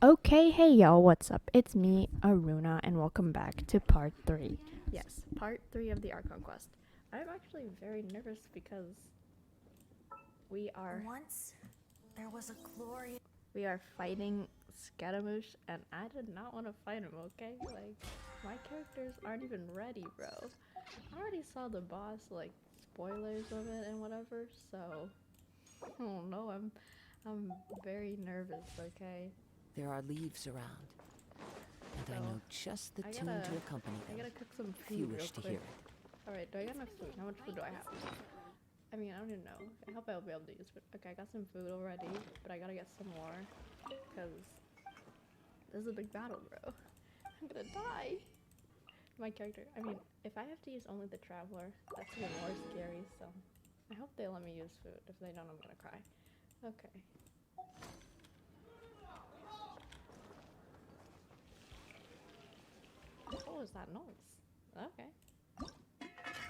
Okay, hey y'all, what's up? It's me, Aruna, and welcome back to part 3. Yes, part 3 of the ARCHON quest. I'm actually very nervous because we are Once there was a glorious. fighting Scaramouche, and I did not want to fight him, okay? Like, my characters aren't even ready, bro. I already saw the boss, like, spoilers of it and whatever, so I don't know, I'm very nervous, okay? There are leaves around, and I know just the I tune to accompany I them. gotta cook some If you food real wish to quick. hear it. Alright, do I got enough food? How much food do I have? I mean, I don't even know. I hope I'll be able to use food. Okay, I got some food already, but I gotta get some more. Because this is a big battle, bro. I'm gonna die. My character, I mean, if I have to use only the traveler, that's even more scary, so I hope they let me use food. If they don't, I'm gonna cry. Okay. What was that noise? Okay.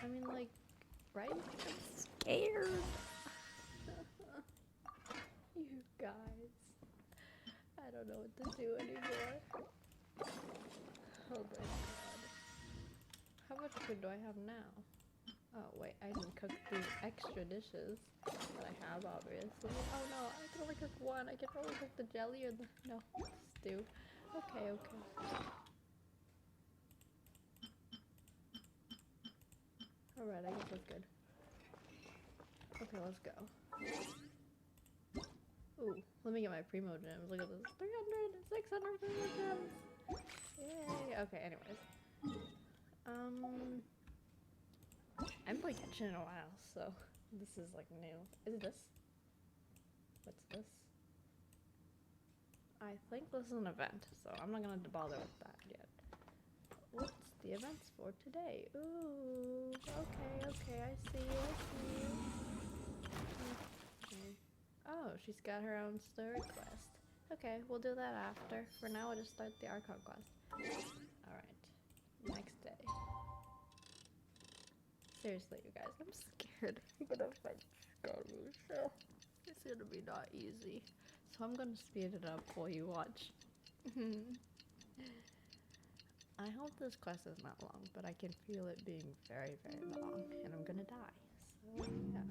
I mean, like, right? I'm scared. You guys. I don't know what to do anymore. Oh my god. How much food do I have now? Oh wait, I can cook the extra dishes that I have, obviously. Oh no, I can only cook one. I can only cook the jelly or the... No, stew. Okay, okay. Alright, I guess that's good. Okay, let's go. Ooh, let me get my primo gems. Look at this. 300, 600 primo gems. Yay. Okay, anyways. I haven't played GENSHIN in a while, so this is like new. Is it this? What's this? I think this is an event, so I'm not gonna bother with that yet. What's the events for today? Ooh, okay, I see you. Okay. Oh, she's got her own story quest. Okay, we'll do that after. For now, we'll just start the ARCHON quest. Alright, next day. Seriously, you guys, I'm scared. I'm gonna fight Scaramouche. It's gonna be not easy. So I'm gonna speed it up while you watch. I hope this quest is not long, but I can feel it being very, very long, and I'm gonna die. So yeah,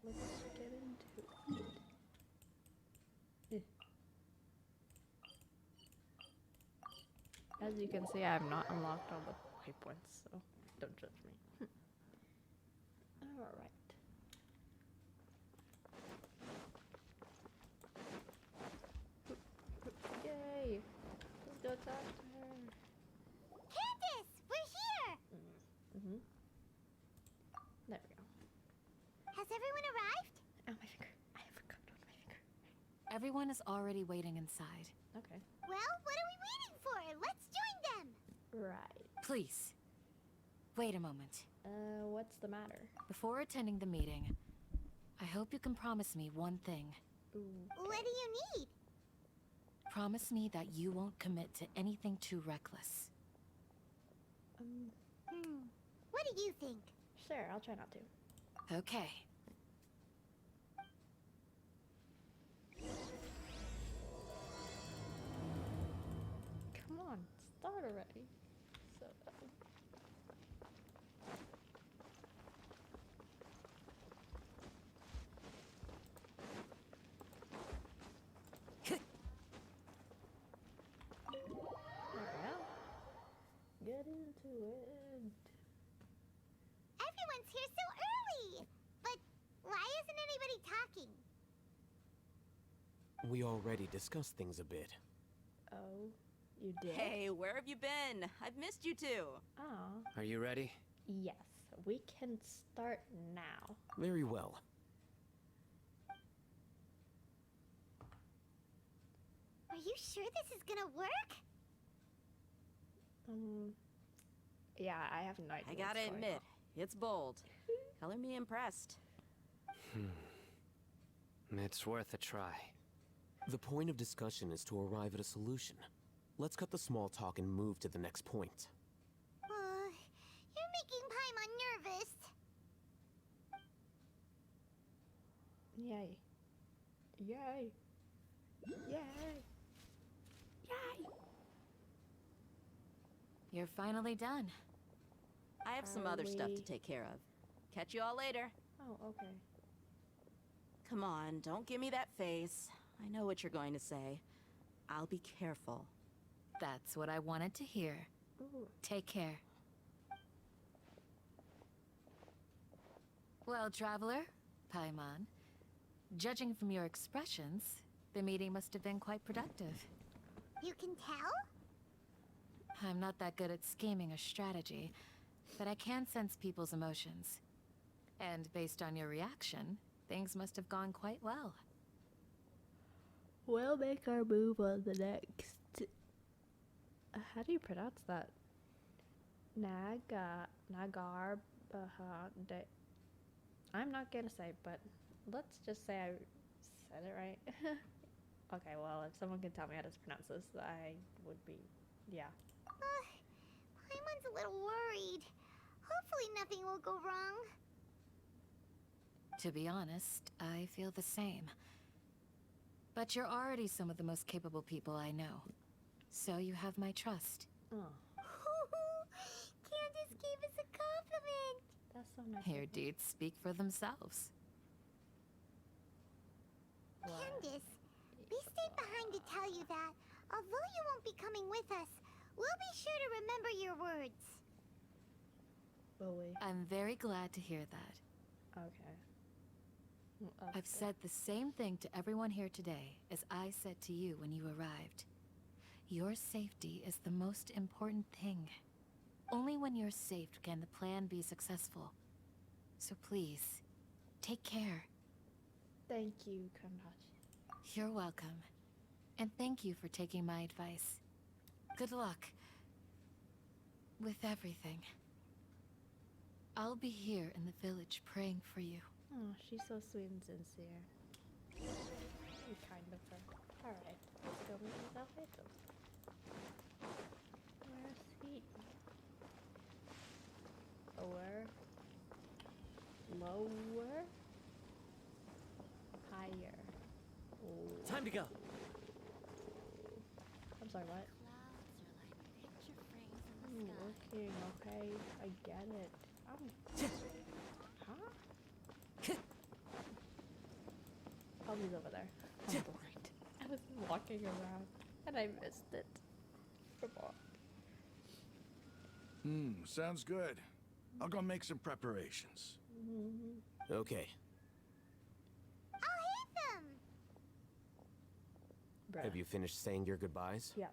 let's get into it. As you can see, I have not unlocked all the waypoints, so don't judge me. Alright. Yay! Let's go talk to her. Candace, we're here! Mm-hmm. There we go. Has everyone arrived? Ow, my finger. I forgot on my finger. Everyone is already waiting inside. Okay. Well, what are we waiting for? Let's join them! Right. Please, wait a moment. What's the matter? Before attending the meeting, I hope you can promise me one thing. Ooh. What do you need? Promise me that you won't commit to anything too reckless. What do you think? Sure, I'll try not to. Okay. Come on, start already. So well, get into it. Everyone's here so early! But why isn't anybody talking? We already discussed things a bit. Oh, you did? Hey, where have you been? I've missed you too. Oh, Are you ready? yes. We can start now. Very well. Are you sure this is gonna work? Yeah, I have no idea. I gotta what's going admit, it's bold. Color me impressed. It's worth a try. The point of discussion is to arrive at a solution. Let's cut the small talk and move to the next point. You're making Paimon nervous. on. Yay. Yay. Yay. You're finally done. I have some Are other stuff we- to take care of. Catch you all later. Oh, okay. Come on, don't give me that face. I know what you're going to say. I'll be careful. That's what I wanted to hear. Ooh. Take care. Well, traveler, Paimon, judging from your expressions, the meeting must have been quite productive. You can tell? I'm not that good at scheming or strategy, but I can sense people's emotions. And based on your reaction, things must have gone quite well. We'll make our move on the next. How do you pronounce that? Nagar. I'm not gonna say, but let's just say I said it right. Okay, well, if someone can tell me how to pronounce this, I would be, yeah. Paimon's a little worried. Hopefully nothing will go wrong. To be honest, I feel the same. But you're already some of the most capable people I know. So you have my trust. Oh, Candace gave us a compliment. that's so nice. Your of her. deeds speak for themselves. Wow. Candace, we stayed behind to tell you that, although you won't be coming with us, we'll be sure to remember your words. Bowie. I'm very glad to hear that. Okay. I've said the same thing to everyone here today as I said to you when you arrived. Your safety is the most important thing. Only when you're safe can the plan be successful. So please, take care. Thank you, Kandachi. You're welcome. And thank you for taking my advice. Good luck. With everything. I'll be here in the village praying for you. Oh, she's so sweet and sincere. Very kind of her. Alright, let's go meet with Alfredo. Where's he? Lower. Lower. Higher. Oh. Time to go. I'm sorry, what? I'm looking, okay? I get it. Huh? Oh, he's over there. I'm blind. I was walking around and I missed it. Come on. Sounds good. I'll go make some preparations. Okay, I'll hit them! Bruh. have you finished saying your goodbyes? Yes.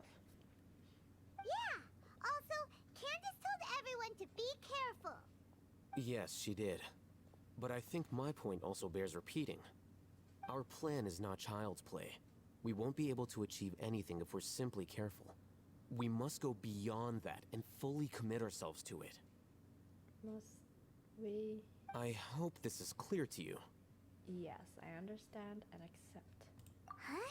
Yeah! Also, Candace told everyone to be careful. Yes, she did. But I think my point also bears repeating. Our plan is not child's play. We won't be able to achieve anything if we're simply careful. We must go beyond that and fully commit ourselves to it. Must we? I hope this is clear to you. Yes, I understand and accept. Huh?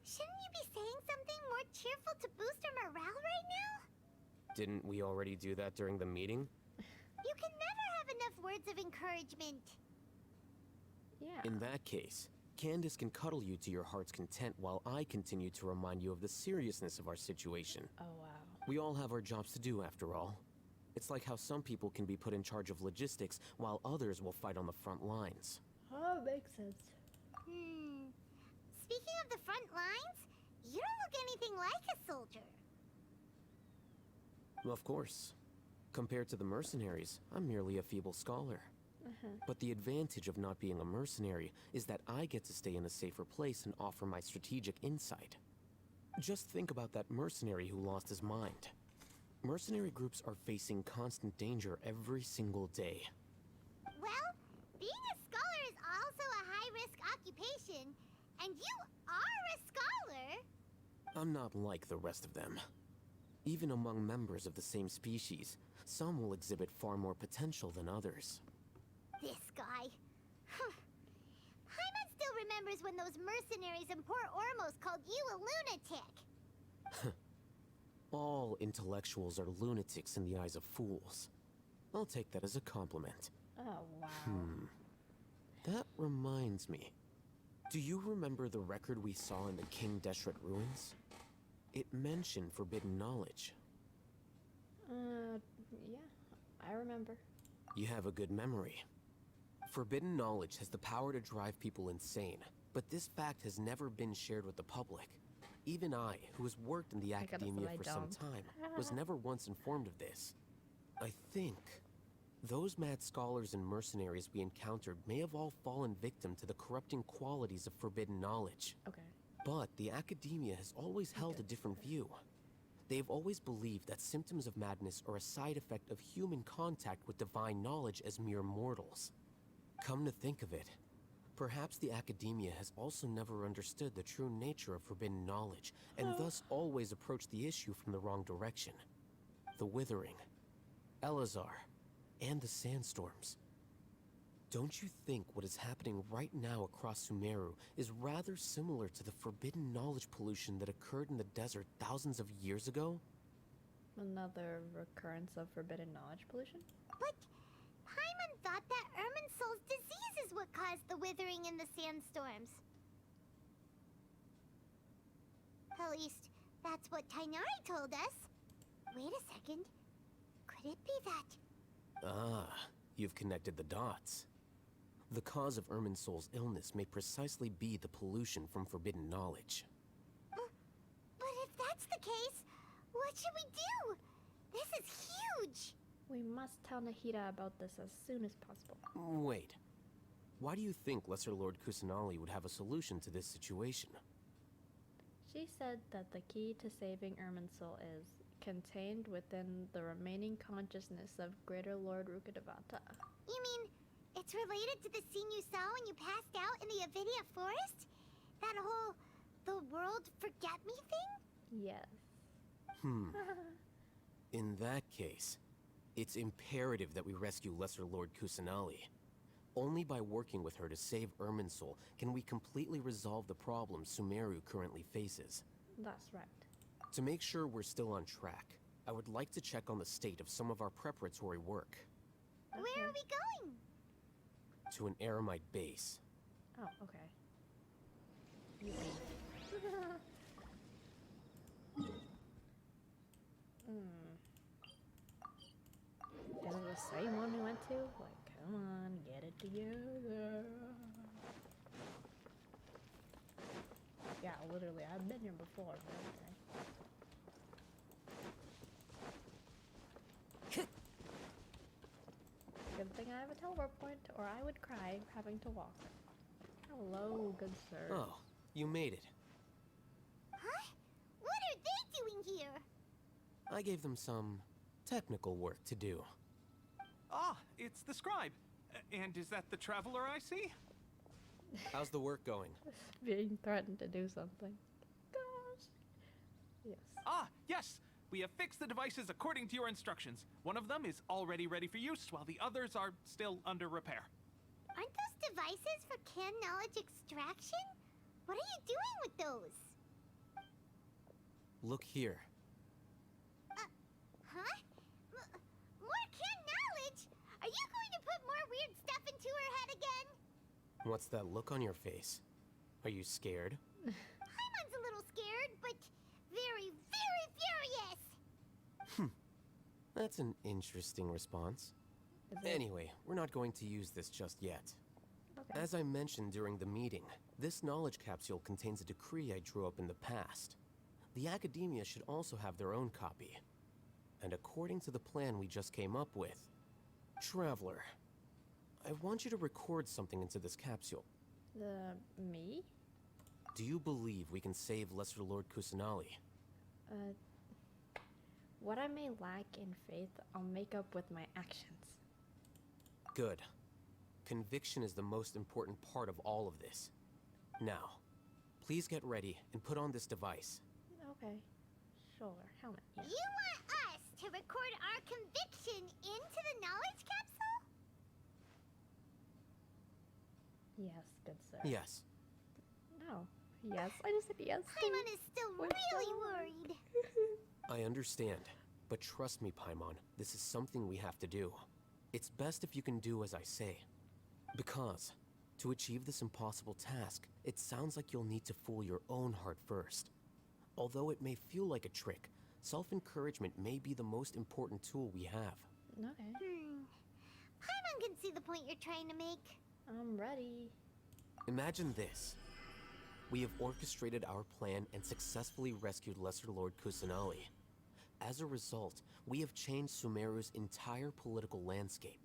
Shouldn't you be saying something more cheerful to boost our morale right now? Didn't we already do that during the meeting? You can never have enough words of encouragement. Yeah. In that case, Candace can cuddle you to your heart's content while I continue to remind you of the seriousness of our situation. Oh, wow. We all have our jobs to do after all. It's like how some people can be put in charge of logistics while others will fight on the front lines. Oh, makes sense. Speaking of the front lines, you don't look anything like a soldier. Of course. Compared to the mercenaries, I'm merely a feeble scholar. But the advantage of not being a mercenary is that I get to stay in a safer place and offer my strategic insight. Just think about that mercenary who lost his mind. Mercenary groups are facing constant danger every single day. Well, being a scholar is also a high-risk occupation, and you are a scholar. I'm not like the rest of them. Even among members of the same species, some will exhibit far more potential than others. This guy. Paimon still remembers when those mercenaries in Port Ormos called you a lunatic. All intellectuals are lunatics in the eyes of fools. I'll take that as a compliment. Oh, wow. That reminds me. Do you remember the record we saw in the King Deshret ruins? It mentioned forbidden knowledge. Yeah, I remember. You have a good memory. Forbidden knowledge has the power to drive people insane, but this fact has never been shared with the public. Even I, who has worked in the I gotta say academia I for some don't. time, was never once informed of this. I think those mad scholars and mercenaries we encountered may have all fallen victim to the corrupting qualities of forbidden knowledge. Okay. But the academia has always held a different view. They've always believed that symptoms of madness are a side effect of human contact with divine knowledge as mere mortals. Come to think of it, perhaps the academia has also never understood the true nature of forbidden knowledge, and thus always approached the issue from the wrong direction. The Withering, Elazar, and the Sandstorms. Don't you think what is happening right now across Sumeru is rather similar to the forbidden knowledge pollution that occurred in the desert thousands of years ago? Another recurrence of forbidden knowledge pollution? But Paimon thought that Irminsul's disease is what caused the withering and the sandstorms. At least, that's what Tainari told us. Wait a second. Could it be that? Ah, you've connected the dots. The cause of Irminsul's illness may precisely be the pollution from forbidden knowledge. But if that's the case, what should we do? This is huge! We must tell Nahida about this as soon as possible. Wait. Why do you think Lesser Lord Kusanali would have a solution to this situation? She said that the key to saving Irminsul is contained within the remaining consciousness of Greater Lord Rukkhadevata. You mean, it's related to the scene you saw when you passed out in the Avidia forest? That whole, the world forget me thing? Yes. In that case, it's imperative that we rescue Lesser Lord Kusanali. Only by working with her to save Irminsul can we completely resolve the problems Sumeru currently faces. That's right. To make sure we're still on track, I would like to check on the state of some of our preparatory work. Where are we going? To an Eremite base. Oh, okay. Is it the same one we went to? Like, come on, get it together. Yeah, literally, I've been here before, but okay. Good thing I have a teleport point, or I would cry having to walk. Hello, good sir. Oh, you made it. Huh? What are they doing here? I gave them some technical work to do. Ah, it's the scribe. And is that the traveler I see? How's the work going? Being threatened to do something. Gosh. Yes. Ah, yes. We have fixed the devices according to your instructions. One of them is already ready for use, while the others are still under repair. Aren't those devices for can knowledge extraction? What are you doing with those? Look here. Huh? More can knowledge? Are you going to put more weird stuff into her head again? What's that look on your face? Are you scared? Paimon's a little scared, but very, very furious. That's an interesting response. Is it? Anyway, we're not going to use this just yet. Okay. As I mentioned during the meeting, this knowledge capsule contains a decree I drew up in the past. The academia should also have their own copy. And according to the plan we just came up with, Traveler, I want you to record something into this capsule. Me? Do you believe we can save Lesser Lord Kusanali? What I may lack in faith, I'll make up with my actions. Good. Conviction is the most important part of all of this. Now, please get ready and put on this device. Okay. Sure. Helmet. Yeah. You want us to record our conviction into the knowledge capsule? Yes, good sir. Yes. No. Yes. I just said yes. Paimon is still What's really wrong? worried. I understand, but trust me, Paimon, this is something we have to do. It's best if you can do as I say. Because, to achieve this impossible task, it sounds like you'll need to fool your own heart first. Although it may feel like a trick, self-encouragement may be the most important tool we have. Okay. Paimon can see the point you're trying to make. I'm ready. Imagine this. We have orchestrated our plan and successfully rescued Lesser Lord Kusanali. As a result, we have changed Sumeru's entire political landscape.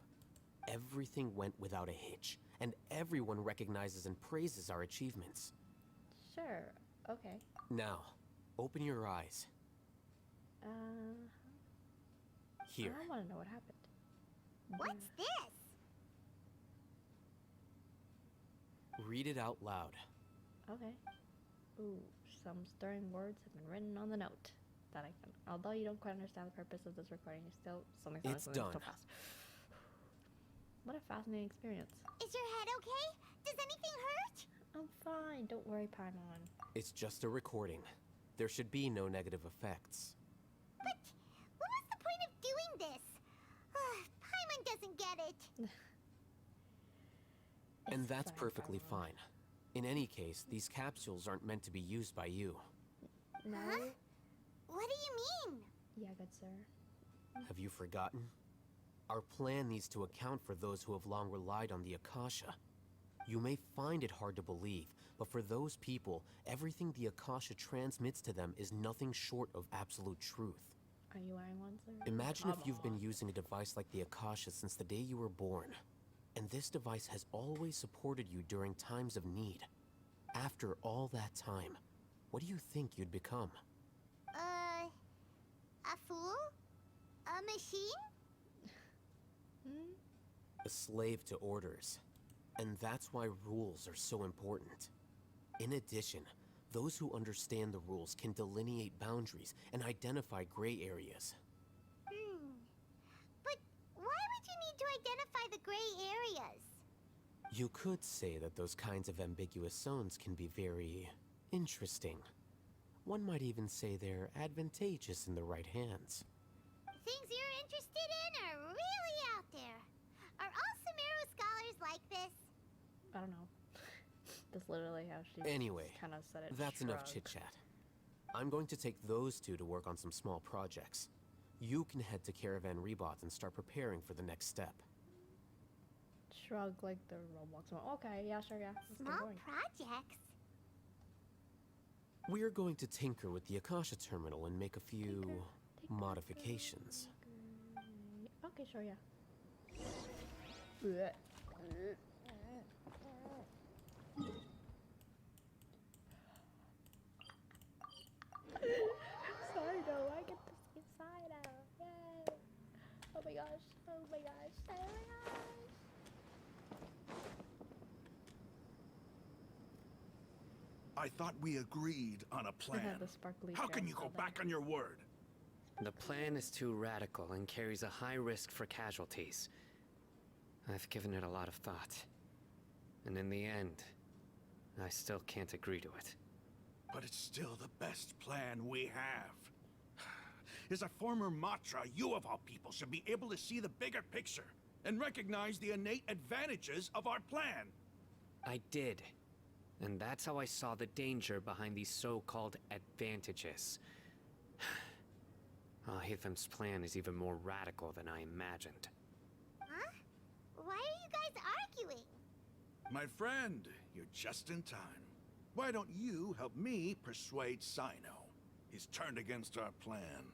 Everything went without a hitch, and everyone recognizes and praises our achievements. Sure. Okay. Now, open your eyes. Here. I want to know what happened. What's this? Read it out loud. Okay. Ooh, some stirring words have been written on the note that I can. Although you don't quite understand the purpose of this recording, you're still something. It's done. Still fast. What a fascinating experience. Is your head okay? Does anything hurt? I'm fine. Don't worry, Paimon. It's just a recording. There should be no negative effects. But what was the point of doing this? Paimon doesn't get it. And It's that's fine, perfectly Paimon. fine. In any case, these capsules aren't meant to be used by you. No. Huh? What do you mean? Yeah, good sir. Have you forgotten? Our plan needs to account for those who have long relied on the Akasha. You may find it hard to believe, but for those people, everything the Akasha transmits to them is nothing short of absolute truth. Are you wearing one, sir? Imagine if Come you've been on. using a device like the Akasha since the day you were born. And this device has always supported you during times of need. After all that time, what do you think you'd become? A fool? A machine? A slave to orders. And that's why rules are so important. In addition, those who understand the rules can delineate boundaries and identify gray areas. But why would you need to identify the gray areas? You could say that those kinds of ambiguous zones can be very interesting. One might even say they're advantageous in the right hands. Things you're interested in are really out there. Are all Sumeru scholars like this? I don't know. That's literally how she Anyway, kind of said it. that's enough shrugged. chit-chat. I'm going to take those two to work on some small projects. You can head to Caravan Rebot and start preparing for the next step. Shrug like the Roblox one. Okay, yeah, sure, yeah. Let's get Small going. projects? We're going to tinker with the Akasha terminal and make a few modifications. Okay, sure, yeah. Blech. Sorry, no, I get to see inside out. Yay! Oh my gosh! Oh my gosh! Oh my gosh! I thought we agreed on a They plan. have the sparkly How can dress you go on back on your word? The plan is too radical and carries a high risk for casualties. I've given it a lot of thought. And in the end, I still can't agree to it. But it's still the best plan we have. As a former Matra, you of all people should be able to see the bigger picture and recognize the innate advantages of our plan. I did. And that's how I saw the danger behind these so-called advantages. Hitham's plan is even more radical than I imagined. Huh? Why are you guys arguing? My friend, you're just in time. Why don't you help me persuade Sino? He's turned against our plan.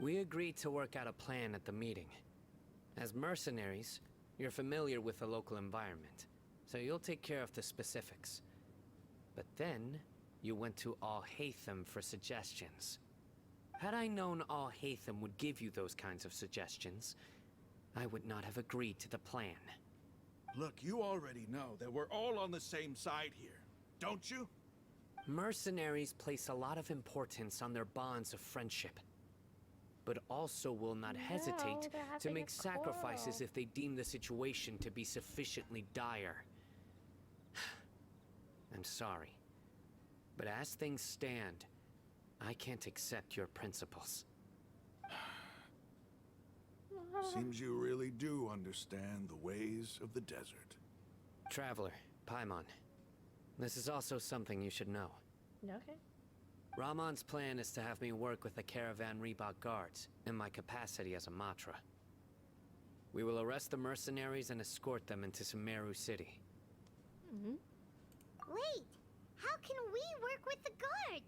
We agreed to work out a plan at the meeting. As mercenaries, you're familiar with the local environment, so you'll take care of the specifics. But then, you went to Al-Haytham for suggestions. Had I known Al-Haytham would give you those kinds of suggestions, I would not have agreed to the plan. Look, you already know that we're all on the same side here, don't you? Mercenaries place a lot of importance on their bonds of friendship, but also will not hesitate they're to having make a sacrifices quarrel. if they deem the situation to be sufficiently dire. I'm sorry, but as things stand, I can't accept your principles. Seems you really do understand the ways of the desert. Traveler, Paimon, this is also something you should know. Okay. Rahman's plan is to have me work with the Caravan Reebok guards in my capacity as a Matra. We will arrest the mercenaries and escort them into SUMERU City. Wait, how can we work with the guards?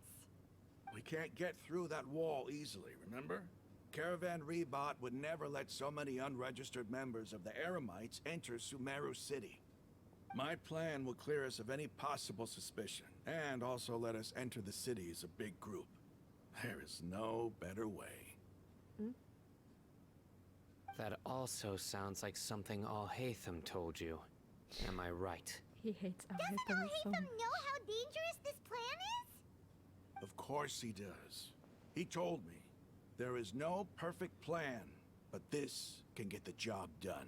We can't get through that wall easily, remember? Caravan Reebok would never let so many unregistered members of the Eremites enter SUMERU City. My plan will clear us of any possible suspicion, and also let us enter the city as a big group. There is no better way. That also sounds like something Al-Haytham told you. Am I right? He hates Doesn't Al-Haytham so Al-Haytham much. know how dangerous this plan is? Of course he does. He told me, there is no perfect plan, but this can get the job done.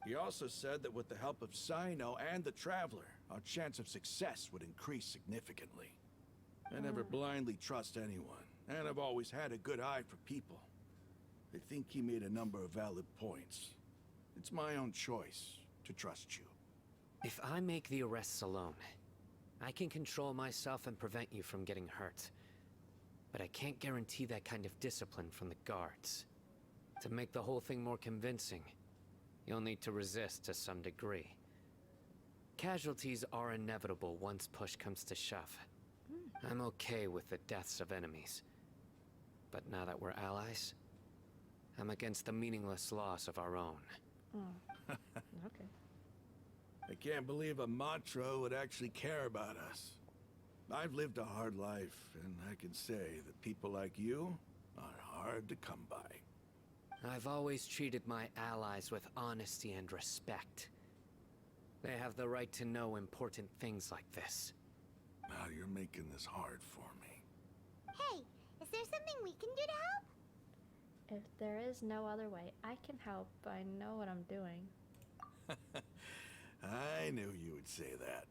He also said that with the help of Sino and the Traveler, our chance of success would increase significantly. I never blindly trust anyone, and I've always had a good eye for people. I think he made a number of valid points. It's my own choice to trust you. If I make the arrests alone, I can control myself and prevent you from getting hurt. But I can't guarantee that kind of discipline from the guards. To make the whole thing more convincing, you'll need to resist to some degree. Casualties are inevitable once push comes to shove. I'm okay with the deaths of enemies. But now that we're allies, I'm against the meaningless loss of our own. Okay. I can't believe a Matra would actually care about us. I've lived a hard life, and I can say that people like you are hard to come by. I've always treated my allies with honesty and respect. They have the right to know important things like this. Now you're making this hard for me. Hey, is there something we can do to help? If there is no other way, I can help. I know what I'm doing. I knew you would say that.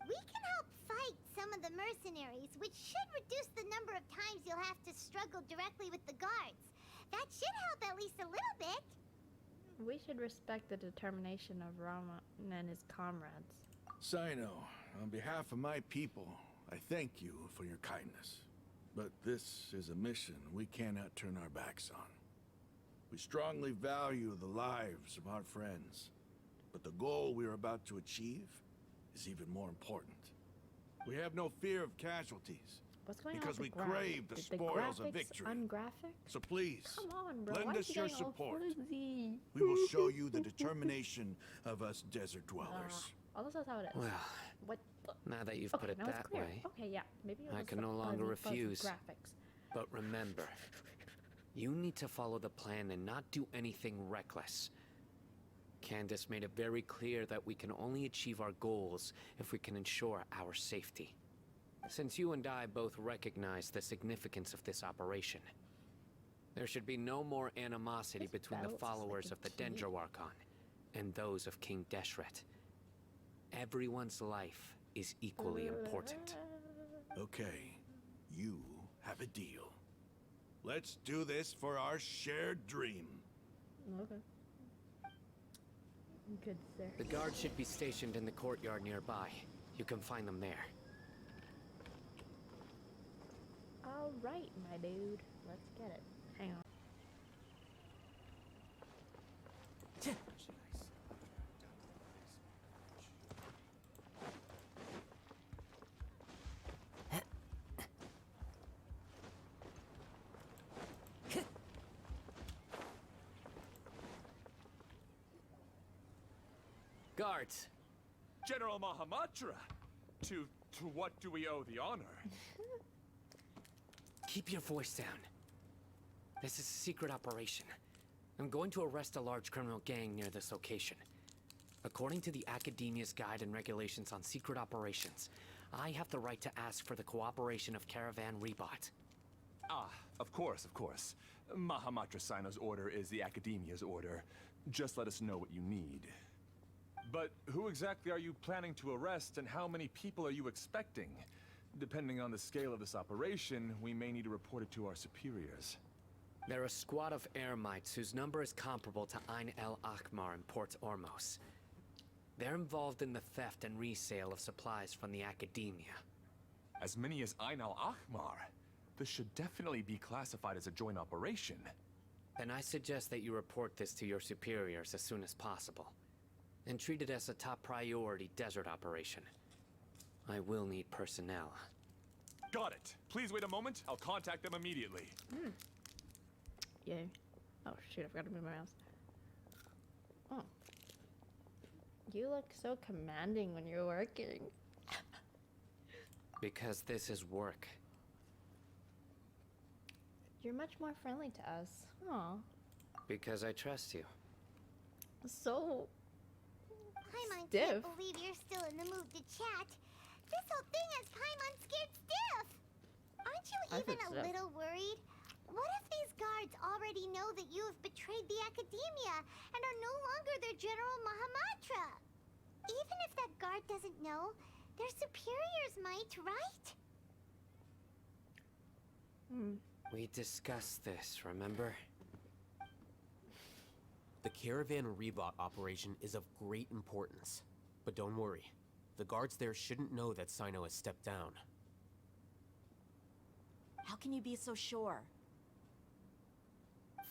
We can help fight some of the mercenaries, which should reduce the number of times you'll have to struggle directly with the guards. That should help at least a little bit. We should respect the determination of Rama and his comrades. Sino, on behalf of my people, I thank you for your kindness. But this is a mission we cannot turn our backs on. We strongly value the lives of our friends, but the goal we are about to achieve is even more important. We have no fear of casualties, What's going because on we with the crave the Did spoils of graphics victory. Ungraphic? So please, Come on, bro. lend Why us is he your getting all support. fuzzy? We will show you the determination of us desert dwellers. Oh, that's how it is. Well, What? now that you've Okay, put it now it's that clear. way, Okay, yeah. Maybe it I was can the no longer fuzzy refuse. graphics. but remember, you need to follow the plan and not do anything reckless. Candace made it very clear that we can only achieve our goals if we can ensure our safety. Since you and I both recognize the significance of this operation, there should be no more animosity This between the belt is like followers a of the key. Dendro Archon and those of King Deshret. Everyone's life is equally important. Okay, you have a deal. Let's do this for our shared dream. Okay. Good, sir. The guards should be stationed in the courtyard nearby. You can find them there. All right, my dude. Let's get it. Hang on. Guards! General Mahamatra! To what do we owe the honor? Keep your voice down. This is a secret operation. I'm going to arrest a large criminal gang near this location. According to the Academia's Guide and Regulations on Secret Operations, I have the right to ask for the cooperation of Caravan Reebok. Ah, of course, of course. Mahamatra Sino's order is the Academia's order. Just let us know what you need. But who exactly are you planning to arrest, and how many people are you expecting? Depending on the scale of this operation, we may need to report it to our superiors. They're a squad of Eremites whose number is comparable to Ain el Akmar in Port Ormos. They're involved in the theft and resale of supplies from the academia. As many as Ain al-Ahmar. This should definitely be classified as a joint operation. Then I suggest that you report this to your superiors as soon as possible, and treat it as a top priority desert operation. I will need personnel. Got it. Please wait a moment. I'll contact them immediately. Yay. Oh shoot, I forgot to move my mouse. Oh. You look so commanding when you're working. Because this is work. You're much more friendly to us. Aw. Because I trust you. So Paimon stiff. can't believe you're still in the mood to chat. This whole thing has Paimon scared stiff. Aren't you I even feel a stiff. little worried? What if these guards already know that you have betrayed the Academia and are no longer their General Mahamatra? Even if that guard doesn't know, their superiors might, right? We discussed this, remember? The Caravan Rebot operation is of great importance. But don't worry. The guards there shouldn't know that Sino has stepped down. How can you be so sure?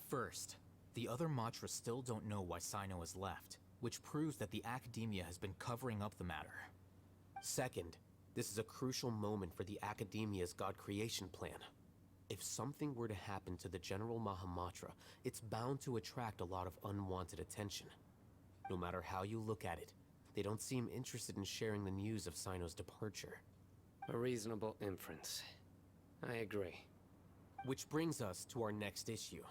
First, the other Matras still don't know why Sino has left, which proves that the Academia has been covering up the matter. Second, this is a crucial moment for the Academia's God creation plan. If something were to happen to the General Mahamatra, it's bound to attract a lot of unwanted attention. No matter how you look at it, they don't seem interested in sharing the news of Sino's departure. A reasonable inference. I agree. Which brings us to our next issue.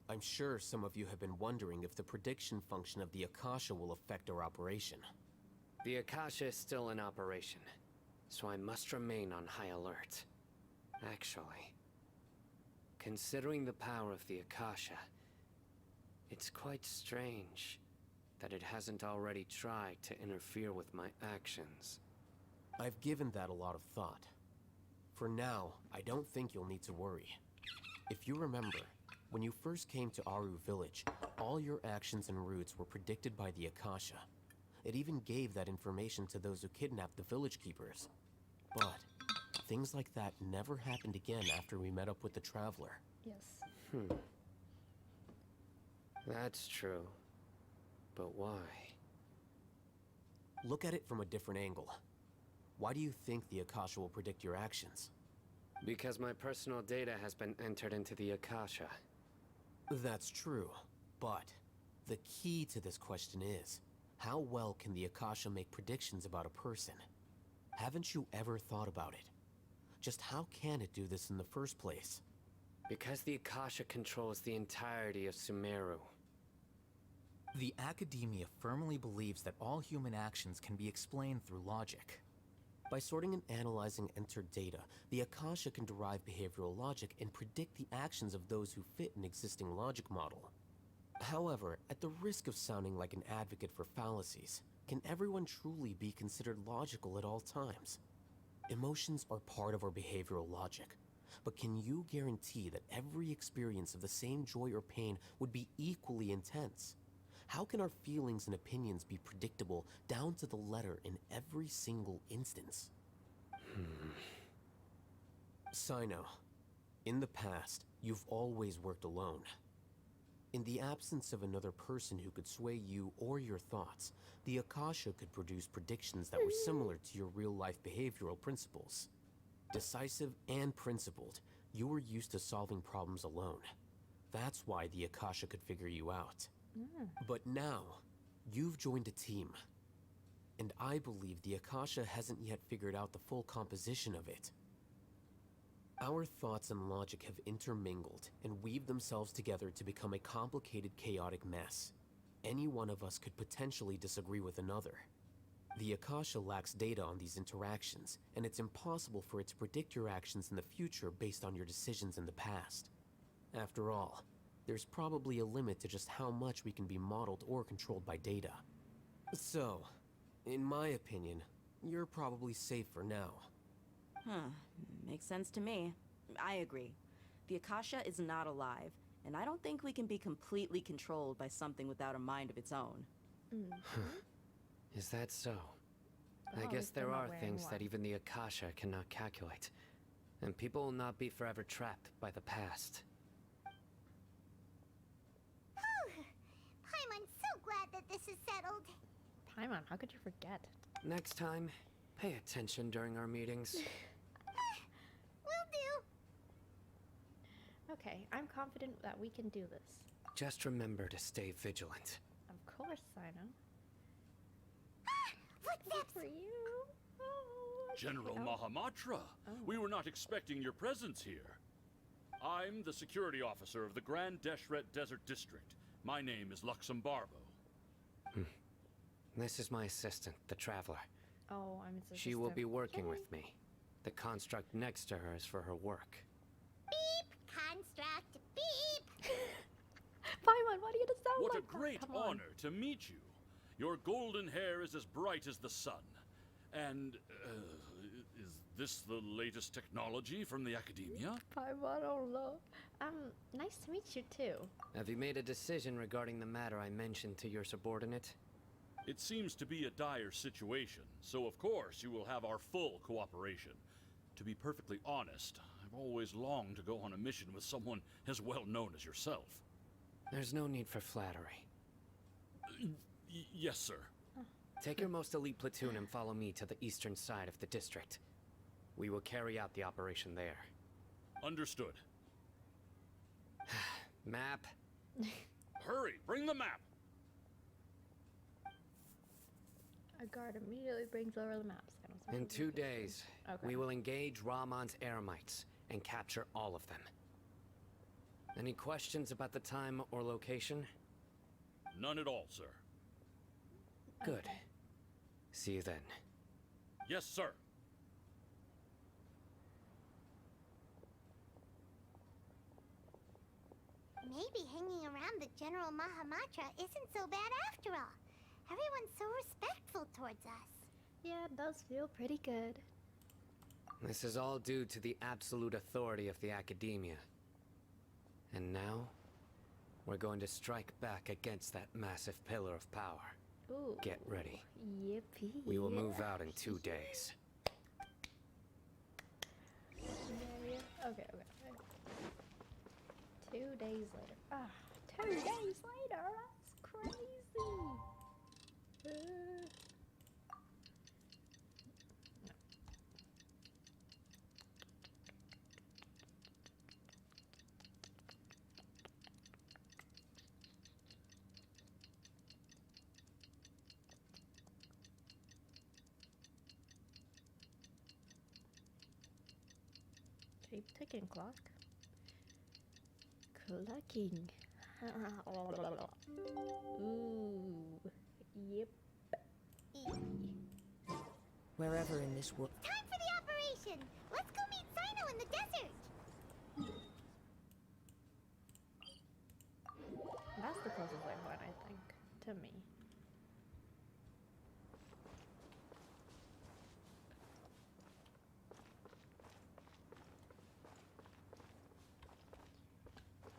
I'm sure some of you have been wondering if the prediction function of the Akasha will affect our operation. The Akasha is still in operation, so I must remain on high alert. Actually, considering the power of the Akasha, it's quite strange that it hasn't already tried to interfere with my actions. I've given that a lot of thought. For now, I don't think you'll need to worry. If you remember, when you first came to Aru Village, all your actions and routes were predicted by the Akasha. It even gave that information to those who kidnapped the village keepers. But things like that never happened again after we met up with the Traveler. Yes. That's true. But why? Look at it from a different angle. Why do you think the Akasha will predict your actions? Because my personal data has been entered into the Akasha. That's true, but the key to this question is, how well can the Akasha make predictions about a person? Haven't you ever thought about it? Just how can it do this in the first place? Because the Akasha controls the entirety of Sumeru. The Academia firmly believes that all human actions can be explained through logic. By sorting and analyzing entered data, the Akasha can derive behavioral logic and predict the actions of those who fit an existing logic model. However, at the risk of sounding like an advocate for fallacies, can everyone truly be considered logical at all times? Emotions are part of our behavioral logic, but can you guarantee that every experience of the same joy or pain would be equally intense? How can our feelings and opinions be predictable down to the letter in every single instance? Sino, in the past, you've always worked alone. In the absence of another person who could sway you or your thoughts, the Akasha could produce predictions that were similar to your real-life behavioral principles. Decisive and principled, you were used to solving problems alone. That's why the Akasha could figure you out. But now, you've joined a team. And I believe the Akasha hasn't yet figured out the full composition of it. Our thoughts and logic have intermingled and weaved themselves together to become a complicated, chaotic mess. Any one of us could potentially disagree with another. The Akasha lacks data on these interactions, and it's impossible for it to predict your actions in the future based on your decisions in the past. After all, there's probably a limit to just how much we can be modeled or controlled by data. So, in my opinion, you're probably safe for now. Makes sense to me. I agree. The Akasha is not alive, and I don't think we can be completely controlled by something without a mind of its own. Is that so? I Oh, guess they're there not are wearing things one. that even the Akasha cannot calculate. And people will not be forever trapped by the past. Paimon's so glad that this is settled. Paimon, how could you forget? Next time, pay attention during our meetings. Will do. Okay, I'm confident that we can do this. Just remember to stay vigilant. Of course, Sino. Footsteps! For you. Oh, General okay. Mahamatra, we were not expecting your presence here. I'm the security officer of the Grand Deshret Desert District. My name is Luxembarbo. This is my assistant, the Traveler. Oh, I'm his She will be assistant. working Yay. with me. The construct next to her is for her work. Beep! Construct! Beep! Paimon, why do you just sound What like a great that? Come on. honor to meet you. Your golden hair is as bright as the sun. And, is this the latest technology from the Academia? Paimon, I don't know. Nice to meet you too. Have you made a decision regarding the matter I mentioned to your subordinate? It seems to be a dire situation, so of course you will have our full cooperation. To be perfectly honest, I've always longed to go on a mission with someone as well known as yourself. There's no need for flattery. Yes, sir. Take your most elite platoon and follow me to the eastern side of the district. We will carry out the operation there. Understood. Map? Hurry, bring the map! A guard immediately brings over the maps. In 2 days, Okay. we will engage Rahman's Eremites and capture all of them. Any questions about the time or location? None at all, sir. Good. See you then. Yes, sir. Maybe hanging around the General Mahamatra isn't so bad after all. Everyone's so respectful towards us. Yeah, it does feel pretty good. This is all due to the absolute authority of the Academia. And now, we're going to strike back against that massive pillar of power. Ooh. Get ready. Yippee. We will move out in 2 days. Yeah. Okay. 2 days later. 2 days later? That's crazy. Keep ticking, clock. Clucking. Ooh. Yep. Wherever in this world. Time for the operation! Let's go meet Sino in the desert! That's the closest I went, I think, to me.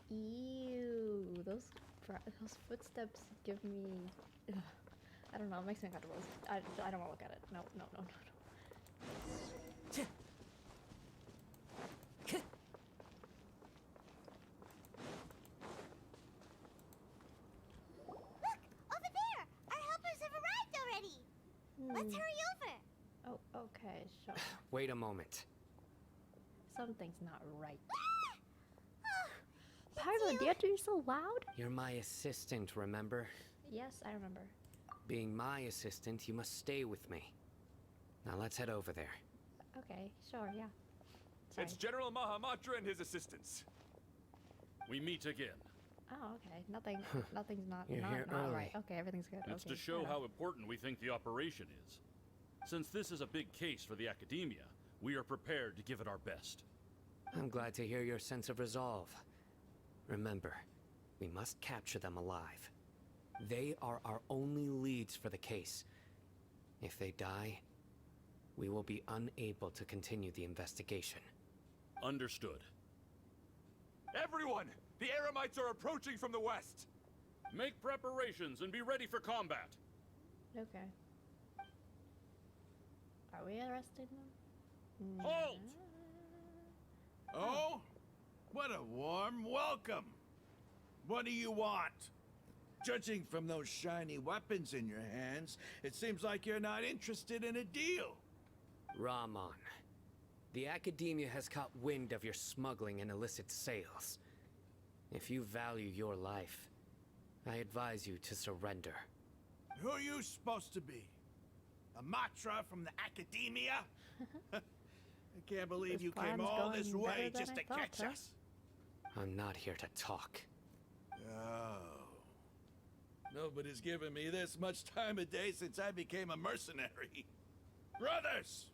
Ew, those footsteps give me. Ugh, I don't know. It makes me uncomfortable. I don't want to look at it. No. Look! Over there! Our helpers have arrived already! Let's hurry over! Oh, okay, sure. Wait a moment. Something's not right. Oh, Paimon, do you have to be so loud? You're my assistant, remember? Yes, I remember. Being my assistant, you must stay with me. Now let's head over there. Okay, sure, yeah. Sorry. It's General Mahamatra and his assistants. We meet again. Oh, okay. Nothing's not You're here early. right. Okay, everything's good. It's okay, to show fair how enough. important we think the operation is. Since this is a big case for the Academia, we are prepared to give it our best. I'm glad to hear your sense of resolve. Remember, we must capture them alive. They are our only leads for the case. If they die, we will be unable to continue the investigation. Understood. Everyone! The Eremites are approaching from the west! Make preparations and be ready for combat. Okay. Are we arresting them? Halt! Oh? What a warm welcome. What do you want? Judging from those shiny weapons in your hands, it seems like you're not interested in a deal. Rahman, the Academia has caught wind of your smuggling and illicit sales. If you value your life, I advise you to surrender. Who are you supposed to be? A Matra from the Academia? I can't believe This you came plan's all going this better way than just I to thought, catch huh? us. I'm not here to talk. Oh. Nobody's given me this much time of day since I became a mercenary. Brothers!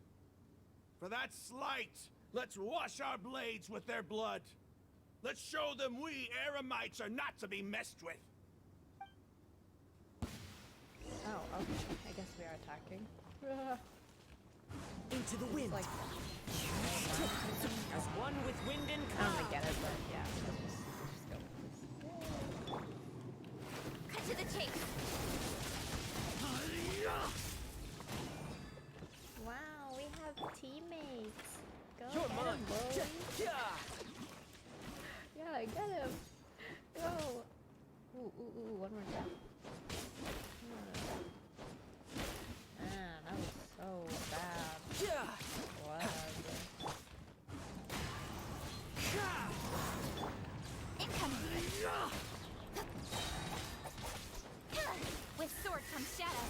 For that slight, let's wash our blades with their blood. Let's show them we Eremites are not to be messed with. Oh, okay. I guess we are attacking. Into the wind. Like, As one with wind and I don't really get it, but yeah. Let's just go with this. Cut to the chase. Wow, we have teammates. Go You're get mine. him, boys. Yeah, get him. Go. Ooh, one more time. Man, that was so bad. Was. Incoming. With sword comes shadow.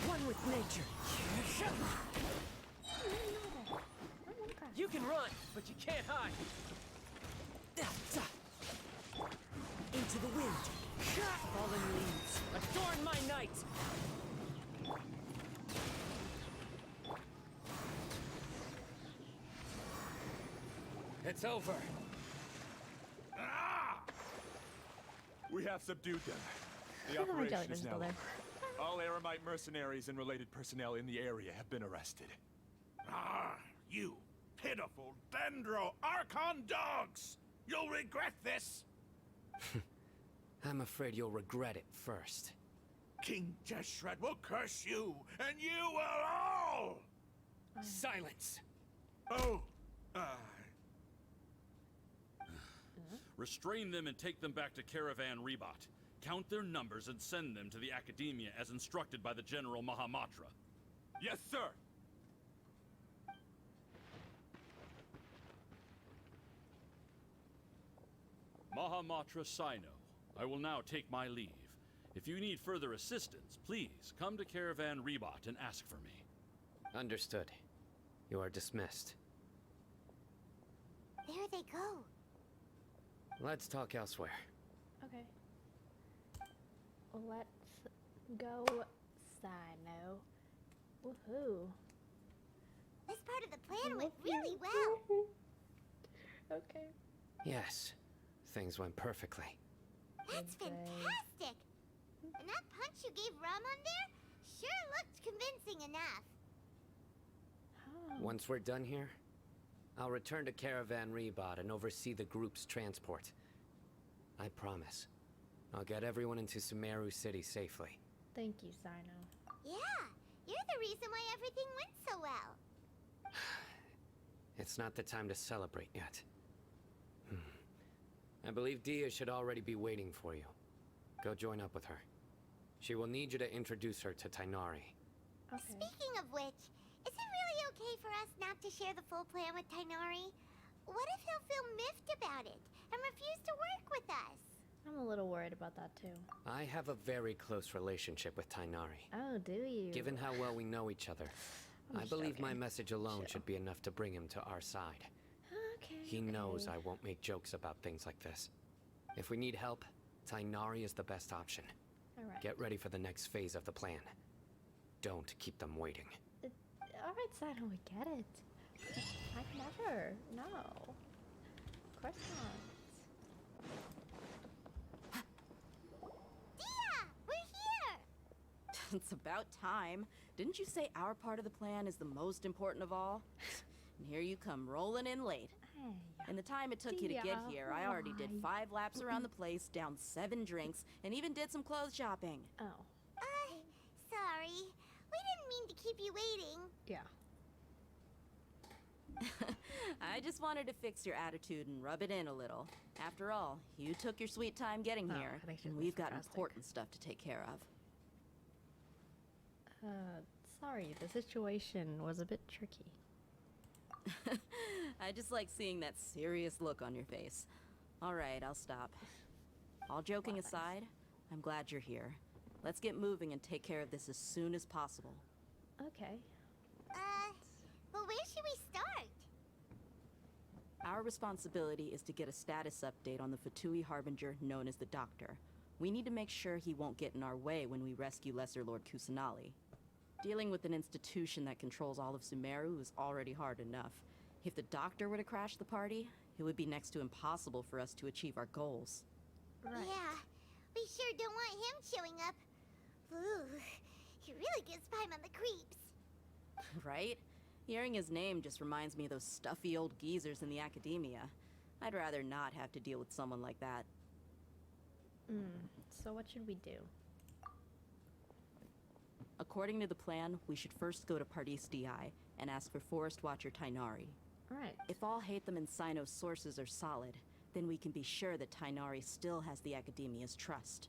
One with nature. You can run, but you can't hide. Into the wind. Fallen leaves. Adorn my night. It's over. Ah! We have subdued them. The Look at my operation jellyfish is now still there. over. All Eremite mercenaries and related personnel in the area have been arrested. Ah, you pitiful Dendro Archon dogs! You'll regret this! I'm afraid you'll regret it first. King Jeshret will curse you, and you will all! Silence! Oh, Restrain them and take them back to Caravan Rebot. Count their numbers and send them to the Academia as instructed by the General Mahamatra. Yes, sir! Mahamatra Sino, I will now take my leave. If you need further assistance, please come to Caravan Rebot and ask for me. Understood. You are dismissed. There they go. Let's talk elsewhere. Okay. Let's go, Sino. Woohoo. This part of the plan went really well. Okay. Yes, things went perfectly. That's fantastic. And that punch you gave Ramon there sure looked convincing enough. Once we're done here, I'll return to Caravan Rebot and oversee the group's transport. I promise. I'll get everyone into Sumeru City safely. Thank you, Sino. Yeah, you're the reason why everything went so well. It's not the time to celebrate yet. I believe Dia should already be waiting for you. Go join up with her. She will need you to introduce her to Tainari. Okay. Speaking of which, is it really okay for us not to share the full plan with Tainari? What if he'll feel miffed about it and refuse to work with us? I'm a little worried about that too. I have a very close relationship with Tainari. Oh, do you? Given how well we know each other, I'm I believe my joking. message alone Chill. should be enough to bring him to our side. Okay. He knows I won't make jokes about things like this. If we need help, Tainari is the best option. Alright. Get ready for the next phase of the plan. Don't keep them waiting. Alright, Sino, we get it. I'd never. No. Of course not. Dia, we're here! It's about time. Didn't you say our part of the plan is the most important of all? And here you come rolling in late. Hey. In the time it took you to get Dia, here, I already did why? 5 laps around the place, downed 7 drinks, and even did some clothes shopping. Oh. I just wanted to fix your attitude and rub it in a little. After all, you took your sweet time getting Oh, here, I think she's and being we've got sarcastic. important stuff to take care of. Sorry, the situation was a bit tricky. I just like seeing that serious look on your face. All right, I'll stop. All joking Well, thanks. aside, I'm glad you're here. Let's get moving and take care of this as soon as possible. Okay. But where should we start? Our responsibility is to get a status update on the Fatui Harbinger known as the Doctor. We need to make sure he won't get in our way when we rescue Lesser Lord Kusanali. Dealing with an institution that controls all of Sumeru is already hard enough. If the Doctor were to crash the party, it would be next to impossible for us to achieve our goals. Right. Yeah, we sure don't want him showing up. Ooh, he really gives Paimon the creeps. Right? Hearing his name just reminds me of those stuffy old geezers in the academia. I'd rather not have to deal with someone like that. So what should we do? According to the plan, we should first go to Pardis DI and ask for Forest Watcher Tainari. Alright. If all Hatham and Sino's sources are solid, then we can be sure that Tainari still has the Academia's trust.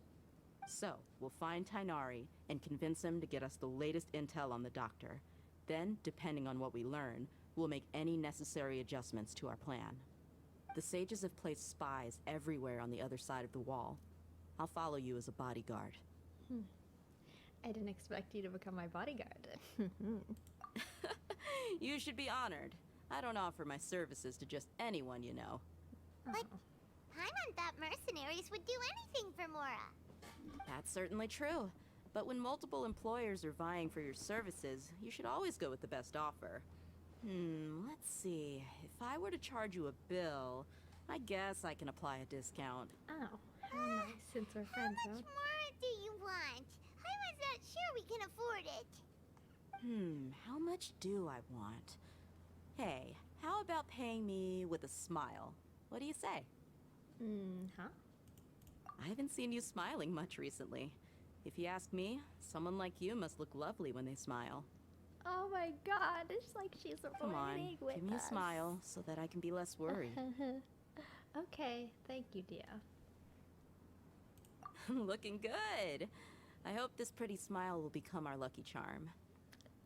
So, we'll find Tainari and convince him to get us the latest intel on the Doctor. Then, depending on what we learn, we'll make any necessary adjustments to our plan. The sages have placed spies everywhere on the other side of the wall. I'll follow you as a bodyguard. I didn't expect you to become my bodyguard. You should be honored. I don't offer my services to just anyone you know. Like, Paimon thought mercenaries would do anything for Mora. That's certainly true. But when multiple employers are vying for your services, you should always go with the best offer. Let's see. If I were to charge you a bill, I guess I can apply a discount. Oh, how nice since we're friends, How much more do you want? Paimon's not sure we can afford it. How much do I want? Hey, how about paying me with a smile? What do you say? Huh? I haven't seen you smiling much recently. If you ask me, someone like you must look lovely when they smile. Oh my god, it's like she's Come on, flirting with give me a us. smile so that I can be less worried. Okay, thank you, dear. Looking good. I hope this pretty smile will become our lucky charm.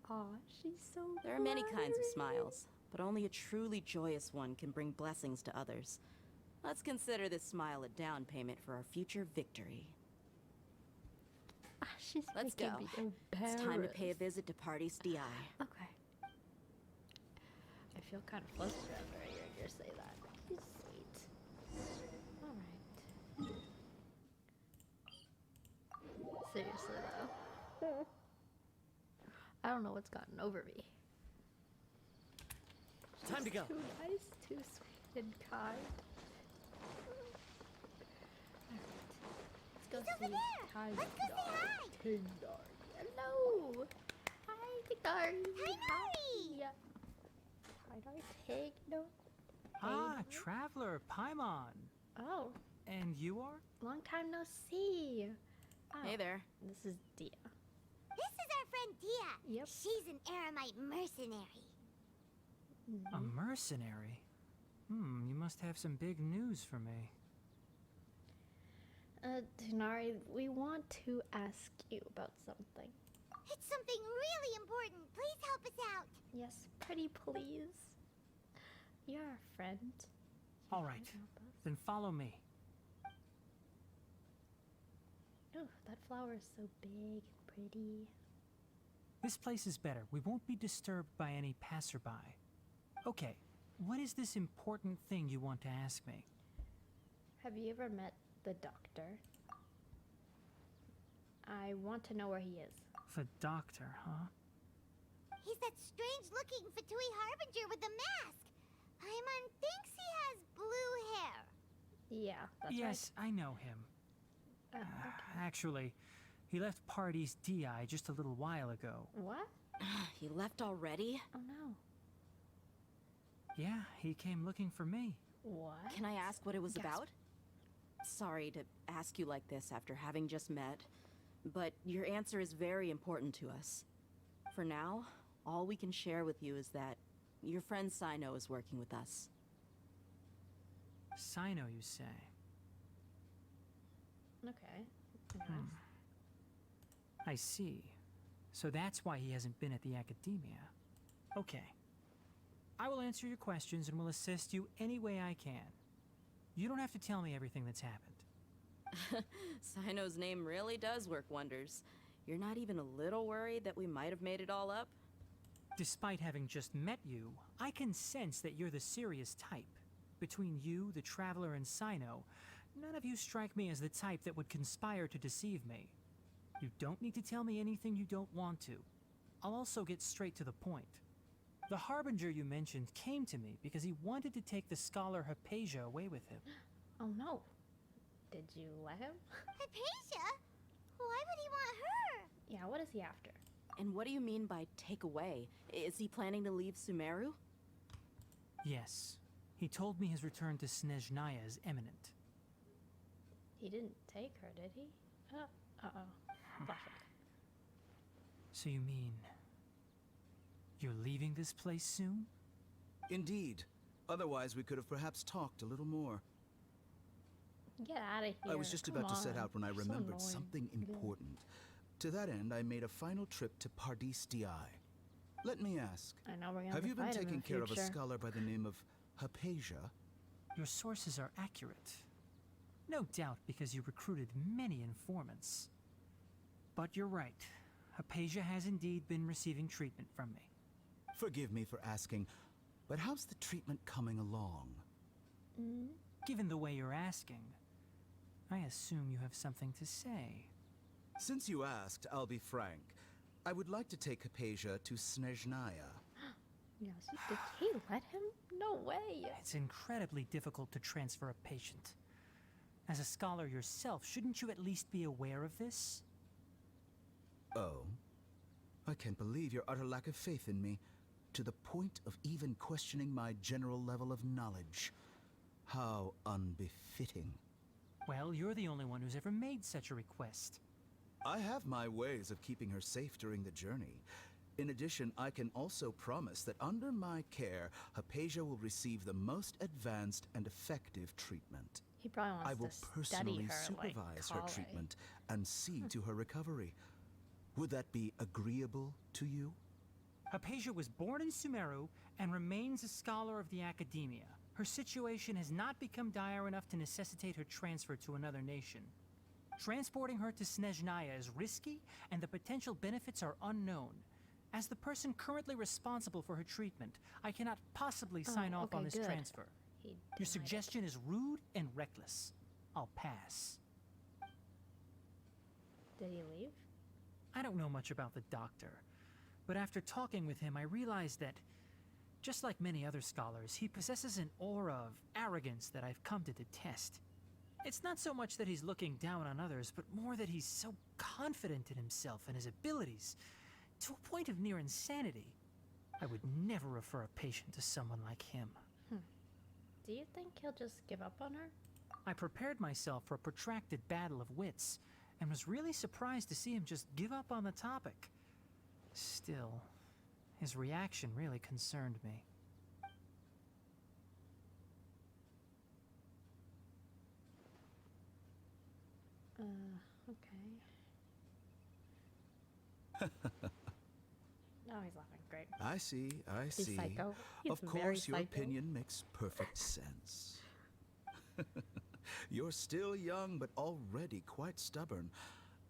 Aw, she's so There are many kinds of flirty. smiles, but only a truly joyous one can bring blessings to others. Let's consider this smile a down payment for our future victory. Ah, she's Let's making go. me It's time to pay a embarrassed. visit to Pardis DI. Okay. I feel kind of flustered after I hear you say that. She's sweet. Alright. Seriously though. I don't know what's gotten over me. Time to go. Too nice, too sweet and kind. Alright. Let's go He's over see there. Tindar. Let's go say hi. Tindar. Hello. Hi, Tindar. Tainari. Tindar, Tigno. Ah, traveler, Paimon. Oh, And you are? long time no see. Oh, Hey there. This is Dia. This is our friend Dia. Yep. She's an Aramite mercenary. A mercenary? You must have some big news for me. Tinari, we want to ask you about something. It's something really important. Please help us out. Yes, pretty please. You're our friend. All right, Help us. then follow me. Oh, that flower is so big and pretty. This place is better. We won't be disturbed by any passerby. Okay, what is this important thing you want to ask me? Have you ever met the doctor? I want to know where he is. The doctor, huh? He's that strange-looking Fatui Harbinger with the mask. Paimon thinks he has blue hair. Yeah, that's Yes, I know him. right. Actually, he left Pardis DI just a little while ago. What? He left already? Oh no. Yeah, he came looking for me. What? Can I ask what it was Gasp. about? Sorry to ask you like this after having just met, but your answer is very important to us. For now, all we can share with you is that your friend Sino is working with us. Sino, you say? Okay. Nice. I see. So that's why he hasn't been at the academia. Okay. I will answer your questions and will assist you any way I can. You don't have to tell me everything that's happened. Sino's name really does work wonders. You're not even a little worried that we might have made it all up? Despite having just met you, I can sense that you're the serious type. Between you, the Traveler, and Sino, none of you strike me as the type that would conspire to deceive me. You don't need to tell me anything you don't want to. I'll also get straight to the point. The Harbinger you mentioned came to me because he wanted to take the scholar Hypatia away with him. Oh no. Did you let him? Hypatia? Why would he want her? Yeah, what is he after? And what do you mean by take away? Is he planning to leave Sumeru? Yes. He told me his return to Snezhnaya is imminent. He didn't take her, did he? Uh-oh. Flashback. So you mean... you're leaving this place soon? Indeed. Otherwise, we could have perhaps talked a little more. Get out of here. I was just about to set out when I You're so remembered annoying. something important. To that end, I made a final trip to Pardis Di. Let me ask, I know we're gonna have you been fight him in taking the care of a future. scholar by the name of Hypatia? Your sources are accurate. No doubt because you recruited many informants. But you're right. Hypatia has indeed been receiving treatment from me. Forgive me for asking, but how's the treatment coming along? Given the way you're asking, I assume you have something to say. Since you asked, I'll be frank. I would like to take Hypatia to Snezhnaya. Yes. Did he let him? No way. It's incredibly difficult to transfer a patient. As a scholar yourself, shouldn't you at least be aware of this? Oh? I can't believe your utter lack of faith in me, to the point of even questioning my general level of knowledge. How unbefitting. Well, you're the only one who's ever made such a request. I have my ways of keeping her safe during the journey. In addition, I can also promise that under my care, Hypatia will receive the most advanced and effective treatment. He probably wants I will to study personally her supervise like her treatment and see to her recovery. Would that be agreeable to you? Hypatia was born in Sumeru and remains a scholar of the academia. Her situation has not become dire enough to necessitate her transfer to another nation. Transporting her to Snezhnaya is risky, and the potential benefits are unknown. As the person currently responsible for her treatment, I cannot possibly sign off on this transfer. Your suggestion is rude and reckless. I'll pass. Did he leave? I don't know much about the doctor, but after talking with him, I realized that, just like many other scholars, he possesses an aura of arrogance that I've come to detest. It's not so much that he's looking down on others, but more that he's so confident in himself and his abilities, to a point of near insanity. I would never refer a patient to someone like him. Do you think he'll just give up on her? I prepared myself for a protracted battle of wits, and was really surprised to see him just give up on the topic. Still, his reaction really concerned me. Okay. Oh, he's laughing. Great. I see, I He's see. psycho. He's Of very course, your psycho. opinion makes perfect sense. You're still young, but already quite stubborn.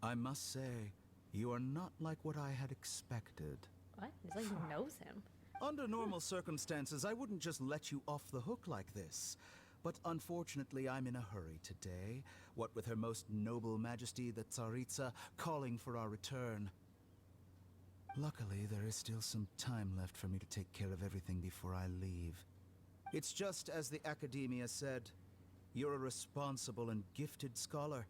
I must say, you are not like what I had expected. What? It's like he knows him. Under normal circumstances, I wouldn't just let you off the hook like this. But unfortunately, I'm in a hurry today, what with Her Most Noble Majesty the Tsaritsa calling for our return. Luckily, there is still some time left for me to take care of everything before I leave. It's just as the Academia said, you're a responsible and gifted scholar.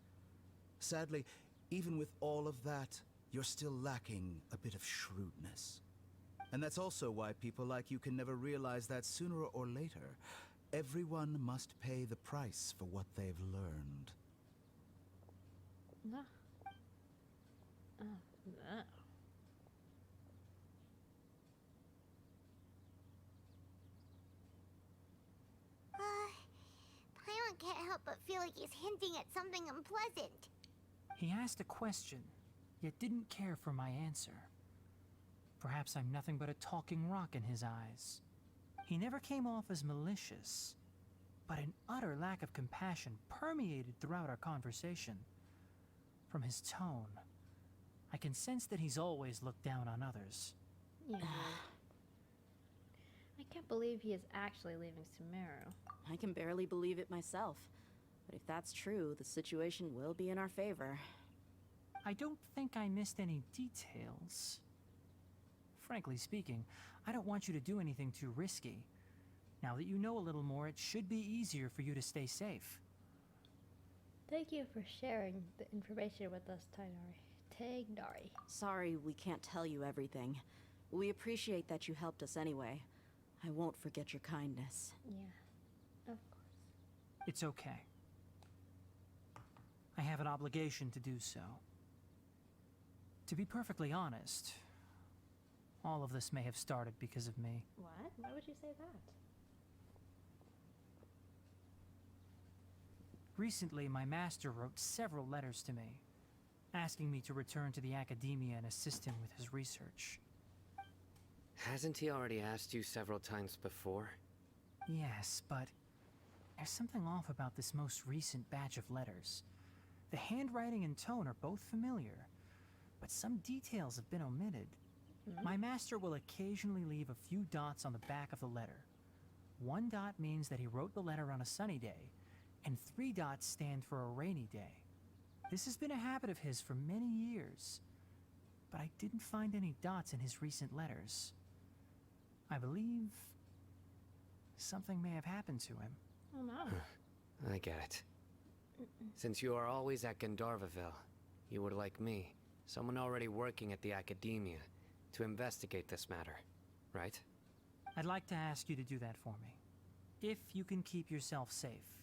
Sadly, even with all of that, you're still lacking a bit of shrewdness. And that's also why people like you can never realize that sooner or later, everyone must pay the price for what they've learned. No. Oh, no. can't help but feel like he's hinting at something unpleasant. He asked a question, yet didn't care for my answer. Perhaps I'm nothing but a talking rock in his eyes. He never came off as malicious, but an utter lack of compassion permeated throughout our conversation. From his tone, I can sense that he's always looked down on others. Yeah. I can't believe he is actually leaving Sumeru. I can barely believe it myself. But if that's true, the situation will be in our favor. I don't think I missed any details. Frankly speaking, I don't want you to do anything too risky. Now that you know a little more, it should be easier for you to stay safe. Thank you for sharing the information with us, Tagnari. Sorry we can't tell you everything. We appreciate that you helped us anyway. I won't forget your kindness. Yeah, of course. It's okay. I have an obligation to do so. To be perfectly honest, all of this may have started because of me. What? Why would you say that? Recently, my master wrote several letters to me, asking me to return to the academia and assist him with his research. Hasn't he already asked you several times before? Yes, but there's something off about this most recent batch of letters. The handwriting and tone are both familiar, but some details have been omitted. My master will occasionally leave a few dots on the back of the letter. 1 dot means that he wrote the letter on a sunny day, and 3 dots stand for a rainy day. This has been a habit of his for many years, but I didn't find any dots in his recent letters. I believe something may have happened to him. Oh no. I get it. Since you are always at Gandharvaville, you would like me, someone already working at the academia, to investigate this matter, right? I'd like to ask you to do that for me. If you can keep yourself safe,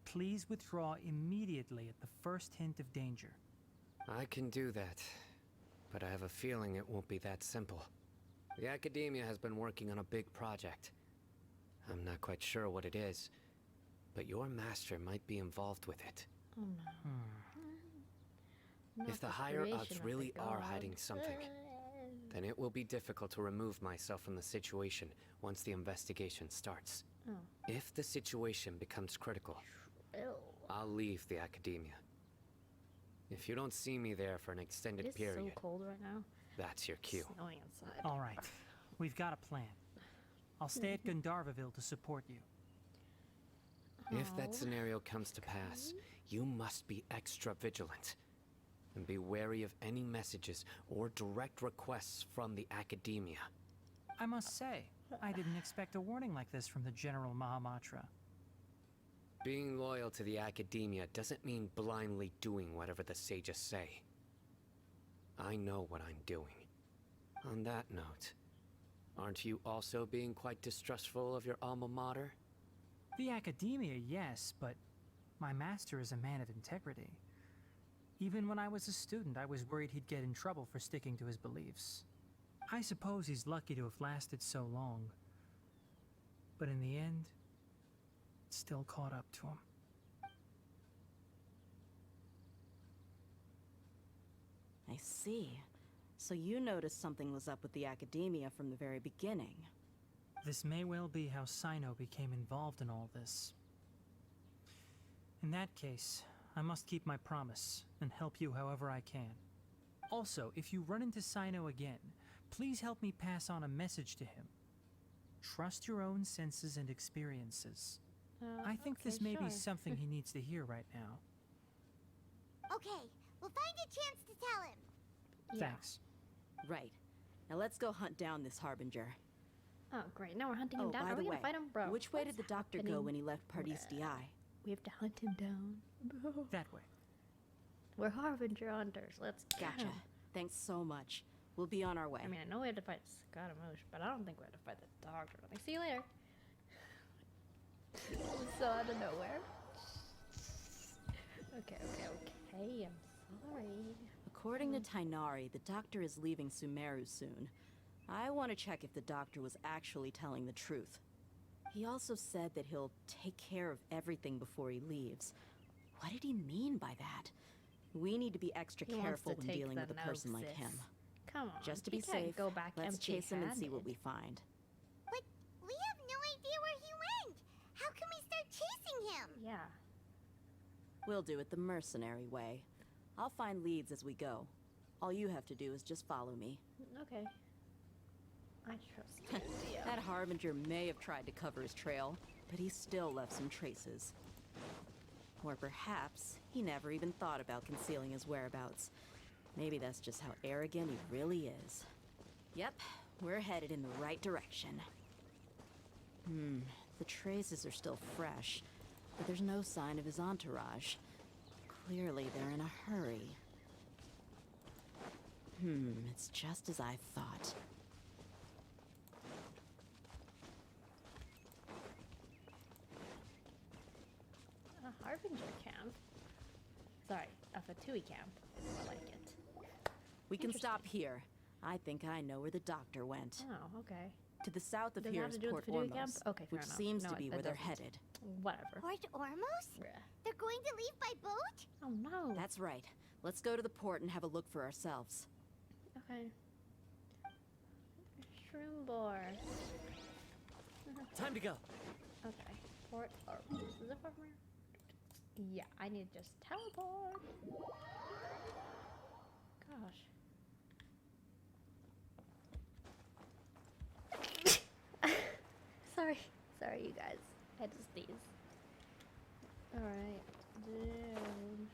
please withdraw immediately at the first hint of danger. I can do that, but I have a feeling it won't be that simple. The academia has been working on a big project. I'm not quite sure what it is, but your master might be involved with it. Oh no. If the higher-ups really are hiding something, then it will be difficult to remove myself from the situation once the investigation starts. Oh. If the situation becomes critical, Ew. I'll leave the academia. If you don't see me there for an extended period, It's so cold right now. that's your cue. It's snowing outside. All right, we've got a plan. I'll stay at Gandharvaville to support you. If that scenario comes to pass, you must be extra vigilant. And be wary of any messages or direct requests from the academia. I must say, I didn't expect a warning like this from the General Mahamatra. Being loyal to the academia doesn't mean blindly doing whatever the sages say. I know what I'm doing. On that note, aren't you also being quite distrustful of your alma mater? The academia, yes, but my master is a man of integrity. Even when I was a student, I was worried he'd get in trouble for sticking to his beliefs. I suppose he's lucky to have lasted so long. But in the end, it still caught up to him. I see. So you noticed something was up with the academia from the very beginning. This may well be how Sino became involved in all this. In that case, I must keep my promise and help you however I can. Also, if you run into Sino again, please help me pass on a message to him. Trust your own senses and experiences. I think okay, this may sure. be something he needs to hear right now. Okay, we'll find a chance to tell him. Yeah. Thanks. Right. Now let's go hunt down this Harbinger. Oh great, now we're hunting him Oh, down. by Are we the gonna way, fight him, bro? which way What's did the doctor go happening? when he left Pardis DI? We have to hunt him down. That way. We're Harbinger hunters. Let's get Gotcha. him. Thanks so much. We'll be on our way. I mean, I know we had to fight Scaramouche, but I don't think we had to fight the doctor. Like, see you later. So out of nowhere. Okay. I'm sorry. According to Tainari, the doctor is leaving Sumeru soon. I want to check if the doctor was actually telling the truth. He also said that he'll take care of everything before he leaves. What did he mean by that? We need to be extra He wants careful to when take dealing the with a person note, like sis. him. Come on. Just to he be can't safe, go back let's chase him and see what we find. But we have no idea where he went. How can we start chasing him? Yeah. We'll do it the mercenary way. I'll find leads as we go. All you have to do is just follow me. Okay. I trust you, Theo. That Harbinger may have tried to cover his trail, but he still left some traces. Or perhaps he never even thought about concealing his whereabouts. Maybe that's just how arrogant he really is. Yep, we're headed in the right direction. The traces are still fresh, but there's no sign of his entourage. Clearly they're in a hurry. It's just as I thought. A Harbinger camp? Sorry, a Fatui camp is more like it. We can stop here. I think I know where the doctor went. Oh, okay. To the south of Does it here have is to do with Port the Fatui Ormos, camp? Okay, fair which enough. seems No, to be that where they're doesn't. headed. Whatever. Port Ormos? Bruh. They're going to leave by boat? Oh no. That's right. Let's go to the port and have a look for ourselves. Okay. Shroom boar. Time to go. Okay. Port Ormos. Is it far from here? Yeah, I need to just teleport. Gosh. Sorry, you guys. I had to sneeze. Alright. Dude.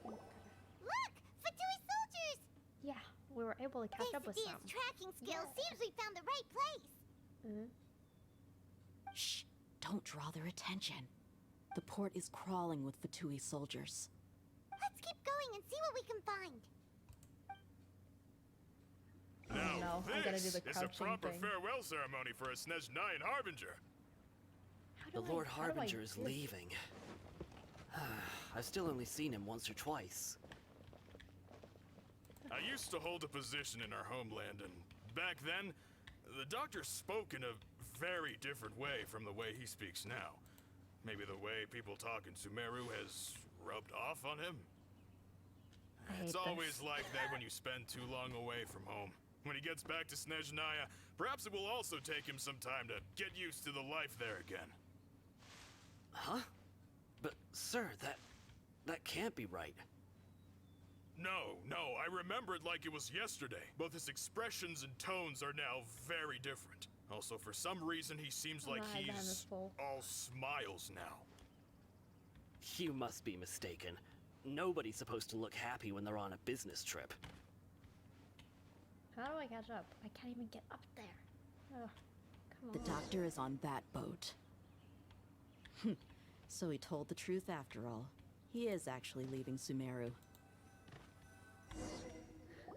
Look! Fatui soldiers! Yeah, we were able to catch up with some. This tracking skill seems we found the right place. Shh! Don't draw their attention. The port is crawling with Fatui soldiers. Let's keep going and see what we can find. Now, I gotta do this the is a crouching proper thing. farewell ceremony for a Snezhnayan Harbinger. The Lord Harbinger is leaving. I've still only seen him once or twice. I used to hold a position in our homeland, and back then, the doctor spoke in a very different way from the way he speaks now. Maybe the way people talk in Sumeru has rubbed off on him. It's always like that when you spend too long away from home. When he gets back to Snezhnaya, perhaps it will also take him some time to get used to the life there again. Huh? But, sir, that can't be right. No, I remember it like it was yesterday. Both his expressions and tones are now very different. Also, for some reason, he seems like he's all smiles now. You must be mistaken. Nobody's supposed to look happy when they're on a business trip. How do I catch up? I can't even get up there. Ugh, come on. The doctor is on that boat. So he told the truth after all. He is actually leaving Sumeru.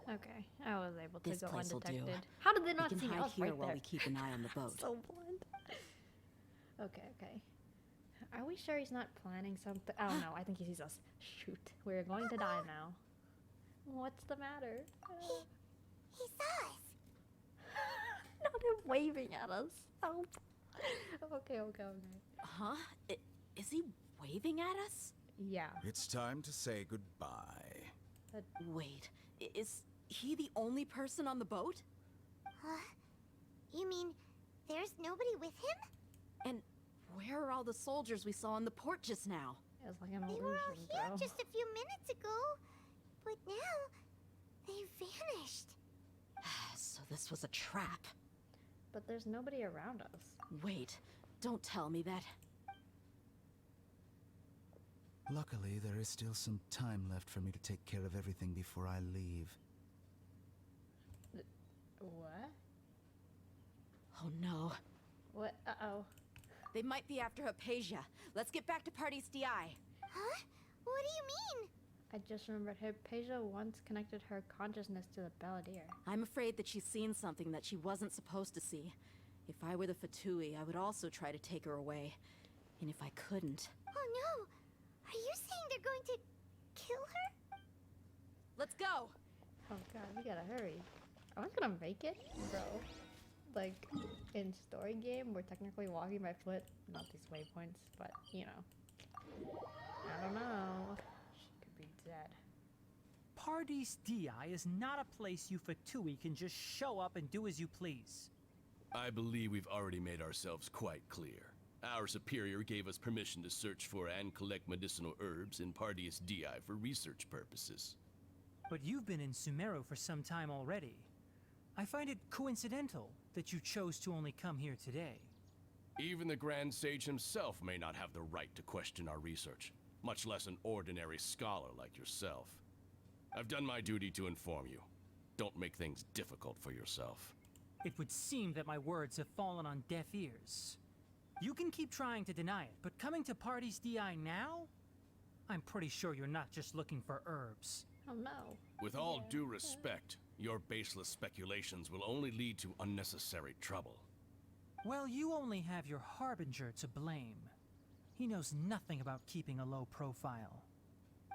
Okay, I was able to This go place will do. undetected. How did they not we see can me? I hide was here right while there. we keep an eye on the boat. So blind. Okay. Are we sure he's not planning something? I don't know. I think he sees us. Shoot, we're going to die now. What's the matter? He saw us. Not him waving at us. Help. Okay. Huh? Is he waving at us? Yeah. It's time to say goodbye. Wait, is he the only person on the boat? You mean there's nobody with him? And where are all the soldiers we saw in the port just now? It was like an They illusion, were all here bro. just a few minutes ago, but now they vanished. So this was a trap. But there's nobody around us. Wait, don't tell me that. Luckily, there is still some time left for me to take care of everything before I leave. What? Oh no. What? Uh-oh. They might be after Hypatia. Let's get back to Party's DI. Huh? What do you mean? I just remembered Hypatia once connected her consciousness to the Balladeer. I'm afraid that she's seen something that she wasn't supposed to see. If I were the Fatui, I would also try to take her away. And if I couldn't... Oh no! Are you saying they're going to kill her? Let's go! Oh god, we gotta hurry. Are we gonna make it? Bro. like in story game, we're technically walking by foot, not these waypoints, but you know. I don't know. She could be dead. Paradis Di is not a place you Fatui can just show up and do as you please. I believe we've already made ourselves quite clear. Our superior gave us permission to search for and collect medicinal herbs in Paradis Di for research purposes. But you've been in Sumeru for some time already. I find it coincidental that you chose to only come here today. Even the Grand Sage himself may not have the right to question our research, much less an ordinary scholar like yourself. I've done my duty to inform you. Don't make things difficult for yourself. It would seem that my words have fallen on deaf ears. You can keep trying to deny it, but coming to Paradis Di now? I'm pretty sure you're not just looking for herbs. Oh no. With all due respect, your baseless speculations will only lead to unnecessary trouble. Well, you only have your Harbinger to blame. He knows nothing about keeping a low profile.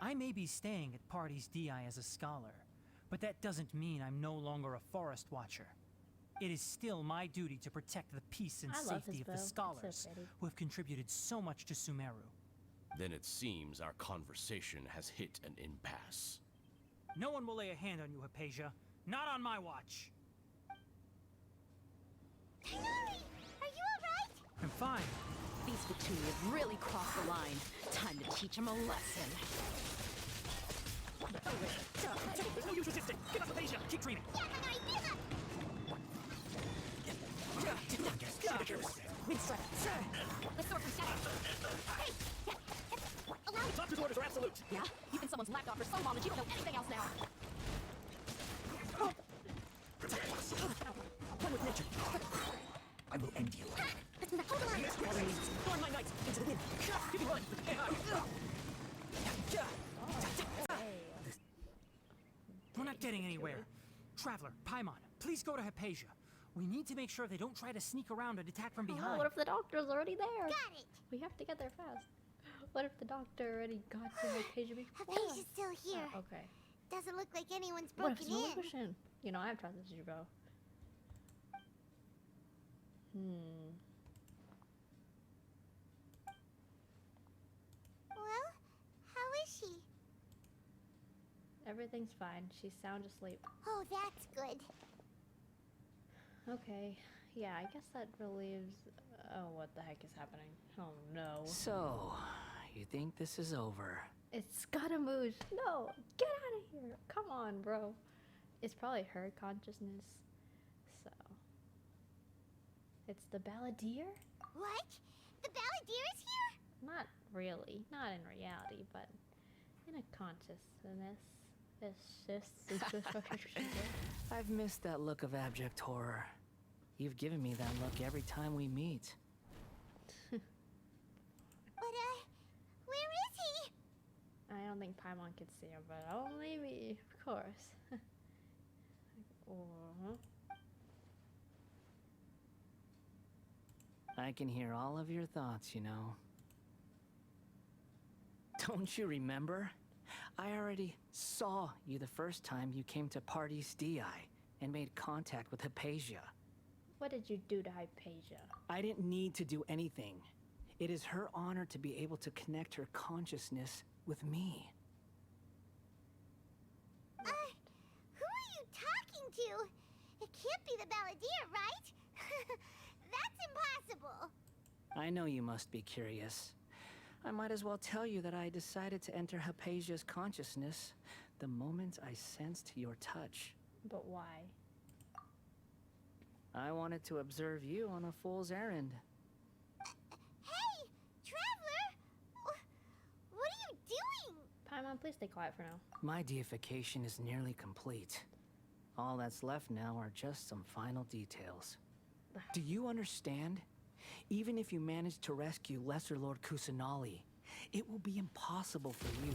I may be staying at Paradis Di as a scholar, but that doesn't mean I'm no longer a forest watcher. It is still my duty to protect the peace and safety of the scholars who have contributed so much to Sumeru. Then it seems our conversation has hit an impasse. No one will lay a hand on you, Hypatia. Not on my watch. Tigari, are you alright? I'm fine. These Fatui have really crossed the line. Time to teach them a lesson. There's no use resisting. Give us Hypatia. Keep dreaming. Yeah, Tigari, feel that! Let's sort from shadows. Hey, yeah, allow The doctor's orders are absolute. Yeah? You've been someone's lapdog for so long that you don't know anything else now. One with nature. I will end you. Hold on! Burn my knights into the wind. Give me run. We're not getting anywhere. Traveler, Paimon, please go to Hypatia. We need to make sure they don't try to sneak around and attack from Oh, behind. what if the doctor's already there? Got it! We have to get there fast. What if the doctor already got to Hypatia before? Hypatia's still here. Okay. Doesn't look like anyone's What if broken it's an in. illusion? You know, I have trust issues, bro. Well, how is she? Everything's fine. She's sound asleep. Oh, that's good. Okay. Yeah, I guess that relieves... Oh, what the heck is happening? Oh, no. So, you think this is over? It's Scaramouche. No, get out of here. Come on, bro. It's probably her consciousness. So... It's the Balladeer? What? The Balladeer is here? Not really. Not in reality, but in a consciousness. I've missed that look of abject horror. You've given me that look every time we meet. But, where is he? I don't think Paimon could see him, but only me, of course. I can hear all of your thoughts, you know. Don't you remember? I already saw you the first time you came to Paradis Di and made contact with Hypatia. What did you do to Hypatia? I didn't need to do anything. It is her honor to be able to connect her consciousness with me. Who are you talking to? It can't be the Balladeer, right? That's impossible. I know you must be curious. I might as well tell you that I decided to enter Hypatia's consciousness the moment I sensed your touch. But why? I wanted to observe you on a fool's errand. Hey, Traveler! What are you doing? Paimon, please stay quiet for now. My deification is nearly complete. All that's left now are just some final details. Do you understand? Even if you manage to rescue Lesser Lord Kusanali, it will be impossible for you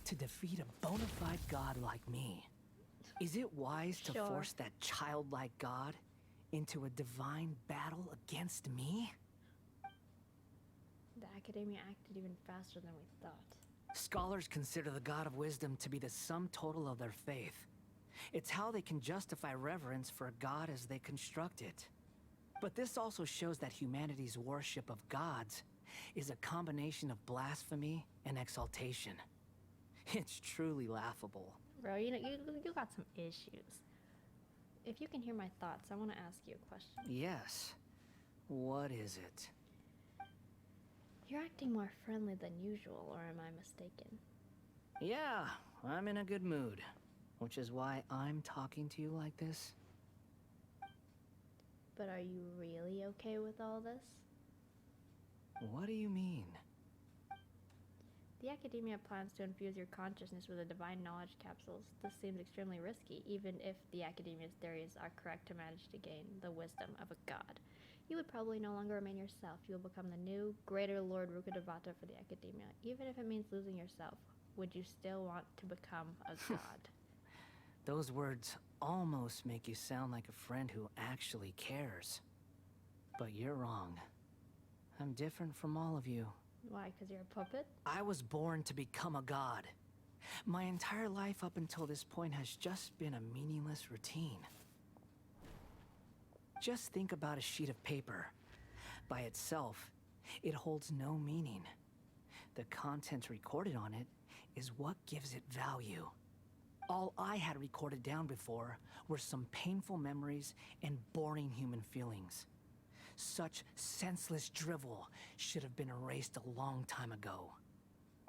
to defeat a bona fide god like me. Is it wise to force that childlike god into a divine battle against me? The Academia acted even faster than we thought. Scholars consider the god of wisdom to be the sum total of their faith. It's how they can justify reverence for a god as they construct it. But this also shows that humanity's worship of gods is a combination of blasphemy and exaltation. It's truly laughable. Bro, you got some issues. If you can hear my thoughts, I want to ask you a question. Yes. What is it? You're acting more friendly than usual, or am I mistaken? Yeah, I'm in a good mood, which is why I'm talking to you like this. But are you really okay with all this? What do you mean? The Academia plans to infuse your consciousness with a divine knowledge capsules. This seems extremely risky, even if the Academia's theories are correct to manage to gain the wisdom of a god. You would probably no longer remain yourself. You will become the new, greater Lord Rukkhadevata for the Academia. Even if it means losing yourself, would you still want to become a god? Those words almost make you sound like a friend who actually cares. But you're wrong. I'm different from all of you. Why, because you're a puppet? I was born to become a god. My entire life up until this point has just been a meaningless routine. Just think about a sheet of paper. By itself, it holds no meaning. The content recorded on it is what gives it value. All I had recorded down before were some painful memories and boring human feelings. Such senseless drivel should have been erased a long time ago.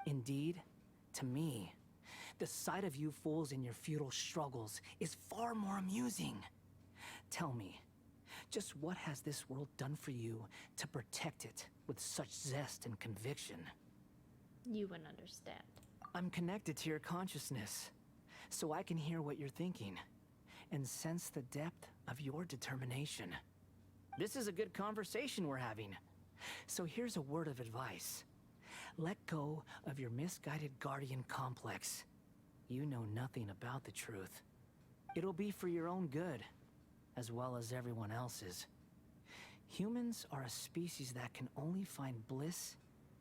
Indeed, to me, the sight of you fools in your futile struggles is far more amusing. Tell me, just what has this world done for you to protect it with such zest and conviction? You wouldn't understand. I'm connected to your consciousness, so I can hear what you're thinking and sense the depth of your determination. This is a good conversation we're having. So here's a word of advice. Let go of your misguided guardian complex. You know nothing about the truth. It'll be for your own good, as well as everyone else's. Humans are a species that can only find bliss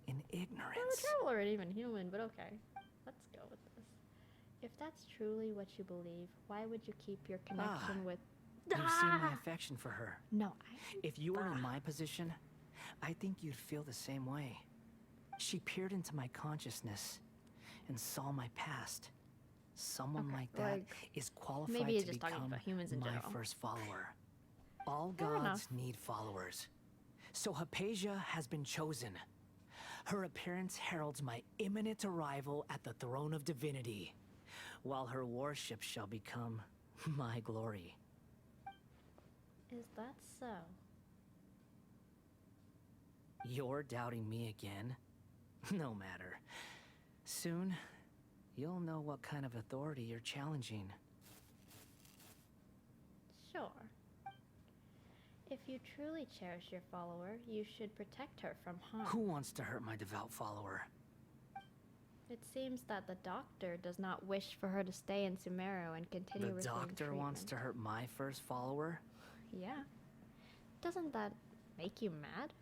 in ignorance. Well, the Traveler ain't even human, but okay. Let's go with this. If that's truly what you believe, why would you keep your connection with... You've seen my affection for her. No, If you were in my position, I think you'd feel the same way. She peered into my consciousness and saw my past. Someone like that is qualified maybe he's to just talking become about humans in my general. first follower. All Fair gods enough. need followers. So Hypatia has been chosen. Her appearance heralds my imminent arrival at the throne of divinity, while her worship shall become my glory. Is that so? You're doubting me again? No matter. Soon, you'll know what kind of authority you're challenging. Sure. If you truly cherish your follower, you should protect her from harm. Who wants to hurt my devout follower? It seems that the doctor does not wish for her to stay in Sumeru and continue The receiving doctor wants to hurt my first follower? Yeah. Doesn't that make you mad?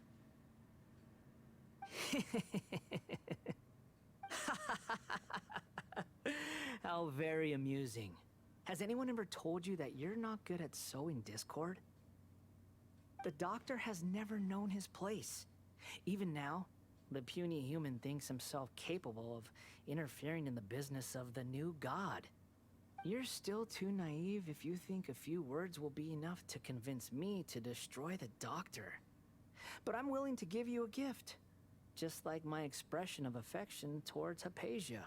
How very amusing. Has anyone ever told you that you're not good at sowing discord? The doctor has never known his place. Even now, the puny human thinks himself capable of interfering in the business of the new god. You're still too naive if you think a few words will be enough to convince me to destroy the doctor. But I'm willing to give you a gift, just like my expression of affection towards Hypatia.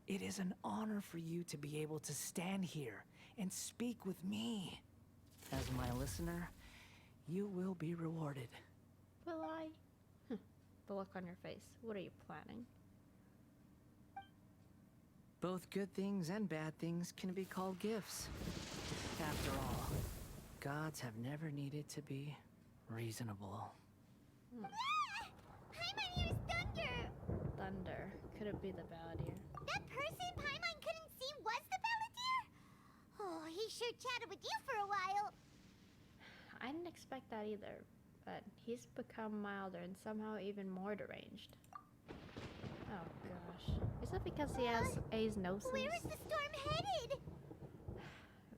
It is an honor for you to be able to stand here and speak with me. As my listener, you will be rewarded. Will I? The look on your face. What are you planning? Both good things and bad things can be called gifts. After all, gods have never needed to be reasonable. Paimon, here's Thunder! Thunder. Could it be the Balladeer? That person Paimon couldn't see was the Balladeer? Oh, he sure chatted with you for a while. I didn't expect that either, but he's become milder and somehow even more deranged. Oh gosh. Is it because he has A's noses? Where is the storm headed?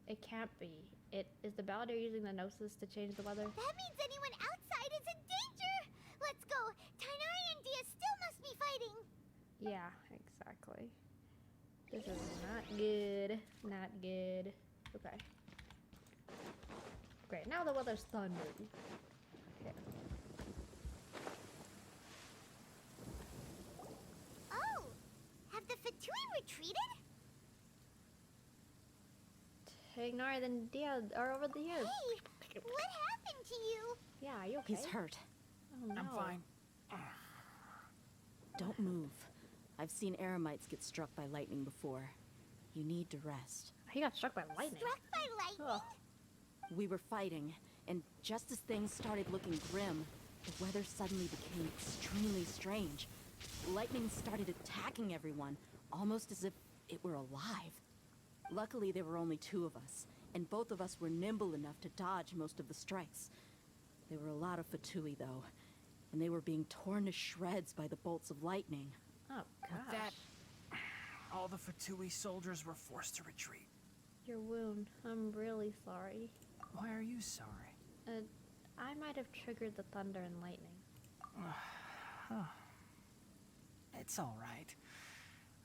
It can't be. It is the Balladeer using the Gnosis to change the weather? That means anyone outside is in danger! Let's go! Tainari and Dia still must be fighting! Yeah, exactly. This is not good. Not good. Okay. Great, now the weather's thundery. Okay. Oh! Have the Fatui retreated? Tainari and Dia are over the years. Hey! What happened to you? Yeah, are you okay? He's hurt. Oh, no. I'm fine. Don't move. I've seen eremites get struck by lightning before. You need to rest. He got struck by lightning. Struck by lightning? Ugh. We were fighting, and just as things started looking grim, the weather suddenly became extremely strange. Lightning started attacking everyone, almost as if it were alive. Luckily, there were only 2 of us, and both of us were nimble enough to dodge most of the strikes. There were a lot of Fatui, though, and they were being torn to shreds by the bolts of lightning. Oh, gosh. With that, all the Fatui soldiers were forced to retreat. Your wound. I'm really sorry. Why are you sorry? I might have triggered the thunder and lightning. It's all right.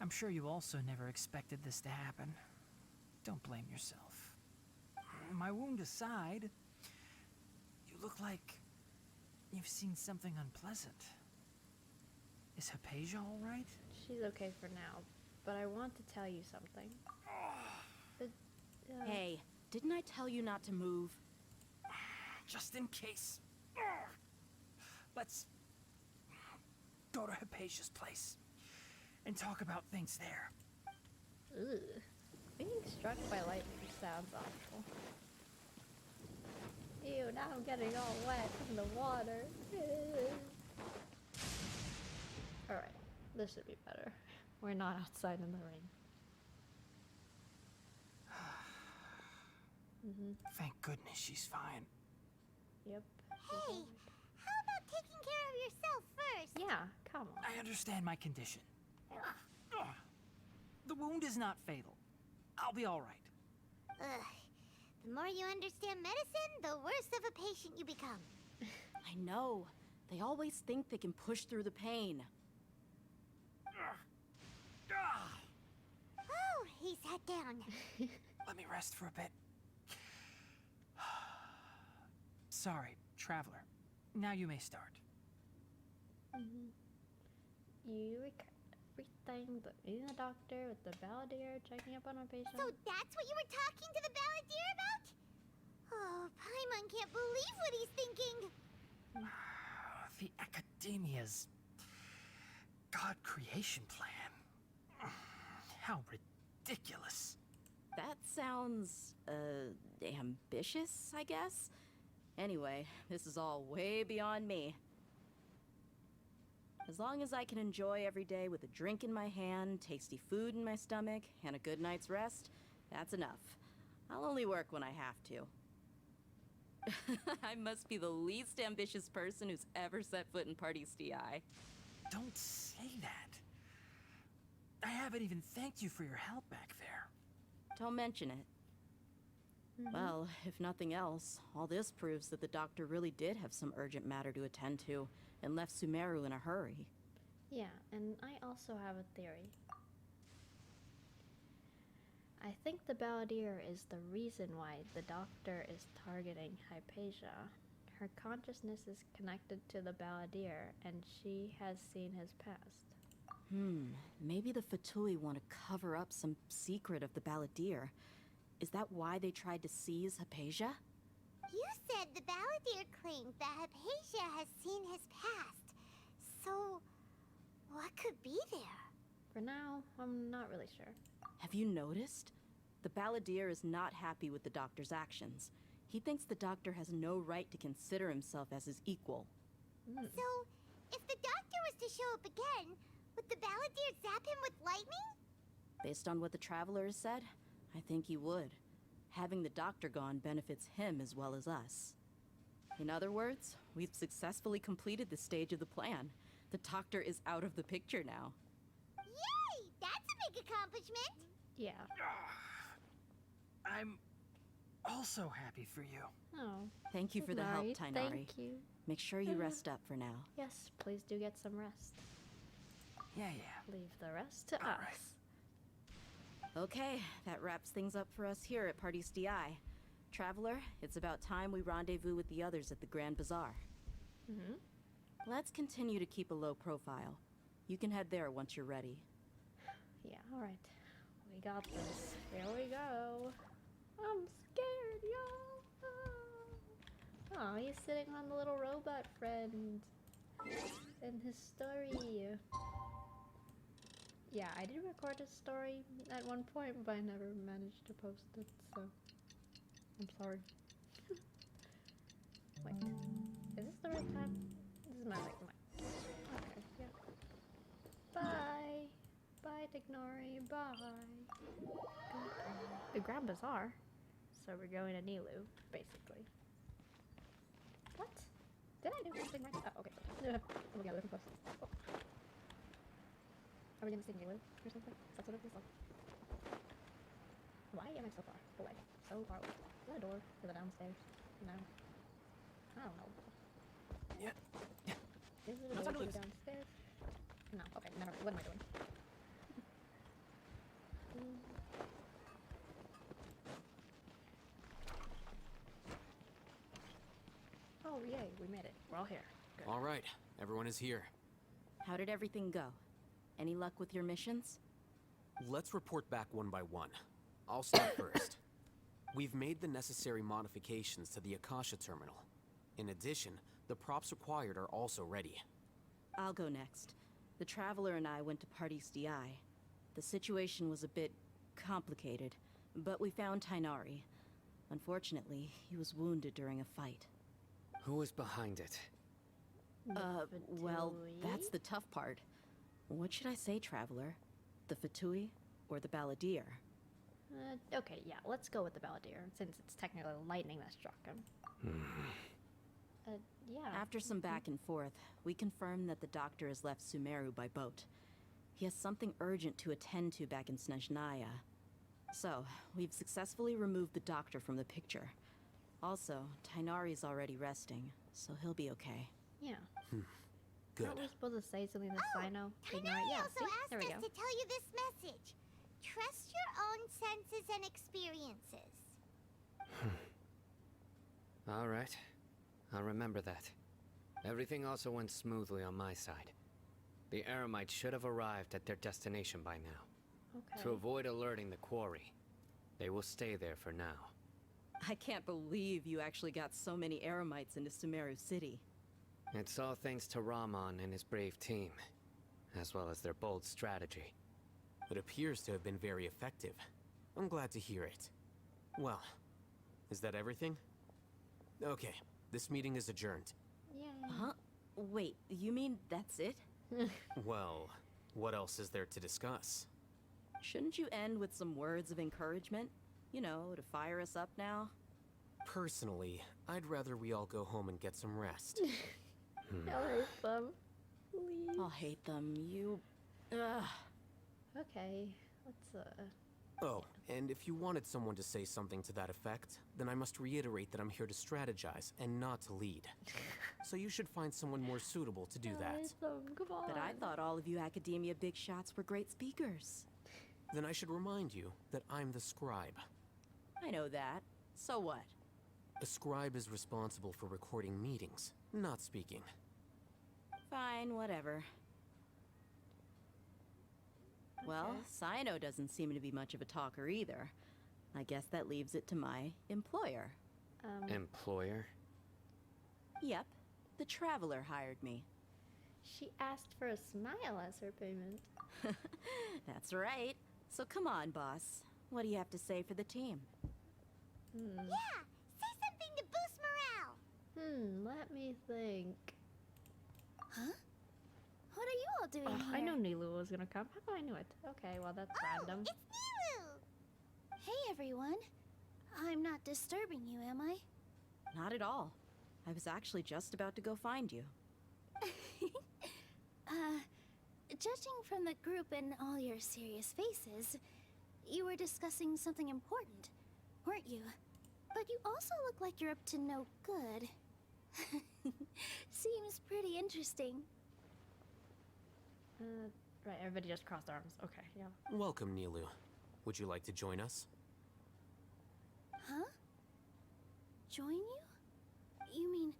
I'm sure you also never expected this to happen. Don't blame yourself. My wound aside, you look like you've seen something unpleasant. Is Hypatia all right? She's okay for now, but I want to tell you something. Hey, didn't I tell you not to move? Just in case. Let's go to Hypatia's place and talk about things there. Ugh. Being struck by lightning sounds awful. Ew, now I'm getting all wet from the water. Alright, this should be better. We're not outside in the rain. Thank goodness she's fine. Yep. Hey, how about taking care of yourself first? Yeah, come on. I understand my condition. The wound is not fatal. I'll be all right. Ugh. The more you understand medicine, the worse of a patient you become. I know. They always think they can push through the pain. Oh, he sat down. Let me rest for a bit. Sorry, traveler. Now you may start. You everything, meeting the doctor with the Balladeer, checking up on our patient. So that's what you were talking to the Balladeer about? Oh, Paimon can't believe what he's thinking. The Academia's God creation plan. How ridiculous. That sounds, ambitious, I guess? Anyway, this is all way beyond me. As long as I can enjoy every day with a drink in my hand, tasty food in my stomach, and a good night's rest, that's enough. I'll only work when I have to. I must be the least ambitious person who's ever set foot in Party STI. Don't say that. I haven't even thanked you for your help back there. Don't mention it. Well, if nothing else, all this proves that the doctor really did have some urgent matter to attend to, and left SUMERU in a hurry. Yeah, and I also have a theory. I think the Balladeer is the reason why the doctor is targeting Hypatia. Her consciousness is connected to the Balladeer, and she has seen his past. Maybe the Fatui want to cover up some secret of the Balladeer. Is that why they tried to seize Hypatia? You said the Balladeer claimed that Hypatia has seen his past. So, what could be there? For now, I'm not really sure. Have you noticed? The Balladeer is not happy with the doctor's actions. He thinks the doctor has no right to consider himself as his equal. So, if the doctor was to show up again, would the Balladeer zap him with lightning? Based on what the Traveler has said, I think he would. Having the doctor gone benefits him as well as us. In other words, we've successfully completed this stage of the plan. The doctor is out of the picture now. Yay! That's a big accomplishment! Yeah. I'm also happy for you. Oh. Thank you for the help, Tighnari, Tighnari. Thank you. Make sure you rest up for now. Yes, please do get some rest. Yeah. Leave the rest to us. Okay, that wraps things up for us here at Party's DI. Traveler, it's about time we rendezvous with the others at the Grand Bazaar. Mm-hmm. Let's continue to keep a low profile. You can head there once you're ready. Yeah, alright. We got this. Here we go. I'm scared, y'all. Oh, he's sitting on the little robot friend. And his story. Yeah, I did record his story at one point, but I never managed to post it, so I'm sorry. Wait, is this the right time? This is my okay, yeah. Bye! Bye, Tighnari, bye! The Grand Bazaar? So we're going to Nilu, basically. What? Did I do something right? Oh, okay. I'm looking at a different post. Oh. Are we gonna see Nilu or something? That's what it feels like. Why am I so far away? So far away. Is that a door to the downstairs? No. I don't know. Yeah. Is it a door to the downstairs? No. Okay, never mind. What am I doing? Oh, yay. We made it. We're all here. Good. All right, everyone is here. How did everything go? Any luck with your missions? Let's report back one by one. I'll start first. We've made the necessary modifications to the Akasha terminal. In addition, the props required are also ready. I'll go next. The Traveler and I went to Party's DI. The situation was a bit complicated, but we found Tighnari. Unfortunately, he was wounded during a fight. Who was behind it? Well, that's the tough part. What should I say, Traveler? The Fatui or the Balladeer? Okay, yeah, let's go with the Balladeer, since it's technically lightning that struck him. Yeah. After some back and forth, we confirmed that the doctor has left Sumeru by boat. He has something urgent to attend to back in Snezhnaya. So, we've successfully removed the doctor from the picture. Also, Tighnari's already resting, so he'll be okay. Yeah. Good. Aren't we supposed to say something to Sino? Tighnari Yeah, also see? asked There we us go. to tell you this message. Trust your own senses and experiences. All right. I'll remember that. Everything also went smoothly on my side. The Eremites should have arrived at their destination by now. Okay. To avoid alerting the quarry, they will stay there for now. I can't believe you actually got so many Eremites into Sumeru City. It's all thanks to Rahman and his brave team, as well as their bold strategy. It appears to have been very effective. I'm glad to hear it. Well, is that everything? Okay, this meeting is adjourned. Yay. Huh? Wait, you mean that's it? Well, what else is there to discuss? Shouldn't you end with some words of encouragement? You know, to fire us up now? Personally, I'd rather we all go home and get some rest. I'll hate them. Please. I'll hate them. You... Ugh. Okay, let's Oh, and if you wanted someone to say something to that effect, then I must reiterate that I'm here to strategize and not to lead. So you should find someone more suitable to do that. Come on. But I thought all of you academia big shots were great speakers. Then I should remind you that I'm the scribe. I know that. So what? A scribe is responsible for recording meetings, not speaking. Fine, whatever. Well, Sino doesn't seem to be much of a talker either. I guess that leaves it to my employer. Employer? Yep. The Traveler hired me. She asked for a smile as her payment. That's right. So come on, boss. What do you have to say for the team? Yeah, say something to boost morale. Let me think. Huh? What are you all doing here? I knew Nilu was gonna come. How come I knew it? Okay, well that's random. It's Nilu! Hey everyone. I'm not disturbing you, am I? Not at all. I was actually just about to go find you. Judging from the group and all your serious faces, you were discussing something important, weren't you? But But you also look like you're up to no good. Seems pretty interesting. Right, everybody just crossed arms. Okay, yeah. Welcome, Nilu. Would you like to join us? Huh? Join you? You mean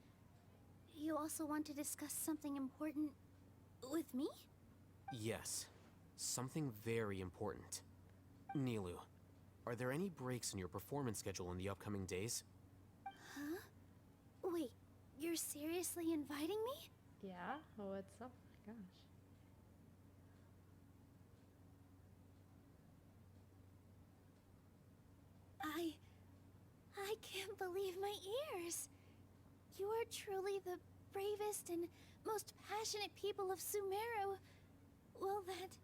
you also want to discuss something important with me? Yes. Something very important. Nilu, are there any breaks in your performance schedule in the upcoming days? Huh? Wait, you're seriously inviting me? Yeah? What's up? Gosh. I can't believe my ears. You are truly the bravest and most passionate people of Sumeru, well, that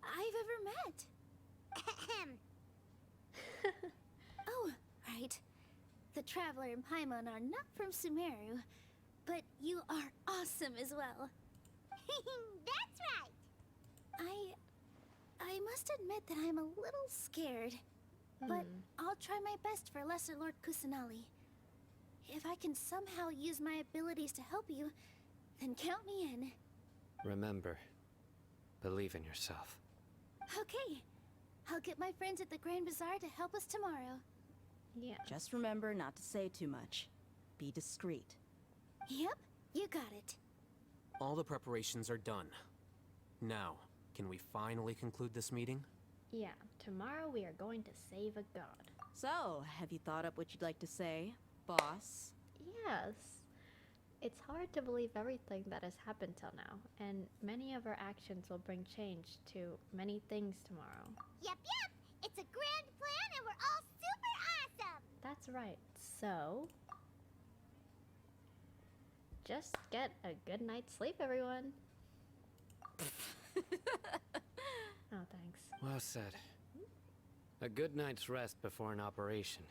I've ever met. Oh, right. The Traveler and Paimon are not from Sumeru, but you are awesome as well. That's right! I must admit that I'm a little scared. But I'll try my best for Lesser Lord Kusanali. If I can somehow use my abilities to help you, then count me in. Remember, believe in yourself. Okay. I'll get my friends at the Grand Bazaar to help us tomorrow. Yeah. Just remember not to say too much. Be discreet. Yep, you got it. All the preparations are done. Now, can we finally conclude this meeting? Yeah, tomorrow we are going to save a god. So, have you thought up what you'd like to say, boss? Yes. It's hard to believe everything that has happened till now, and many of our actions will bring change to many things tomorrow. Yep. It's a grand plan and we're all super awesome! That's right. So, just get a good night's sleep, everyone. Oh, thanks. Well said. A good night's rest before an operation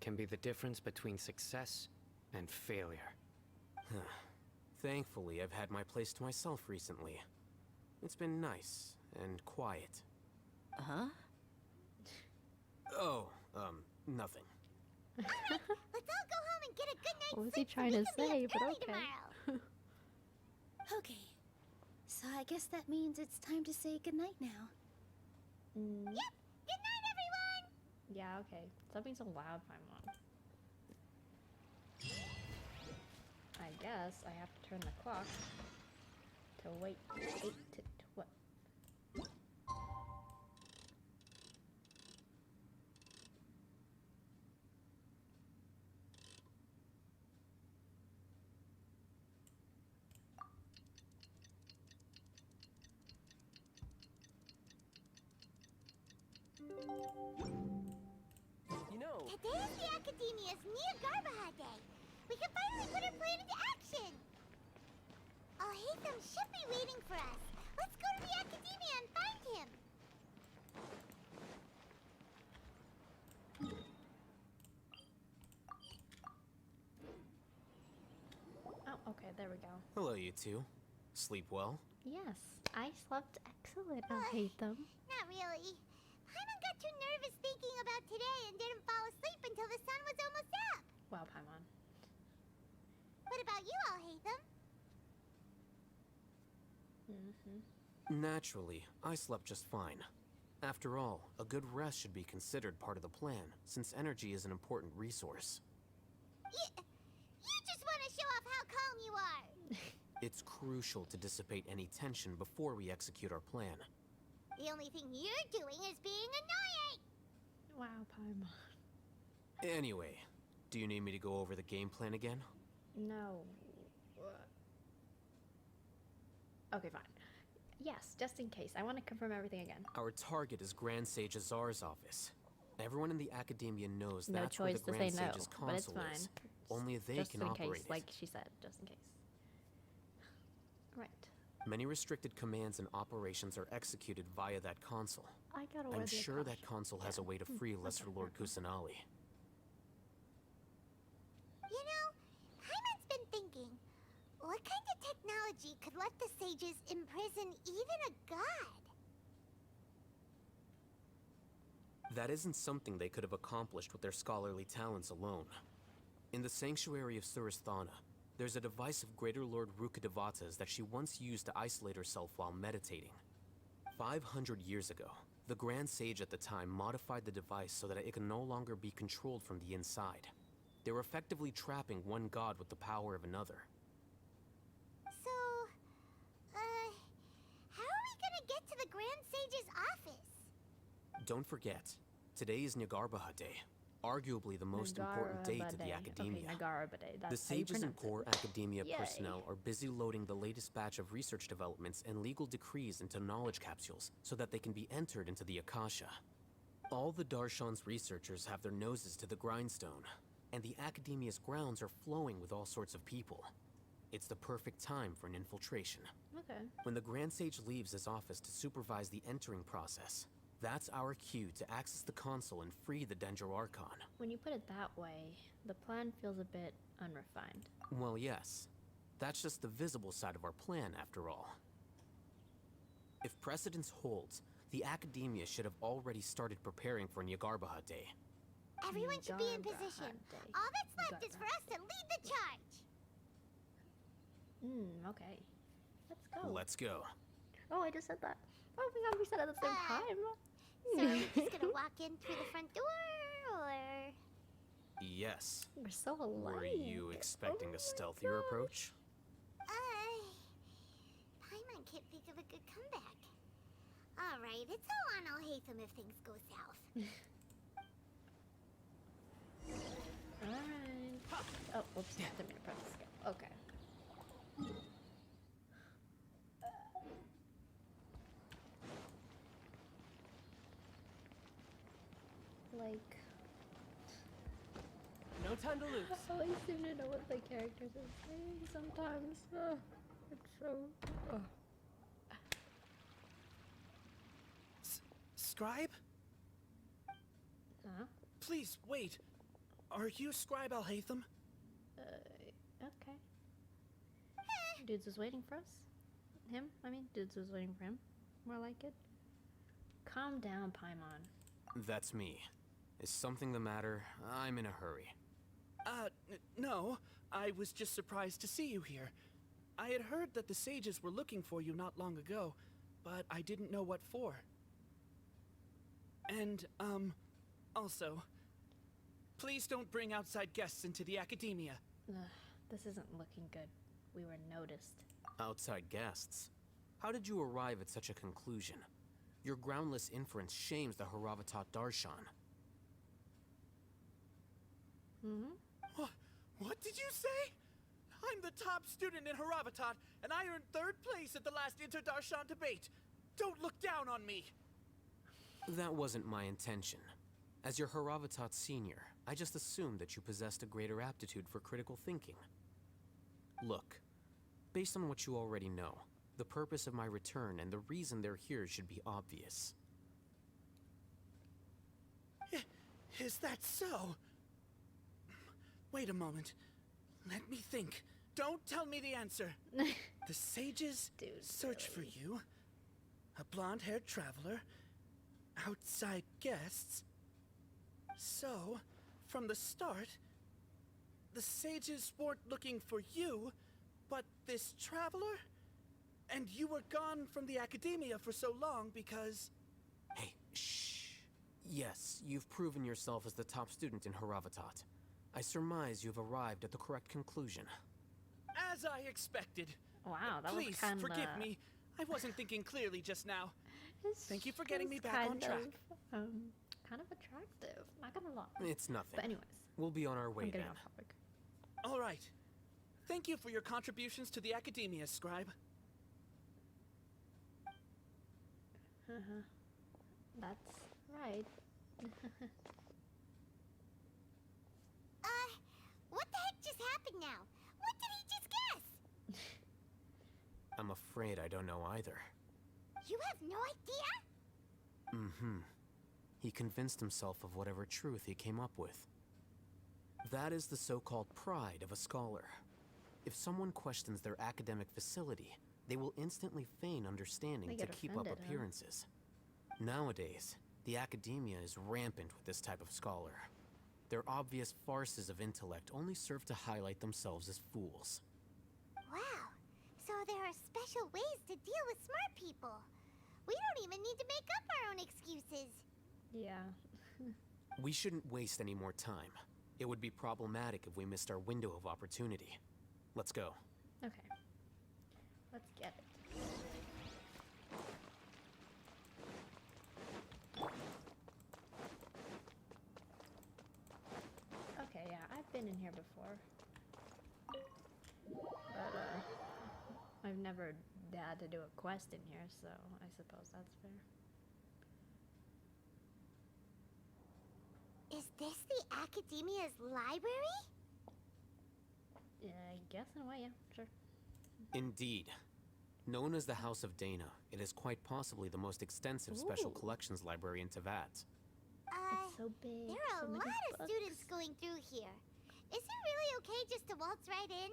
can be the difference between success and failure. Thankfully, I've had my place to myself recently. It's been nice and quiet. Huh? Oh, nothing. Let's all go home and get a good night's What was he sleep so trying we to can be say? up But early okay. tomorrow. Okay. So I guess that means it's time to say goodnight now. Yep! Good night, everyone! Yeah, okay. Stop being so loud, Paimon. I guess I have to turn the clock to wait 8 to 12. You know, today is the Academia's new Garbaha Day. We can finally put our plan into action. Al-Haytham should be waiting for us. Let's go to the Academia and find him. Oh, okay, there we go. Hello, you two. Sleep well? Yes, I slept excellent. I hate them. Not really. Paimon got too nervous thinking about today and didn't fall asleep until the sun was almost up. Wow, Paimon. What about you, Al-Haytham? Naturally, I slept just fine. After all, a good rest should be considered part of the plan, since energy is an important resource. You just want to show off how calm you are. It's crucial to dissipate any tension before we execute our plan. The only thing you're doing is being annoying. Wow, Paimon. Anyway, do you need me to go over the game plan again? No. Okay, fine. Yes, just in case. I want to confirm everything again. Our target is Grand Sage Azar's office. Everyone in the Academia knows No that's where choice the to Grand say no, Sage's but it's console fine. is. Only they Just can in operate case, it. like she said, just in case. Right. Many restricted commands and operations are executed via that console. I gotta wear I'm the sure that Akash. console has a way to free Lesser Lord Kusanali. You know, Paimon's been thinking, what kind of technology could let the sages imprison even a god? That isn't something they could have accomplished with their scholarly talents alone. In the sanctuary of Suristhana, there's a device of Greater Lord Rukkhadevata's that she once used to isolate herself while meditating. 500 years ago, the Grand Sage at the time modified the device so that it could no longer be controlled from the inside. They were effectively trapping one god with the power of another. So, how are we gonna get to the Grand Sage's office? Don't forget, today is Nyagarbha Day, arguably the most important day to the Academia. Okay, Nyagarbha Day. The That's how you sages and pronounce core it. Academia Yay. personnel are busy loading the latest batch of research developments and legal decrees into knowledge capsules so that they can be entered into the Akasha. All the Darshan's researchers have their noses to the grindstone, and the Academia's grounds are flowing with all sorts of people. It's the perfect time for an infiltration. Okay. When the Grand Sage leaves his office to supervise the entering process, that's our cue to access the console and free the Dendro Archon. When you put it that way, the plan feels a bit unrefined. Well, yes. That's just the visible side of our plan, after all. If precedence holds, the Academia should have already started preparing for Nyagarbha Day. Everyone should be in position. All that's left is for us to lead the charge. Okay. Let's go. Let's go. Oh, I just said that. Oh my god, we said it at the same time. So we're just gonna walk in through the front door, or... Yes. We're so alike. Were you expecting a stealthier approach? Paimon can't think of a good comeback. Alright, it's all on Alhaitham if things go south. Alright. Oh, whoops. Didn't mean to press escape. Okay. Like... No time to lose. I always seem to know what the characters are saying sometimes. It's so... Scribe? Huh? Please, wait. Are you Scribe Alhaitham? Okay. Dudes was waiting for us. Him? I mean, Dudes was waiting for him. More like it. Calm down, Paimon. That's me. Is something the matter? I'm in a hurry. No. I was just surprised to see you here. I had heard that the sages were looking for you not long ago, but I didn't know what for. And, also, please don't bring outside guests into the Academia. This isn't looking good. We were noticed. Outside guests? How did you arrive at such a conclusion? Your groundless inference shames the Haravatat Darshan. What did you say? I'm the top student in Haravatat, and I earned 3rd place at the last Inter-Darshan debate. Don't look down on me. That wasn't my intention. As your Haravatat senior, I just assumed that you possessed a greater aptitude for critical thinking. Look, based on what you already know, the purpose of my return and the reason they're here should be obvious. Is that so? Wait a moment. Let me think. Don't tell me the answer. The sages search for you. A blonde-haired traveler. Outside guests. So, from the start, the sages weren't looking for you, but this traveler? And you were gone from the Academia for so long because... Hey, shh. Yes, you've proven yourself as the top student in Haravatat. I surmise you've arrived at the correct conclusion. As I expected. Wow, that Please, was kind of... forgive me. I wasn't thinking clearly just now. Thank you for getting me back on track. Kind of attractive. Not gonna lie. It's nothing. But anyways. We'll be on our way I'm getting then. off topic. All right. Thank you for your contributions to the Academia, Scribe. That's right. What the heck just happened now? What did he just guess? I'm afraid I don't know either. You have no idea? He convinced himself of whatever truth he came up with. That is the so-called pride of a scholar. If someone questions their academic facility, they will instantly feign understanding They to get keep up offended, huh? appearances. Nowadays, The academia is rampant with this type of scholar. Their obvious farces of intellect only serve to highlight themselves as fools. Wow. So there are special ways to deal with smart people. We don't even need to make up our own excuses. Yeah. We shouldn't waste any more time. It would be problematic if we missed our window of opportunity. Let's go. Okay. Let's get it. Okay, yeah, I've been in here before. But, I've never had to do a quest in here, so I suppose that's fair. Is this the Academia's library? Yeah, I guess in a way, yeah, sure. Indeed. Known as the House of Dana, it is quite possibly the most extensive special Ooh. collections library in Teyvat. It's so big. There are so a many lot of books. students going through here. Is it really okay just to waltz right in?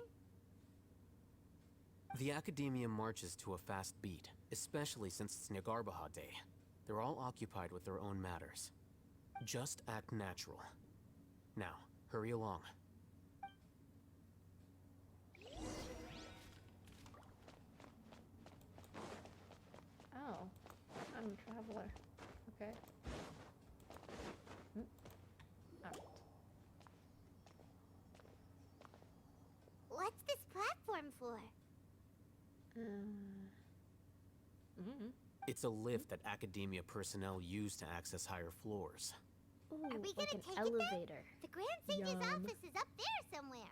The Academia marches to a fast beat, especially since it's Nagarbaha Day. They're all occupied with their own matters. Just act natural. Now, hurry along. Oh, I'm a traveler. Okay. Alright. What's this platform for? It's a lift that Academia personnel use to access higher floors. Ooh, Are we like gonna an take elevator. it then? The Grand Sage's Yum. office is up there somewhere.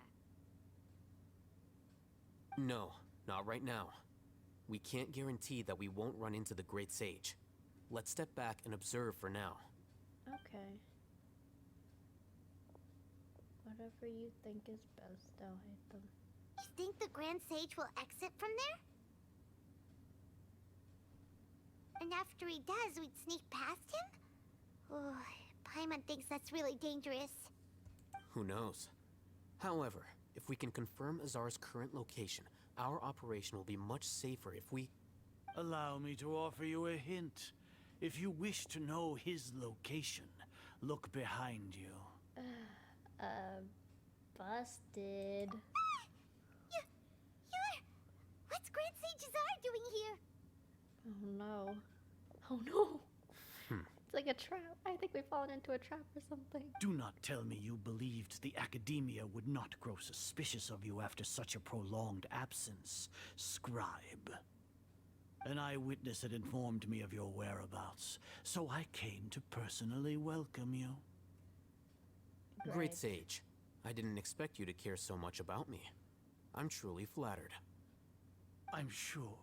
No, not right now. We can't guarantee that we won't run into the Great Sage. Let's step back and observe for now. Okay. Whatever you think is best, I'll hate them. You think the Grand Sage will exit from there? And after he does, we'd sneak past him? Oh, Paimon thinks that's really dangerous. Who knows? However, if we can confirm Azar's current location, our operation will be much safer if we... Allow me to offer you a hint. If you wish to know his location, look behind you. Busted. What's Grand Sage Azar doing here? Oh no. Oh no. It's like a trap. I think we've fallen into a trap or something. Do not tell me you believed the Academia would not grow suspicious of you after such a prolonged absence, scribe. An eyewitness had informed me of your whereabouts, so I came to personally welcome you. Great Sage, I didn't expect you to care so much about me. I'm truly flattered. I'm sure,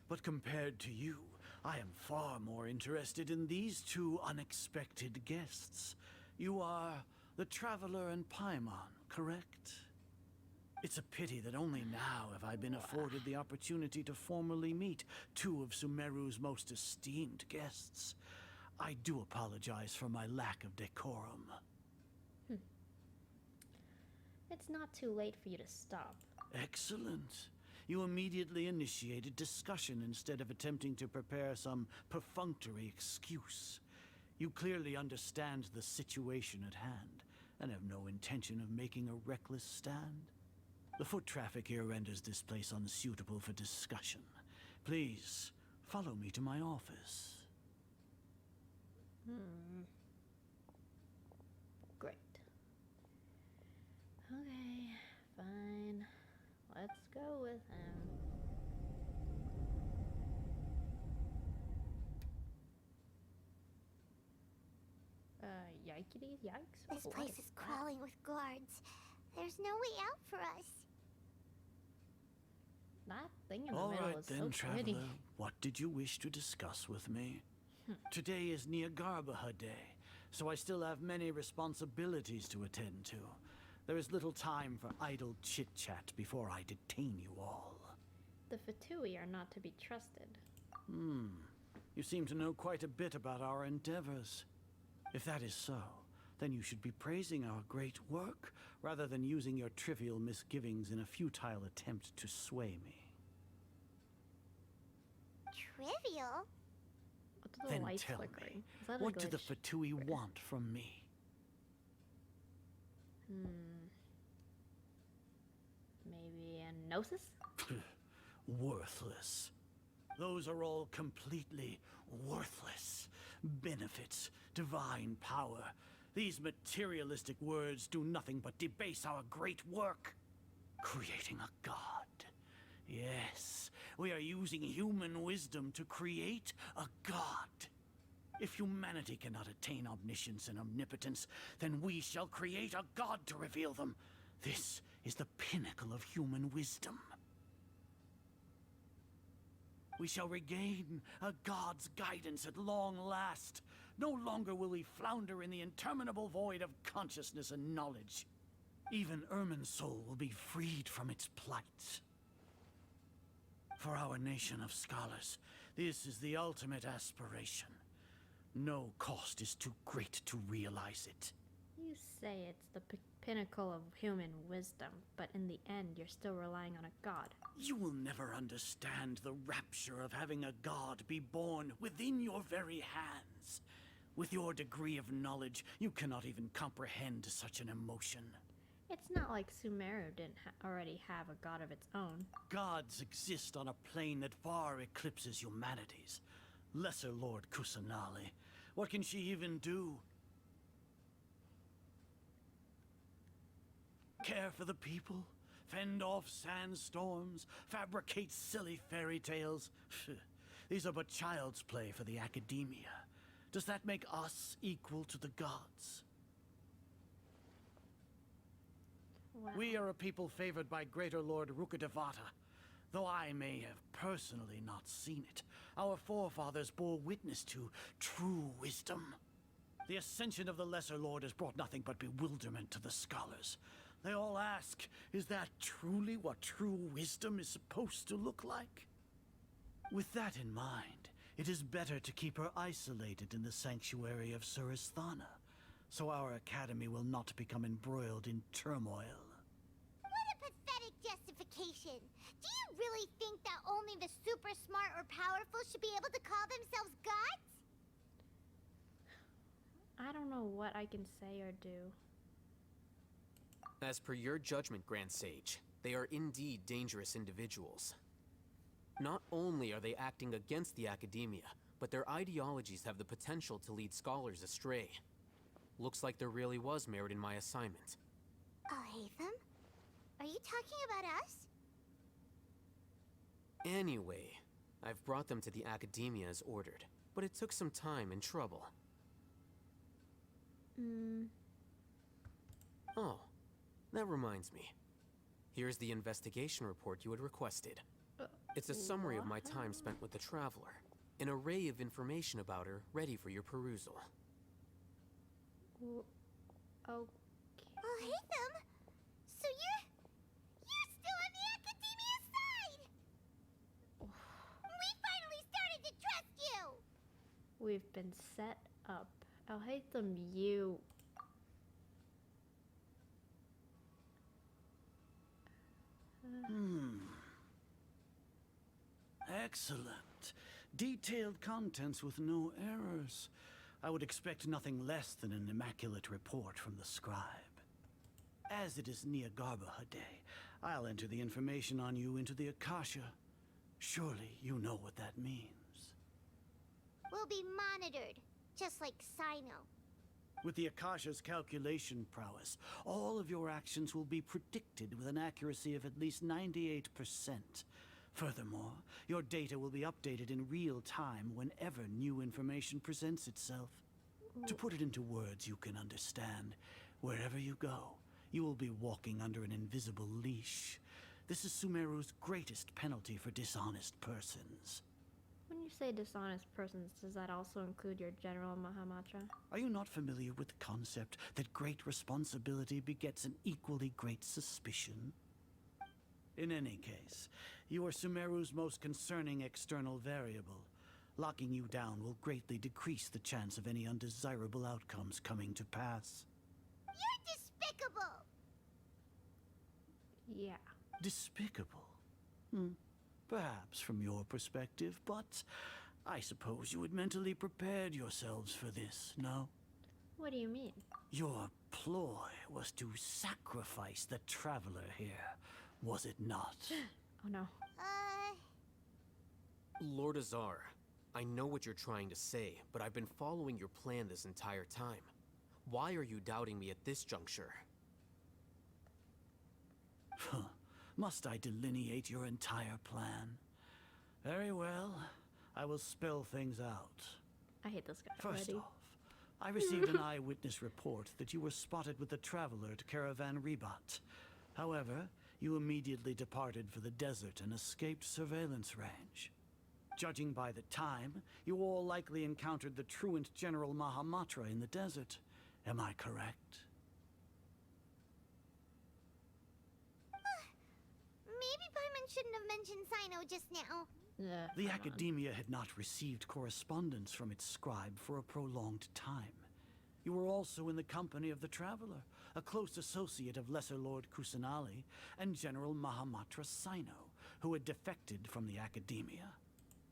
but compared to you, I am far more interested in these two unexpected guests. You are the Traveler and Paimon, correct? It's a pity that only now have I been afforded the opportunity to formally meet two of Sumeru's most esteemed guests. I do apologize for my lack of decorum. It's not too late for you to stop. Excellent. You immediately initiated discussion instead of attempting to prepare some perfunctory excuse. You clearly understand the situation at hand, and have no intention of making a reckless stand. The foot traffic here renders this place unsuitable for discussion. Please, follow me to my office. Great. Okay, fine. Let's go with him. Yikety yikes. This What place is that? crawling with guards. There's no way out for us. That thing in the All middle right is then, so pretty. Traveler. What did you wish to discuss with me? Today is Nagarbaha Day, so I still have many responsibilities to attend to. There is little time for idle chit-chat before I detain you all. The Fatui are not to be trusted. You seem to know quite a bit about our endeavors. If that is so, then you should be praising our great work, rather than using your trivial misgivings in a futile attempt to sway me. Trivial? What do The Then light's tell flickering. me, Is that a what do the glitch? Fatui want from me? Maybe a gnosis? Worthless. Those are all completely worthless. Benefits, divine power. These materialistic words do nothing but debase our great work. Creating a god. Yes, we are using human wisdom to create a god. If humanity cannot attain omniscience and omnipotence, then we shall create a god to reveal them. This is the pinnacle of human wisdom. We shall regain a god's guidance at long last. No longer will we flounder in the interminable void of consciousness and knowledge. Even Irminsul will be freed from its plight. For our nation of scholars, this is the ultimate aspiration. No cost is too great to realize it. You say it's the pinnacle of human wisdom, but in the end, you're still relying on a god. You will never understand the rapture of having a god be born within your very hands. With your degree of knowledge, you cannot even comprehend such an emotion. It's not like Sumeru didn't already have a god of its own. Gods exist on a plane that far eclipses humanity's. Lesser Lord Kusanali. What can she even do? Care for the people? Fend off sandstorms? Fabricate silly fairy tales? These are but child's play for the academia. Does that make us equal to the gods? Wow. We are a people favored by Greater Lord Rukadevata. Though I may have personally not seen it, our forefathers bore witness to true wisdom. The ascension of the Lesser Lord has brought nothing but bewilderment to the scholars. They all ask, is that truly what true wisdom is supposed to look like? With that in mind, it is better to keep her isolated in the sanctuary of Suristhana, so our academy will not become embroiled in turmoil. What a pathetic justification! Do you really think that only the super smart or powerful should be able to call themselves gods? I don't know what I can say or do. As per your judgment, Grand Sage, they are indeed dangerous individuals. Not only are they acting against the academia, but their ideologies have the potential to lead scholars astray. Looks like there really was merit in my assignment. Alhaitham? Are you talking about us? Anyway, I've brought them to the academia as ordered, but it took some time and trouble. Oh, that reminds me. Here's the investigation report you had requested. It's a summary of my time spent with the Traveler. An array of information about her ready for your perusal. Okay. Alhaitham? So you're still on the academia side! We finally started to trust you! We've been set up. Alhaitham, you... Excellent. Detailed contents with no errors. I would expect nothing less than an immaculate report from the scribe. As it is Niagarbaha Day, I'll enter the information on you into the Akasha. Surely you know what that means. We'll be monitored, just like Sino. With the Akasha's calculation prowess, all of your actions will be predicted with an accuracy of at least 98%. Furthermore, your data will be updated in real time whenever new information presents itself. To put it into words you can understand, wherever you go, you will be walking under an invisible leash. This is Sumeru's greatest penalty for dishonest persons. When you say dishonest persons, does that also include your General Mahamatra? Are you not familiar with the concept that great responsibility begets an equally great suspicion? In any case, you are Sumeru's most concerning external variable. Locking you down will greatly decrease the chance of any undesirable outcomes coming to pass. You're despicable! Yeah. Despicable? Perhaps from your perspective, but I suppose you had mentally prepared yourselves for this, no? What do you mean? Your ploy was to sacrifice the traveler here, was it not? Oh no. Lord Azar, I know what you're trying to say, but I've been following your plan this entire time. Why are you doubting me at this juncture? Must I delineate your entire plan? Very well. I will spell things out. I hate this guy First already. off, I received an eyewitness report that you were spotted with the traveler at Caravan Rebat. However, you immediately departed for the desert and escaped surveillance range. Judging by the time, you all likely encountered the truant General Mahamatra in the desert. Am I correct? Maybe Paimon shouldn't have mentioned Sino just now. Yeah, The Academia had not received correspondence from its scribe for a prolonged time. You were also in the company of the Traveler, a close associate of Lesser Lord Kusanali and General Mahamatra Sino, who had defected from the Academia.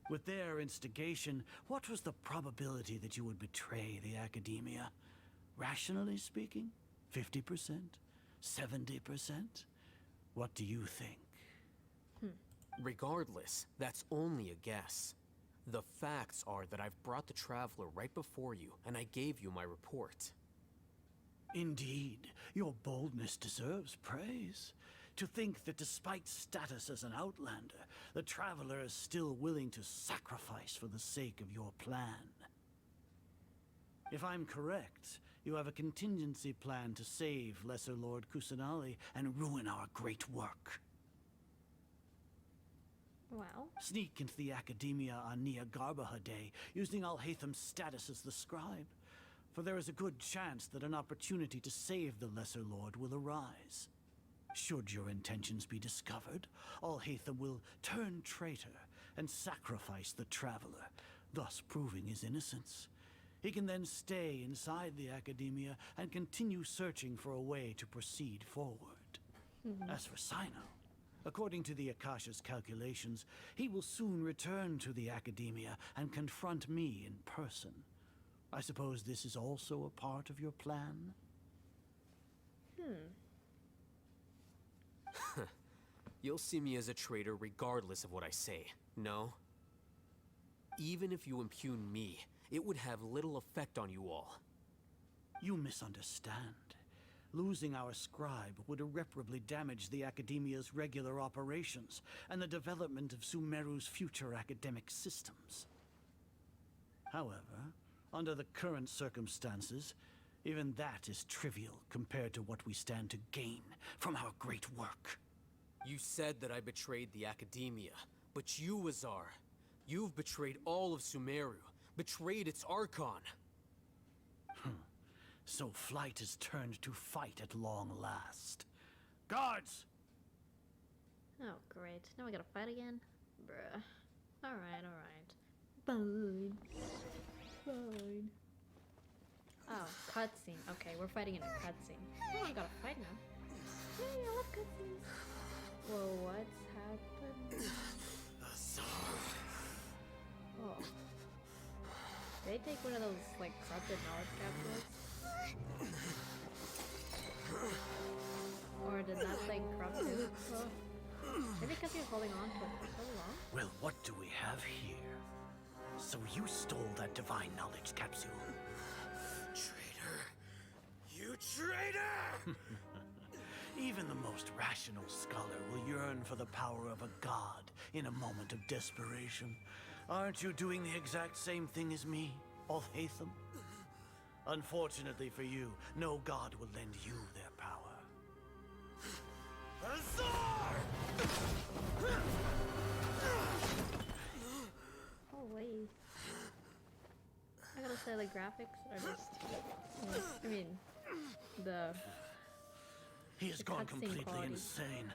With their instigation, what was the probability that you would betray the Academia? Rationally speaking, 50%? 70%? What do you think? Regardless, that's only a guess. The facts are that I've brought the Traveler right before you, and I gave you my report. Indeed, your boldness deserves praise. To think that despite status as an outlander, the Traveler is still willing to sacrifice for the sake of your plan. If I'm correct, you have a contingency plan to save Lesser Lord Kusanali and ruin our great work. Well. Sneak into the Academia on Nia Garbaha Day, using Alhaitham's status as the scribe. For there is a good chance that an opportunity to save the Lesser Lord will arise. Should your intentions be discovered, Alhaitham will turn traitor and sacrifice the Traveler, thus proving his innocence. He can then stay inside the Academia and continue searching for a way to proceed forward. As for Sino, according to the Akasha's calculations, he will soon return to the Academia and confront me in person. I suppose this is also a part of your plan? You'll see me as a traitor regardless of what I say, no? Even if you impugn me, it would have little effect on you all. You misunderstand. Losing our scribe would irreparably damage the Academia's regular operations and the development of Sumeru's future academic systems. However, under the current circumstances, even that is trivial compared to what we stand to gain from our great work. You said that I betrayed the Academia, but you, Azar, you've betrayed all of Sumeru, betrayed its Archon. So flight has turned to fight at long last. Guards! Oh, great. Now we gotta fight again? Bruh. Alright, alright. Fine. Fine. Oh, cutscene. Okay, we're fighting in a cutscene. Oh, I gotta fight now. Yay, I love cutscenes. Whoa, what's happened? Oh. Did they take one of those, like, corrupted knowledge capsules? Or did that thing corrupt too? Oh. Maybe because you're holding on to it for so long? Well, what do we have here? So you stole that divine knowledge capsule. Traitor! You traitor! Even the most rational scholar will yearn for the power of a god in a moment of desperation. Aren't you doing the exact same thing as me, Alhaitham? Unfortunately for you, no god will lend you their power. Azar! Holy. I gotta say, the graphics are just... I mean, He has gone completely quality. insane.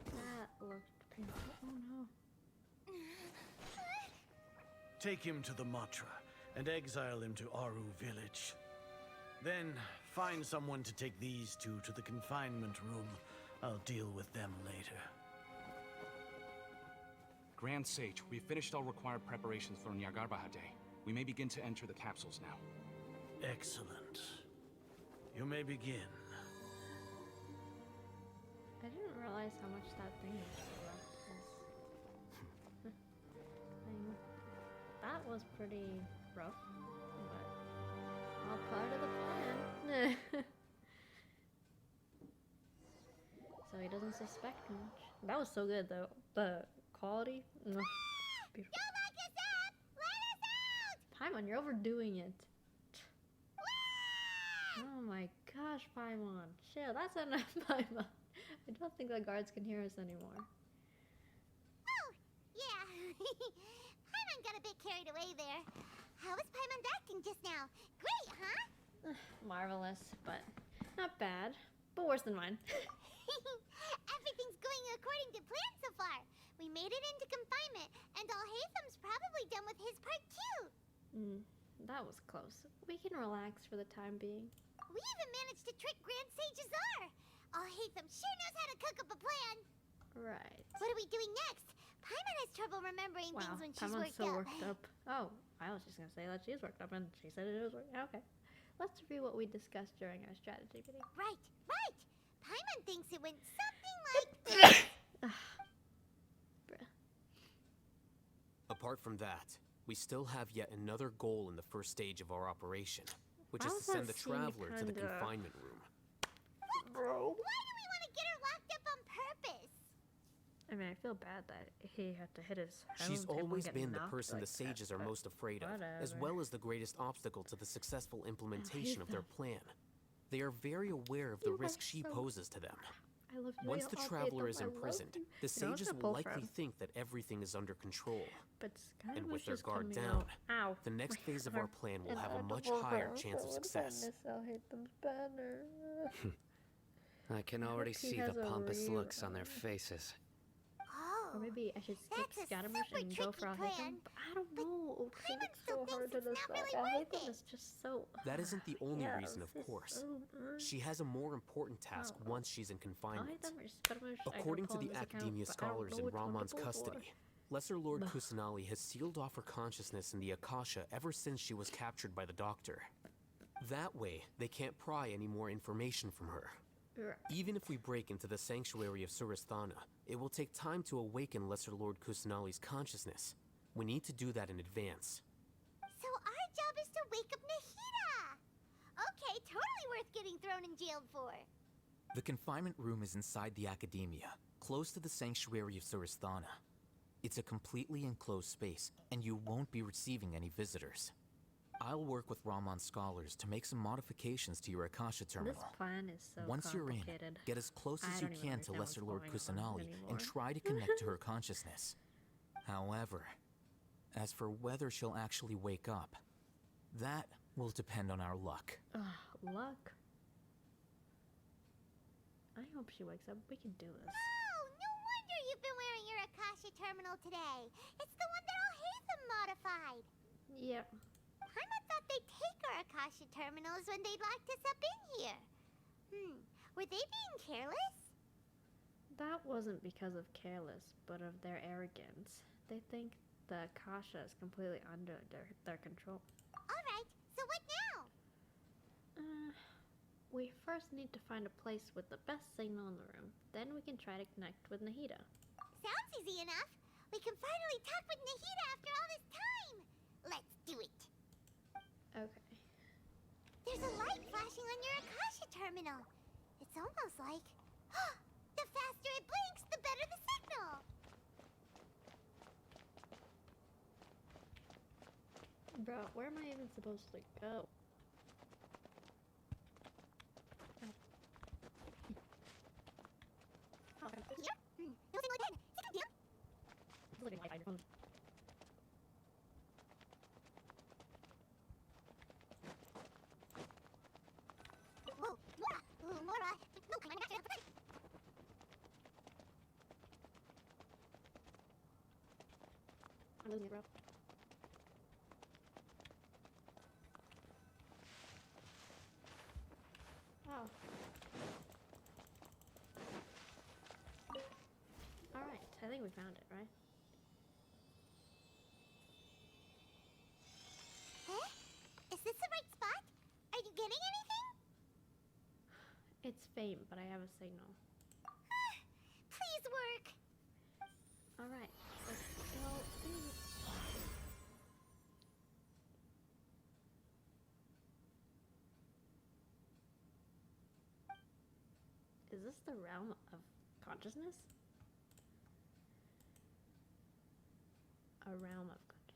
That looked painful. Oh no. Take him to the Matra and exile him to Aru village. Then find someone to take these two to the confinement room. I'll deal with them later. Grand Sage, we've finished all required preparations for Nyagarbahate. We may begin to enter the capsules now. Excellent. You may begin. I didn't realize how much that thing was left. That was pretty rough, but all part of the plan. So he doesn't suspect much. That was so good though. The quality. Beautiful. Don't lock us up! Let us out! Paimon, you're overdoing it. Oh my gosh, Paimon. Chill, that's enough, Paimon. I don't think the guards can hear us anymore. Oh, yeah. Paimon got a bit carried away there. How was Paimon acting just now? Great, huh? Marvelous, but not bad. But worse than mine. Everything's going according to plan so far. We made it into confinement, and Alhaitham's probably done with his part too. That was close. We can relax for the time being. We even managed to trick Grand Sage Azar. Alhaitham sure knows how to cook up a plan. Right. What are we doing next? Paimon has trouble remembering things when she's Paimon's worked so up. worked up. Oh, I was just gonna say that she's worked up, and she said it was worked. Okay. Let's review what we discussed during our strategy meeting. Right. Paimon thinks it went something like this. Apart from that, we still have yet another goal in the first stage of our operation, which is to send the traveler to the confinement room. Bro. Why do we want to get her locked up on purpose? I mean, I feel bad that he had to hit his home. She's always get been the knocked person like the sages that, are but most afraid of, as whatever. well as the greatest obstacle to the successful implementation of their them. plan. They are very aware of the You are risk she so- poses to them. I love you. Once the I'll traveler take is them. I love imprisoned, you. the You know, it's sages a will pull likely from. think that everything is under control. But And with Skylar's their just guard coming down, out. Ow. the next phase of our plan will And have a I much don't higher know. chance of What if I success. miss Alhaitham's banner? I can I hope already he see has the a pompous real- looks on their faces. Oh, Or maybe I should skip that's a Scattermush super and go for tricky Alhaitham. plan. But I don't know. Okay, Paimon it's still so hard to thinks it's not decide. really worth Alhaitham it. is just so. That isn't the only Yeah, reason, of it's just course. so- She has a more important task Oh. once she's in confinement. Alhaitham or Scattermush, I can According to pull the in this account, Academia but I don't scholars know in which one to Ramon's pull for. custody, Lesser Lord Bah. Kusanali has sealed off her consciousness in the Akasha ever since she was captured by the Doctor. That way, they can't pry any more information from her. Right. Even if we break into the sanctuary of Suristhana, it will take time to awaken Lesser Lord Kusanali's consciousness. We need to do that in advance. So our job is to wake up Nahida. Okay, totally worth getting thrown in jail for. The confinement room is inside the Academia, close to the sanctuary of Suristhana. It's a completely enclosed space, and you won't be receiving any visitors. I'll work with Ramon's scholars to make some modifications to your Akasha terminal. This plan is so Once you're in, complicated. get as close I as you don't even can to understand Lesser what's Lord going on Kusanali anymore. and try to connect to her consciousness. However, as for whether she'll actually wake up, that will depend on our luck. Luck. I hope she wakes up. We can do this. Oh, no wonder you've been wearing your Akasha terminal today. It's the one that Alhaitham modified. Yep. Paimon thought they'd take our Akasha terminals when they locked us up in here. Were they being careless? That wasn't because of careless, but of their arrogance. They think the Akasha is completely under their control. Alright, so what now? We first need to find a place with the best signal in the room. Then we can try to connect with Nahida. Sounds easy enough. We can finally talk with Nahida after all this time. Let's do it. Okay. There's a light flashing on your Akasha terminal. It's almost like... the faster it blinks, the better the signal. Bro, where am I even supposed to go? Here? No signal again. Signal dim. It's looking like iPhone. Whoa, Mora. No, I'm not gonna put I'm losing it, bro. Oh. Alright, I think we found it, right? hitting anything? It's faint, but I have a signal. Please work. Alright, let's go. Is this the realm of consciousness? A realm of consciousness.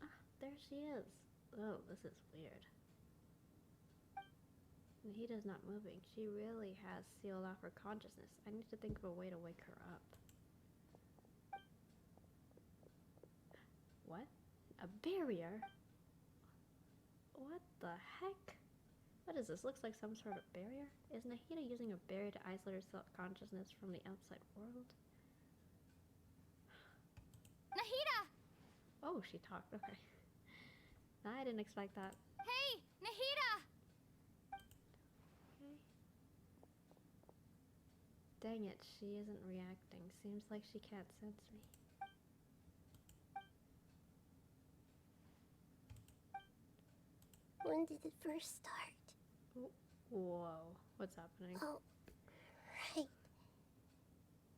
Ah, there she is. Oh, this is weird. Nahida's not moving. She really has sealed off her consciousness. I need to think of a way to wake her up. What? A barrier? What the heck? What is this? Looks like some sort of barrier? Is Nahida using a barrier to isolate her consciousness from the outside world? Nahida! Oh, she talked. Okay. I didn't expect that. Hey, Nahida! Okay. Dang it, she isn't reacting. Seems like she can't sense me. When did it first start? Whoa, what's happening? Oh, right.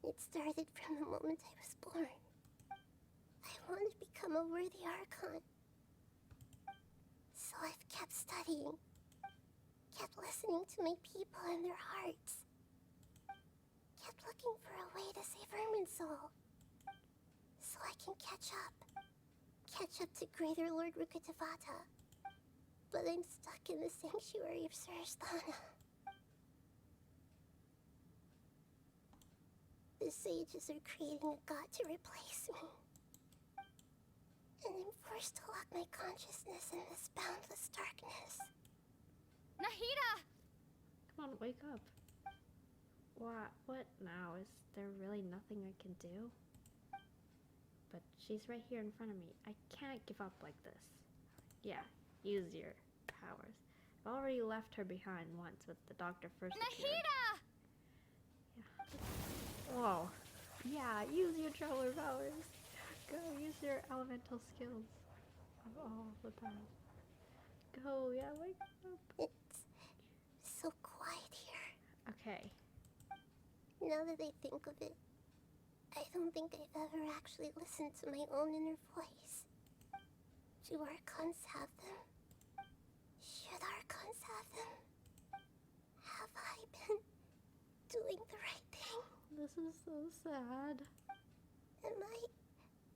It started from the moment I was born. I wanted to become a worthy Archon. So I've kept studying, kept listening to my people and their hearts, kept looking for a way to save Irminsul, so I can catch up to Greater Lord Rukkhadevata. But I'm stuck in the sanctuary of Suristhana. The sages are creating a god to replace me. And I'm forced to lock my consciousness in this boundless darkness. Nahida! Come on, wake up. What now? Is there really nothing I can do? But she's right here in front of me. I can't give up like this. Yeah, use your powers. I've already left her behind once with the doctor first appeared. Nahida! Yeah. Whoa. Yeah, use your traveler powers. Go, use your elemental skills of all the powers. Go, yeah, wake up. It's so quiet here. Okay. Now that I think of it, I don't think I've ever actually listened to my own inner voice. Do Archons have them? Should Archons have them? Have I been doing the right thing? This is so sad. Am I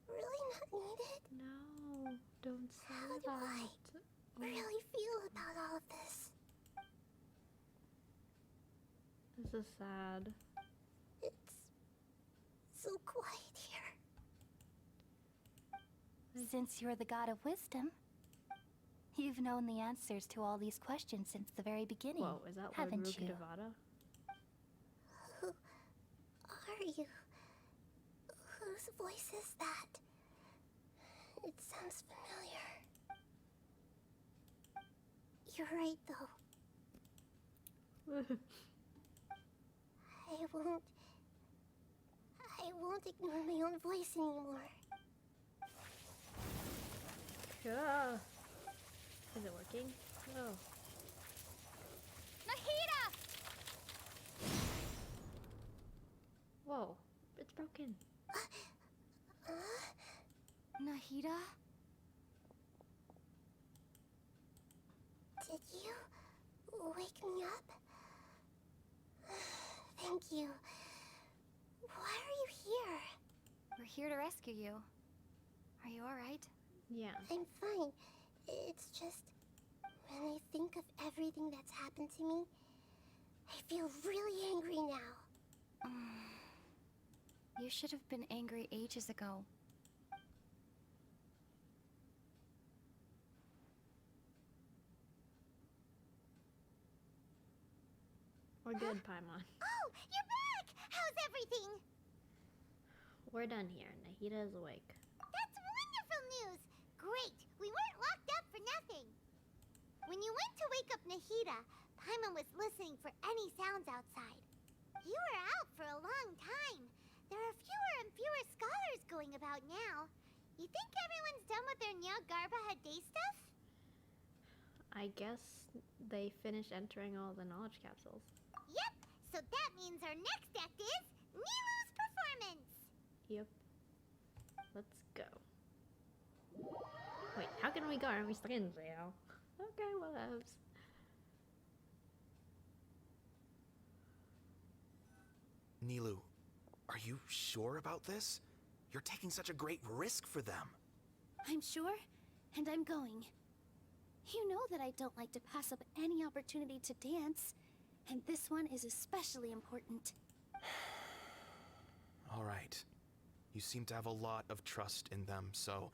really not needed? No, don't say How do that. I really feel about all of this? This is sad. It's so quiet here. Since you're the god of wisdom, you've known the answers to all these questions since the very beginning, Whoa, is that Lord haven't you? Rukkhadevata? Who are you? Whose voice is that? It sounds familiar. You're right, though. I won't ignore my own voice anymore. Yeah. Is it working? No. Nahida! Whoa, it's broken. Nahida? Did you wake me up? Thank you. Why are you here? We're here to rescue you. Are you alright? Yeah. I'm fine. It's just, when I think of everything that's happened to me, I feel really angry now. You should have been angry ages ago. We're good, Paimon. Oh, you're back! How's everything? We're done here. Nahida is awake. That's wonderful news! Great! We weren't locked up for nothing! When you went to wake up Nahida, Paimon was listening for any sounds outside. You were out for a long time. There are fewer and fewer scholars going about now. You think everyone's done with their Nyagarba Hade stuff? I guess they finished entering all the knowledge capsules. Yep, so that means our next act is Nilu's performance. Yep. Let's go. Wait, how can we go? Aren't we stuck in jail? Okay, whatevs. Nilu, are you sure about this? You're taking such a great risk for them. I'm sure, and I'm going. You know that I don't like to pass up any opportunity to dance, and this one is especially important. All right. You seem to have a lot of trust in them, so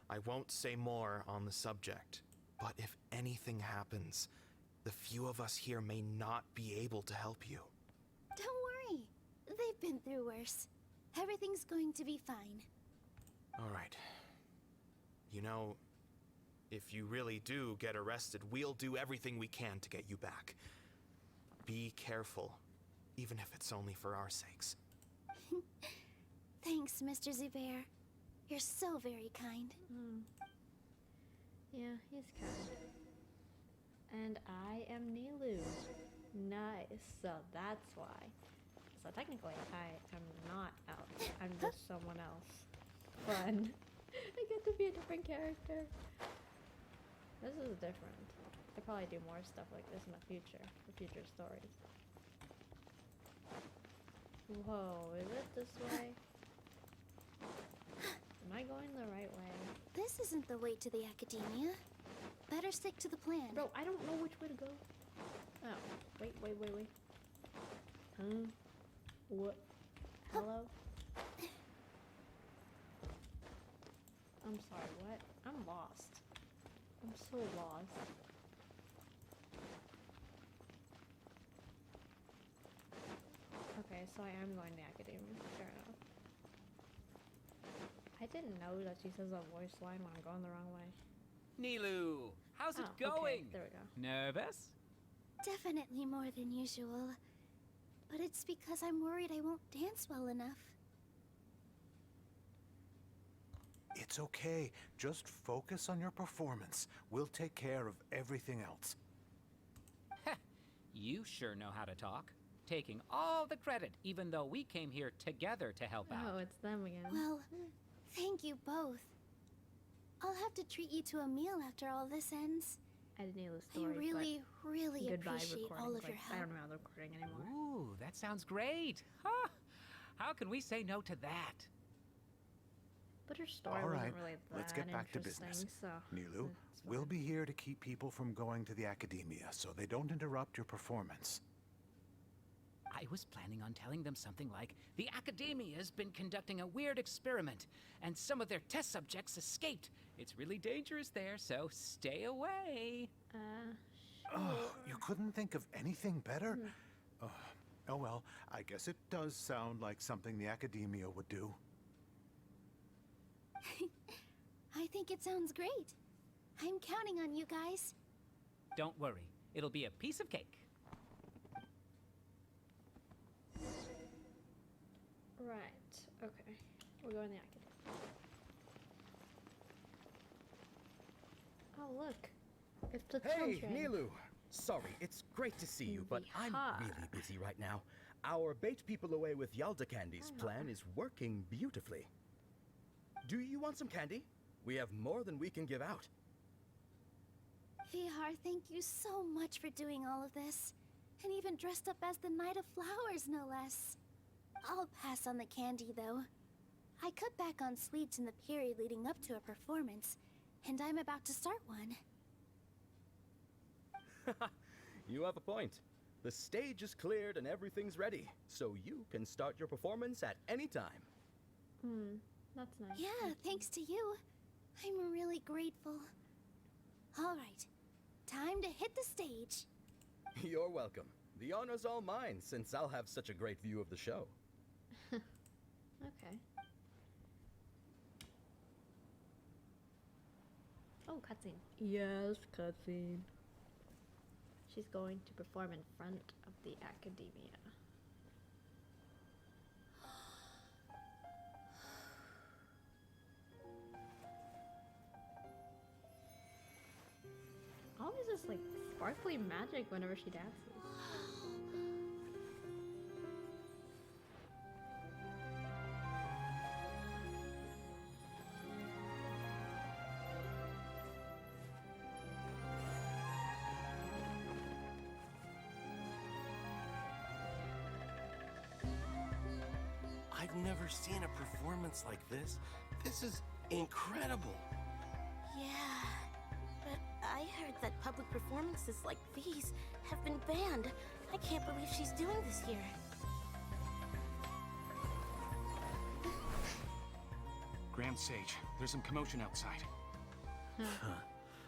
I won't say more on the subject. But if anything happens, the few of us here may not be able to help you. Don't worry. They've been through worse. Everything's going to be fine. All right. You know, if you really do get arrested, we'll do everything we can to get you back. Be careful, even if it's only for our sakes. Thanks, Mr. Zubair. You're so very kind. Yeah, he's kind. And I am Nilu. Nice. So that's why. So technically, I am not out. I'm just someone else. Fun. I get to be a different character. This is different. I'll probably do more stuff like this in the future. For future stories. Whoa, is it this way? Am I going the right way? This isn't the way to the academia. Better stick to the plan. Bro, I don't know which way to go. Oh, wait. What? Hello? I'm sorry, what? I'm lost. I'm so lost. Okay, so I am going to academia. Fair enough. I didn't know that she says a voice line when I'm going the wrong way. Nilu, how's it Oh, going? okay, there we go. Nervous? Definitely more than usual. But it's because I'm worried I won't dance well enough. It's okay. Just focus on your performance. We'll take care of everything else. You sure know how to talk. Taking all the credit, even though we came here together to help out. Oh, it's them again. Well, thank you both. I'll have to treat you to a meal after all this ends. I didn't know the story. I really, really goodbye appreciate recording. all of Like, your I help. don't know how they're recording anymore. Ooh, that sounds great. Huh. How can we say no to that? But her story All right, wasn't really that let's get back to interesting, business. so Nilu, it's we'll be here to keep people from going to the academia so they don't interrupt your performance. I was planning on telling them something like, the Academia's been conducting a weird experiment, and some of their test subjects escaped. It's really dangerous there, so stay away. Oh, you couldn't think of anything better? Oh well, I guess it does sound like something the academia would do. I think it sounds great. I'm counting on you guys. Don't worry, it'll be a piece of cake. Right. Okay. We're going to the academy. Oh look, it's the Hey, children. Nilu! Sorry, it's great to see you, but I'm Yeehaw. really busy right now. Our Bait People Away with Yalda Candies plan is working beautifully. Do you want some candy? We have more than we can give out. Vihar, thank you so much for doing all of this. And even dressed up as the Knight of Flowers, no less. I'll pass on the candy, though. I cut back on sweets in the period leading up to a performance, and I'm about to start one. You have a point. The stage is cleared and everything's ready, so you can start your performance at any time. That's nice. Yeah, thanks to you. I'm really grateful. All right, time to hit the stage. You're welcome. The honor's all mine, since I'll have such a great view of the show. Okay. Oh, cutscene. Yes, cutscene. She's going to perform in front of the academia. All uses like sparkly magic whenever she dances. I've never seen a performance like this. This is incredible. Yeah, but I heard that public performances like these have been banned. I can't believe she's doing this here. Grand Sage, there's some commotion outside.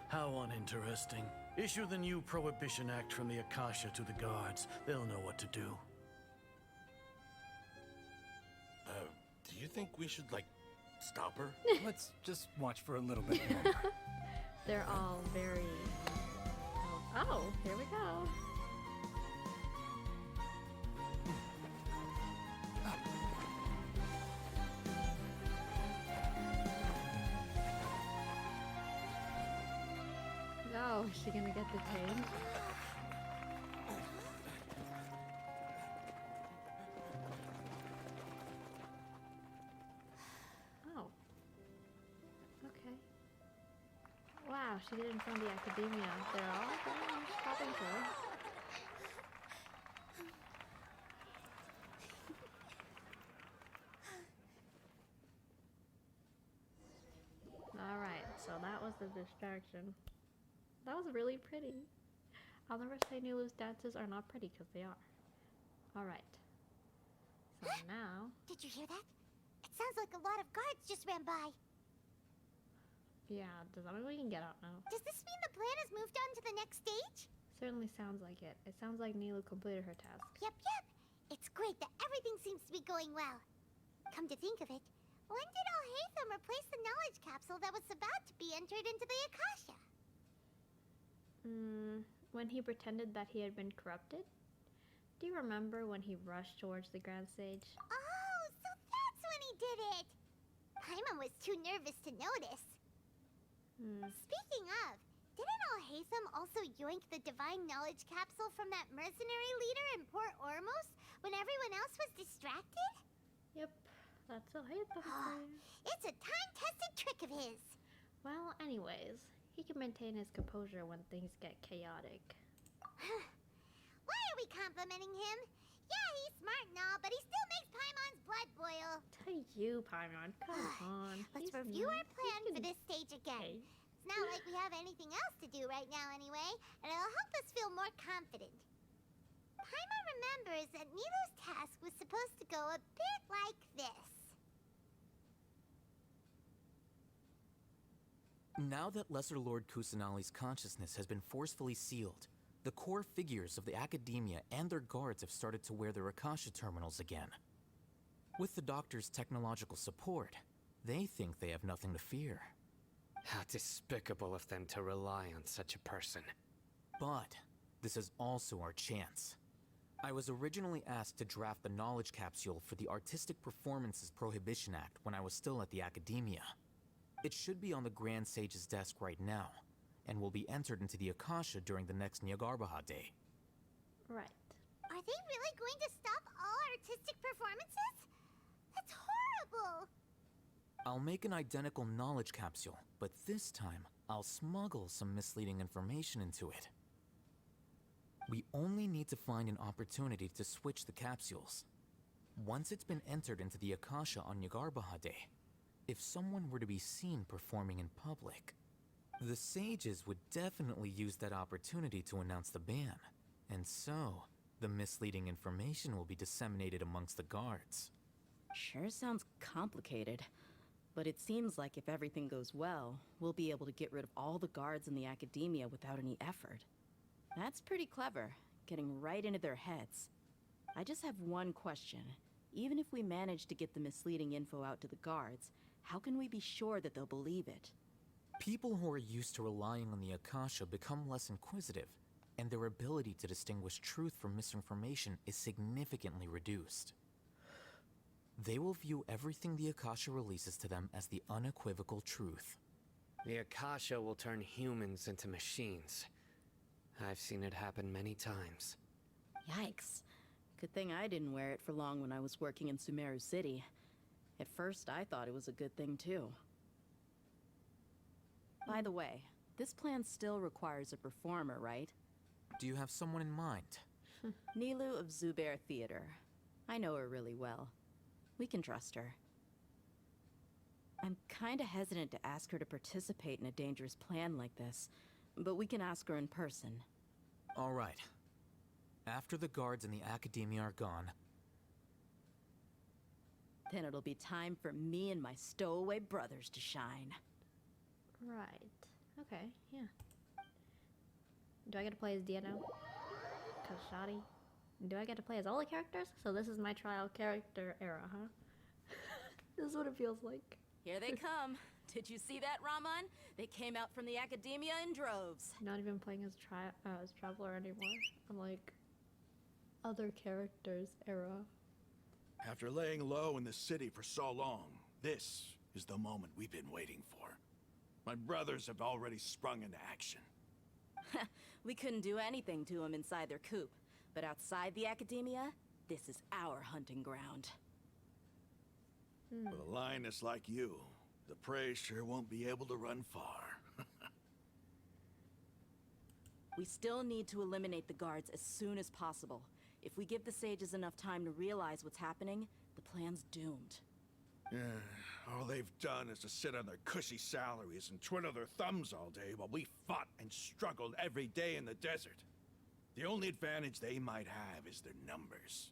How uninteresting. Issue the new Prohibition Act from the Akasha to the guards. They'll know what to do. Do you think we should, like, stop her? Let's just watch for a little bit longer. They're all very... Oh, here we go. Oh, is she gonna get detained? Oh. Okay. Wow, she did it in front of the academia. They're all stopping her. Alright, so that was the distraction. That was really pretty. I'll never say Nilu's dances are not pretty, because they are. Alright. So now... Did you hear that? It sounds like a lot of guards just ran by. Yeah, does that mean we can get out now? Does this mean the plan has moved on to the next stage? Certainly sounds like it. It sounds like Nilu completed her task. Yep. It's great that everything seems to be going well. Come to think of it, when did Alhaitham replace the knowledge capsule that was about to be entered into the Akasha? When he pretended that he had been corrupted? Do you remember when he rushed towards the Grand Sage? Oh, so that's when he did it! Paimon was too nervous to notice. Speaking of, didn't Alhaitham also yoink the divine knowledge capsule from that mercenary leader in Port Ormos when everyone else was distracted? Yep, that's Alhaitham. It's a time-tested trick of his. Well, anyways, he can maintain his composure when things get chaotic. Why are we complimenting him? Yeah, he's smart and all, but he still makes Paimon's blood boil. To you, Paimon. Come on. Let's review our plan for this stage again. It's not like we have anything else to do right now anyway, and it'll help us feel more confident. Paimon remembers that Nilu's task was supposed to go a bit like this. Now that Lesser Lord Kusanali's consciousness has been forcefully sealed, the core figures of the academia and their guards have started to wear their Akasha terminals again. With the Doctor's technological support, they think they have nothing to fear. How despicable of them to rely on such a person. But this is also our chance. I was originally asked to draft the knowledge capsule for the Artistic Performances Prohibition Act when I was still at the academia. It should be on the Grand Sage's desk right now, and will be entered into the Akasha during the next Nyagarbha Day. Right. Are they really going to stop all artistic performances? That's horrible! I'll make an identical knowledge capsule, but this time, I'll smuggle some misleading information into it. We only need to find an opportunity to switch the capsules. Once it's been entered into the Akasha on Nyagarbha Day, if someone were to be seen performing in public, the sages would definitely use that opportunity to announce the ban, and so, the misleading information will be disseminated amongst the guards. Sure sounds complicated, but it seems like if everything goes well, we'll be able to get rid of all the guards in the academia without any effort. That's pretty clever, getting right into their heads. I just have one question. Even if we manage to get the misleading info out to the guards, how can we be sure that they'll believe it? People who are used to relying on the Akasha become less inquisitive, and their ability to distinguish truth from misinformation is significantly reduced. They will view everything the Akasha releases to them as the unequivocal truth. The Akasha will turn humans into machines. I've seen it happen many times. Yikes. Good thing I didn't wear it for long when I was working in SUMERU City. At first, I thought it was a good thing, too. By the way, this plan still requires a performer, right? Do you have someone in mind? Nilu of Zubair Theater. I know her really well. We can trust her. I'm kinda hesitant to ask her to participate in a dangerous plan like this, but we can ask her in person. All right. After the guards and the Academia are gone, then it'll be time for me and my stowaway brothers to shine. Right. Okay, yeah. Do I get to play as Dia now? Cause shoddy. Do I get to play as all the characters? So this is my trial character era, huh? This is what it feels like. Here they come. Did you see that, Raman? They came out from the Academia in droves. Not even playing as Traveler anymore. I'm like, other characters era. After laying low in the city for so long, this is the moment we've been waiting for. My brothers have already sprung into action. We couldn't do anything to them inside their coop, but outside the Academia, this is our hunting ground. With a lioness like you, the prey sure won't be able to run far. We still need to eliminate the guards as soon as possible. If we give the sages enough time to realize what's happening, the plan's doomed. Yeah, all they've done is to sit on their cushy salaries and twiddle their thumbs all day while we fought and struggled every day in the desert. The only advantage they might have is their numbers.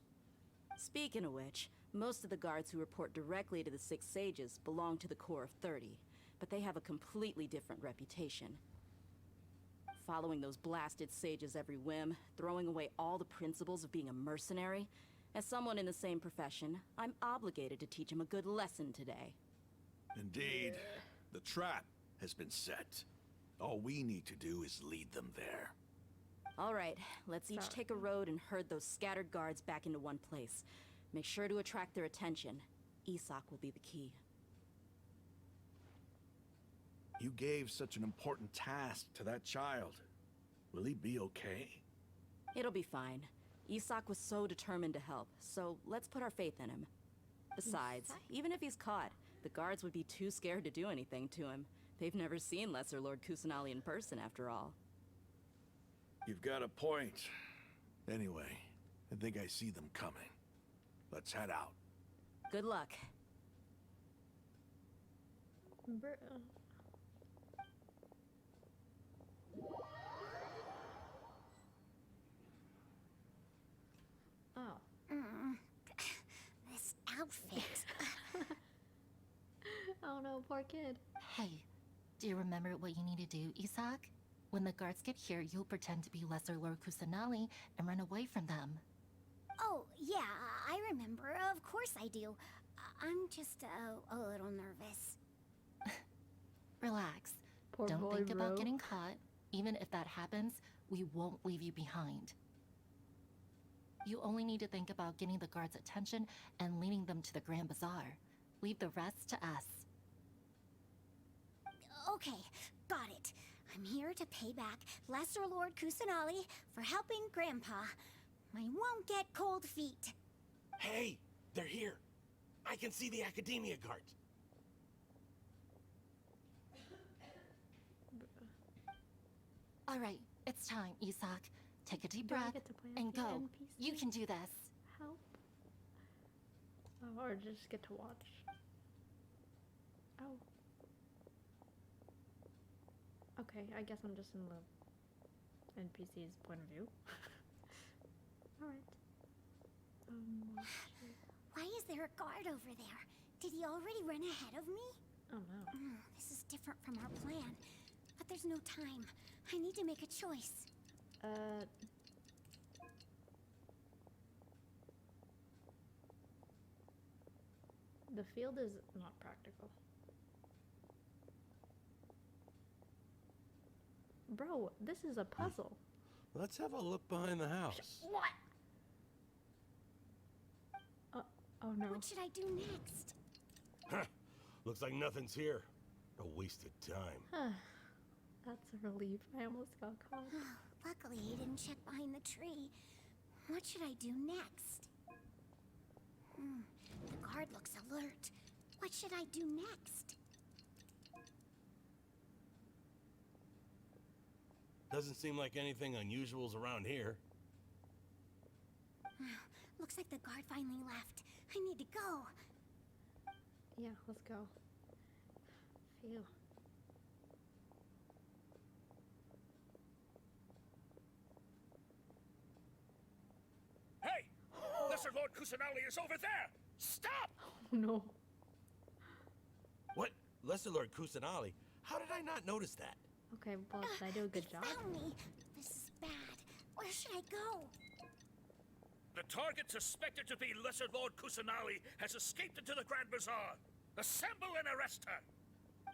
Speaking of which, most of the guards who report directly to the Six Sages belong to the Corps of 30, but they have a completely different reputation. Following those blasted sages every whim, throwing away all the principles of being a mercenary. As someone in the same profession, I'm obligated to teach them a good lesson today. Indeed. The trap has been set. All we need to do is lead them there. All right, let's each take a road and herd those scattered guards back into one place. Make sure to attract their attention. Isak will be the key. You gave such an important task to that child. Will he be okay? It'll be fine. Isak was so determined to help, so let's put our faith in him. Besides, even if he's caught, the guards would be too scared to do anything to him. They've never seen Lesser Lord Kusanali in person, after all. You've got a point. Anyway, I think I see them coming. Let's head out. Good luck. Oh. This outfit. Oh no, poor kid. Hey, do you remember what you need to do, Isak? When the guards get here, you'll pretend to be Lesser Lord Kusanali and run away from them. Oh, yeah, I remember. Of course I do. I'm just a little nervous. Relax. Don't think about getting caught. Even if that happens, we won't leave you behind. You only need to think about getting the guards' attention and leading them to the Grand Bazaar. Leave the rest to us. Okay, got it. I'm here to pay back Lesser Lord Kusanali for helping Grandpa. I won't get cold feet. Hey, they're here. I can see the Academia guards. All right, it's time, Isak. Take a deep breath and go. You can do this. Help. Oh, or just get to watch. Oh. Okay, I guess I'm just in the NPC's point of view. Alright. Why is there a guard over there? Did he already run ahead of me? Oh no. This is different from our plan. But there's no time. I need to make a choice. The field is not practical. Bro, this is a puzzle. Let's have a look behind the house. What? Oh no. What should I do next? Huh. Looks like nothing's here. A wasted time. That's a relief. I almost got caught. Luckily, he didn't check behind the tree. What should I do next? The guard looks alert. What should I do next? Doesn't seem like anything unusual's around here. Looks like the guard finally left. I need to go. Yeah, let's go. Phew. Hey! Lesser Lord Kusanali is over there! Stop! Oh no. What? Lesser Lord Kusanali? How did I not notice that? Okay, well, did I do a good job? Found me. This is bad. Where should I go? The target suspected to be Lesser Lord Kusanali has escaped into the Grand Bazaar. Assemble and arrest her! I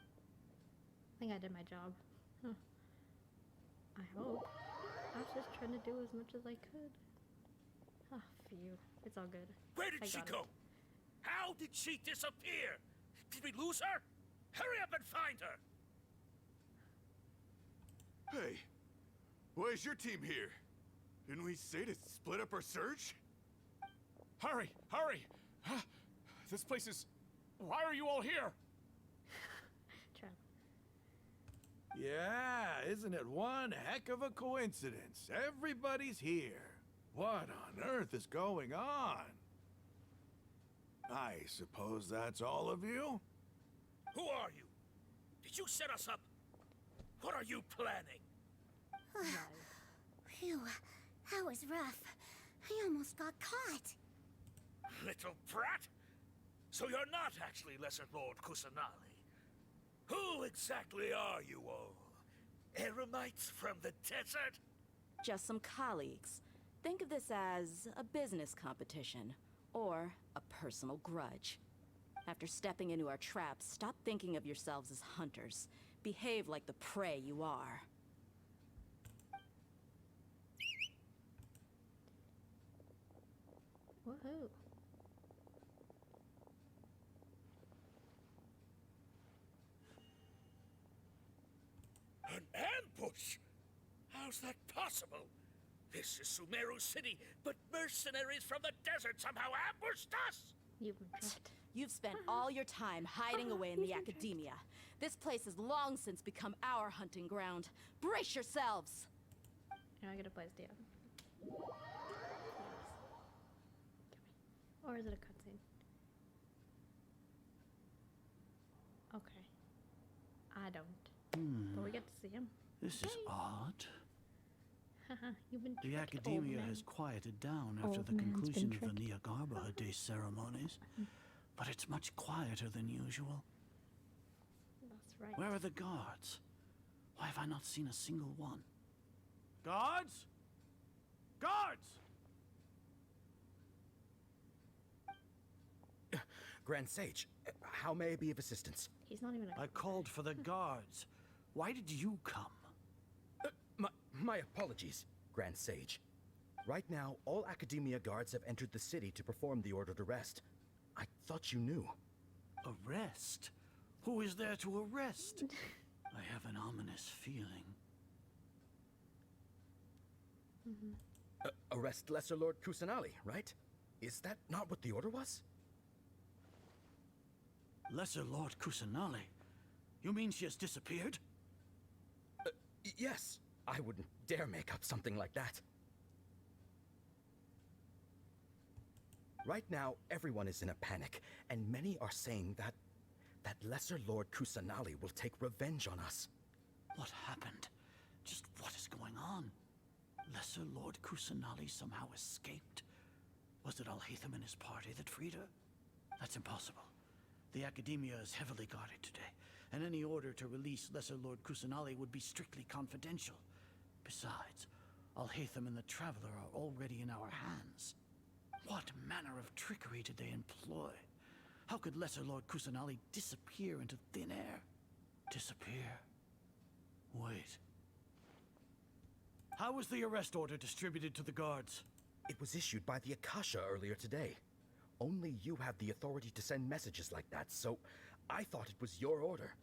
think I did my job. Huh. I hope. I was just trying to do as much as I could. Ah, phew. It's all good. Where did she go? How did she disappear? Did we lose her? Hurry up and find her! Hey, where's your team here? Didn't we say to split up our search? Hurry! Hurry! This place is... Why are you all here? Yeah, isn't it one heck of a coincidence? Everybody's here. What on earth is going on? I suppose that's all of you? Who are you? Did you set us up? What are you planning? Phew, that was rough. I almost got caught. Little brat! So you're not actually Lesser Lord Kusanali. Who exactly are you all? Eremites from the desert? Just some colleagues. Think of this as a business competition, or a personal grudge. After stepping into our traps, stop thinking of yourselves as hunters. Behave like the prey you are. Woohoo. An ambush? How's that possible? This is Sumeru City, but mercenaries from the desert somehow ambushed us! You've spent all your time hiding away in the academia. This place has long since become our hunting ground. Brace yourselves! Now I get a place to Or is it a cutscene? Okay. I don't. But we get to see him. This is odd. You've been The tricked, academia old man. has quieted down after Old the man's conclusion been of the Niagarbaha Day ceremonies, but it's much quieter than usual. That's right. Where are the guards? Why have I not seen a single one? Guards? Guards! Grand Sage, how may I be of assistance? He's not even a I called for the guards. Why did you come? My apologies, Grand Sage. Right now, all Academia guards have entered the city to perform the ordered arrest. I thought you knew. Arrest? Who is there to arrest? I have an ominous feeling. Arrest Lesser Lord Kusanali, right? Is that not what the order was? Lesser Lord Kusanali? You mean she has disappeared? Yes. I wouldn't dare make up something like that. Right now, everyone is in a panic, and many are saying that Lesser Lord Kusanali will take revenge on us. What happened? Just what is going on? Lesser Lord Kusanali somehow escaped? Was it Alhaitham and his party that freed her? That's impossible. The Academia is heavily guarded today, and any order to release Lesser Lord Kusanali would be strictly confidential. Besides, Alhaitham and the Traveler are already in our hands. What manner of trickery did they employ? How could Lesser Lord Kusanali disappear into thin air? Disappear? Wait. How was the arrest order distributed to the guards? It was issued by the Akasha earlier today. Only you have the authority to send messages like that, so I thought it was your order.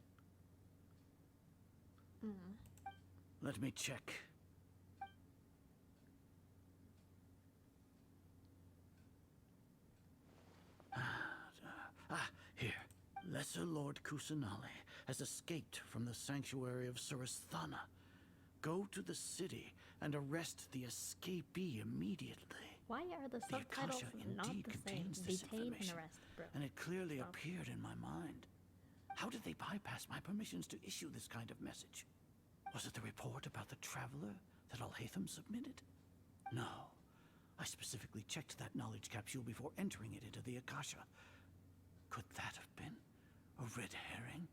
Let me check. Here. Lesser Lord Kusanali has escaped from the sanctuary of Surasthana. Go to the city and arrest the escapee immediately. Why are the subtitles not the same? Detain and arrest, bro. And it clearly appeared in my mind. How did they bypass my permissions to issue this kind of message? Was it the report about the traveler that Alhaitham submitted? No. I specifically checked that knowledge capsule before entering it into the Akasha. Could that have been a red herring?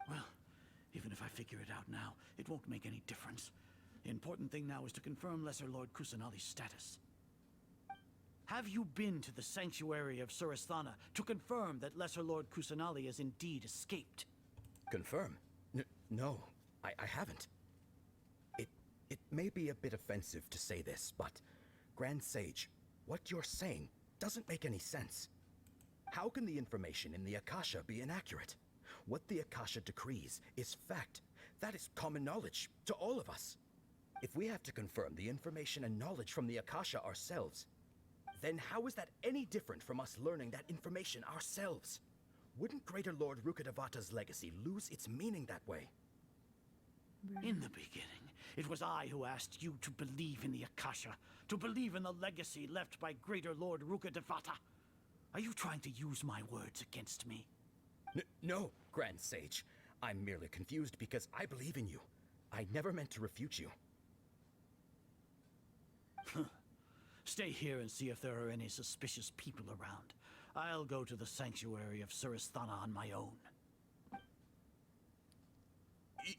Well, even if I figure it out now, it won't make any difference. The important thing now is to confirm Lesser Lord Kusanali's status. Have you been to the sanctuary of Surasthana to confirm that Lesser Lord Kusanali has indeed escaped? Confirm? No, I haven't. It may be a bit offensive to say this, but Grand Sage, what you're saying doesn't make any sense. How can the information in the Akasha be inaccurate? What the Akasha decrees is fact. That is common knowledge to all of us. If we have to confirm the information and knowledge from the Akasha ourselves, then how is that any different from us learning that information ourselves? Wouldn't Greater Lord Rukkhadevata's legacy lose its meaning that way? In the beginning, it was I who asked you to believe in the Akasha, to believe in the legacy left by Greater Lord Rukkhadevata. Are you trying to use my words against me? No, Grand Sage. I'm merely confused because I believe in you. I never meant to refute you. Stay here and see if there are any suspicious people around. I'll go to the sanctuary of Surasthana on my own.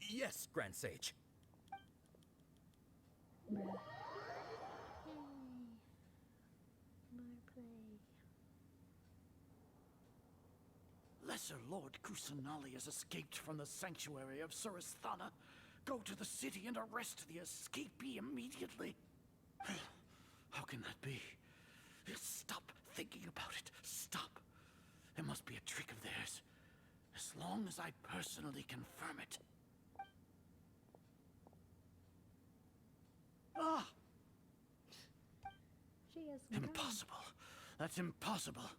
Yes, Grand Sage. Lesser Lord Kusanali has escaped from the sanctuary of Surasthana. Go to the city and arrest the escapee immediately. How can that be? Stop thinking about it. Stop. It must be a trick of theirs. As long as I personally confirm it. Ah! She is impossible. That's impossible.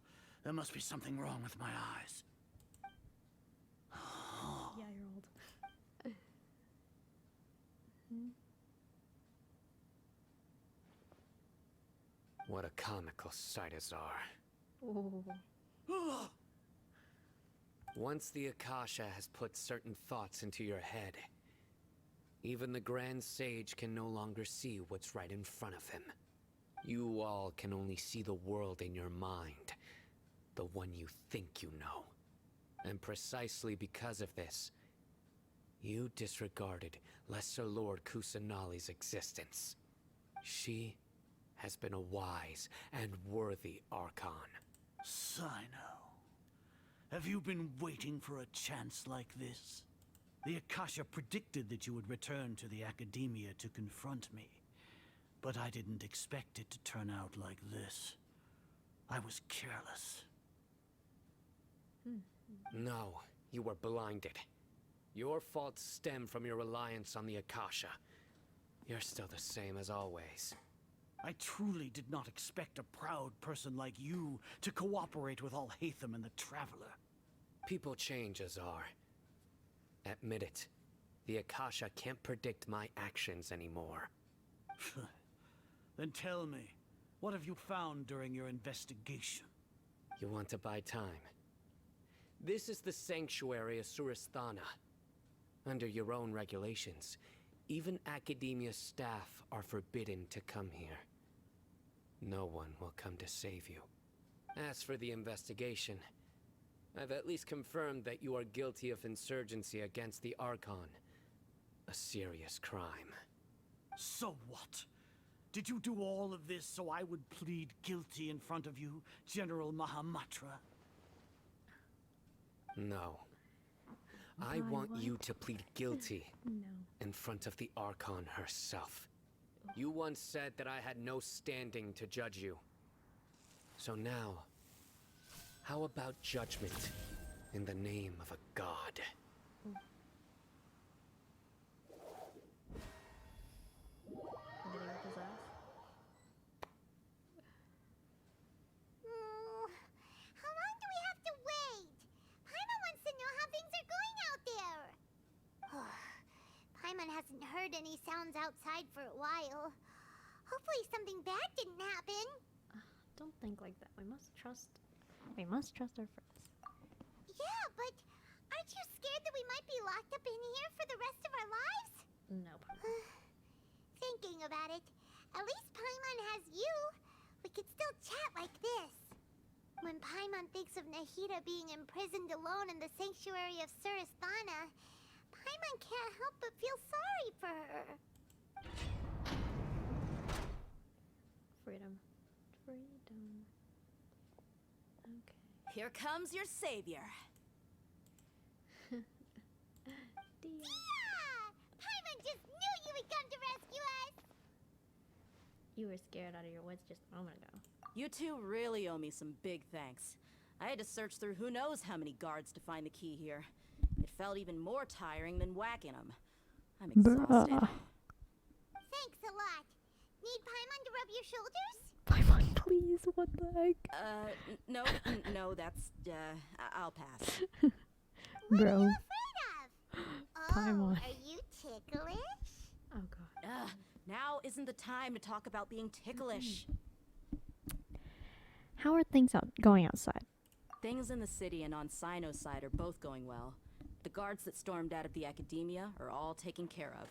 There must be something wrong with my eyes. Yeah, you're old. What a comical sight as are. Oh. Once the Akasha has put certain thoughts into your head, even the Grand Sage can no longer see what's right in front of him. You all can only see the world in your mind, the one you think you know. And precisely because of this, you disregarded Lesser Lord Kusanali's existence. She has been a wise and worthy Archon. Sino, have you been waiting for a chance like this? The Akasha predicted that you would return to the Academia to confront me. But I didn't expect it to turn out like this. I was careless. No, you were blinded. Your faults stem from your reliance on the Akasha. You're still the same as always. I truly did not expect a proud person like you to cooperate with Alhaitham and the Traveler. People change, Azar. Admit it. The Akasha can't predict my actions anymore. Then tell me, what have you found during your investigation? You want to buy time? This is the sanctuary of Surasthana. Under your own regulations, even Academia staff are forbidden to come here. No one will come to save you. As for the investigation, I've at least confirmed that you are guilty of insurgency against the Archon. A serious crime. So what? Did you do all of this so I would plead guilty in front of you, General Mahamatra? No. I want you to plead guilty in front of the Archon herself. You once said that I had no standing to judge you. So now, how about judgment in the name of a god? Paimon hasn't heard any sounds outside for a while. Hopefully something bad didn't happen. Don't think like that. We must trust our friends. Yeah, but aren't you scared that we might be locked up in here for the rest of our lives? No. Thinking about it, at least Paimon has you. We could still chat like this. When Paimon thinks of Nahida being imprisoned alone in the sanctuary of Surasthana, Paimon can't help but feel sorry for her. Freedom. Okay. Here comes your savior. Dia! Paimon just knew you would come to rescue us! You were scared out of your wits just a moment ago. You two really owe me some big thanks. I had to search through who knows how many guards to find the key here. It felt even more tiring than whacking them. I'm exhausted. Thanks a lot. Need Paimon to rub your shoulders? Paimon, please, what the heck? No, that's, I'll pass. What are Bro. you afraid of? Oh, Paimon. are you ticklish? Oh god. Now isn't the time to talk about being ticklish. How are things going outside? Things in the city and on Sino's side are both going well. The guards that stormed out of the academia are all taken care of.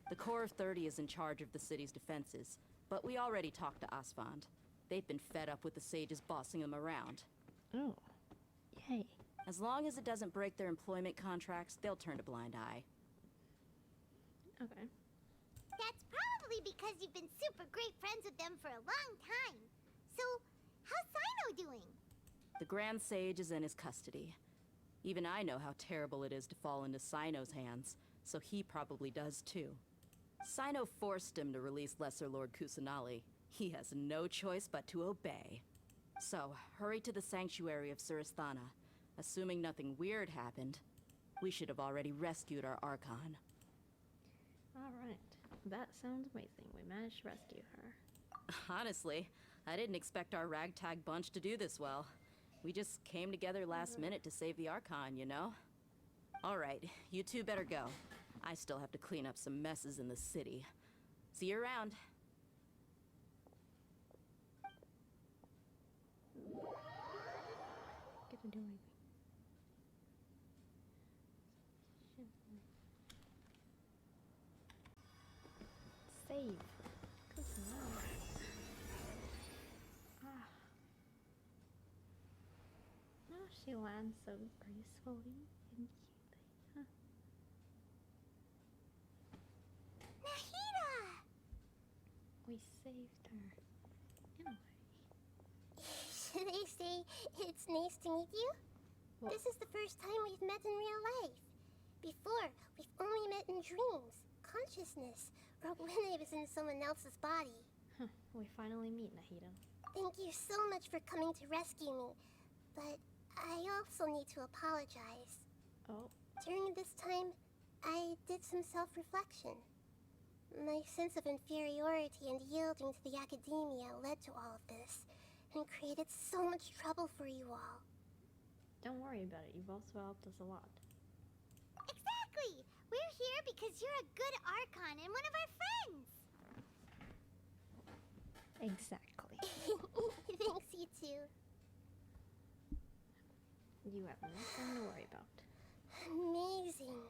The Corps of 30 is in charge of the city's defenses, but we already talked to Asfand. They've been fed up with the sages bossing them around. Oh. Yay. As long as it doesn't break their employment contracts, they'll turn a blind eye. Okay. That's probably because you've been super great friends with them for a long time. So, how's Sino doing? The Grand Sage is in his custody. Even I know how terrible it is to fall into Sino's hands, so he probably does too. Sino forced him to release Lesser Lord Kusanali. He has no choice but to obey. So, hurry to the sanctuary of Surasthana. Assuming nothing weird happened, we should have already rescued our Archon. Alright. That sounds amazing. We managed to rescue her. Honestly, I didn't expect our ragtag bunch to do this well. We just came together last minute to save the Archon, you know? Alright, you two better go. I still have to clean up some messes in the city. See you around. Get to do anything. Save. Good to know. Oh, she lands so gracefully and cutely. Huh. Nahida! We saved her. In a way. Should I say it's nice to meet you? Well, This is the first time we've met in real life. Before, we've only met in dreams, consciousness, or when I was in someone else's body. we finally meet, Nahida. Thank you so much for coming to rescue me, but I also need to apologize. Oh. During this time, I did some self-reflection. My sense of inferiority and yielding to the academia led to all of this, and created so much trouble for you all. Don't worry about it. You've also helped us a lot. Exactly! We're here because you're a good Archon and one of our friends! Exactly. Thanks, you two. You have nothing to worry about. Amazing.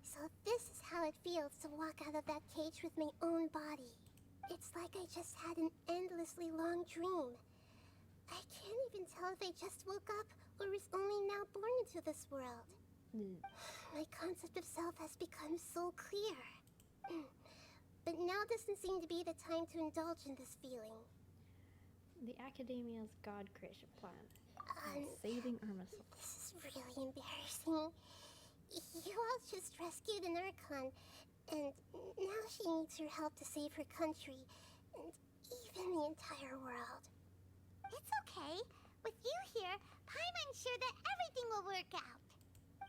So this is how it feels to walk out of that cage with my own body. It's like I just had an endlessly long dream. I can't even tell if I just woke up or was only now born into this world. My concept of self has become so clear. But now doesn't seem to be the time to indulge in this feeling. The Academia's God creation plan. And saving Irma souls. This is really embarrassing. You all just rescued an Archon, and now she needs your help to save her country, and even the entire world. It's okay. With you here, Paimon's sure that everything will work out.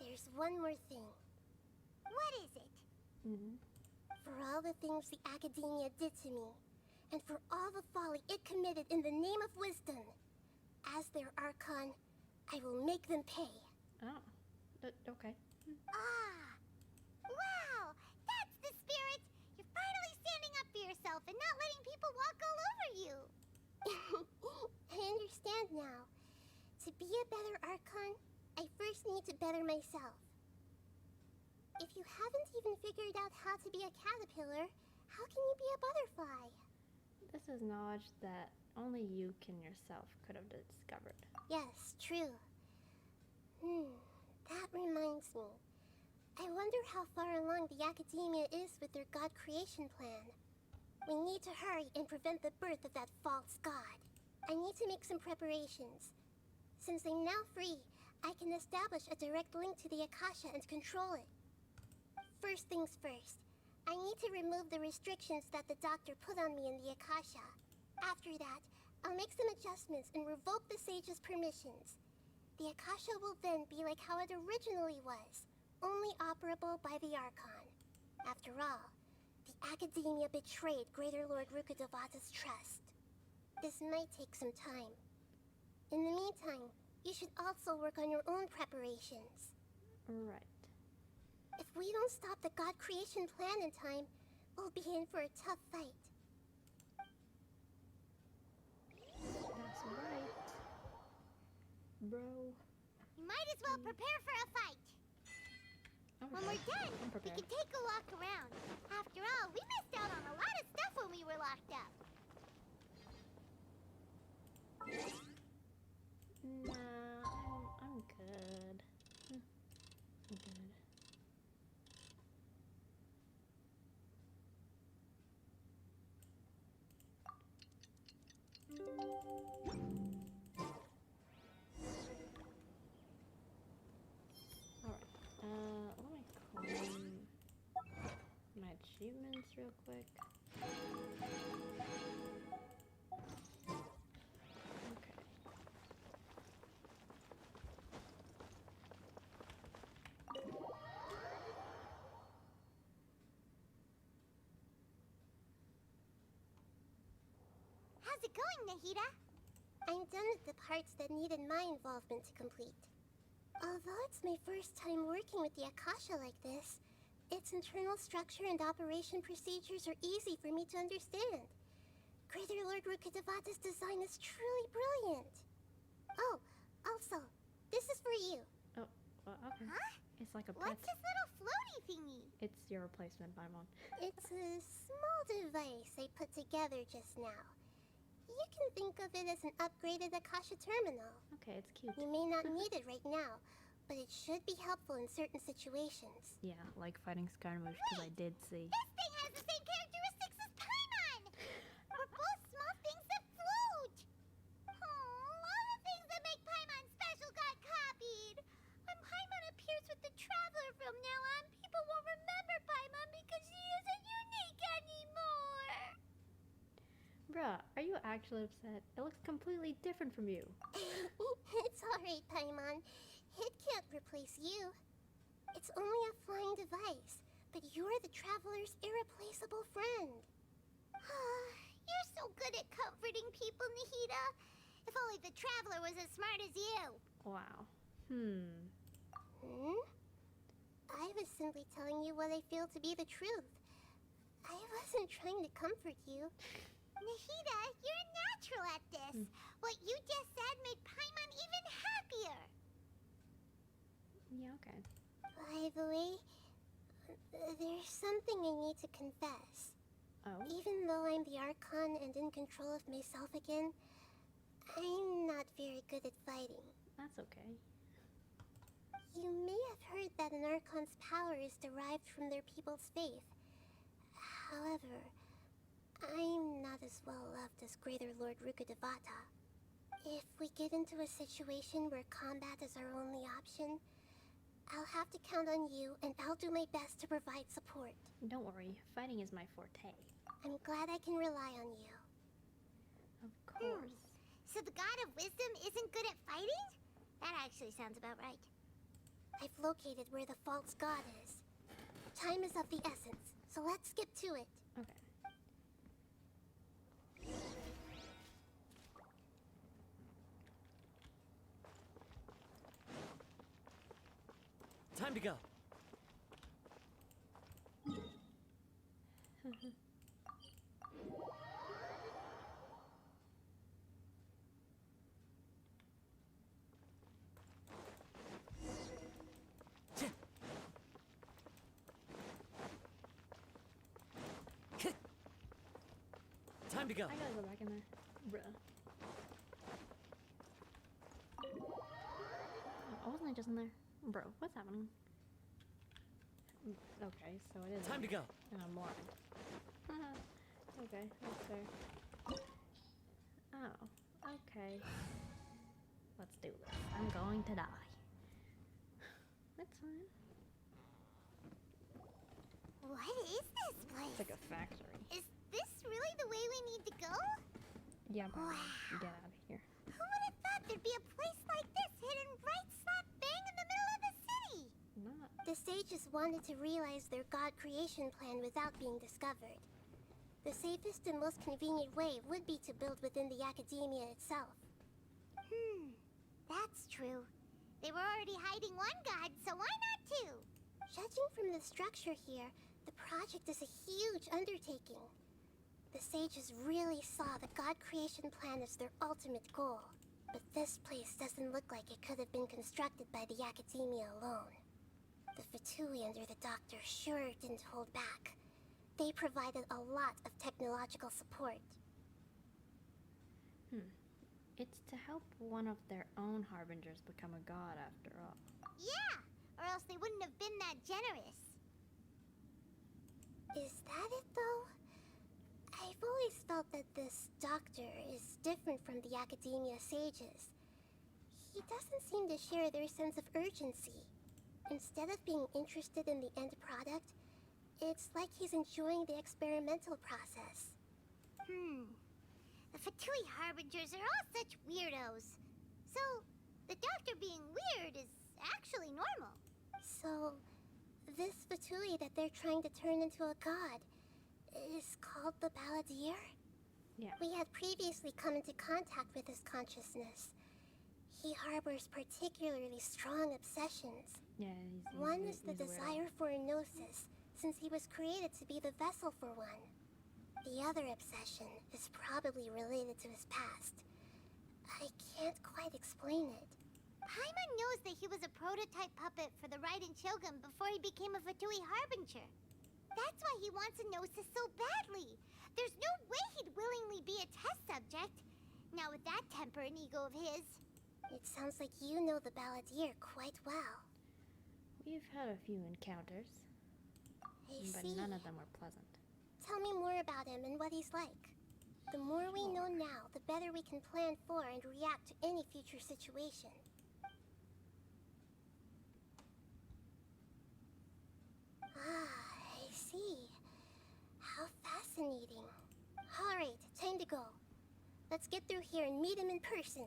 There's one more thing. What is it? For all the things the Academia did to me, and for all the folly it committed in the name of wisdom, as their Archon, I will make them pay. Oh. Okay. Ah! Wow! That's the will walk all over you. I understand now. To be a better Archon, I first need to better myself. If you haven't even figured out how to be a caterpillar, how can you be a butterfly? This is knowledge that only you yourself could have discovered. Yes, true. That reminds me. I wonder how far along the Academia is with their god creation plan. We need to hurry and prevent the birth of that false god. I need to make some preparations. Since I'm now free, I can establish a direct link to the Akasha and control it. First things first, I need to remove the restrictions that the doctor put on me in the Akasha. After that, I'll make some adjustments and revoke the sage's permissions. The Akasha will then be like how it originally was, only operable by the Archon. After all, the Academia betrayed Greater Lord Rukkhadevata's trust. This might take some time. In the meantime, you should also work on your own preparations. Right. If we don't stop the god creation plan in time, we'll be in for a tough fight. That's right. Bro. You might as well prepare for a fight. When we're done, we can take a walk around. After all, we missed out on a lot of stuff when we were locked up. Nah, I'm good. I'm good. Let me clean my achievements real quick. How's it going, Nahida? I'm done with the parts that needed my involvement to complete. Although it's my first time working with the Akasha like this, its internal structure and operation procedures are easy for me to understand. Greater Lord Rukkhadevata's design is truly brilliant. Oh, also, this is for you. Oh, well, okay. Huh? It's like a pet. What's this little floaty thingy? It's your replacement, Paimon. It's a small device I put together just now. You can think of it as an upgraded Akasha terminal. Okay, it's cute. You may not need it right now, but it should be helpful in certain situations. Yeah, like fighting Skarmosh, because I did see. This thing has the same characteristics as Paimon! We're both small things that float! Oh, all the things that make Paimon special got copied! When Paimon appears with the Traveler from now on, people won't remember Paimon because she isn't unique anymore! Bruh, are you actually upset? It looks completely different from you. It's alright, Paimon. It can't replace you. It's only a flying device, but you're the Traveler's irreplaceable friend. You're so good at comforting people, Nahida. If only the Traveler was as smart as you. Wow. I was simply telling you what I feel to be the truth. I wasn't trying to comfort you. Nahida, you're natural at this. What you just said made Paimon even happier. Yeah, okay. By the way, there's something I need to confess. Oh? Even though I'm the Archon and in control of myself again, I'm not very good at fighting. That's okay. You may have heard that an Archon's power is derived from their people's faith. However, I'm not as well loved as Greater Lord Rukkhadevata. If we get into a situation where combat is our only option, I'll have to count on you, and I'll do my best to provide support. Don't worry, fighting is my forte. I'm glad I can rely on you. Of course. So the God of Wisdom isn't good at fighting? That actually sounds about right. I've located where the false god is. Time is of the essence, so let's skip to it. Okay. Time to go. to go. I gotta go back in there. Bruh. Oh, wasn't I just in there? Bro, what's happening? Okay, so it is. Time to go. And I'm blind. Okay, that's fair. Oh, okay. Let's do this. I'm going to die. That's fine. What is this place? It's like a factory. Is this really the way we need to go? Yeah, but get out of here. Who would have thought there'd be a place like this hidden right slap bang in the middle of the city? Not. The sages wanted to realize their god creation plan without being discovered. The safest and most convenient way would be to build within the academia itself. That's true. They were already hiding one god, so why not two? Judging from the structure here, the project is a huge undertaking. The sages really saw the god creation plan as their ultimate goal. But this place doesn't look like it could have been constructed by the academia alone. The Fatui under the doctor sure didn't hold back. They provided a lot of technological support. It's to help one of their own harbingers become a god after all. Yeah, or else they wouldn't have been that generous. Is that it, though? I've always felt that this doctor is different from the academia sages. He doesn't seem to share their sense of urgency. Instead of being interested in the end product, it's like he's enjoying the experimental process. The Fatui Harbingers are all such weirdos. So, the doctor being weird is actually normal. So, this Fatui that they're trying to turn into a god is called the Balladeer? Yeah. We had previously come into contact with his consciousness. He harbors particularly strong obsessions. Yeah, One is the desire for a gnosis, since he was created to be the vessel for one. The other obsession is probably related to his past. I can't quite explain it. Paimon knows that he was a prototype puppet for the Raiden Shogun before he became a Fatui Harbinger. That's why he wants a gnosis so badly. There's no way he'd willingly be a test subject. Now with that temper and ego of his. It sounds like you know the Balladeer quite well. We've had a few encounters, but none of them were pleasant. Tell me more about him and what he's like. The more we know now, the better we can plan for and react to any future situation. I see. How fascinating. Alright, time to go. Let's get through here and meet him in person.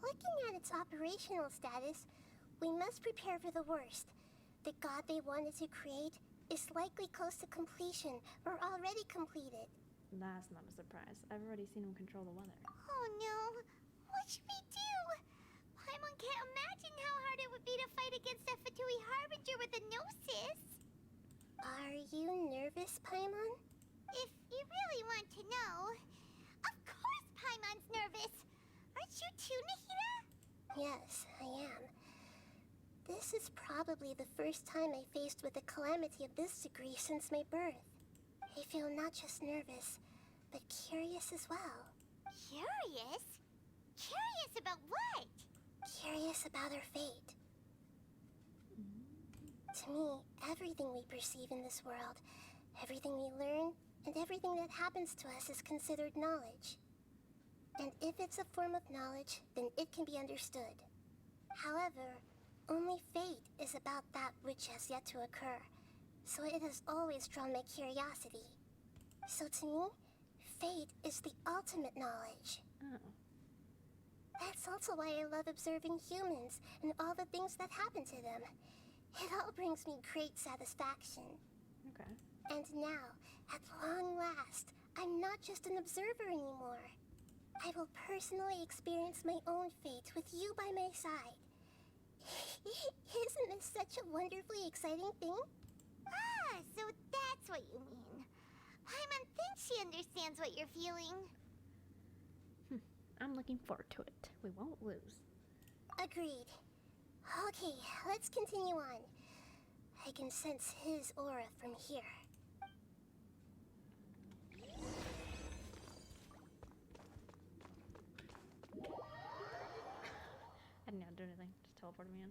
Looking at its operational status, we must prepare for the worst. The god they wanted to create is likely close to completion or already completed. That's not a surprise. I've already seen him control the weather. Oh no! What should we do? Paimon can't imagine how hard it would be to fight against a Fatui Harbinger with a Gnosis. Are you nervous, Paimon? If you really want to know, of course Paimon's nervous. Aren't you too, Nahida? Yes, I am. This is probably the first time I faced with a calamity of this degree since my birth. I feel not just nervous, but curious as well. Curious? Curious about what? Curious about our fate. To me, everything we perceive in this world, everything we learn, and everything that happens to us is considered knowledge. And if it's a form of knowledge, then it can be understood. However, only fate is about that which has yet to occur, so it has always drawn my curiosity. So to me, fate is the ultimate knowledge. Oh. That's also why I love observing humans and all the things that happen to them. It all brings me great satisfaction. Okay. And now, at long last, I'm not just an observer anymore. I will personally experience my own fate with you by my side. Isn't this such a wonderfully exciting thing? Ah, so that's what you mean. Paimon thinks she understands what you're feeling. I'm looking forward to it. We won't lose. Agreed. Okay, let's continue on. I can sense his aura from here. I didn't have to do anything. Just teleported me in.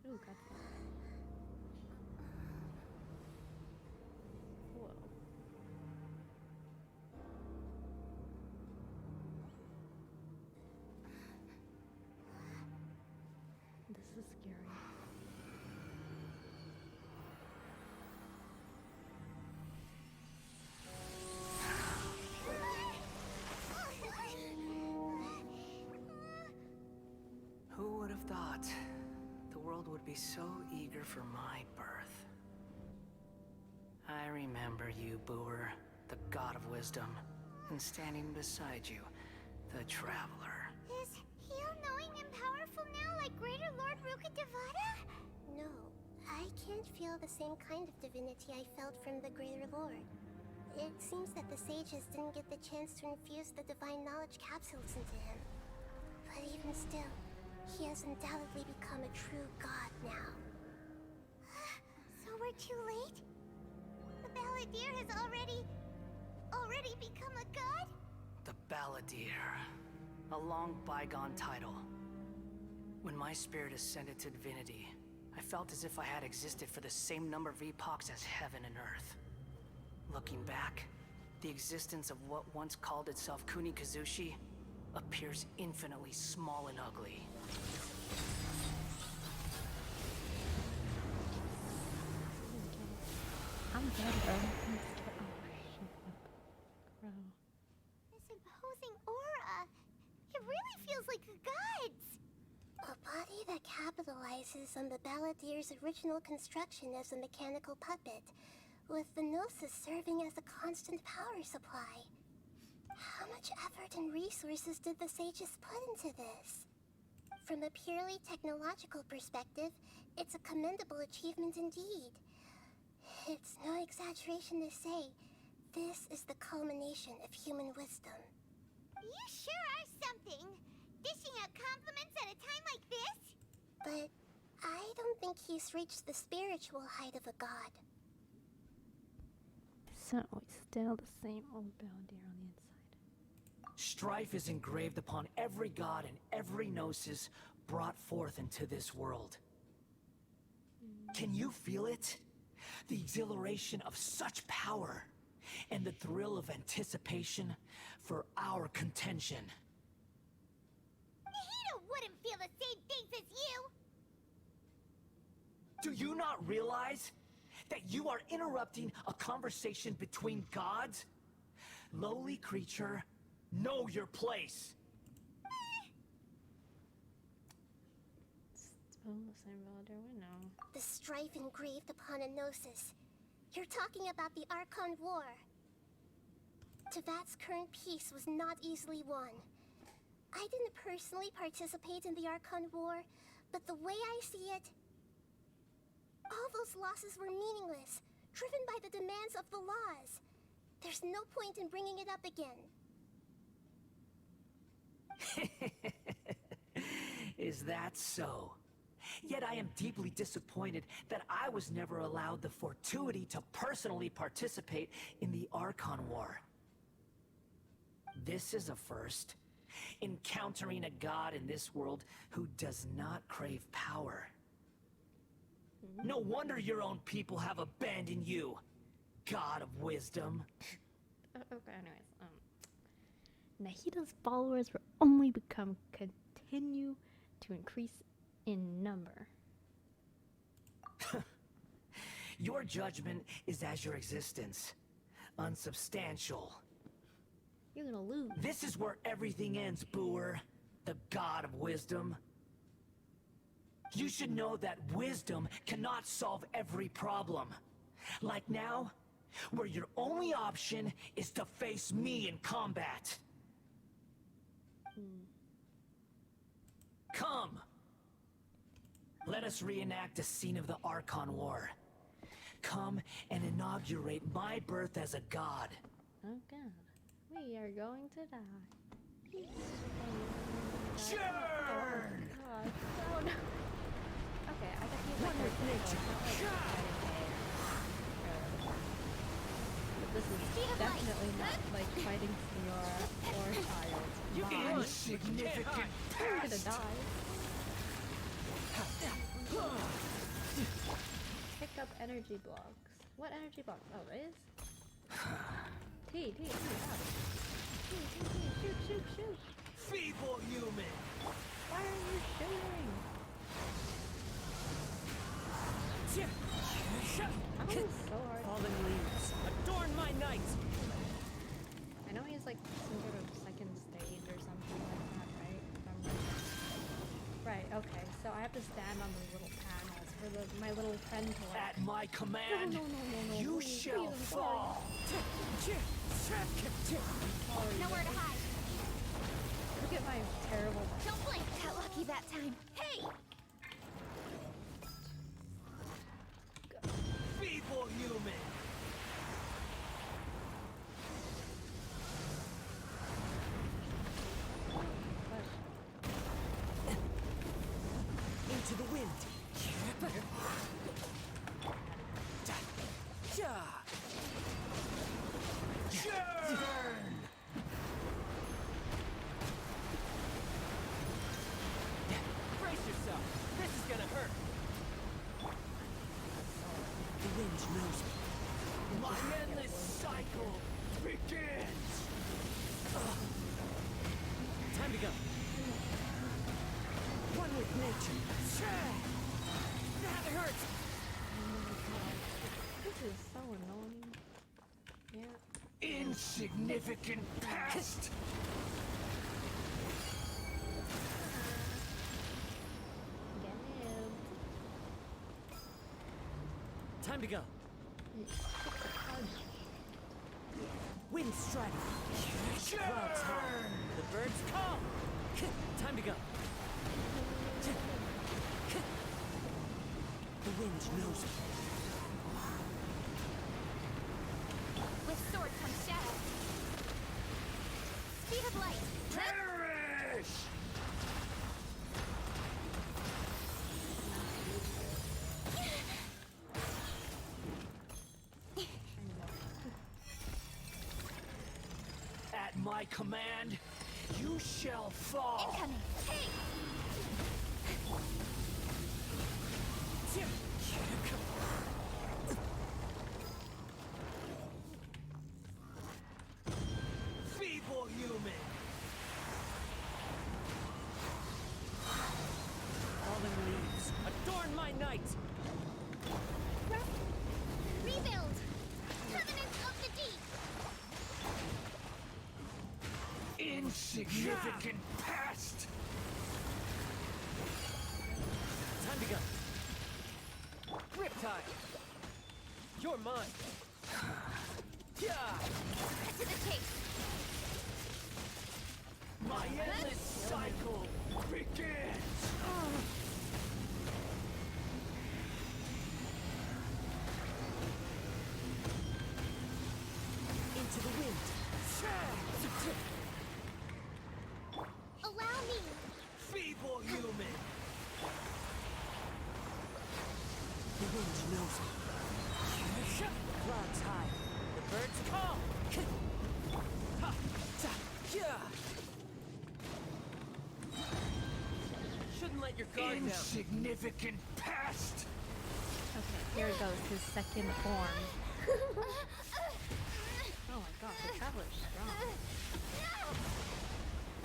Ooh, cutscene. Whoa. This is scary. Who would have thought the world would be so eager for my birth? I remember you, Booer, the god of wisdom, and standing beside you, the traveler. Is he all-knowing and powerful now like Greater Lord Rukkhadevata? No, I can't feel the same kind of divinity I felt from the Greater Lord. It seems that the sages didn't get the chance to infuse the divine knowledge capsules into him. But even still, he has undoubtedly become a true god now. So we're too late? The Balladeer has already become a god? The Balladeer. A long bygone title. When my spirit ascended to divinity, I felt as if I had existed for the same number of epochs as heaven and earth. Looking back, the existence of what once called itself Kunikazushi appears infinitely small and ugly. I'm dead, bro. Bro. This imposing aura. It really feels like a god's. A body that capitalizes on the Balladeer's original construction as a mechanical puppet, with the Gnosis serving as a constant power supply. How much effort and resources did the sages put into this? From a purely technological perspective, it's a commendable achievement indeed. It's no exaggeration to say, this is the culmination of human wisdom. You sure are something. Dishing out compliments at a time like this? But I don't think he's reached the spiritual height of a god. So we still the same old Beldir on the inside. Strife is engraved upon every god and every gnosis brought forth into this world. Can you feel it? The exhilaration of such power, and the thrill of anticipation for our contention. Nahida wouldn't feel the same things as you! Do you not realize that you are interrupting a conversation between gods? Lowly creature, know your place. Still the same Beldir, we know. The strife engraved upon a gnosis. You're talking about the Archon War. Tevat's current peace was not easily won. I didn't personally participate in the Archon War, but the way I see it, all those losses were meaningless, driven by the demands of the laws. There's no point in bringing it up again. Is that so? Yet I am deeply disappointed that I was never allowed the fortuity to personally participate in the Archon War. This is a first. Encountering a god in this world who does not crave power. No wonder your own people have abandoned you, god of wisdom. Okay, anyways, Nahida's followers will only continue to increase in number. Your judgment is as your existence, unsubstantial. You're gonna lose. This is where everything ends, Booer, the god of wisdom. You should know that wisdom cannot solve every problem. Like now, where your only option is to face me in combat. Come! Let us reenact a scene of the Archon War. Come and inaugurate my birth as a god. Oh god. We are going to die. Churn! Oh god. Oh no. Okay, I got you. One with nature. But this is definitely not like fighting Senora or Child. You insignificant You're gonna die. Pick up energy blocks. What energy blocks? Oh, this? T, shoot. Feeble human! Why are you shooting? Oh, so hard. Fallen leaves, adorn my night! I know he's like some sort of second stage or something like that, right? Right, okay. So I have to stand on those little panels for my little friend to like... At my command, no, you please, shall please, fall! Nowhere to hide. Look at my terrible... Don't blink. Got lucky that time. Hey! Feeble human! Into the wind! Churn! Brace yourself! This is gonna hurt! The wind knows me. My endless cycle begins! Time to go. One with nature. That hurts! This is so annoying. Yeah. Insignificant pest! Get him. Time to go. Wind strike. Clouds high. The birds come. Time to go. The wind knows it. With sword comes shadow. Speed of light. Perish! At my command, you shall fall. Incoming. Hey! Feeble human! Fallen leaves, adorn my night! Rebuild. Covenant of the deep. Insignificant past! Time to go. Riptide! You're mine! Yeah! To the chase. My endless cycle begins! Into the wind! Allow me. Feeble human! The wind knows it. Clouds high. The birds call! Ha! Ta! Yeah! Shouldn't let your guard down. Insignificant past! Okay, here goes his second form. Oh my gosh, the traveler's strong.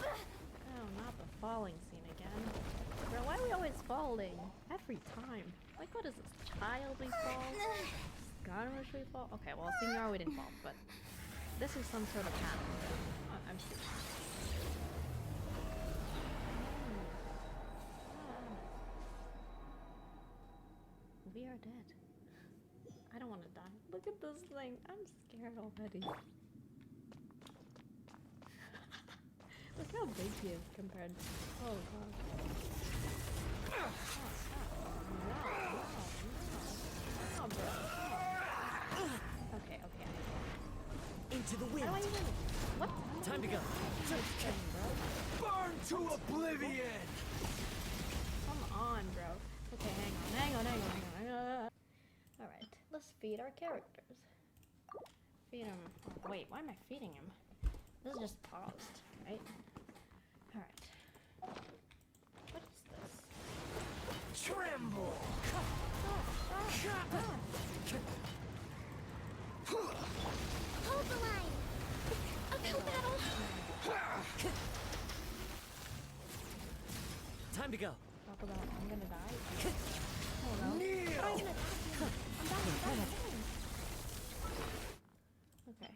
Oh, not the falling scene again. Bro, why are we always falling? Every time. Like, what is this? Child we fall? Garnish we fall? Okay, well, Senior we didn't fall, but this is some sort of pattern. I'm serious. We are dead. I don't want to die. Look at this thing. I'm scared already. Look how big he is compared. Oh god. Oh, no, bro. Okay. Into the wind! How do I even... What? Time to go. Burn to oblivion! Come on, bro. Okay, hang on. Alright, let's feed our characters. Feed him. Oh, wait, why am I feeding him? This is just paused, right? Alright. What is this? Tremble! Hold the line. Uphill battle. Time to go. Talk about I'm gonna die. Oh no. Kneel! I'm gonna die. I'm dying. Okay.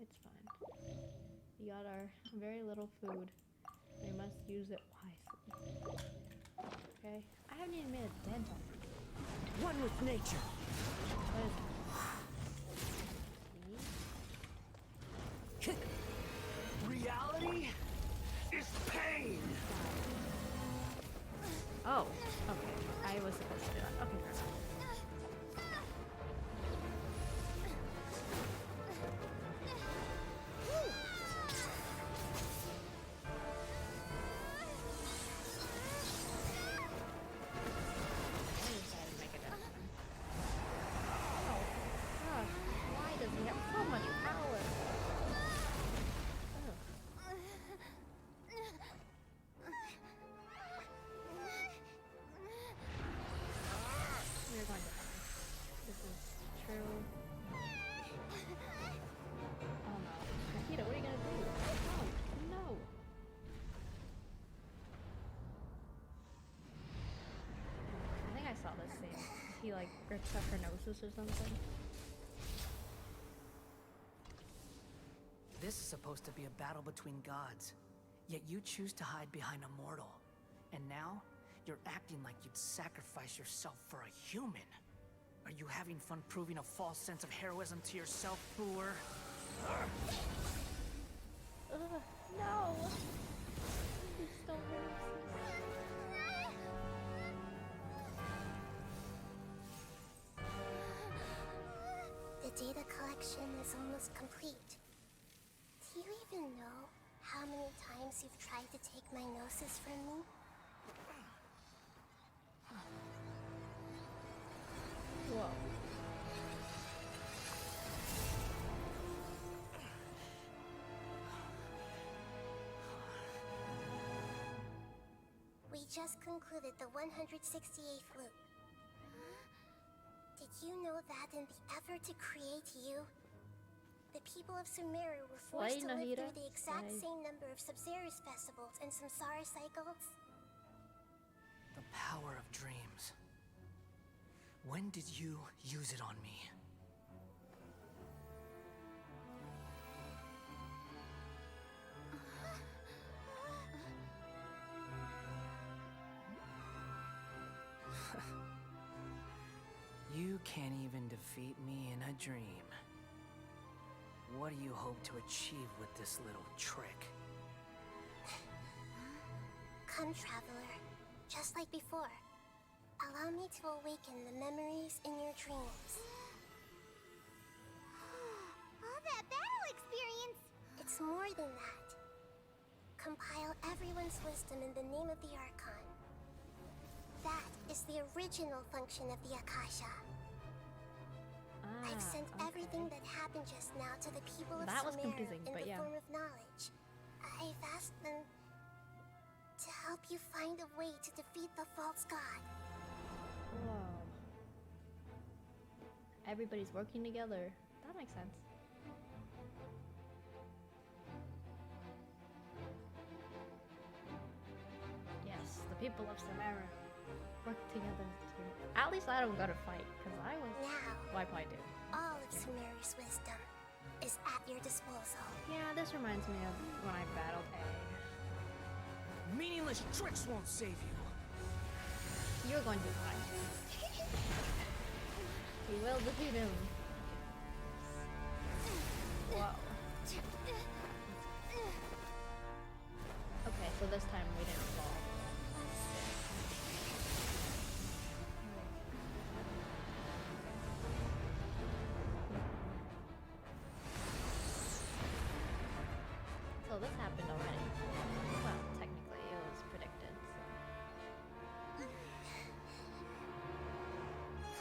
It's fine. We got our very little food. We must use it wisely. Okay? I haven't even made a dent on it. One with nature. What is it? Reality is pain. Oh, okay. I was supposed to do that. Okay, fair enough. I decided to make a dent on him. Oh, gosh. Why does he have so much power? Ugh. We're going to die. This is true. Oh no. Akita, what are you gonna do? No! No! I think I saw this scene. He like rips up her noses or something. This is supposed to be a battle between gods, yet you choose to hide behind a mortal. And now, you're acting like you'd sacrifice yourself for a human. Are you having fun proving a false sense of heroism to yourself, Brewer? Ugh, no! He's still racist. data collection is almost complete. Do you even know how many times you've tried to take my gnosis from me? Whoa. We just concluded the 168th loop. Did you know that in the effort to create you, the people of Sumeru were forced to live through the exact same number of Sub-Zerus festivals and Samsara cycles? The power of dreams. When did you use it on me? You can't even defeat me in a dream. What do you hope to achieve with this little trick? Come, traveler. Just like before. Allow me to awaken the memories in your dreams. All that battle experience! It's more than that. Compile everyone's wisdom in the name of the Archon. That is the original function of the Akasha. I've sent everything that happened just now to the people of Sumeru in the form of knowledge. I've asked them to help you find a way to defeat the false god. Whoa. Everybody's working together. That makes sense. Yes, the people of Sumeru work together too. At least I don't go to fight, because I was... Well, I probably do. All of Sumeru's wisdom is at your disposal. Yeah, this reminds me of when I battled A. Meaningless tricks won't save you. You're going to die. We will defeat him. Whoa. Okay, so this time we didn't fall. So this happened already. Well, technically it was predicted,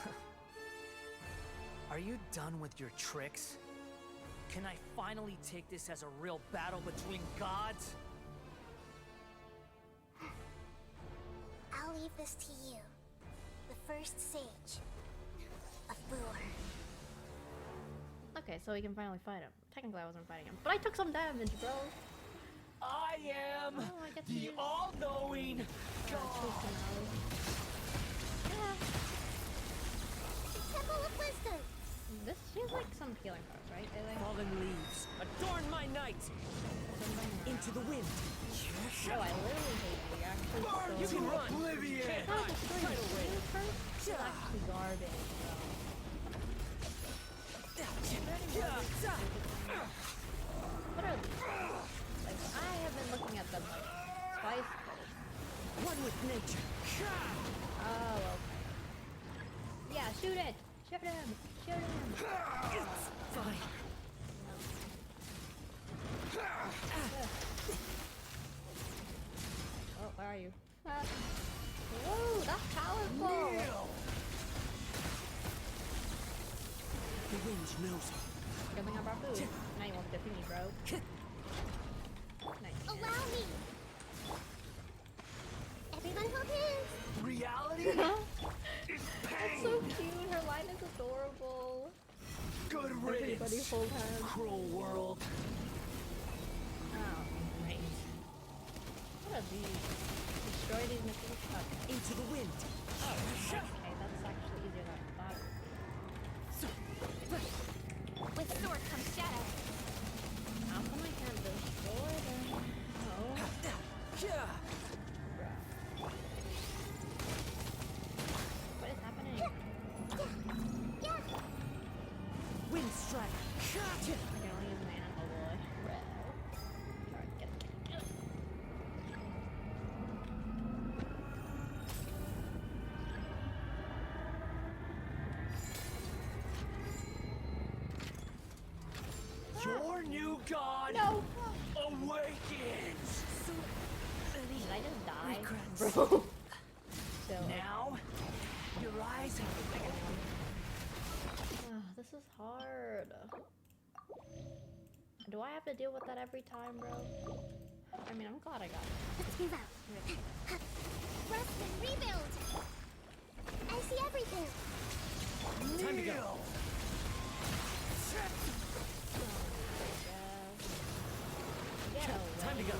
so. Are you done with your tricks? Can I finally take this as a real battle between gods? I'll leave this to you. The first sage of Boor. Okay, so we can finally fight him. Technically I wasn't fighting him, but I took some damage, bro. I am the all-knowing God. Temple of Wisdom. This feels like some healing cards, right? Fallen leaves, adorn my night. Into the wind. Oh, I literally hate you. You're actually so... You can run. Oblivion. It's not just actually garbage, bro. What are these? Like, I have been looking at them like twice. One with nature. Oh, okay. Yeah, shoot it! Shoot him! Shoot him! It's fine. Oh, where are you? Whoa, that's powerful! Kneel. The wind knows. Giving up our food. Now you won't defeat me, bro. Nice. Allow me. Everyone hold hands. Reality? That's so cute. Her line is adorable. Good Everybody riddance. hold hands. Cruel world. Oh, great. What are these? Destroy these machines. Okay. Into the wind. Oh, okay. That's actually easier than I thought it would be. With sword comes shadow. How come I can't destroy them? Oh. Yeah. What is happening? Wind strike. I can only use my animal boy. Alright, get it. new god No. awakens. Did I just die? Regrets. Bro. Chill. Now, your eyes have This is hard. Do I have to deal with that every time, bro? I mean, I'm glad I got it. Let's move out. Rest and rebuild. I see everything. Time to go. Time to go.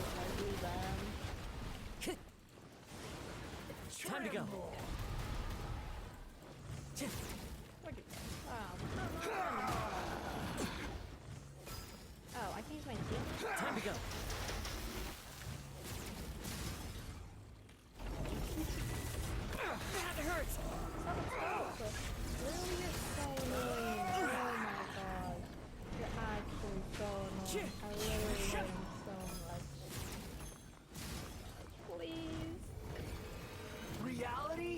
Time to go. Where'd you go? Oh, come on. Oh, I can use my shield? Time to go. That hurts. Literally, you're so annoying. Oh my god. You're actually so annoying. I literally hate him so much. Please. Reality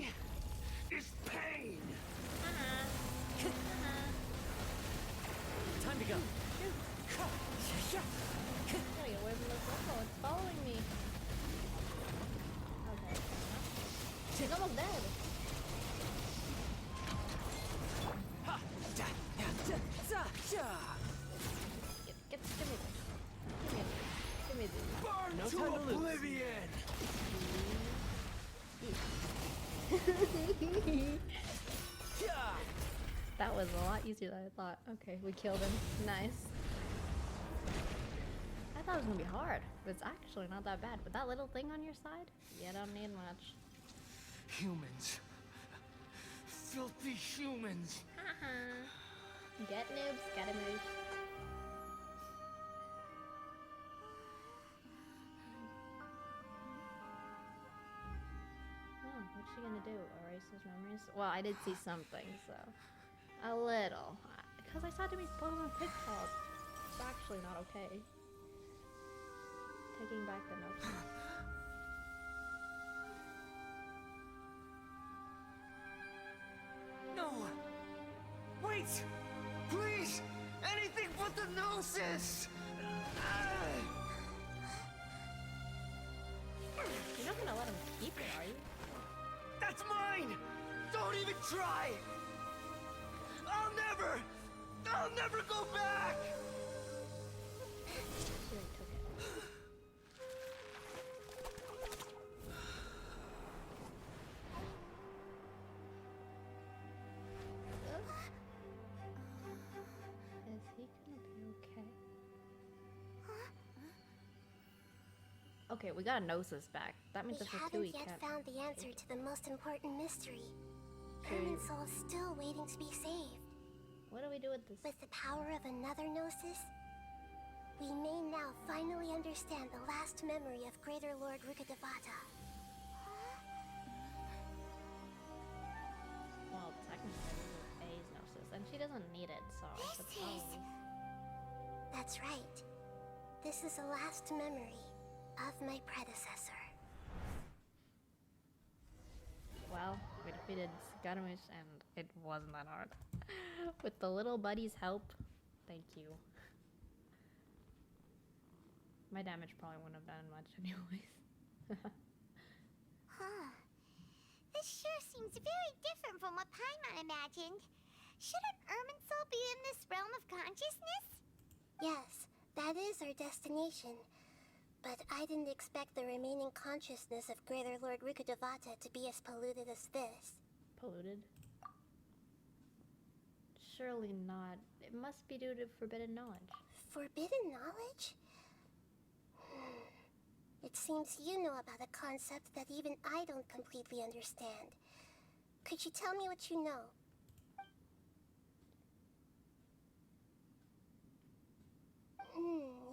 is pain. Time to go. Gotta get away from this level. It's following me. Okay. She's almost dead. Give me this. Give me this. Burn No to time to lose. oblivion. That was a lot easier than I thought. Okay, we killed him. Nice. I thought it was gonna be hard, but it's actually not that bad. With that little thing on your side, you don't need much. Humans. Filthy humans. Get noobs, get a move. Oh, what's she gonna do? Erase his memories? Well, I did see something, so a little. Because I saw Demi spoil on TikTok. It's actually not okay. Taking back the notes. No! Wait! Please! Anything but the Gnosis! You're not gonna let him keep it, are you? That's mine! Don't even try! I'll never go back! She already took it. Is he gonna be okay? Okay, we got a Gnosis back. That means We this is haven't 2 yet found the answer to the most important mystery. Okay. Irminsul is still waiting to be saved. What do we do with this? With the power of another Gnosis, we may now finally understand the last memory of Greater Lord Rukkhadevata. Well, technically, this is A's Gnosis, and she doesn't need it, so I suppose. That's right. This is the last memory of my predecessor. Well, we defeated Scaramouche, and it wasn't that hard. With the little buddy's help, thank you. My damage probably wouldn't have done much anyways. This sure seems very different from what Paimon imagined. Shouldn't Irminsul be in this realm of consciousness? Yes, that is our destination. But I didn't expect the remaining consciousness of Greater Lord Rukkhadevata to be as polluted as this. Polluted? Surely not. It must be due to forbidden knowledge. Forbidden knowledge? It seems you know about a concept that even I don't completely understand. Could you tell me what you know?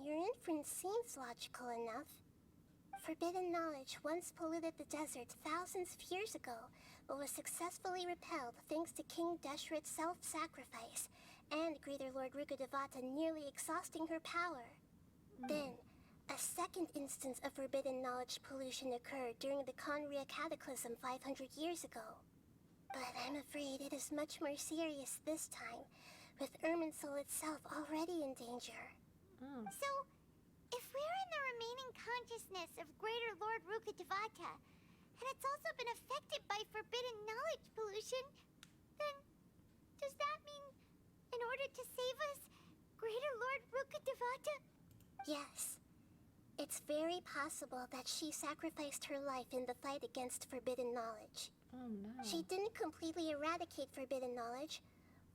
Your inference seems logical enough. Forbidden knowledge once polluted the desert thousands of years ago, but was successfully repelled thanks to King Deshret's self-sacrifice and Greater Lord Rukkhadevata nearly exhausting her power. Then, a second instance of forbidden knowledge pollution occurred during the Conria Cataclysm 500 years ago. But I'm afraid it is much more serious this time, with Irminsul itself already in danger. Oh. So, if we're in the remaining consciousness of Greater Lord Rukkhadevata, and it's also been affected by forbidden knowledge pollution, then does that mean, in order to save us, Greater Lord Rukkhadevata? Yes. It's very possible that she sacrificed her life in the fight against forbidden knowledge. Oh no. She didn't completely eradicate forbidden knowledge,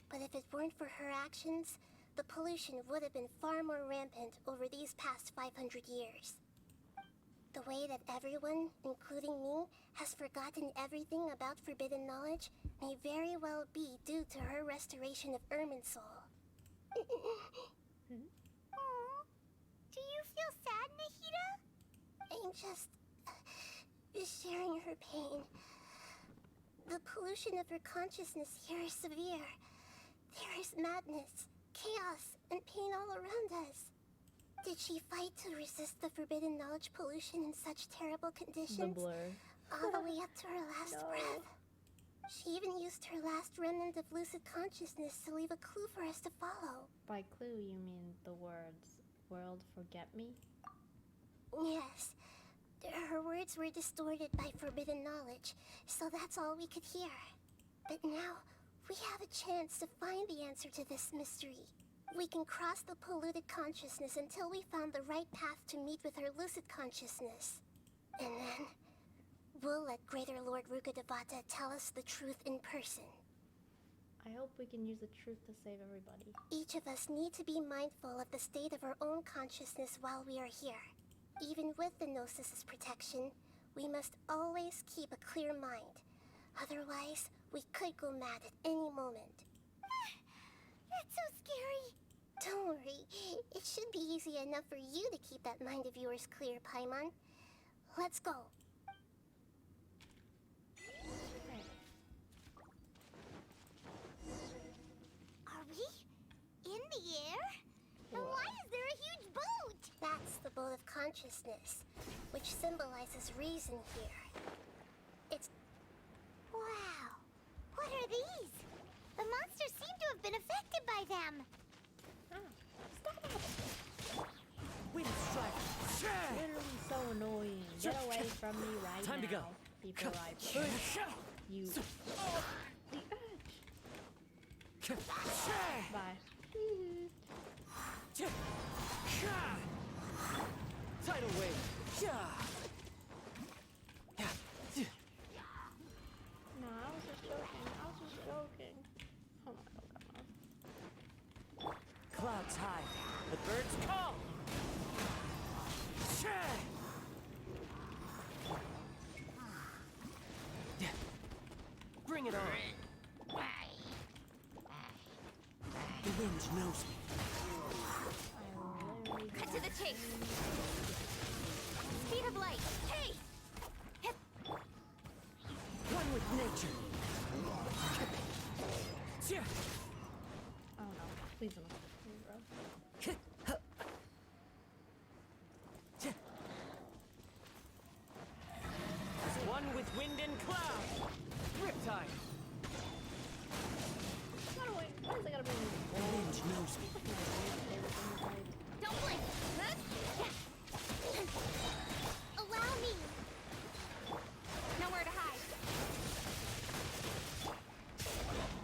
but if it weren't for her actions, the pollution would have been far more rampant over these past 500 years. The way that everyone, including me, has forgotten everything about forbidden knowledge may very well be due to her restoration of Irminsul. Aw, do you feel sad, Nahida? I'm just sharing her pain. The pollution of her consciousness here is severe. There is madness, chaos, and pain all around us. Did she fight to resist the forbidden knowledge pollution in such terrible conditions? The blur. All the way up to her last breath. She even used her last remnant of lucid consciousness to leave a clue for us to follow. By clue, you mean the words, "World, forget me"? Yes. Her words were distorted by forbidden knowledge, so that's all we could hear. But now, we have a chance to find the answer to this mystery. We can cross the polluted consciousness until we found the right path to meet with our lucid consciousness. And then, we'll let Greater Lord Rukkhadevata tell us the truth in person. I hope we can use the truth to save everybody. Each of us need to be mindful of the state of our own consciousness while we are here. Even with the Gnosis' protection, we must always keep a clear mind. Otherwise, we could go mad at any moment. That's so scary. Don't worry. It should be easy enough for you to keep that mind of yours clear, Paimon. Let's go. Are we in the air? And why is there a huge boat? That's the boat of consciousness, which symbolizes reason here. It's... Wow. What are these? The monsters seem to have been affected by them. Stop it! Wind strike. Literally so annoying. Get away from me right Time now. to go. Before I push you off the edge. Bye. Tidal wave. No, I was just joking. Oh my god. Clouds high. The birds call. Bring it on. The wind knows me. Cut to the chase. Speed of light. Hey! One with nature. Oh no. Please don't. Please, bro. One with wind and cloud. Riptide. Why is it gotta be The wind knows me. Don't blink. Allow me. Nowhere to hide.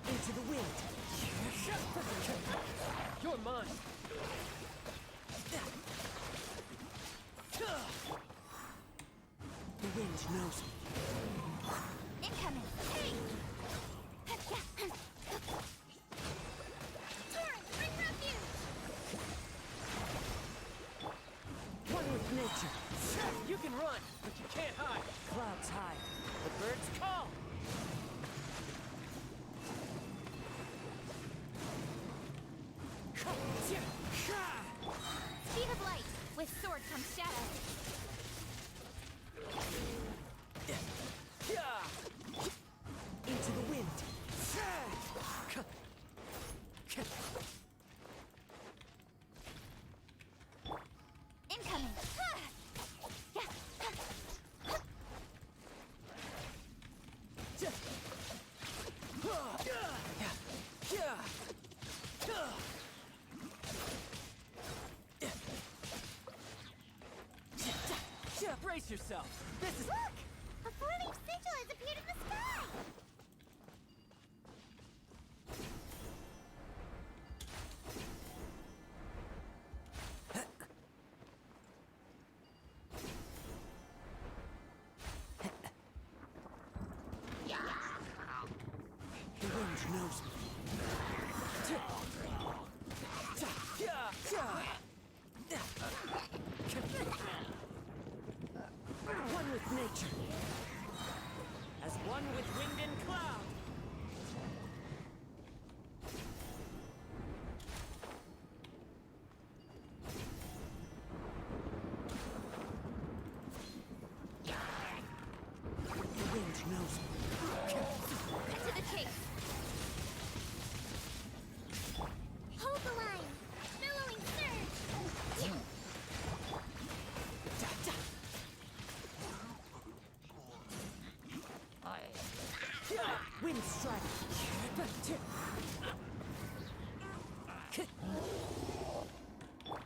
Into the wind. You're mine. The wind knows me. Incoming. Hey! Torrent, bring refuge! One with nature. You can run, but you can't hide. Clouds hide. The birds call. Speed of light. With sword comes shadow. Into the wind. Incoming. Brace yourself. This is... Look! A four-leaf sigil has appeared in the sky! The wind knows me. One with nature. As one with wind and cloud. The wind knows me. Cut to the chase! Hold the line! Billowing surge! Wind strike.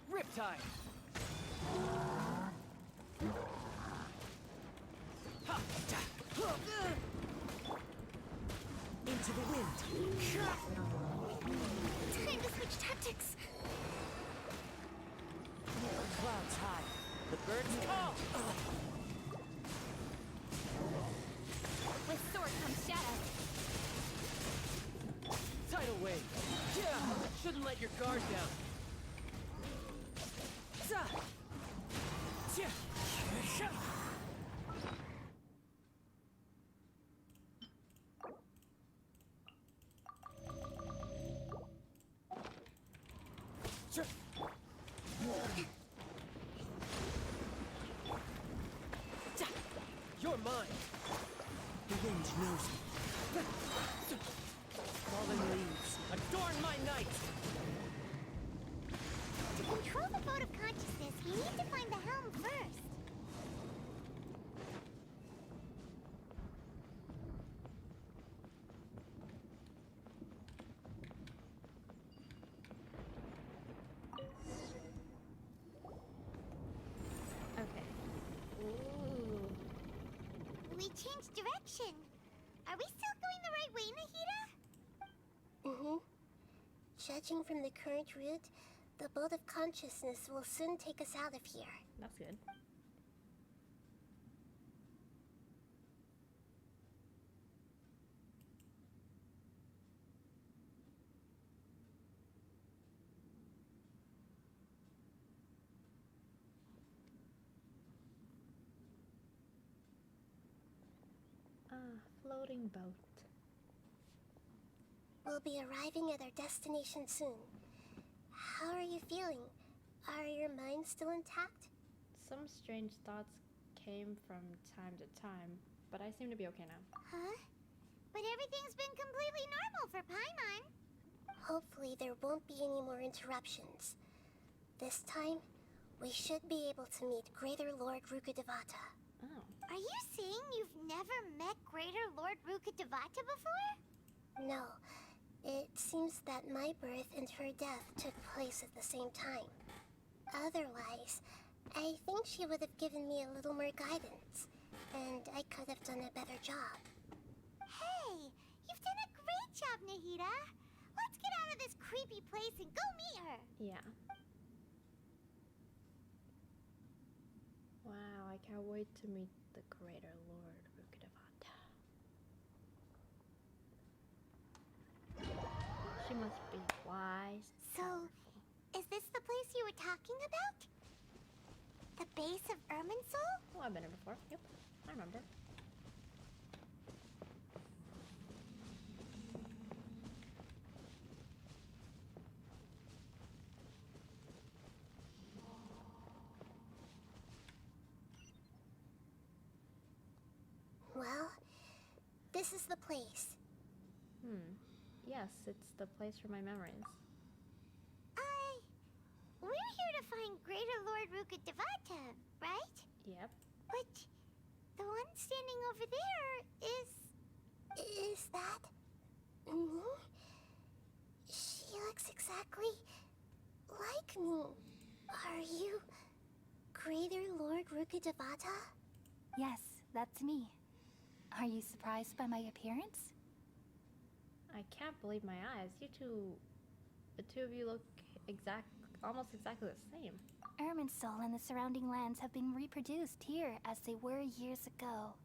Riptide. Into the wind. Time to switch tactics! Clouds high. The birds call. With sword comes shadow. Tidal wave. Shouldn't let your guard down. You're mine. The wind knows me. Fallen leaves, adorn my night! To control the boat of consciousness, we need to find the helm first. Okay. Ooh. We changed direction. Are we still going the right way, Nahida? Mm-hmm. Judging from the current route, the boat of consciousness will soon take us out of here. That's good. Floating boat. We'll be arriving at our destination soon. How are you feeling? Are your minds still intact? Some strange thoughts came from time to time, but I seem to be okay now. Huh? But everything's been completely normal for Paimon. Hopefully there won't be any more interruptions. This time, we should be able to meet Greater Lord Rukkhadevata. Oh. Are you saying you've never met Greater Lord Rukkhadevata before? No. It seems that my birth and her death took place at the same time. Otherwise, I think she would have given me a little more guidance, and I could have done a better job. Hey, you've done a great job, Nahida. Let's get out of this creepy place and go meet her. Yeah. Wow, I can't wait to meet the Greater Lord Rukkhadevata. She must be wise. So, is this the place you were talking about? The base of Irminsul? Oh, I've been here before. Yep, I remember. Well, this is the place. Yes, it's the place for my memories. We're here to find Greater Lord Rukkhadevata, right? Yep. But the one standing over there is... Is that... me? She looks exactly like me. Are you Greater Lord Rukkhadevata? Yes, that's me. Are you surprised by my appearance? I can't believe my eyes. The two of you look almost exactly the same. Irminsul and the surrounding lands have been reproduced here as they were years ago.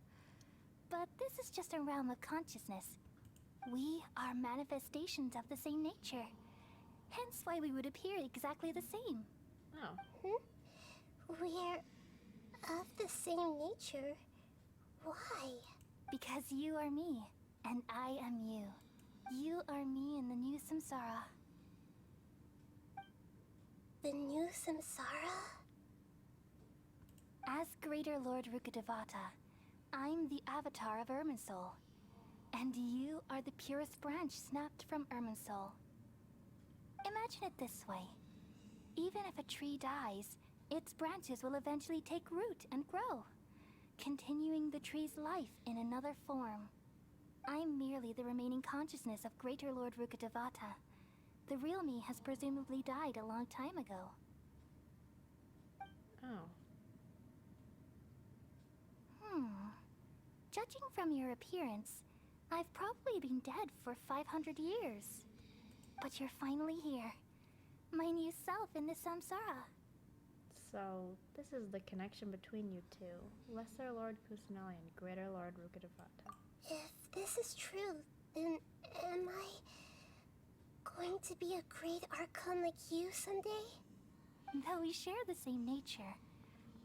But this is just a realm of consciousness. We are manifestations of the same nature. Hence why we would appear exactly the same. Oh. We're of the same nature? Why? Because you are me, and I am you. You are me in the new samsara. The new samsara? As Greater Lord Rukkhadevata, I'm the avatar of Irminsul. And you are the purest branch snapped from Irminsul. Imagine it this way. Even if a tree dies, its branches will eventually take root and grow, continuing the tree's life in another form. I'm merely the remaining consciousness of Greater Lord Rukkhadevata. The real me has presumably died a long time ago. Oh. Judging from your appearance, I've probably been dead for 500 years. But you're finally here. My new self in the samsara. So, this is the connection between you two. Lesser Lord Kusanali and Greater Lord Rukkhadevata. If this is true, then am I going to be a great Archon like you someday? Though we share the same nature,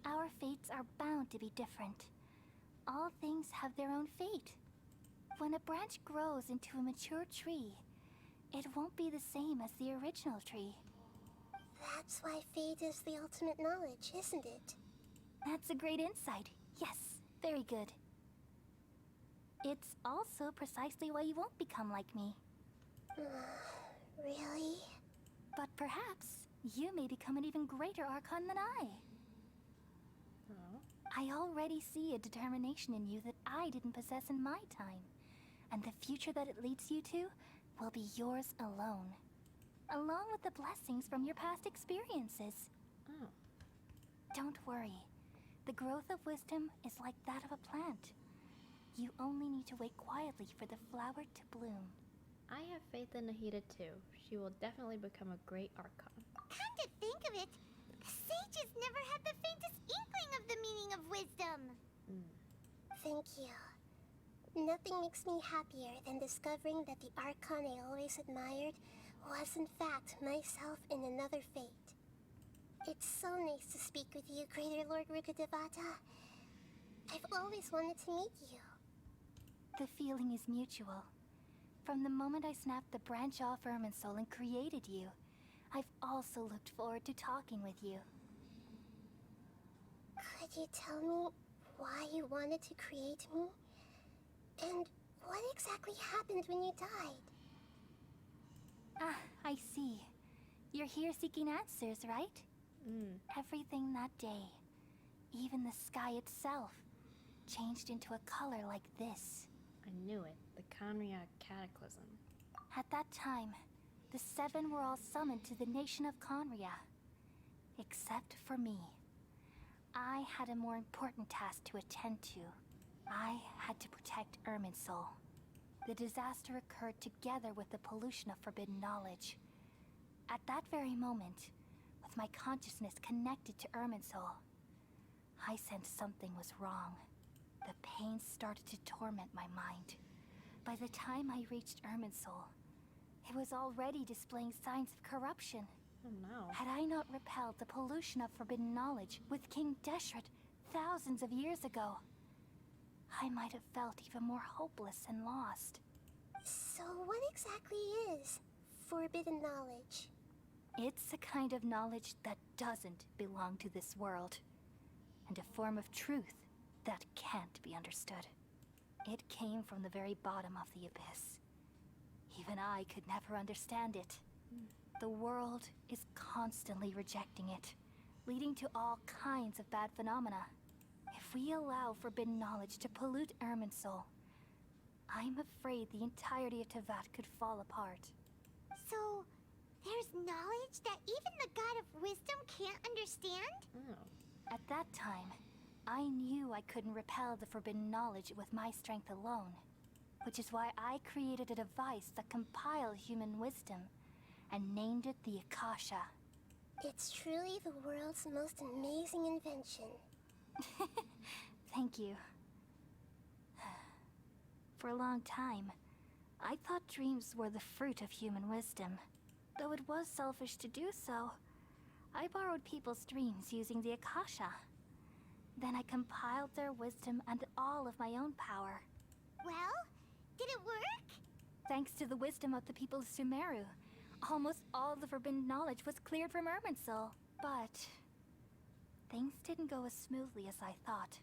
our fates are bound to be different. All things have their own fate. When a branch grows into a mature tree, it won't be the same as the original tree. That's why fate is the ultimate knowledge, isn't it? That's a great insight. Yes, very good. It's also precisely why you won't become like me. Really? But perhaps you may become an even greater Archon than I. Oh. I already see a determination in you that I didn't possess in my time. And the future that it leads you to will be yours alone. Along with the blessings from your past experiences. Oh. Don't worry. The growth of wisdom is like that of a plant. You only need to wait quietly for the flower to bloom. I have faith in Nahida too. She will definitely become a great Archon. Come to think of it, sages never had the faintest inkling of the meaning of wisdom. Thank you. Nothing makes me happier than discovering that the Archon I always admired was in fact myself in another fate. It's so nice to speak with you, Greater Lord Rukkhadevata. I've always wanted to meet you. The feeling is mutual. From the moment I snapped the branch off Irminsul and created you, I've also looked forward to talking with you. Could you tell me why you wanted to create me? And what exactly happened when you died? Ah, I see. You're here seeking answers, right? Everything that day, even the sky itself, changed into a color like this. I knew it. The Conria Cataclysm. At that time, the seven were all summoned to the nation of Conria. Except for me. I had a more important task to attend to. I had to protect Irminsul. The disaster occurred together with the pollution of forbidden knowledge. At that very moment, with my consciousness connected to Irminsul, I sensed something was wrong. The pain started to torment my mind. By the time I reached Irminsul, it was already displaying signs of corruption. Oh no. Had I not repelled the pollution of forbidden knowledge with King Deshret thousands of years ago, I might have felt even more hopeless and lost. So what exactly is forbidden knowledge? It's a kind of knowledge that doesn't belong to this world, and a form of truth that can't be understood. It came from the very bottom of the abyss. Even I could never understand it. The world is constantly rejecting it, leading to all kinds of bad phenomena. If we allow forbidden knowledge to pollute Irminsul, I'm afraid the entirety of Teyvat could fall apart. So, there's knowledge that even the God of Wisdom can't understand? Oh. At that time, I knew I couldn't repel the forbidden knowledge with my strength alone, which is why I created a device that compiled human wisdom and named it the Akasha. It's truly the world's most amazing invention. Thank you. For a long time, I thought dreams were the fruit of human wisdom. Though it was selfish to do so, I borrowed people's dreams using the Akasha. Then I compiled their wisdom and all of my own power. Well, did it work? Thanks to the wisdom of the people of Sumeru, almost all the forbidden knowledge was cleared from Irminsul. But things didn't go as smoothly as I thought.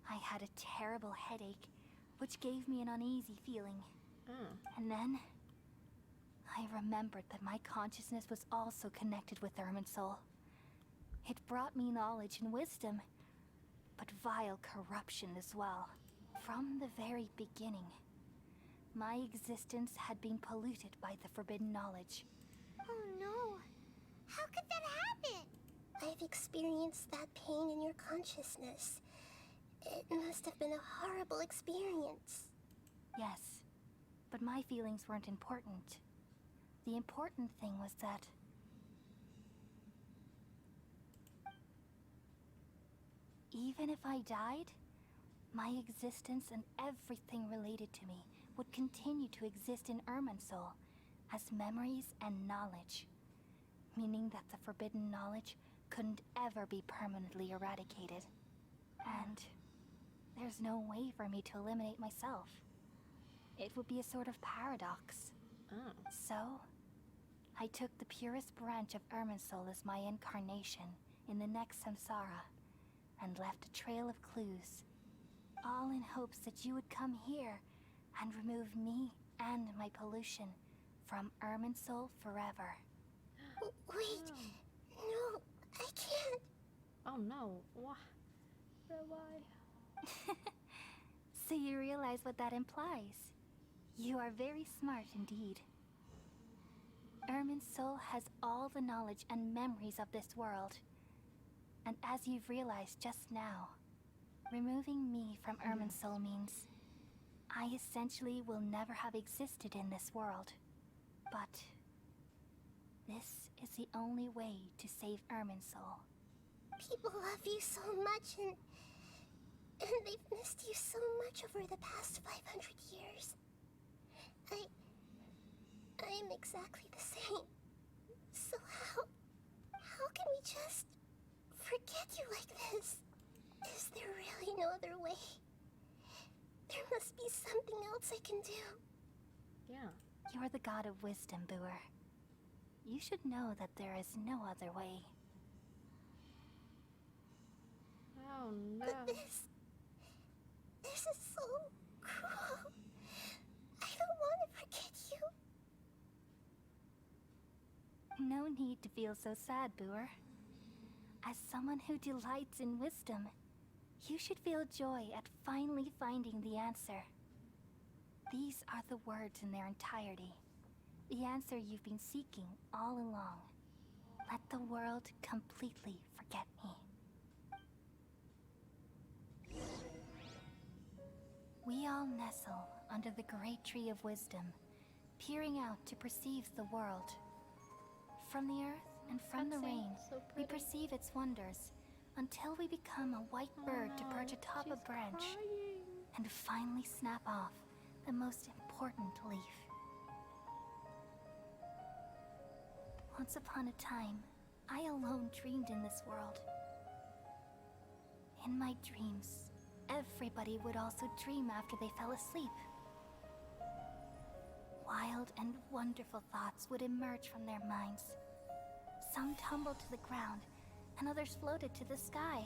I had a terrible headache, which gave me an uneasy feeling. And then I remembered that my consciousness was also connected with Irminsul. It brought me knowledge and wisdom, but vile corruption as well. From the very beginning, my existence had been polluted by the forbidden knowledge. Oh no! How could that happen? I've experienced that pain in your consciousness. It must have been a horrible experience. Yes, but my feelings weren't important. The important thing was that even if I died, my existence and everything related to me would continue to exist in Irminsul as memories and knowledge, meaning that the forbidden knowledge couldn't ever be permanently eradicated. And there's no way for me to eliminate myself. It would be a sort of paradox. So, I took the purest branch of Irminsul as my incarnation in the next samsara, and left a trail of clues, all in hopes that you would come here and remove me and my pollution from Irminsul forever. Wait, no, I can't. Oh no, why? So you realize what that implies. You are very smart indeed. Irminsul has all the knowledge and memories of this world. And as you've realized just now, removing me from Irminsul means I essentially will never have existed in this world. But this is the only way to save Irminsul. People love you so much, and they've missed you so much over the past 500 years. I am exactly the same. So how can we just forget you like this? Is there really no other way? There must be something else I can do. Yeah. You're the god of wisdom, Booer. You should know that there is no other way. Oh no. But this is so cruel. I don't want to forget you. No need to feel so sad, Booer. As someone who delights in wisdom, you should feel joy at finally finding the answer. These are the words in their entirety. The answer you've been seeking all along. Let the world completely forget me. We all nestle under the great tree of wisdom, peering out to perceive the world. From the earth and from the rain, we perceive its wonders, until we become a white bird to perch atop a branch, and finally snap off the most important leaf. Once upon a time, I alone dreamed in this world. In my dreams, everybody would also dream after they fell asleep. Wild and wonderful thoughts would emerge from their minds. Some tumbled to the ground, and others floated to the sky,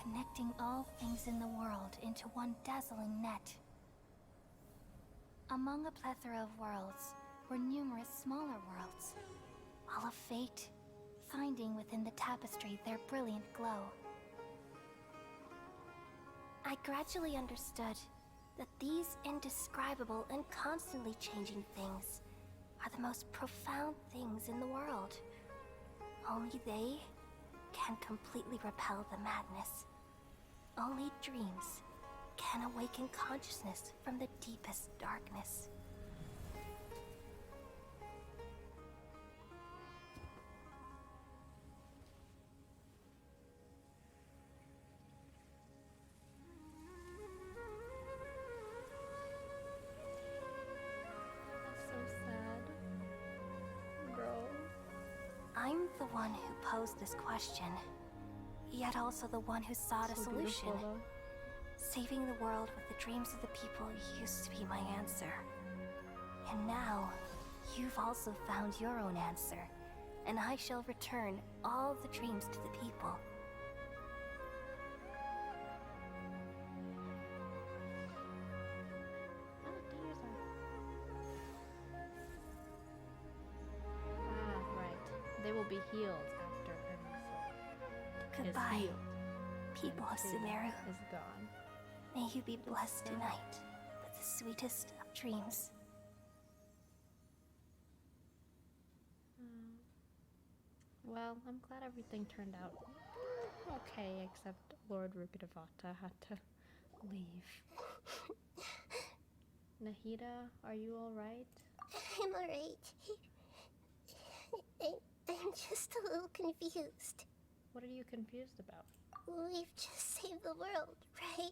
connecting all things in the world into one dazzling net. Among a plethora of worlds were numerous smaller worlds, all of fate, finding within the tapestry their brilliant glow. I gradually understood that these indescribable and constantly changing things are the most profound things in the world. Only they can completely repel the madness. Only dreams can awaken consciousness from the deepest darkness. I'm the one who posed this question, yet also the one who sought a solution. Saving the world with the dreams of the people used to be my answer. And now, you've also found your own answer, and I shall return all the dreams to the people. They will be healed after Ermin's soul Goodbye, is healed. people of Sumeru. Is gone. May you be blessed tonight with the sweetest of dreams. Well, I'm glad everything turned out okay, except Lord Rukadevata had to leave. Nahida, are you alright? I'm alright. I'm just a little confused. What are you confused about? We've just saved the world, right?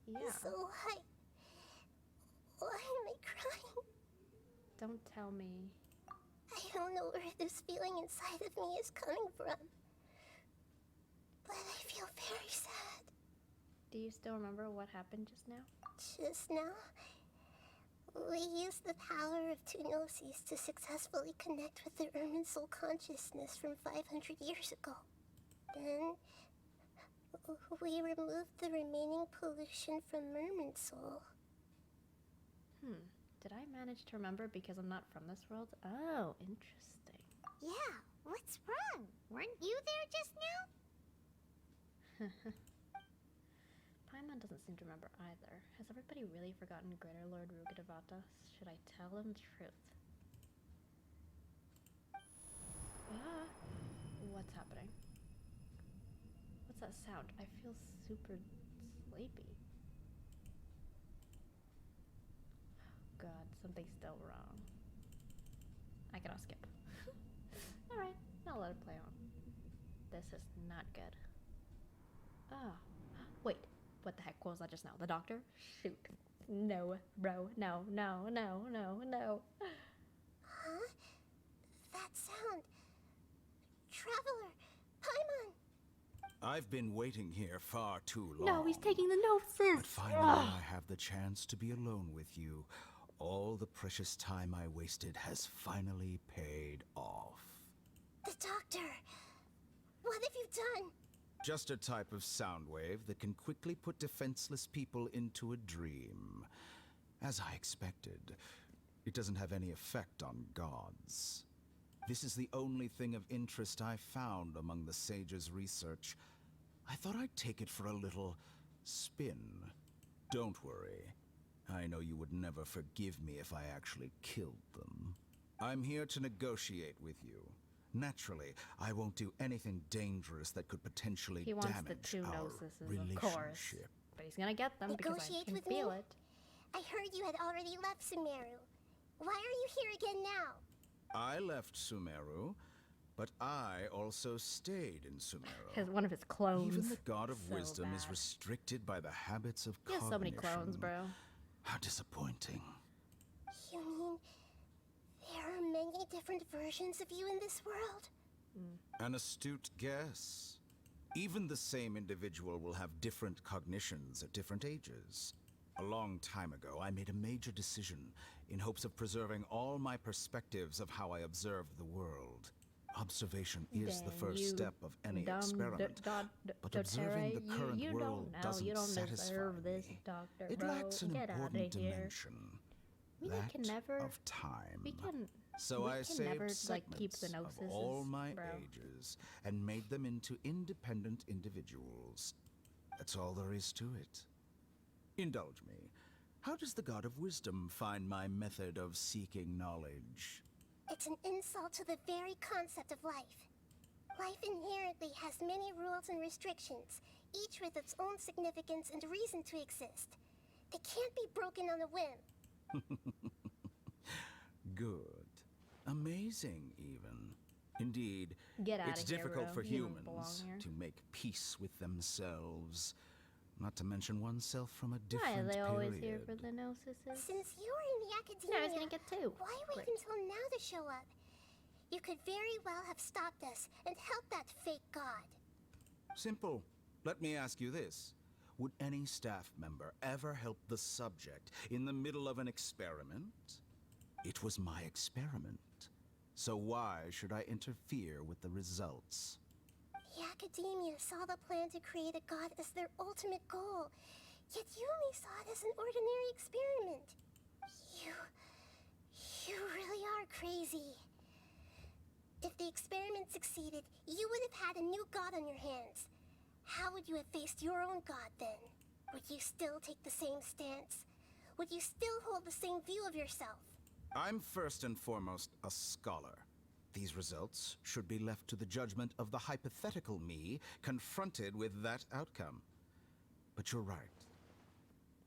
Yeah. So why am I crying? Don't tell me. I don't know where this feeling inside of me is coming from. But I feel very sad. Do you still remember what happened just now? Just now? We used the power of two gnosis to successfully connect with the Ermin soul consciousness from 500 years ago. Then, we removed the remaining pollution from Ermin soul. Did I manage to remember because I'm not from this world? Oh, interesting. Yeah, what's wrong? Weren't you there just now? Paimon doesn't seem to remember either. Has everybody really forgotten Greater Lord Rukadevata? Should I tell him the truth? What's happening? What's that sound? I feel super sleepy. God, something's still wrong. I cannot skip. Alright, I'll let it play on. This is not good. Wait, what the heck was that just now? The doctor? Shoot. No, bro. No, no, no, no, no. Huh? That sound. Traveler! Paimon! I've been waiting here far too long. No, he's taking the notes. But finally, I have the chance to be alone with you. All the precious time I wasted has finally paid off. The doctor! What have you done? Just a type of sound wave that can quickly put defenseless people into a dream. As I expected, it doesn't have any effect on gods. This is the only thing of interest I found among the sage's research. I thought I'd take it for a little spin. Don't worry. I know you would never forgive me if I actually killed them. I'm here to negotiate with you. Naturally, I won't do anything dangerous that could potentially He wants damage the two our noses, relationship. of course. But he's gonna get them because I Negotiate can with feel me? it. I heard you had already left Sumeru. Why are you here again now? I left Sumeru, but I also stayed in Sumeru. One of his clones. Even the God of So Wisdom is bad. restricted by the habits of He has so many clones, cognition. bro. How disappointing. You mean there are many different versions of you in this world? An astute guess. Even the same individual will have different cognitions at different ages. A long time ago, I made a major decision in hopes of preserving all my perspectives of how I observed the world. Observation is the Dang, first you step of any dumb experiment, but observing the current you world don't know. doesn't You don't satisfy deserve this, me. doctor, It bro. lacks an Get out of important here. dimension. We that can never. of time. We can. So we I can saved never keep segments the of gnosis, all my bro. ages and made them into independent individuals. That's all there is to it. Indulge me. How does the God of Wisdom find my method of seeking knowledge? It's an insult to the very concept of life. Life inherently has many rules and restrictions, each with its own significance and reason to exist. They can't be broken on a whim. Good. Amazing, even. Indeed, Get outta it's here, difficult bro. for You don't belong humans here. to make peace with themselves. Not to mention oneself from a different Why are they period. always here for the gnosis? Since you were in the No, academia, I was gonna get two. why wait Great. until now to show up? You could very well have stopped us and helped that fake god. Simple. Let me ask you this. Would any staff member ever help the subject in the middle of an experiment? It was my experiment. So why should I interfere with the results? The academia saw the plan to create a god as their ultimate goal, yet you only saw it as an ordinary experiment. You really are crazy. If the experiment succeeded, you would have had a new god on your hands. How would you have faced your own god then? Would you still take the same stance? Would you still hold the same view of yourself? I'm first and foremost a scholar. These results should be left to the judgment of the hypothetical me confronted with that outcome. But you're right.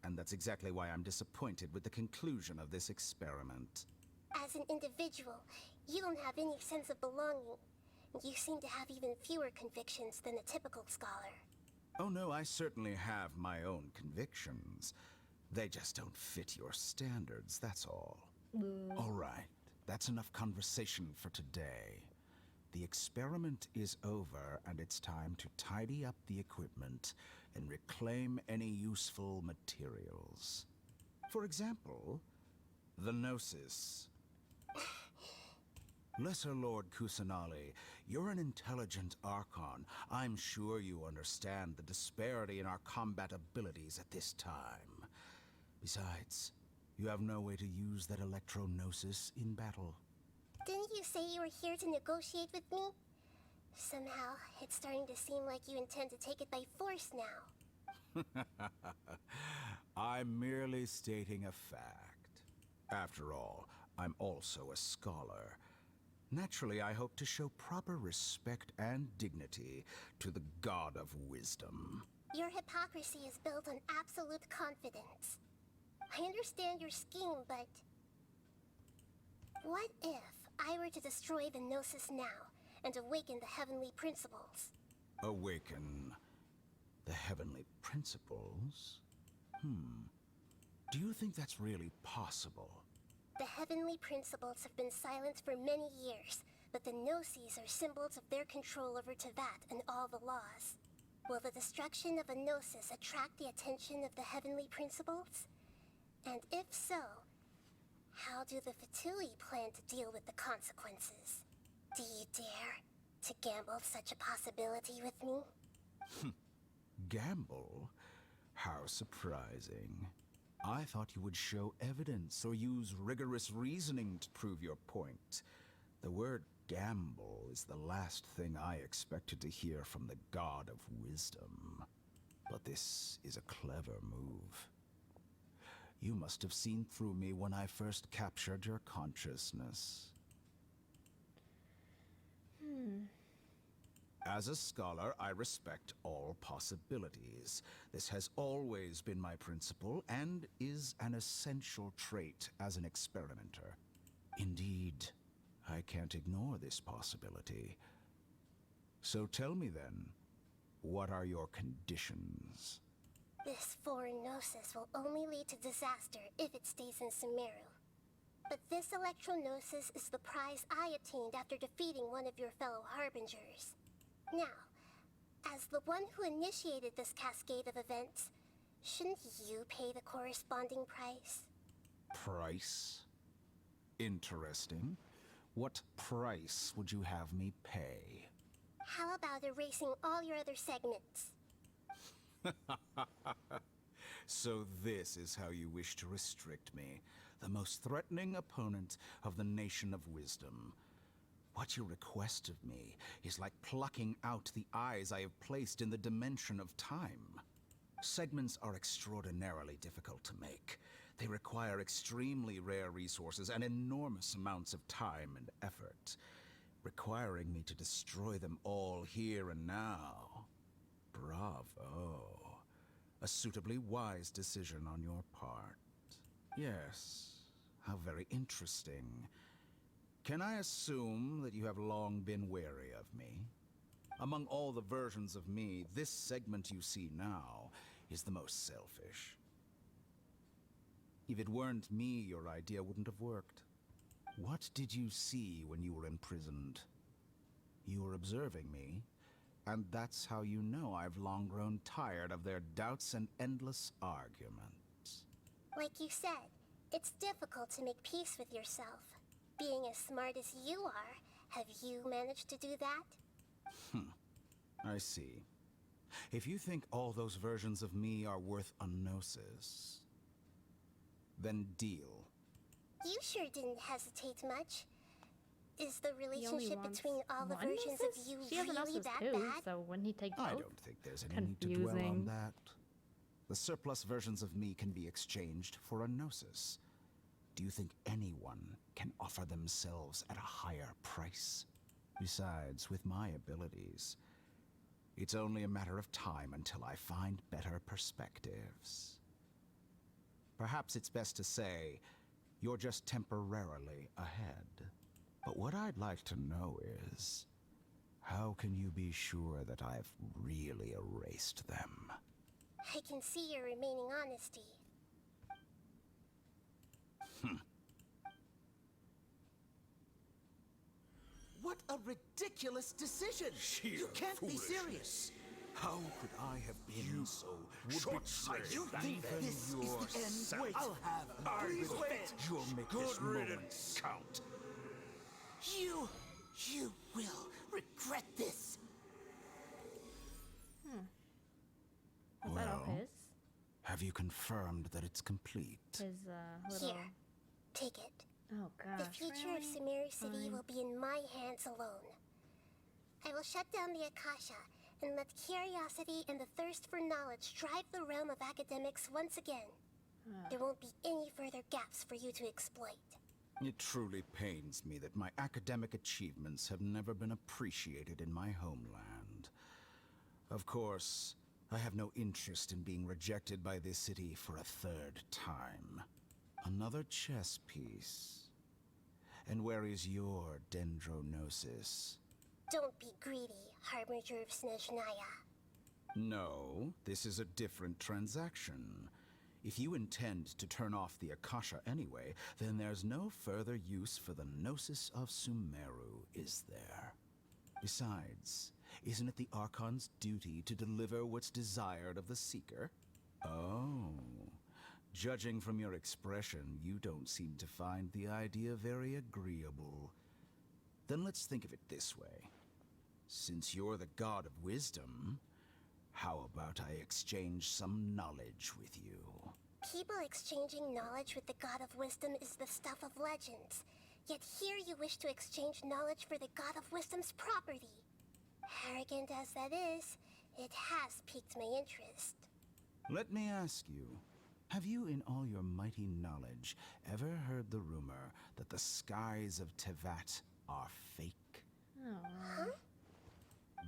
And that's exactly why I'm disappointed with the conclusion of this experiment. As an individual, you don't have any sense of belonging. You seem to have even fewer convictions than a typical scholar. Oh no, I certainly have my own convictions. They just don't fit your standards, that's all. All right, that's enough conversation for today. The experiment is over, and it's time to tidy up the equipment and reclaim any useful materials. For example, the Gnosis. Lesser Lord Kusanali, you're an intelligent Archon. I'm sure you understand the disparity in our combat abilities at this time. Besides, you have no way to use that electro-gnosis in battle. Didn't you say you were here to negotiate with me? Somehow, it's starting to seem like you intend to take it by force now. I'm merely stating a fact. After all, I'm also a scholar. Naturally, I hope to show proper respect and dignity to the God of Wisdom. Your hypocrisy is built on absolute confidence. I understand your scheme, but... what if I were to destroy the Gnosis now and awaken the heavenly principles? Awaken the heavenly principles? Do you think that's really possible? The heavenly principles have been silent for many years, but the Gnosis are symbols of their control over Tevat and all the laws. Will the destruction of a Gnosis attract the attention of the heavenly principles? And if so, how do the Fatui plan to deal with the consequences? Do you dare to gamble such a possibility with me? Gamble? How surprising. I thought you would show evidence or use rigorous reasoning to prove your point. The word gamble is the last thing I expected to hear from the God of Wisdom. But this is a clever move. You must have seen through me when I first captured your consciousness. As a scholar, I respect all possibilities. This has always been my principle and is an essential trait as an experimenter. Indeed, I can't ignore this possibility. So tell me then, what are your conditions? This foreign Gnosis will only lead to disaster if it stays in Sumeru. But this Electro-Gnosis is the prize I obtained after defeating one of your fellow Harbingers. Now, as the one who initiated this cascade of events, shouldn't you pay the corresponding price? Price? Interesting. What price would you have me pay? How about erasing all your other segments? So this is how you wish to restrict me, the most threatening opponent of the Nation of Wisdom. What you request of me is like plucking out the eyes I have placed in the dimension of time. Segments are extraordinarily difficult to make. They require extremely rare resources and enormous amounts of time and effort. requiring me to destroy them all here and now. Bravo. A suitably wise decision on your part. Yes, how very interesting. Can I assume that you have long been wary of me? Among all the versions of me, this segment you see now is the most selfish. If it weren't me, your idea wouldn't have worked. What did you see when you were imprisoned? You were observing me, and that's how you know I've long grown tired of their doubts and endless arguments. Like you said, it's difficult to make peace with yourself. Being as smart as you are, have you managed to do that? I see. If you think all those versions of me are worth a gnosis, then deal. You sure didn't hesitate much. Is the He only relationship wants between all the one versions gnosis? of you She has a really gnosis that too, bad? so when he takes both, I don't think there's any need to dwell on that. The surplus versions of me can be exchanged for a gnosis. Do you think anyone can offer themselves at a higher price? Besides, with my abilities, it's only a matter of time until I find better perspectives. Perhaps it's best to say, you're just temporarily ahead. But what I'd like to know is, how can you be sure that I've really erased them? I can see your remaining honesty. What a ridiculous decision! You can't be serious! How could I have been so short-sighted? You think this is the end? Wait, I'll have I wait. You'll make Good this moment riddance. count. You will regret this. Is that all his? Have you confirmed that it's complete? His, little... Here, take it. Oh gosh, The future of Sumeru City will be in my hands alone. I will shut down the Akasha and let curiosity and the thirst for knowledge drive the realm of academics once again. There won't be any further gaps for you to exploit. It truly pains me that my academic achievements have never been appreciated in my homeland. Of course, I have no interest in being rejected by this city for a third time. Another chess piece. And where is your dendronosis? Don't be greedy, Harbinger of Snezhnaya. No, this is a different transaction. If you intend to turn off the Akasha anyway, then there's no further use for the Gnosis of Sumeru, is there? Besides, isn't it the Archon's duty to deliver what's desired of the Seeker? Oh. Judging from your expression, you don't seem to find the idea very agreeable. Then let's think of it this way. Since you're the god of wisdom, how about I exchange some knowledge with you? People exchanging knowledge with the god of wisdom is the stuff of legends. Yet here you wish to exchange knowledge for the god of wisdom's property. Arrogant as that is, it has piqued my interest. Let me ask you, have you in all your mighty knowledge ever heard the rumor that the skies of Tevat are fake? Huh?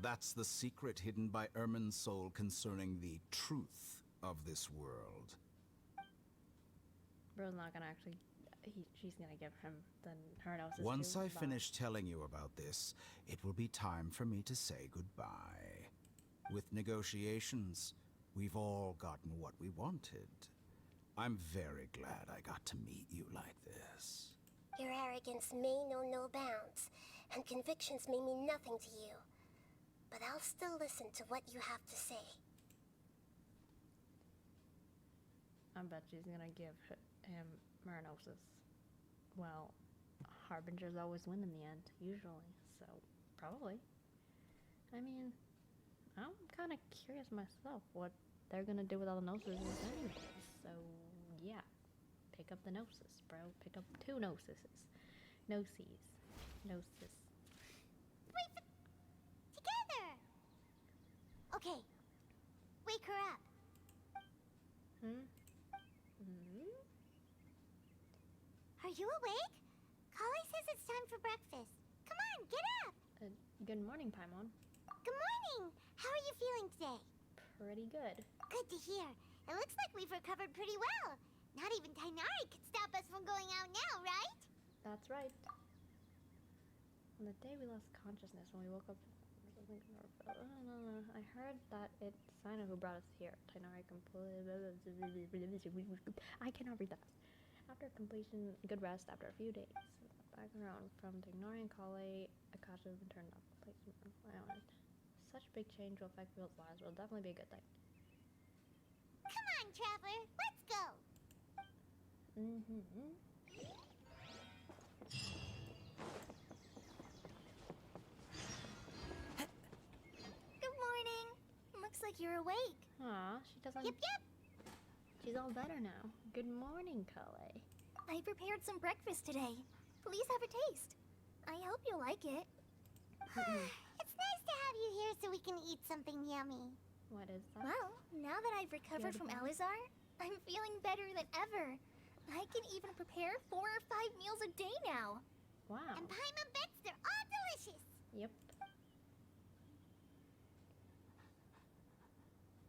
That's the secret hidden by Ermin's soul concerning the truth of this world. Bro's not gonna actually... she's gonna give him her gnosis Once too, I but- finish telling you about this, it will be time for me to say goodbye. With negotiations, we've all gotten what we wanted. I'm very glad I got to meet you like this. Your arrogance may know no bounds, and convictions may mean nothing to you. But I'll still listen to what you have to say. I bet she's gonna give him Marinosis. Well, Harbingers always win in the end, usually, so probably. I mean, I'm kind of curious myself what they're gonna do with all the Gnosis anyways, so yeah. Pick up the Gnosis, bro. Pick up 2 Gnosises. Gnoses. Gnosis. Wait for... Together! Okay. Wake her up. Are you awake? Kali says it's time for breakfast. Come on, get up! Good morning, Paimon. Good morning! How are you feeling today? Pretty good. Good to hear. It looks like we've recovered pretty well. Not even Tainari could stop us from going out now, right? That's right. On the day we lost consciousness, when we woke up, I heard that it's Sino who brought us here. Tainari completely. I cannot read that. After completion, good rest after a few days. Background from Tainari and Kale, Akasha has been turned off. Such big change will affect people's lives. Will definitely be a good thing. Come on, Traveler, let's go. Good morning. Looks like you're awake. Aw, she doesn't. Yep. She's all better now. Good morning, Kale. I prepared some breakfast today. Please have a taste. I hope you'll like it. It's nice to have you here so we can eat something yummy. What is that? Well, now that I've recovered from Alizar, I'm feeling better than ever. I can even prepare 4 or 5 meals a day now. Wow. And Paimon bets they're all delicious. Yep.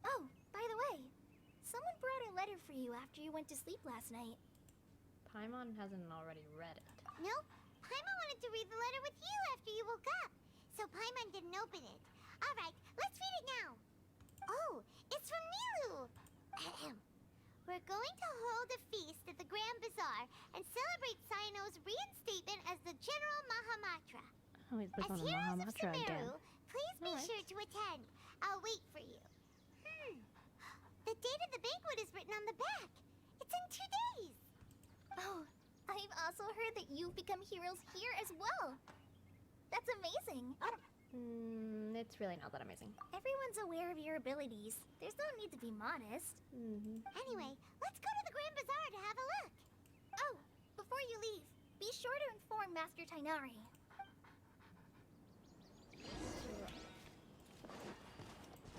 Oh, by the way, someone brought a letter for you after you went to sleep last night. Paimon hasn't already read it. Nope. Paimon wanted to read the letter with you after you woke up. So Paimon didn't open it. Alright, let's read it now. Oh, it's from Nilu. We're going to hold a feast at the Grand Bazaar and celebrate Sino's reinstatement as the General Mahamatra. Oh, he's back As on the heroes of Mahamatra again. SUMERU, please be sure to attend. I'll wait for you. The date of the banquet is written on the back. It's in 2 days. Oh, I've also heard that you've become heroes here as well. That's amazing. It's really not that amazing. Everyone's aware of your abilities. There's no need to be modest. Anyway, let's go to the Grand Bazaar to have a look. Oh, before you leave, be sure to inform Master Tainari.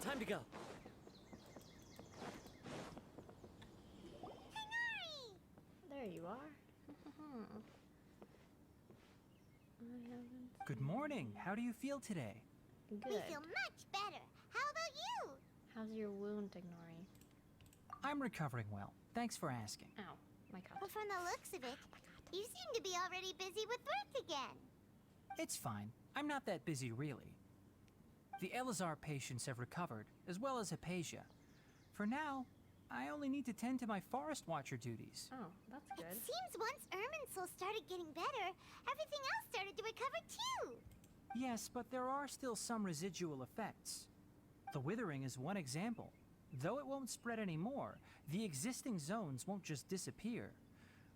Time to go. There you are. Good morning. How do you feel today? Good. We feel much better. How about you? How's your wound, Ignori? I'm recovering well. Thanks for asking. Ow, my god. But from the looks of it, you seem to be already busy with work again. It's fine. I'm not that busy, really. The Elazar patients have recovered, as well as Hypatia. For now, I only need to tend to my Forest Watcher duties. Oh, that's good. It seems once Irminsul started getting better, everything else started to recover too. Yes, but there are still some residual effects. The withering is one example. Though it won't spread anymore, the existing zones won't just disappear.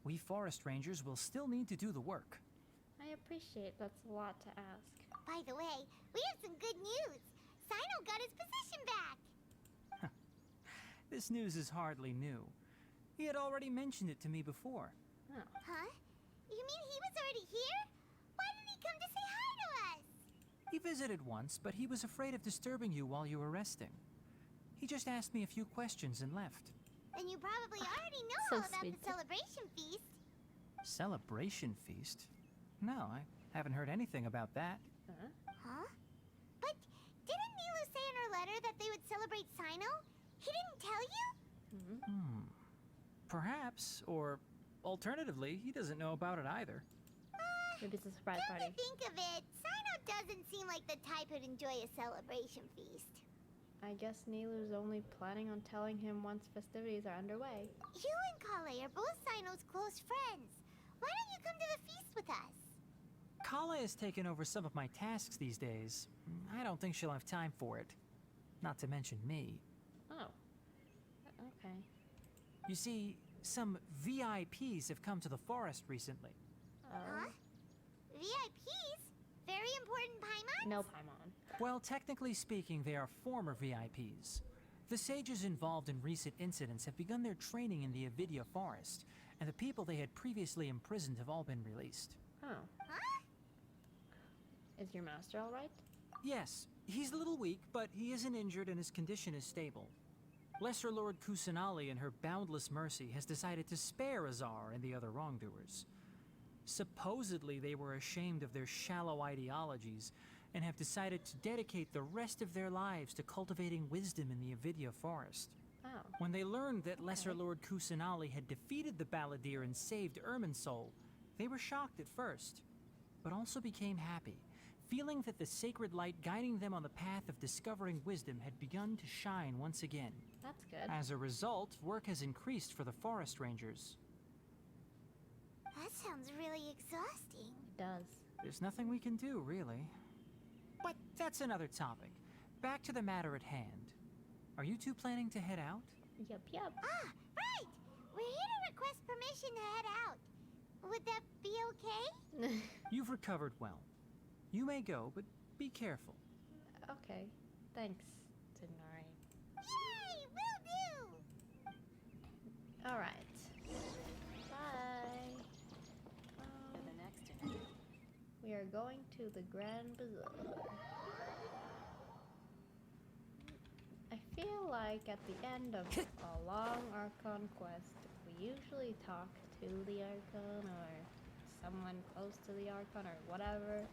We forest rangers will still need to do the work. I appreciate that's a lot to ask. By the way, we have some good news. Sino got his position back. This news is hardly new. He had already mentioned it to me before. Oh. Huh? You mean he was already here? Why didn't he come to say hi to us? He visited once, but he was afraid of disturbing you while you were resting. He just asked me a few questions and left. Then you probably already know So all about sweet. the celebration feast. Celebration feast? No, I haven't heard anything about that. Huh? But didn't Nilu say in her letter that they would celebrate Sino? He didn't tell you? Perhaps, or alternatively, he doesn't know about it either. Maybe it's a surprise Come party. to think of it, Sino doesn't seem like the type who'd enjoy a celebration feast. I guess Nilu's only planning on telling him once festivities are underway. You and Kale are both Sino's close friends. Why don't you come to the feast with us? Kala has taken over some of my tasks these days. I don't think she'll have time for it. Not to mention me. Oh. Okay. You see, some VIPs have come to the forest recently. Huh? VIPs? Very important Paimon? No, Paimon. Well, technically speaking, they are former VIPs. The sages involved in recent incidents have begun their training in the Avidya forest, and the people they had previously imprisoned have all been released. Oh. Huh? Is your master alright? Yes, he's a little weak, but he isn't injured and his condition is stable. Lesser Lord Kusanali, in her boundless mercy, has decided to spare Azar and the other wrongdoers. Supposedly, they were ashamed of their shallow ideologies and have decided to dedicate the rest of their lives to cultivating wisdom in the Avidya forest. Oh. When they learned that Lesser Lord Kusanali had defeated the Balladeer and saved Irminsul, they were shocked at first, but also became happy, feeling that the sacred light guiding them on the path of discovering wisdom had begun to shine once again. That's good. As a result, work has increased for the forest rangers. That sounds really exhausting. It does. There's nothing we can do, really. But that's another topic. Back to the matter at hand. Are you two planning to head out? Yep, yep. Ah, right! We're here to request permission to head out. Would that be okay? You've recovered well. You may go, but be careful. Okay. Thanks, Tighnari. Yay! Will do! Alright. Bye. We are going to the Grand Bazaar. I feel like at the end of a long Archon quest, we usually talk to the Archon or someone close to the Archon or whatever.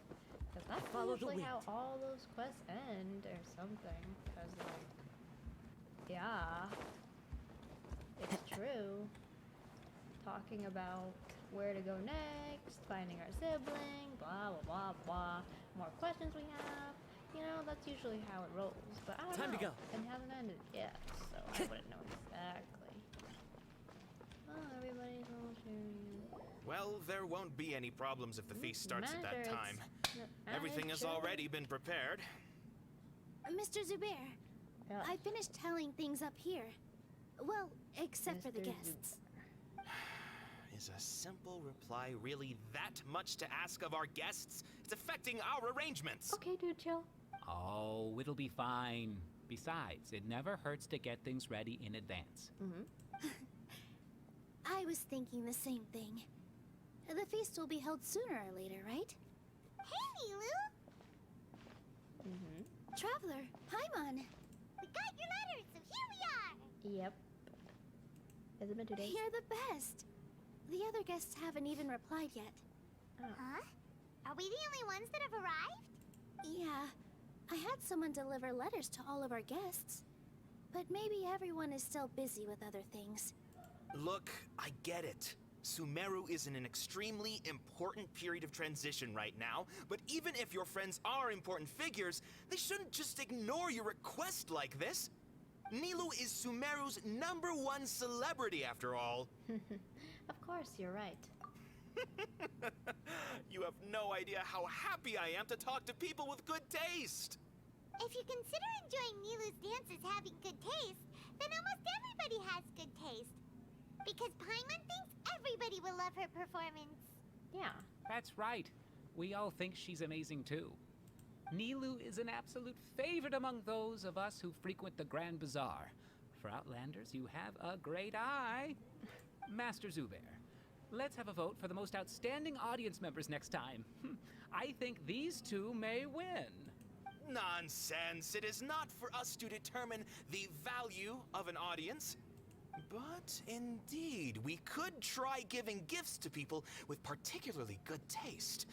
Because that's usually how all those quests end or something. Because, like, yeah, it's true. Talking about where to go next, finding our sibling, blah, blah, blah, blah. More questions we have. You know, that's usually how it rolls. But I don't know. Time to go. It hasn't ended yet, so I wouldn't know exactly. Oh, everybody's all sharing. Well, there won't be any problems if the feast starts at that time. It's Everything has already been prepared. Mr. Zubair, I finished tallying things up here. Well, except for the guests. Is a simple reply really that much to ask of our guests? It's affecting our arrangements. Okay, dude, chill. Oh, it'll be fine. Besides, it never hurts to get things ready in advance. I was thinking the same thing. The feast will be held sooner or later, right? Hey, Nilu! Traveler, Paimon. We got your letter, so here we are! Yep. Has it been 2 days? You're the best. The other guests haven't even replied yet. Huh? Are we the only ones that have arrived? Yeah. I had someone deliver letters to all of our guests. But maybe everyone is still busy with other things. Look, I get it. Sumeru is in an extremely important period of transition right now, but even if your friends are important figures, they shouldn't just ignore your request like this. Nilu is Sumeru's #1 celebrity, after all. Of course, you're right. You have no idea how happy I am to talk to people with good taste. If you consider enjoying Nilu's dances having good taste, then almost everybody has good taste. Because Paimon thinks everybody will love her performance. Yeah. That's right. We all think she's amazing too. Nilu is an absolute favorite among those of us who frequent the Grand Bazaar. For Outlanders, you have a great eye. Master Zubair, let's have a vote for the most outstanding audience members next time. I think these two may win. Nonsense. It is not for us to determine the value of an audience. But indeed, we could try giving gifts to people with particularly good taste.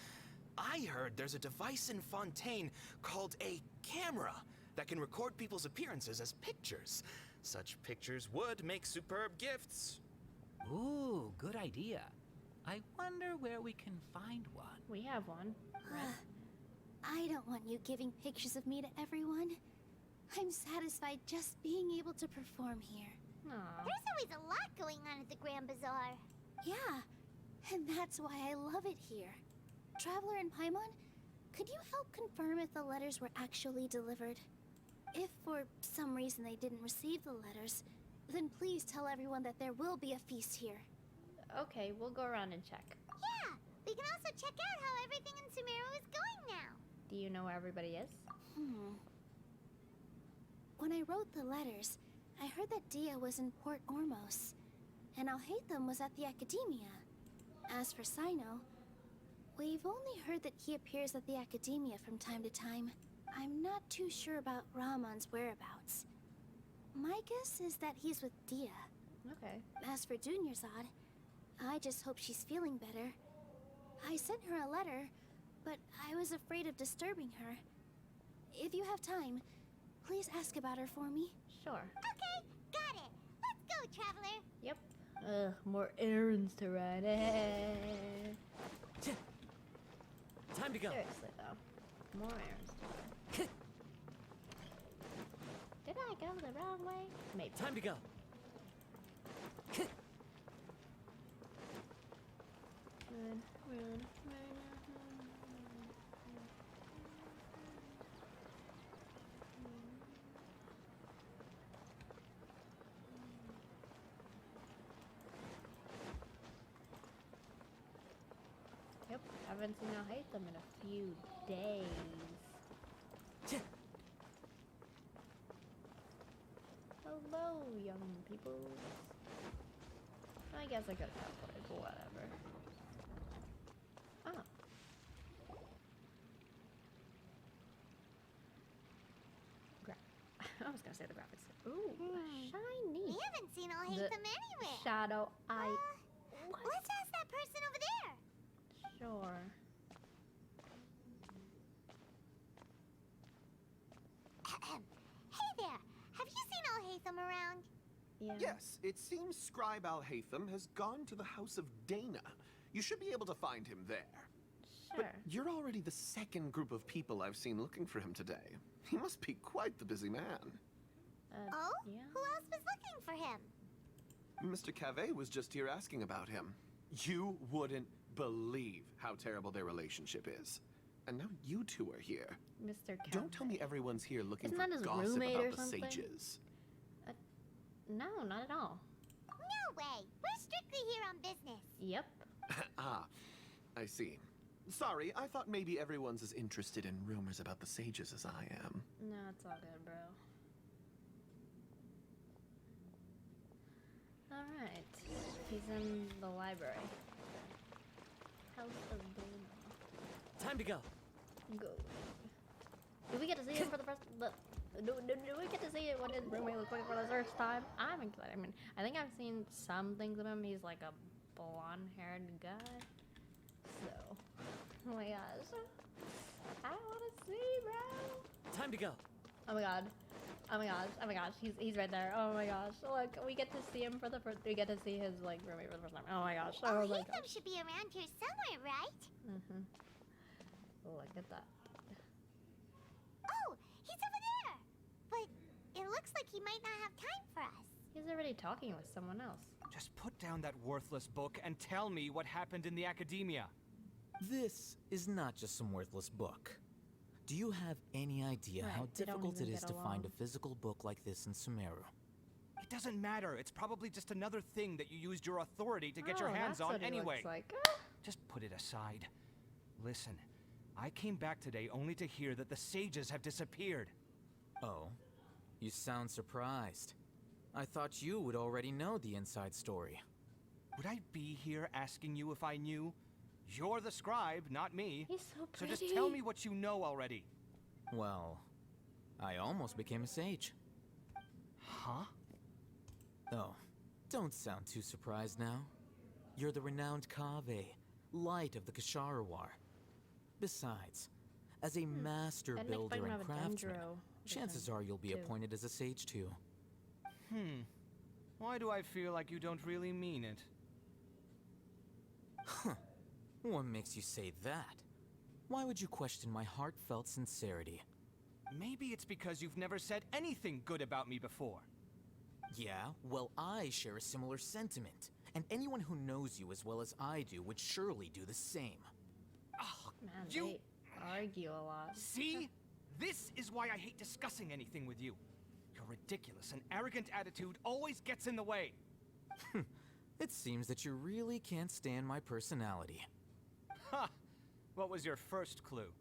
I heard there's a device in Fontaine called a camera that can record people's appearances as pictures. Such pictures would make superb gifts. Ooh, good idea. I wonder where we can find one. We have one. I don't want you giving pictures of me to everyone. I'm satisfied just being able to perform here. There's always a lot going on at the Grand Bazaar. Yeah, and that's why I love it here. Traveler and Paimon, could you help confirm if the letters were actually delivered? If for some reason they didn't receive the letters, then please tell everyone that there will be a feast here. Okay, we'll go around and check. Yeah, we can also check out how everything in Sumeru is going now. Do you know where everybody is? When I wrote the letters, I heard that Dia was in Port Ormos, and Alhaitham was at the Academia. As for Sino, we've only heard that he appears at the Academia from time to time. I'm not too sure about Rahman's whereabouts. My guess is that he's with Dia. Okay. As for Dunyarzad, I just hope she's feeling better. I sent her a letter, but I was afraid of disturbing her. If you have time, please ask about her for me. Sure. Okay, got it. Let's go, Traveler. Yep. More errands to run. Time to go. Seriously though, more errands to run. Did I go the wrong way? Maybe. Time to go. Run, run, run. Yep, haven't seen I'll hate them in a few days. Hello, young people. I guess I could have played, but whatever. Oh. I was gonna say the graphics. Ooh, shiny. We haven't seen Alhaitham anywhere. Shadow Eye. Let's ask that person over there. Sure. Hey there. Have you seen Alhaitham around? Yeah. Yes, it seems Scribe Alhaitham has gone to the House of Dana. You should be able to find him there. Sure. But you're already the second group of people I've seen looking for him today. He must be quite the busy man. Oh? Yeah. Who else was looking for him? Mr. Cave was just here asking about him. You wouldn't believe how terrible their relationship is. And now you two are here. Mr. Cave. Don't tell me everyone's here looking Isn't for that his gossip roommate about or the something? sages. No, not at all. No way. We're strictly here on business. Yep. Ah, I see. Sorry, I thought maybe everyone's as interested in rumors about the sages as I am. No, it's all good, bro. Alright. He's in the library. House of Dana. Time to go. Go. Do we get to see it for the first... Do we get to see it what his roommate looks like for the first time? I'm excited. I mean, I think I've seen some things of him. He's like a blonde-haired guy. So... Oh my gosh. I want to see, bro. Time to go. Oh my god. Oh my gosh. Oh my gosh. He's right there. Oh my gosh. Look, we get to see him for the first... We get to see his, like, roommate for the first time. Oh my gosh. Oh my gosh. Should be around here somewhere, right? Mm-hmm. Look at that. Oh, he's over there. But it looks like he might not have time for us. He's already talking with someone else. Just put down that worthless book and tell me what happened in the academia. This is not just some worthless book. Do you have any idea how difficult it is to find a physical book like this in Sumeru? It doesn't matter. It's probably just another thing that you used your authority to get your hands on anyway. Just put it aside. Listen, I came back today only to hear that the sages have disappeared. Oh, you sound surprised. I thought you would already know the inside story. Would I be here asking you if I knew? You're the scribe, not me. He's so pretty. So just tell me what you know already. Well, I almost became a sage. Huh? Oh, don't sound too surprised now. You're the renowned Kave, light of the Kasharawar. Besides, as a master builder and craftsman, chances are you'll be appointed as a sage too. Why do I feel like you don't really mean it? Huh. What makes you say that? Why would you question my heartfelt sincerity? Maybe it's because you've never said anything good about me before. Yeah, well, I share a similar sentiment. And anyone who knows you as well as I do would surely do the same. Oh, man, they argue a lot. See? This is why I hate discussing anything with you. Your ridiculous and arrogant attitude always gets in the way. It seems that you really can't stand my personality. Ha! What was your first clue?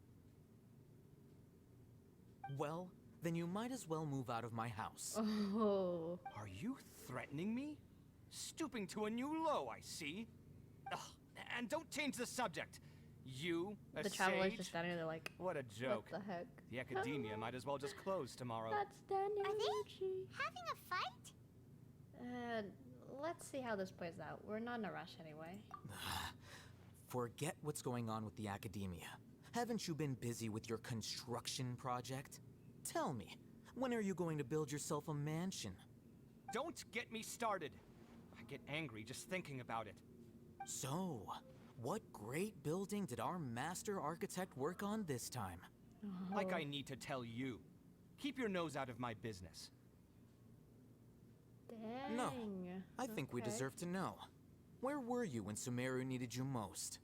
Well, then you might as well move out of my house. Oh. Are you threatening me? Stooping to a new low, I see. Ugh, and don't change the subject. You, a The traveler's sage? just standing there like, what a joke. What the heck? The academia might as well just close tomorrow. That's Daniel. Are they having a fight? Let's see how this plays out. We're not in a rush anyway. Forget what's going on with the academia. Haven't you been busy with your construction project? Tell me, when are you going to build yourself a mansion? Don't get me started. I get angry just thinking about it. So, what great building did our master architect work on this time? Like I need to tell you. Keep your nose out of my business. Dang. No, I think we deserve to know. Where were you when Sumeru needed you most?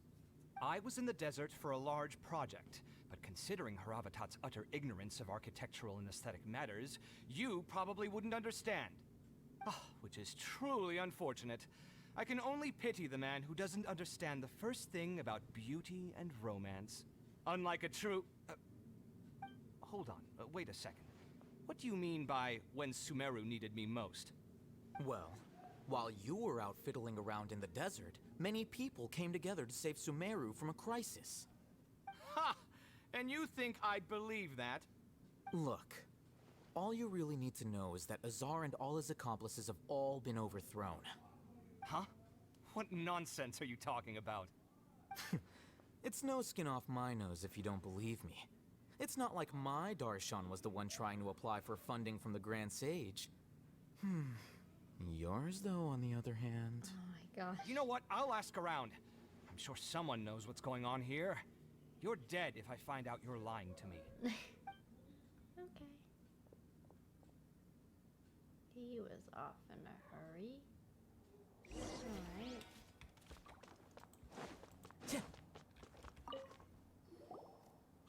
I was in the desert for a large project, but considering Haravatat's utter ignorance of architectural and aesthetic matters, you probably wouldn't understand. Which is truly unfortunate. I can only pity the man who doesn't understand the first thing about beauty and romance. Unlike a true... hold on, wait a second. What do you mean by when Sumeru needed me most? Well, while you were out fiddling around in the desert, many people came together to save Sumeru from a crisis. Ha! And you think I'd believe that? Look, all you really need to know is that Azar and all his accomplices have all been overthrown. Huh? What nonsense are you talking about? It's no skin off my nose if you don't believe me. It's not like my Darshan was the one trying to apply for funding from the Grand Sage. Yours, though, on the other hand... Oh my gosh. You know what? I'll ask around. I'm sure someone knows what's going on here. You're dead if I find out you're lying to me. Okay. He was off in a hurry. Alright.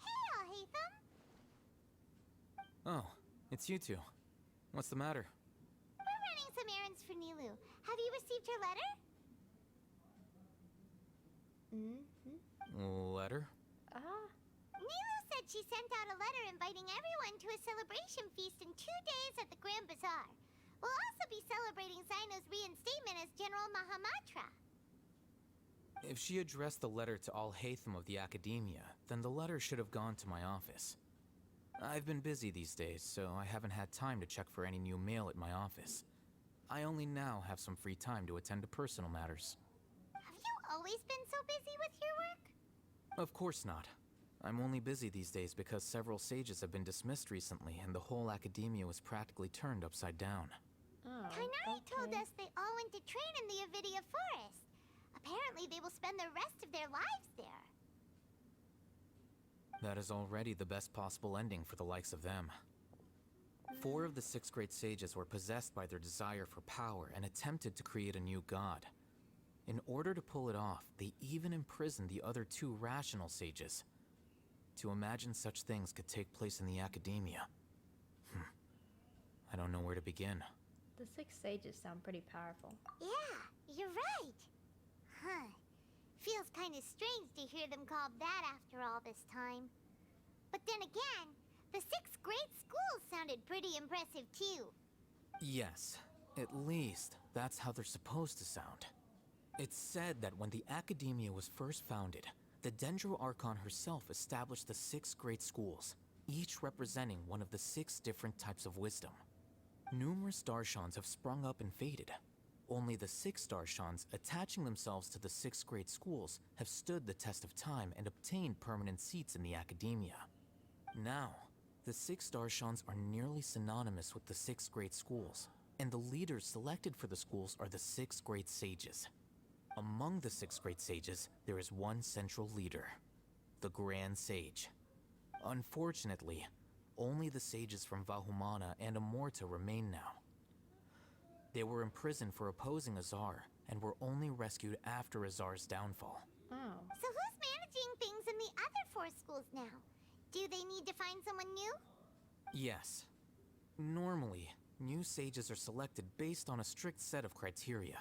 Hey, Alhaitham! Oh, it's you two. What's the matter? We're running some errands for Nilu. Have you received her letter? Letter? Nilu said she sent out a letter inviting everyone to a celebration feast in 2 days at the Grand Bazaar. We'll also be celebrating Sino's reinstatement as General Mahamatra. If she addressed the letter to Alhaitham of the Academia, then the letter should have gone to my office. I've been busy these days, so I haven't had time to check for any new mail at my office. I only now have some free time to attend to personal matters. Have you always been so busy with your work? Of course not. I'm only busy these days because several sages have been dismissed recently, and the whole Academia was practically turned upside down. Kainari told us they all went to train in the Avidia Forest. Apparently they will spend the rest of their lives there. That is already the best possible ending for the likes of them. 4 of the 6 great sages were possessed by their desire for power and attempted to create a new god. In order to pull it off, they even imprisoned the other 2 rational sages. To imagine such things could take place in the Academia. I don't know where to begin. The 6 sages sound pretty powerful. Yeah, you're right. Huh. Feels kind of strange to hear them called that after all this time. But then again, the 6 great schools sounded pretty impressive too. Yes, at least that's how they're supposed to sound. It's said that when the Academia was first founded, the Dendro Archon herself established the 6 great schools, each representing one of the 6 different types of wisdom. Numerous Darshans have sprung up and faded. Only the 6 Darshans attaching themselves to the 6 great schools have stood the test of time and obtained permanent seats in the Academia. Now, the 6 Darshans are nearly synonymous with the 6 great schools, and the leaders selected for the schools are the 6 great sages. Among the 6 great sages, there is one central leader, the Grand Sage. Unfortunately, only the sages from Vahumana and Amorta remain now. They were imprisoned for opposing Azar, and were only rescued after Azar's downfall. So who's managing things in the other 4 schools now? Do they need to find someone new? Yes. Normally, new sages are selected based on a strict set of criteria.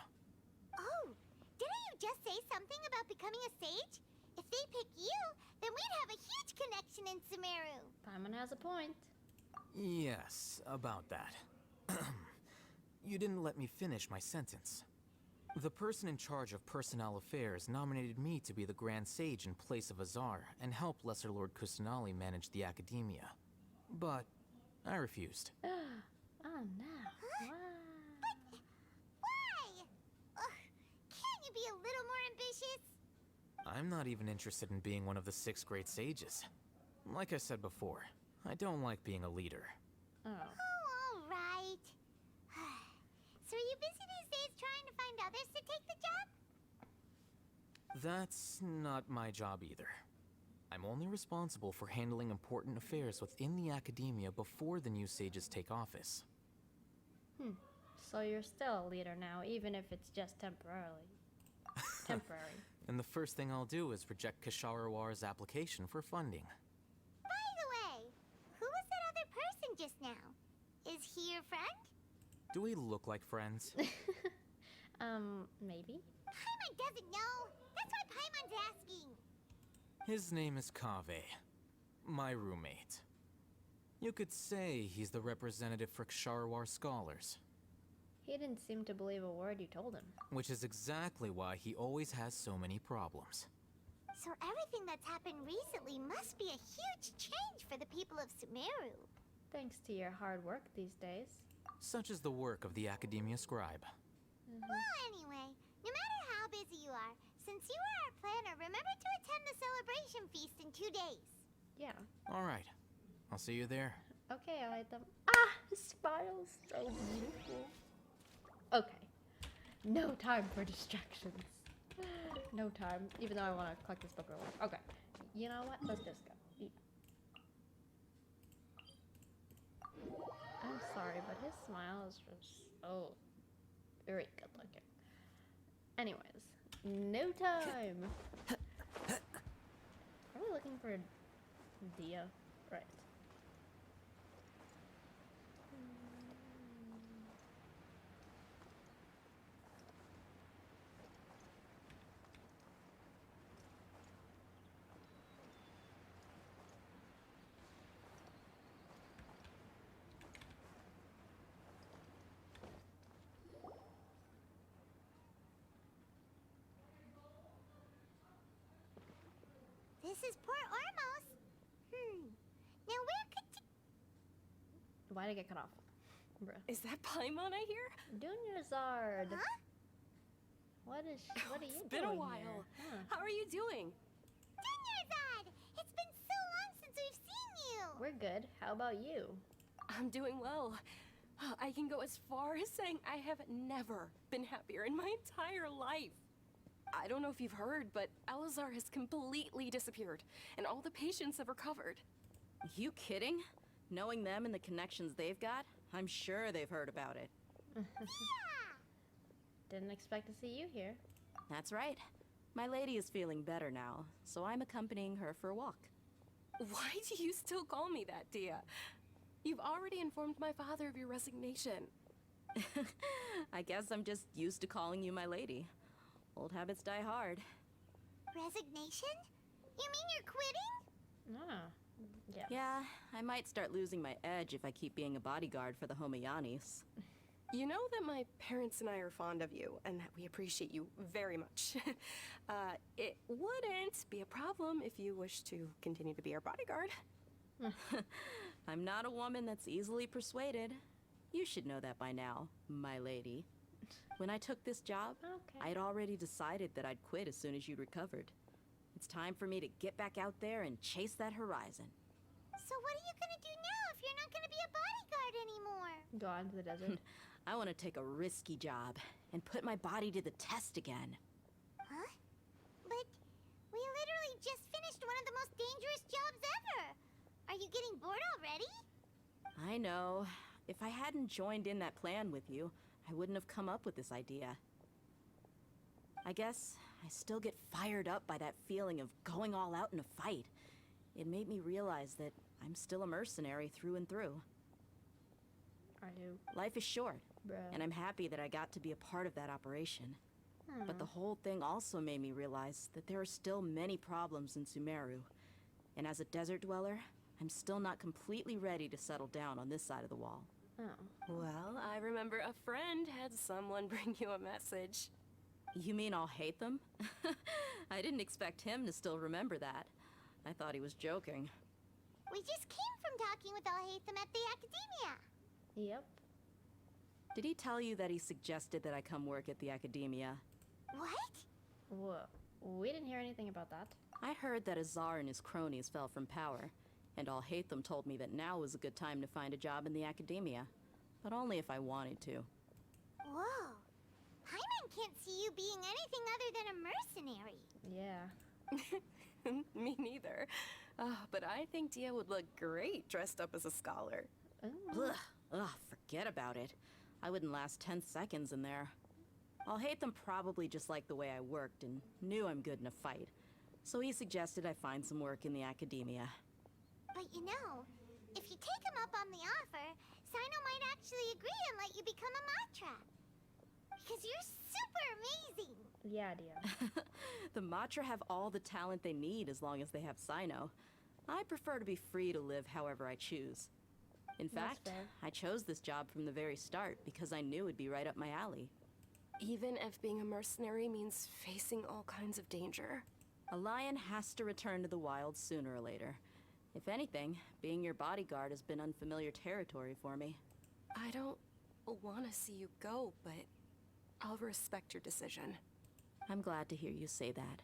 Oh, didn't you just say something about becoming a sage? If they pick you, then we'd have a huge connection in Sumeru. Paimon has a point. Yes, about that. You didn't let me finish my sentence. The person in charge of personnel affairs nominated me to be the Grand Sage in place of Azar and help Lesser Lord Kusanali manage the Academia. But I refused. Oh no. Why? Ugh, can't you be a little more ambitious? I'm not even interested in being one of the 6 great sages. Like I said before, I don't like being a leader. Oh, all right. So are you busy these days trying to find others to take the job? That's not my job either. I'm only responsible for handling important affairs within the academia before the new sages take office. So you're still a leader now, even if it's just temporarily. Temporary. And the first thing I'll do is reject Kasharawar's application for funding. By the way, who was that other person just now? Is he your friend? Do we look like friends? Maybe? Paimon doesn't know. That's why Paimon's asking. His name is Kaveh, my roommate. You could say he's the representative for Ksharawar scholars. He didn't seem to believe a word you told him. Which is exactly why he always has so many problems. So everything that's happened recently must be a huge change for the people of Sumeru. Thanks to your hard work these days. Such is the work of the Academia Scribe. Well, anyway, no matter how busy you are, since you are our planner, remember to attend the celebration feast in 2 days. Yeah. Alright, I'll see you there. Okay, I like them. Ah, his smile's so beautiful. Okay. No time for distractions. No time, even though I want to collect this book real quick. Okay. You know what? Let's just go. Yeah. I'm sorry, but his smile is just so very good looking. Anyways, no time. Are we looking for Dia? Right. This is Port Ormos. Now where could you... Why did I get cut off? Bruh. Is that Paimon I hear? Dunyazard. Huh? What are you doing? It's been a while. Here? Huh. How are you doing? Dunyazard! It's been so long since we've seen you! We're good. How about you? I'm doing well. I can go as far as saying I have never been happier in my entire life. I don't know if you've heard, but Elazar has completely disappeared, and all the patients have recovered. You kidding? Knowing them and the connections they've got, I'm sure they've heard about it. Didn't expect to see you here. That's right. My lady is feeling better now, so I'm accompanying her for a walk. Why do you still call me that, Dia? You've already informed my father of your resignation. I guess I'm just used to calling you my lady. Old habits die hard. Resignation? You mean you're quitting? Yes. Yeah, I might start losing my edge if I keep being a bodyguard for the Homayanis. You know that my parents and I are fond of you, and that we appreciate you very much. It wouldn't be a problem if you wish to continue to be our bodyguard. I'm not a woman that's easily persuaded. You should know that by now, my lady. When I took this job, I'd already decided that I'd quit as soon as you'd recovered. It's time for me to get back out there and chase that horizon. So what are you gonna do now if you're not gonna be a bodyguard anymore? Go out into the desert. I want to take a risky job and put my body to the test again. Huh? But we literally just finished one of the most dangerous jobs ever. Are you getting bored already? I know. If I hadn't joined in that plan with you, I wouldn't have come up with this idea. I guess I still get fired up by that feeling of going all out in a fight. It made me realize that I'm still a mercenary through and through. Are you? Life is short, Bruh. and I'm happy that I got to be a part of that operation. But the whole thing also made me realize that there are still many problems in Sumeru. And as a desert dweller, I'm still not completely ready to settle down on this side of the wall. Well, I remember a friend had someone bring you a message. You mean I'll hate them? I didn't expect him to still remember that. I thought he was joking. We just came from talking with Alhaitham at the Academia. Yep. Did he tell you that he suggested that I come work at the Academia? What? Whoa. We didn't hear anything about that. I heard that Azar and his cronies fell from power, and I'll hate them told me that now was a good time to find a job in the academia. But only if I wanted to. Whoa. Paimon can't see you being anything other than a mercenary. Yeah. Me neither. But I think Dia would look great dressed up as a scholar. Ugh, forget about it. I wouldn't last 10 seconds in there. I'll hate them probably just like the way I worked and knew I'm good in a fight. So he suggested I find some work in the academia. But you know, if you take him up on the offer, Sino might actually agree and let you become a Matra. Because you're super amazing! Yeah, Dia. The Matra have all the talent they need as long as they have Sino. I prefer to be free to live however I choose. In fact, I chose this job from the very start because I knew it'd be right up my alley. Even if being a mercenary means facing all kinds of danger. A lion has to return to the wild sooner or later. If anything, being your bodyguard has been unfamiliar territory for me. I don't want to see you go, but I'll respect your decision. I'm glad to hear you say that.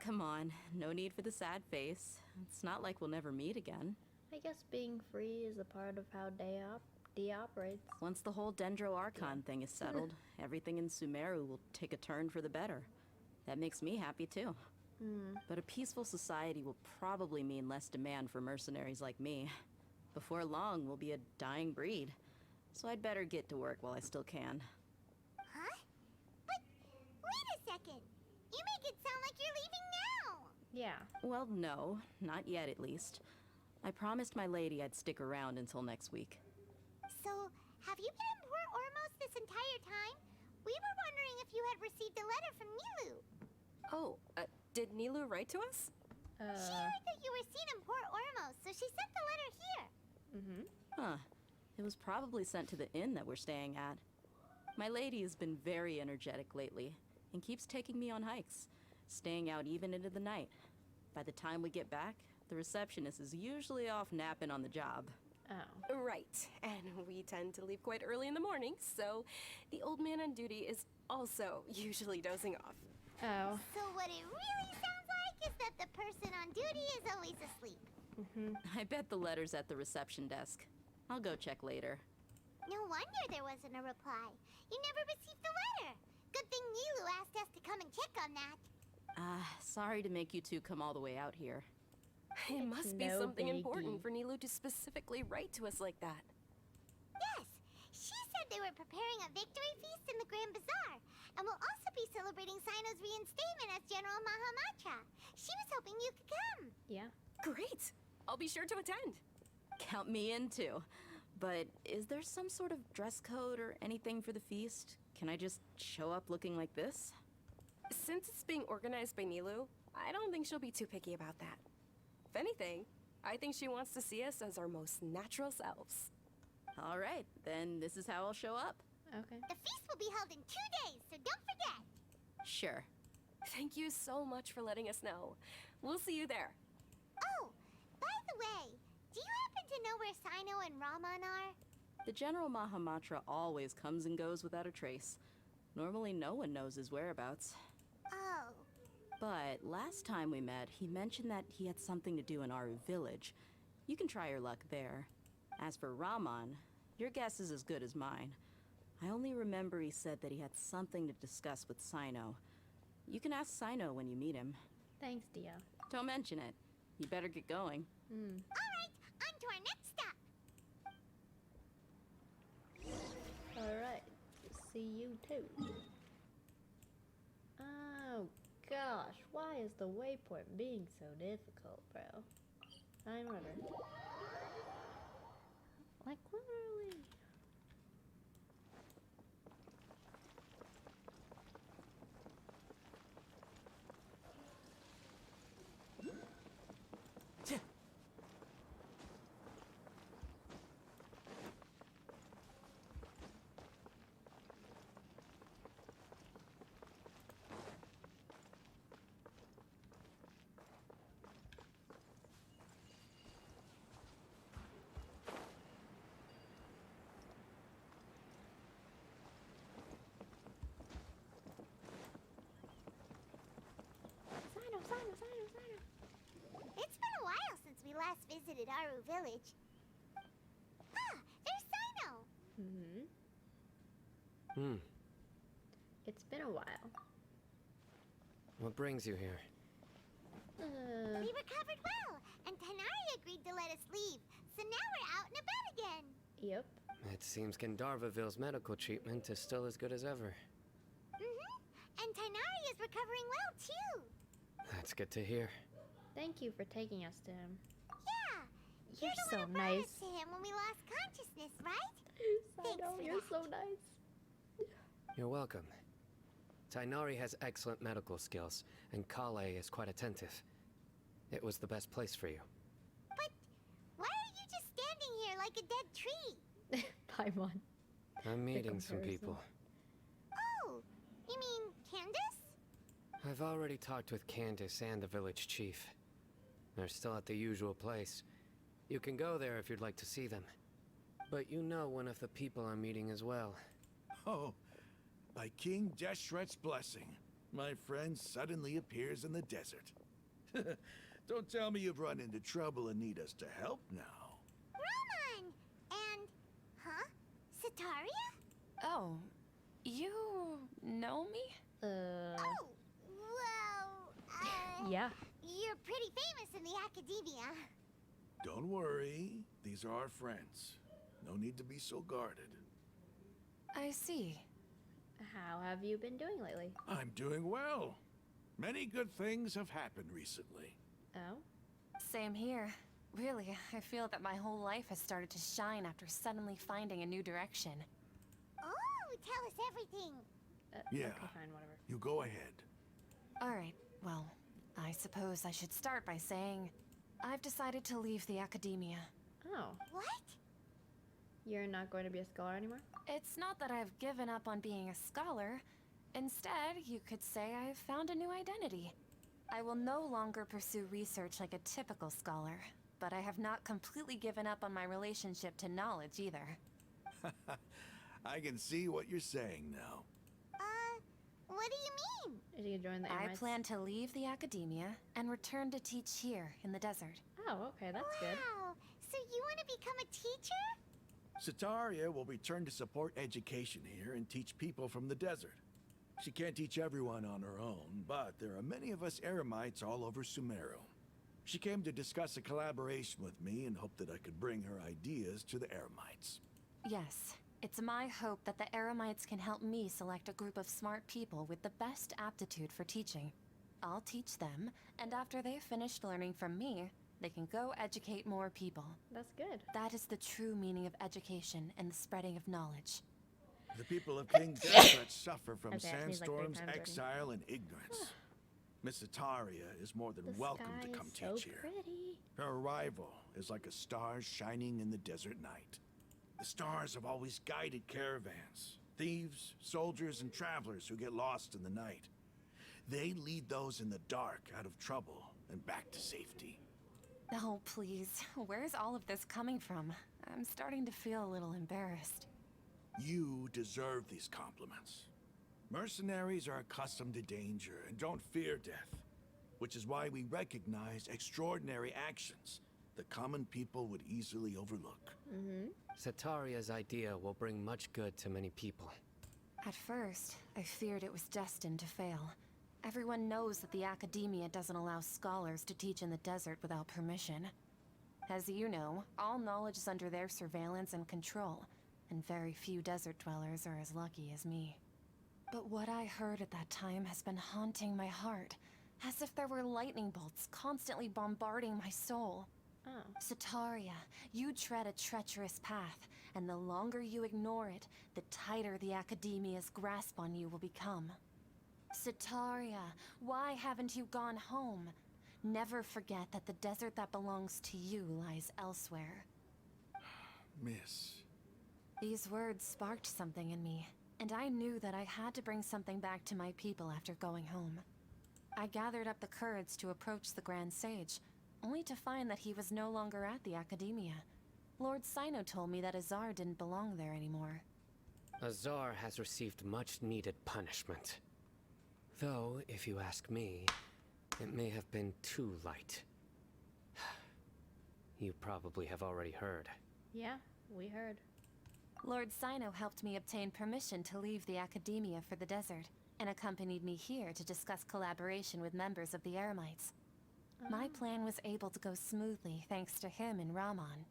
Come on, no need for the sad face. It's not like we'll never meet again. I guess being free is a part of how Dia operates. Once the whole Dendro Archon thing is settled, everything in Sumeru will take a turn for the better. That makes me happy too. But a peaceful society will probably mean less demand for mercenaries like me. Before long, we'll be a dying breed. So I'd better get to work while I still can. Huh? But wait a second. You make it sound like you're leaving now. Yeah. Well, no. Not yet, at least. I promised my lady I'd stick around until next week. So, have you been in Port Ormos this entire time? We were wondering if you had received a letter from Nilu. Oh, did Nilu write to us? She heard that you were seen in Port Ormos, so she sent the letter here. Huh. It was probably sent to the inn that we're staying at. My lady has been very energetic lately, and keeps taking me on hikes, staying out even into the night. By the time we get back, the receptionist is usually off napping on the job. Oh. Right, and we tend to leave quite early in the morning, so the old man on duty is also usually dozing off. Oh. So what it really sounds like is that the person on duty is always asleep. I bet the letter's at the reception desk. I'll go check later. No wonder there wasn't a reply. You never received the letter. Good thing Nilu asked us to come and check on that. Sorry to make you two come all the way out here. It must be something important for Nilu to specifically write to us like that. Yes, she said they were preparing a victory feast in the Grand Bazaar, and will also be celebrating Sino's reinstatement as General Mahamatra. She was hoping you could come. Yeah. Great! I'll be sure to attend. Count me in too. But is there some sort of dress code or anything for the feast? Can I just show up looking like this? Since it's being organized by Nilu, I don't think she'll be too picky about that. If anything, I think she wants to see us as our most natural selves. All right, then this is how I'll show up. Okay. The feast will be held in 2 days, so don't forget. Sure. Thank you so much for letting us know. We'll see you there. Oh, by the way, do you happen to know where Sino and Raman are? The General Mahamatra always comes and goes without a trace. Normally no one knows his whereabouts. Oh. But last time we met, he mentioned that he had something to do in Aru village. You can try your luck there. As for Raman, your guess is as good as mine. I only remember he said that he had something to discuss with Sino. You can ask Sino when you meet him. Thanks, Dia. Don't mention it. You better get going. All right, on to our next stop. All right. See you too. Oh gosh, why is the waypoint being so difficult, bro? I'm wondering. Like literally. at Aru Village. Ah, there's Sino! It's been a while. What brings you here? We recovered well, and Tanari agreed to let us leave. So now we're out and about again. Yep. It seems Gandharvaville's medical treatment is still as good as ever. And Tanari is recovering well, too. That's good to hear. Thank you for taking us to him. Yeah. You're the so one who brought nice. us to him when we lost consciousness, right? Sino, you're so nice. You're welcome. Tainari has excellent medical skills, and Kale is quite attentive. It was the best place for you. But why are you just standing here like a dead tree? Paimon. I'm meeting some people. Oh, you mean Candace? I've already talked with Candace and the village chief. They're still at the usual place. You can go there if you'd like to see them. But you know one of the people I'm meeting as well. Oh, by King Deshret's blessing, my friend suddenly appears in the desert. Don't tell me you've run into trouble and need us to help now. Roman! And, Sataria? Oh, you know me? Oh, well, yeah. You're pretty famous in the academia. Don't worry, these are our friends. No need to be so guarded. I see. How have you been doing lately? I'm doing well. Many good things have happened recently. Oh? Same here. Really, I feel that my whole life has started to shine after suddenly finding a new direction. Oh, tell us everything. Yeah, Okay, fine, whatever. you go ahead. Alright, well, I suppose I should start by saying I've decided to leave the academia. Oh. What? You're not going to be a scholar anymore? It's not that I've given up on being a scholar. Instead, you could say I've found a new identity. I will no longer pursue research like a typical scholar, but I have not completely given up on my relationship to knowledge either. I can see what you're saying now. What do you mean? Is he gonna join the I Eremites? plan to leave the academia and return to teach here in the desert. Oh, okay, that's good. Wow, so you want to become a teacher? Sataria will return to support education here and teach people from the desert. She can't teach everyone on her own, but there are many of us Eremites all over Sumeru. She came to discuss a collaboration with me and hoped that I could bring her ideas to the Eremites. Yes, it's my hope that the Eremites can help me select a group of smart people with the best aptitude for teaching. I'll teach them, and after they've finished learning from me, they can go educate more people. That's good. That is the true meaning of education and the spreading of knowledge. The people of King Deshret suffer from Okay, I sneezed like 3 sandstorms, times already. exile, and ignorance. Miss Sataria is more than The welcome sky to come is so teach here. pretty. Her arrival is like a star shining in the desert night. The stars have always guided caravans, thieves, soldiers, and travelers who get lost in the night. They lead those in the dark out of trouble and back to safety. Oh, please. Where's all of this coming from? I'm starting to feel a little embarrassed. You deserve these compliments. Mercenaries are accustomed to danger and don't fear death, which is why we recognize extraordinary actions that common people would easily overlook. Sataria's idea will bring much good to many people. At first, I feared it was destined to fail. Everyone knows that the academia doesn't allow scholars to teach in the desert without permission. As you know, all knowledge is under their surveillance and control, and very few desert dwellers are as lucky as me. But what I heard at that time has been haunting my heart, as if there were lightning bolts constantly bombarding my soul. Oh. Sataria, you tread a treacherous path, and the longer you ignore it, the tighter the academia's grasp on you will become. Sataria, why haven't you gone home? Never forget that the desert that belongs to you lies elsewhere. Miss. These words sparked something in me, and I knew that I had to bring something back to my people after going home. I gathered up the courage to approach the Grand Sage, only to find that he was no longer at the academia. Lord Sino told me that Azar didn't belong there anymore. Azar has received much-needed punishment. Though, if you ask me, it may have been too light. You probably have already heard. Yeah, we heard. Lord Sino helped me obtain permission to leave the academia for the desert, and accompanied me here to discuss collaboration with members of the Eremites. My plan was able to go smoothly thanks to him and Rahman.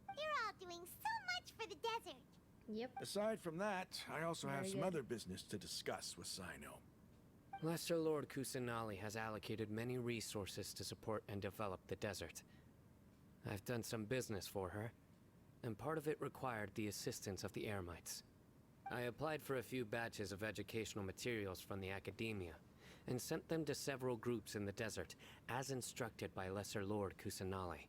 You're all doing so much for the desert. Yep. Aside from that, I also have Very some good. other business to discuss with Sino. Lesser Lord Kusanali has allocated many resources to support and develop the desert. I've done some business for her, and part of it required the assistance of the Eremites. I applied for a few batches of educational materials from the academia, and sent them to several groups in the desert, as instructed by Lesser Lord Kusanali.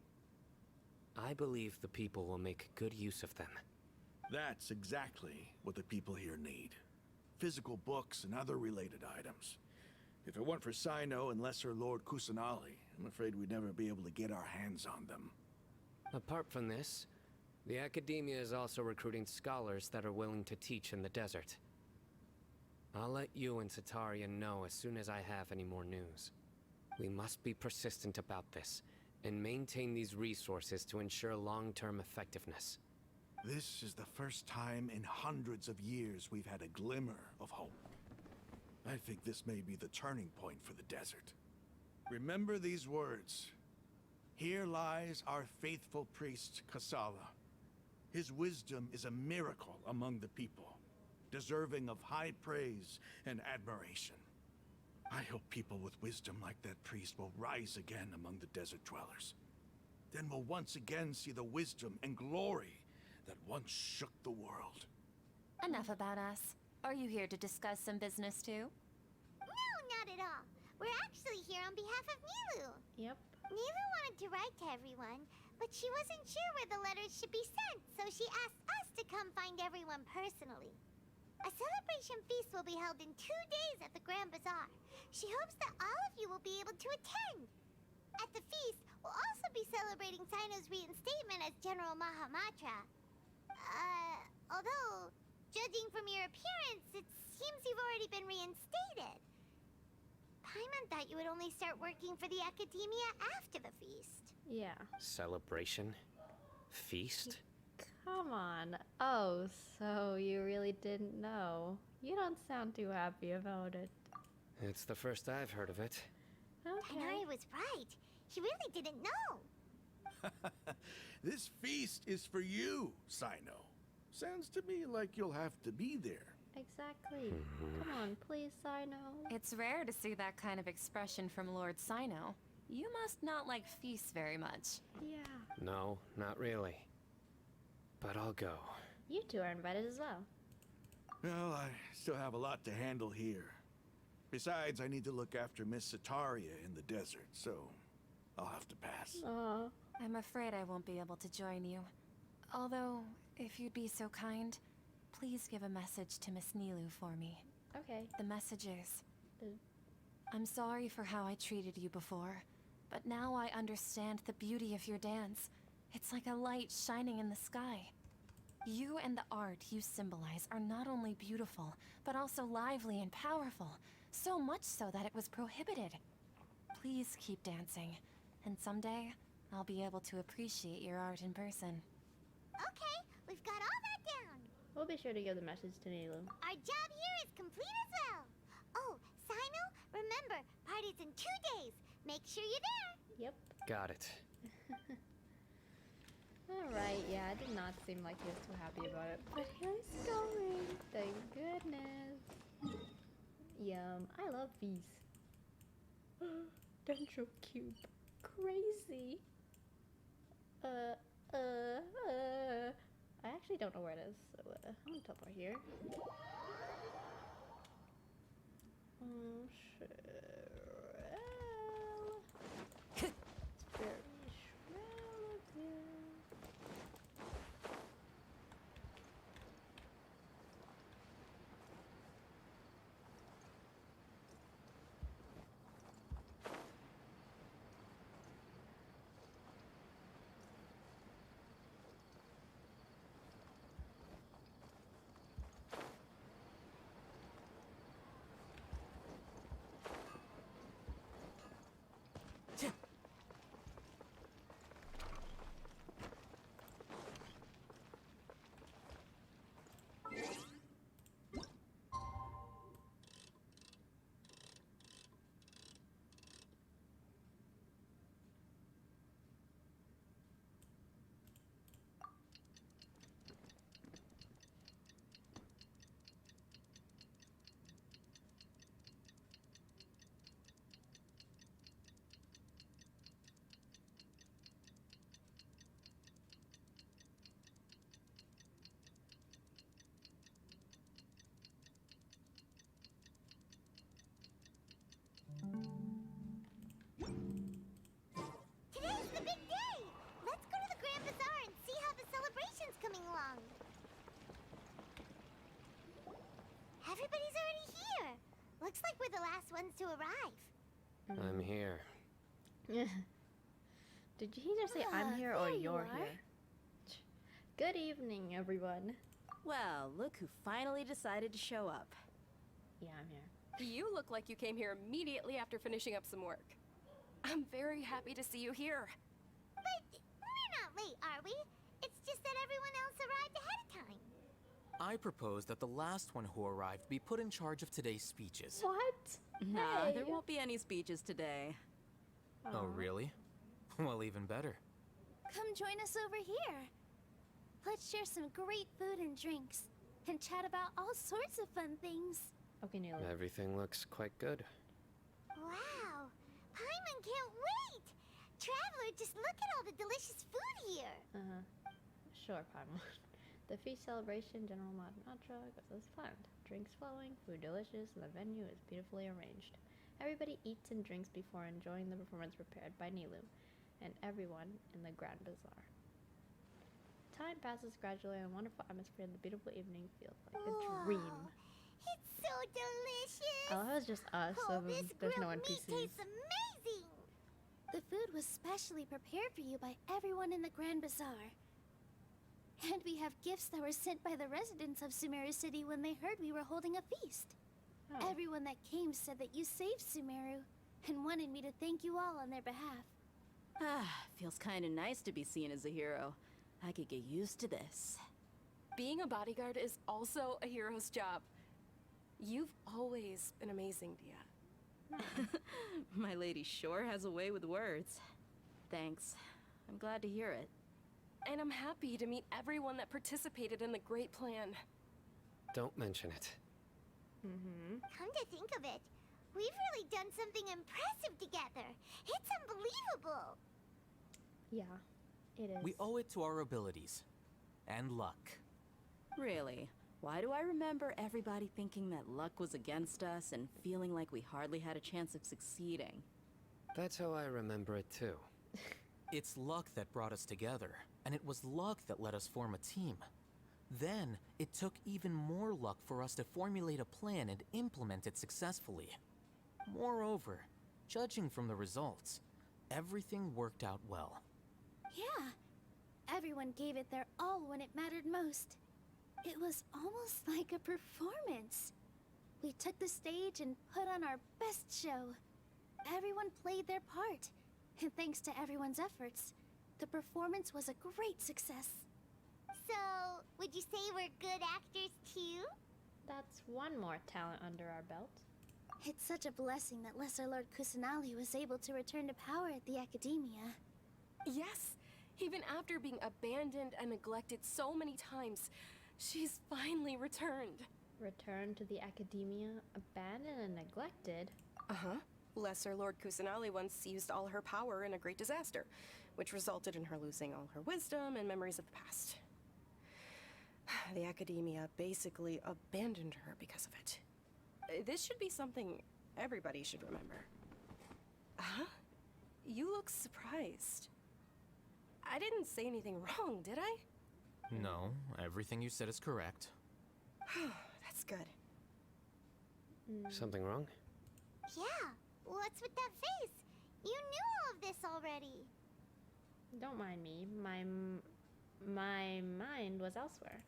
I believe the people will make good use of them. That's exactly what the people here need. Physical books and other related items. If it weren't for Sino and Lesser Lord Kusanali, I'm afraid we'd never be able to get our hands on them. Apart from this, the academia is also recruiting scholars that are willing to teach in the desert. I'll let you and Sataria know as soon as I have any more news. We must be persistent about this, and maintain these resources to ensure long-term effectiveness. This is the first time in hundreds of years we've had a glimmer of hope. I think this may be the turning point for the desert. Remember these words. Here lies our faithful priest, Kasala. His wisdom is a miracle among the people, deserving of high praise and admiration. I hope people with wisdom like that priest will rise again among the desert dwellers. Then we'll once again see the wisdom and glory that once shook the world. Enough about us. Are you here to discuss some business too? No, not at all. We're actually here on behalf of Nilu. Yep. Nilu wanted to write to everyone, but she wasn't sure where the letters should be sent, so she asked us to come find everyone personally. A celebration feast will be held in 2 days at the Grand Bazaar. She hopes that all of you will be able to attend. At the feast, we'll also be celebrating Sino's reinstatement as General Mahamatra. Although, judging from your appearance, it seems you've already been reinstated. Paimon thought you would only start working for the academia after the feast. Yeah. Celebration? Feast? Come on. Oh, so you really didn't know. You don't sound too happy about it. It's the first I've heard of it. Okay. Tanari was right. He really didn't know. This feast is for you, Sino. Sounds to me like you'll have to be there. Exactly. Come on, please, Sino. It's rare to see that kind of expression from Lord Sino. You must not like feasts very much. Yeah. No, not really. But I'll go. You two are invited as well. Well, I still have a lot to handle here. Besides, I need to look after Miss Sataria in the desert, so I'll have to pass. I'm afraid I won't be able to join you. Although, if you'd be so kind, please give a message to Miss Nilu for me. Okay. The message is, I'm sorry for how I treated you before, but now I understand the beauty of your dance. It's like a light shining in the sky. You and the art you symbolize are not only beautiful, but also lively and powerful, so much so that it was prohibited. Please keep dancing, and someday, I'll be able to appreciate your art in person. Okay, we've got all that down. We'll be sure to give the message to Nilu. Our job here is complete as well. Oh, Sino, remember, party's in 2 days. Make sure you're there. Yep. Got it. Alright, yeah, it did not seem like he was too happy about it. But he's going. Thank goodness. Yum. I love these. Dendro Cube. Crazy. I actually don't know where it is, so I'm gonna teleport here. Everybody's already here. Looks like we're the last ones to arrive. I'm here. Did he just say I'm here or you're here? Good evening, everyone. Well, look who finally decided to show up. Yeah, I'm here. You look like you came here immediately after finishing up some work. I'm very happy to see you here. But we're not late, are we? It's just that everyone else arrived ahead of time. I propose that the last one who arrived be put in charge of today's speeches. What? Nah, there won't be any speeches today. Oh, really? Well, even better. Come join us over here. Let's share some great food and drinks, and chat about all sorts of fun things. Okay, Neil. Everything looks quite good. Wow! Paimon can't wait! Traveler, just look at all the delicious food here! Sure, Paimon. The feast celebration, General Mantra, goes as planned. Drinks flowing, food delicious, and the venue is beautifully arranged. Everybody eats and drinks before enjoying the performance prepared by Nilu and everyone in the Grand Bazaar. Time passes gradually and a wonderful atmosphere of the beautiful evening feels like a dream. It's so delicious! I love it's just us, so there's no meat NPCs. tastes amazing! The food was specially prepared for you by everyone in the Grand Bazaar. And we have gifts that were sent by the residents of Sumeru City when they heard we were holding a feast. Oh. Everyone that came said that you saved Sumeru and wanted me to thank you all on their behalf. Feels kinda nice to be seen as a hero. I could get used to this. Being a bodyguard is also a hero's job. You've always been amazing, Dia. My lady sure has a way with words. Thanks. I'm glad to hear it. And I'm happy to meet everyone that participated in the great plan. Don't mention it. Come to think of it, we've really done something impressive together. It's unbelievable! Yeah, it is. We owe it to our abilities. And luck. Really? Why do I remember everybody thinking that luck was against us and feeling like we hardly had a chance of succeeding? That's how I remember it too. It's luck that brought us together, and it was luck that let us form a team. Then, it took even more luck for us to formulate a plan and implement it successfully. Moreover, judging from the results, everything worked out well. Yeah, everyone gave it their all when it mattered most. It was almost like a performance. We took the stage and put on our best show. Everyone played their part, and thanks to everyone's efforts, the performance was a great success. So, would you say we're good actors too? That's one more talent under our belt. It's such a blessing that Lesser Lord Kusanali was able to return to power at the Academia. Yes, even after being abandoned and neglected so many times, she's finally returned. Returned to the Academia, abandoned and neglected? Uh-huh. Lesser Lord Kusanali once used all her power in a great disaster, which resulted in her losing all her wisdom and memories of the past. The Academia basically abandoned her because of it. This should be something everybody should remember. Huh? You look surprised. I didn't say anything wrong, did I? No, everything you said is correct. That's good. Something wrong? Yeah, what's with that face? You knew all of this already. Don't mind me. My mind was elsewhere.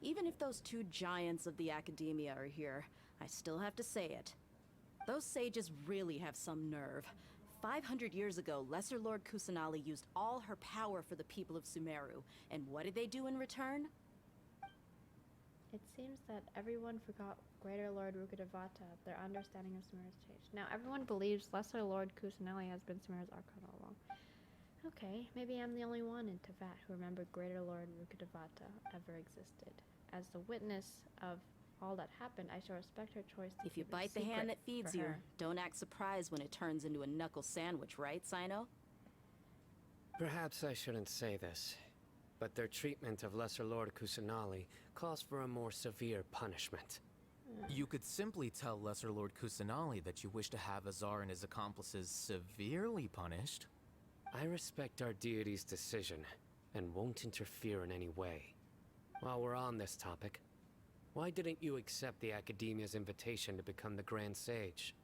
Even if those two giants of the Academia are here, I still have to say it. Those sages really have some nerve. 500 years ago, Lesser Lord Kusanali used all her power for the people of Sumeru. And what did they do in return? It seems that everyone forgot Greater Lord Rukkhadevata. Their understanding of Sumeru has changed. Now everyone believes Lesser Lord Kusanali has been Sumeru's Archon all along. Okay, maybe I'm the only one in Teyvat who remembered Greater Lord Rukkhadevata ever existed. As the witness of all that happened, I shall respect her choice to If you keep it bite the hand that secret feeds for you, her. don't act surprised when it turns into a knuckle sandwich, right, Sino? Perhaps I shouldn't say this, but their treatment of Lesser Lord Kusanali calls for a more severe punishment. You could simply tell Lesser Lord Kusanali that you wish to have Azar and his accomplices severely punished. I respect our deity's decision, and won't interfere in any way. While we're on this topic, Why didn't you accept the Academia's invitation to become the Grand Sage?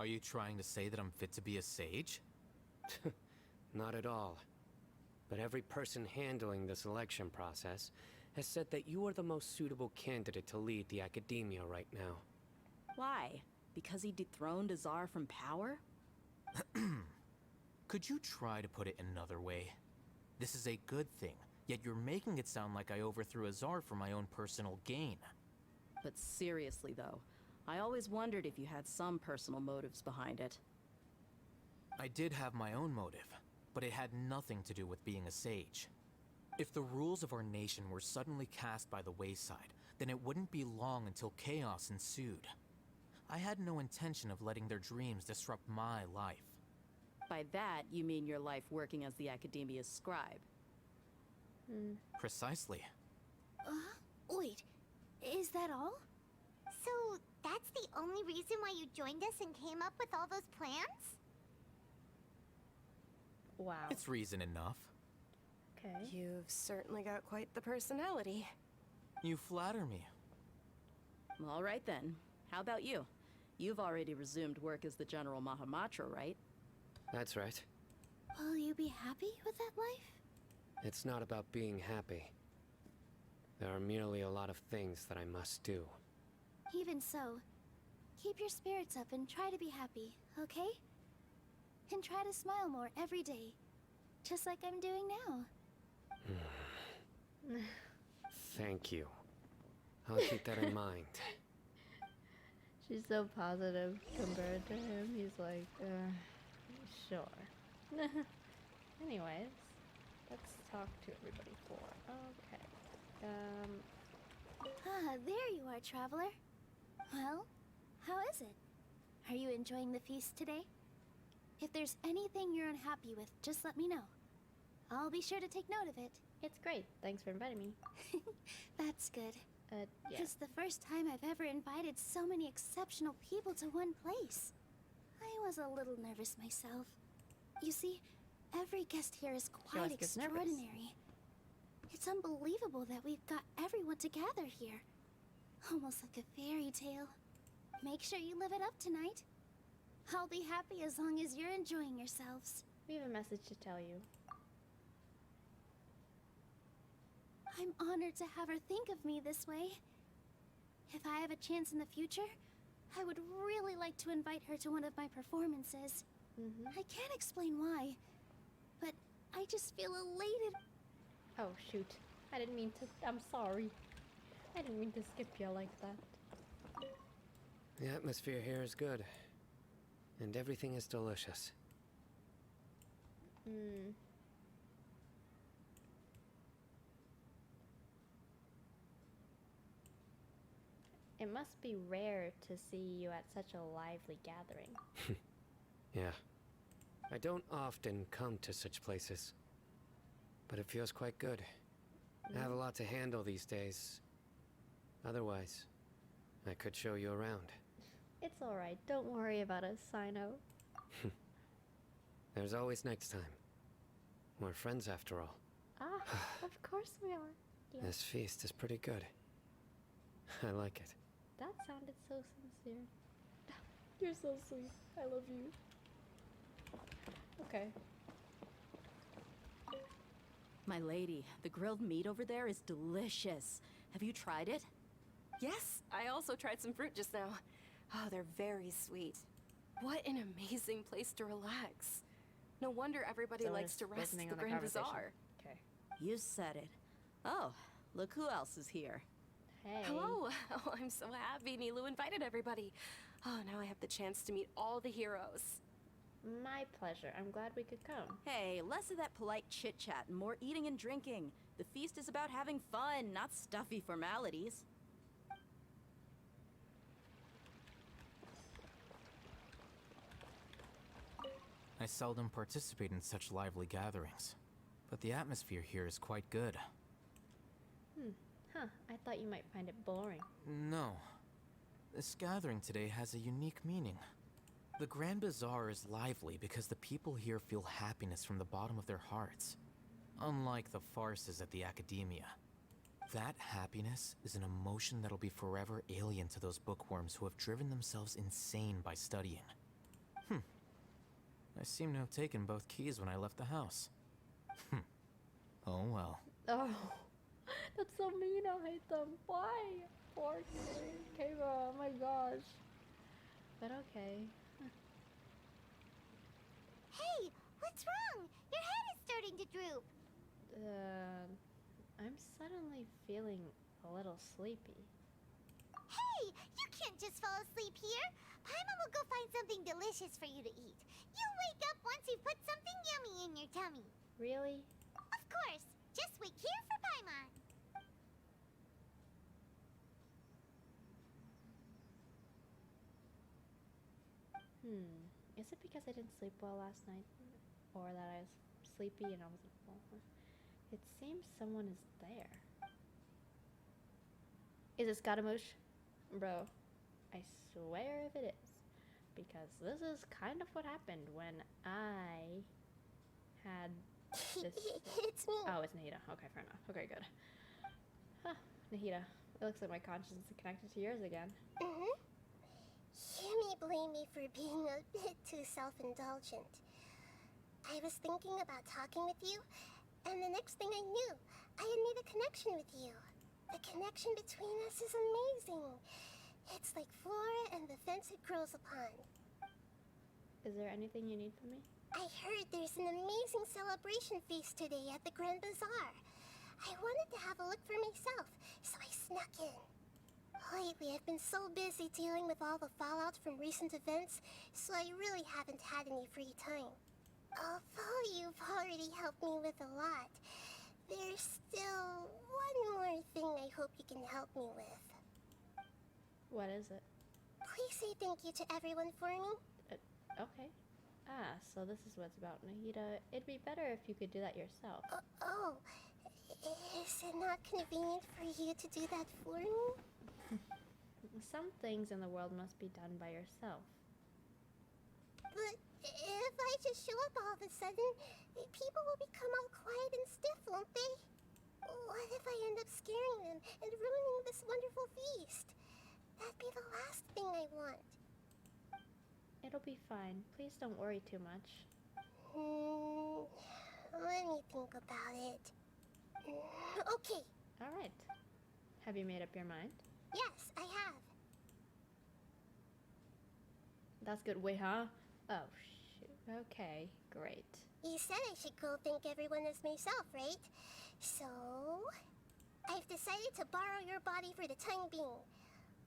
Are you trying to say that I'm fit to be a sage? Not at all. But every person handling the selection process has said that you are the most suitable candidate to lead the Academia right now. Why? Because he dethroned Azar from power? Could you try to put it another way? This is a good thing, yet you're making it sound like I overthrew Azar for my own personal gain. But seriously though, I always wondered if you had some personal motives behind it. I did have my own motive, but it had nothing to do with being a sage. If the rules of our nation were suddenly cast by the wayside, then it wouldn't be long until chaos ensued. I had no intention of letting their dreams disrupt my life. By that, you mean your life working as the Academia's scribe? Precisely. Wait, is that all? So, that's the only reason why you joined us and came up with all those plans? Wow. It's reason enough. Okay. You've certainly got quite the personality. You flatter me. All right then. How about you? You've already resumed work as the General Mahamatra, right? That's right. Will you be happy with that life? It's not about being happy. There are merely a lot of things that I must do. Even so, keep your spirits up and try to be happy, okay? And try to smile more every day, just like I'm doing now. Thank you. I'll keep that in mind. She's so positive compared to him. He's like, sure. Anyways, let's talk to everybody for. Okay. There you are, traveler. Well, how is it? Are you enjoying the feast today? If there's anything you're unhappy with, just let me know. I'll be sure to take note of it. It's great. Thanks for inviting me. That's good. Yeah. It's the first time I've ever invited so many exceptional people to one place. I was a little nervous myself. You see, every guest here is quite extraordinary. It's unbelievable that we've got everyone together here. Almost like a fairy tale. Make sure you live it up tonight. I'll be happy as long as you're enjoying yourselves. We have a message to tell you. I'm honored to have her think of me this way. If I have a chance in the future, I would really like to invite her to one of my performances. I can't explain why, but I just feel elated. Oh, shoot. I didn't mean to. I'm sorry. I didn't mean to skip you like that. The atmosphere here is good. And everything is delicious. It must be rare to see you at such a lively gathering. Yeah. I don't often come to such places. But it feels quite good. I have a lot to handle these days. Otherwise, I could show you around. It's alright. Don't worry about us, Sino. There's always next time. We're friends after all. Of course we are. Yeah. This feast is pretty good. I like it. That sounded so sincere. You're so sweet. I love you. Okay. My lady, the grilled meat over there is delicious. Have you tried it? Yes, I also tried some fruit just now. Oh, they're very sweet. What an amazing place to relax. No wonder everybody likes to rest at the Grand Bazaar. Okay. You said it. Oh, look who else is here. Hey. Hello. Oh, I'm so happy Nilu invited everybody. Oh, now I have the chance to meet all the heroes. My pleasure. I'm glad we could come. Hey, less of that polite chit-chat and more eating and drinking. The feast is about having fun, not stuffy formalities. I seldom participate in such lively gatherings, but the atmosphere here is quite good. Huh. I thought you might find it boring. No. This gathering today has a unique meaning. The Grand Bazaar is lively because the people here feel happiness from the bottom of their hearts. Unlike the farces at the Academia. That happiness is an emotion that'll be forever alien to those bookworms who have driven themselves insane by studying. I seem to have taken both keys when I left the house. Oh well. Oh, that's so mean. I hate them. Why? Poor Kava. Oh my gosh. But okay. Hey, what's wrong? Your head is starting to droop. I'm suddenly feeling a little sleepy. Hey, you can't just fall asleep here. Paimon will go find something delicious for you to eat. You'll wake up once you've put something yummy in your tummy. Really? Of course. Just wait here for Paimon. Is it because I didn't sleep well last night? Or that I was sleepy and I wasn't full? It seems someone is there. Is it Scaramouche? Bro, I swear if it is. Because this is kind of what happened when I had this... It's me. Oh, it's Nahida. Okay, fair enough. Okay, good. Huh, Nahida. It looks like my conscience is connected to yours again. You may blame me for being a bit too self-indulgent. I was thinking about talking with you, and the next thing I knew, I had made a connection with you. The connection between us is amazing. It's like flora and the fence it grows upon. Is there anything you need from me? I heard there's an amazing celebration feast today at the Grand Bazaar. I wanted to have a look for myself, so I snuck in. Lately, I've been so busy dealing with all the fallout from recent events, so I really haven't had any free time. Although you've already helped me with a lot, there's still one more thing I hope you can help me with. What is it? Please say thank you to everyone for me. Okay. Ah, so this is what it's about, Nahida. It'd be better if you could do that yourself. Is it not convenient for you to do that for me? Some things in the world must be done by yourself. But if I just show up all of a sudden, people will become all quiet and stiff, won't they? What if I end up scaring them and ruining this wonderful feast? That'd be the last thing I want. It'll be fine. Please don't worry too much. Let me think about it. Okay. Alright. Have you made up your mind? Yes, I have. That's good. Wait, huh? Oh, shoot. Okay, great. You said I should go thank everyone as myself, right? So, I've decided to borrow your body for the time being.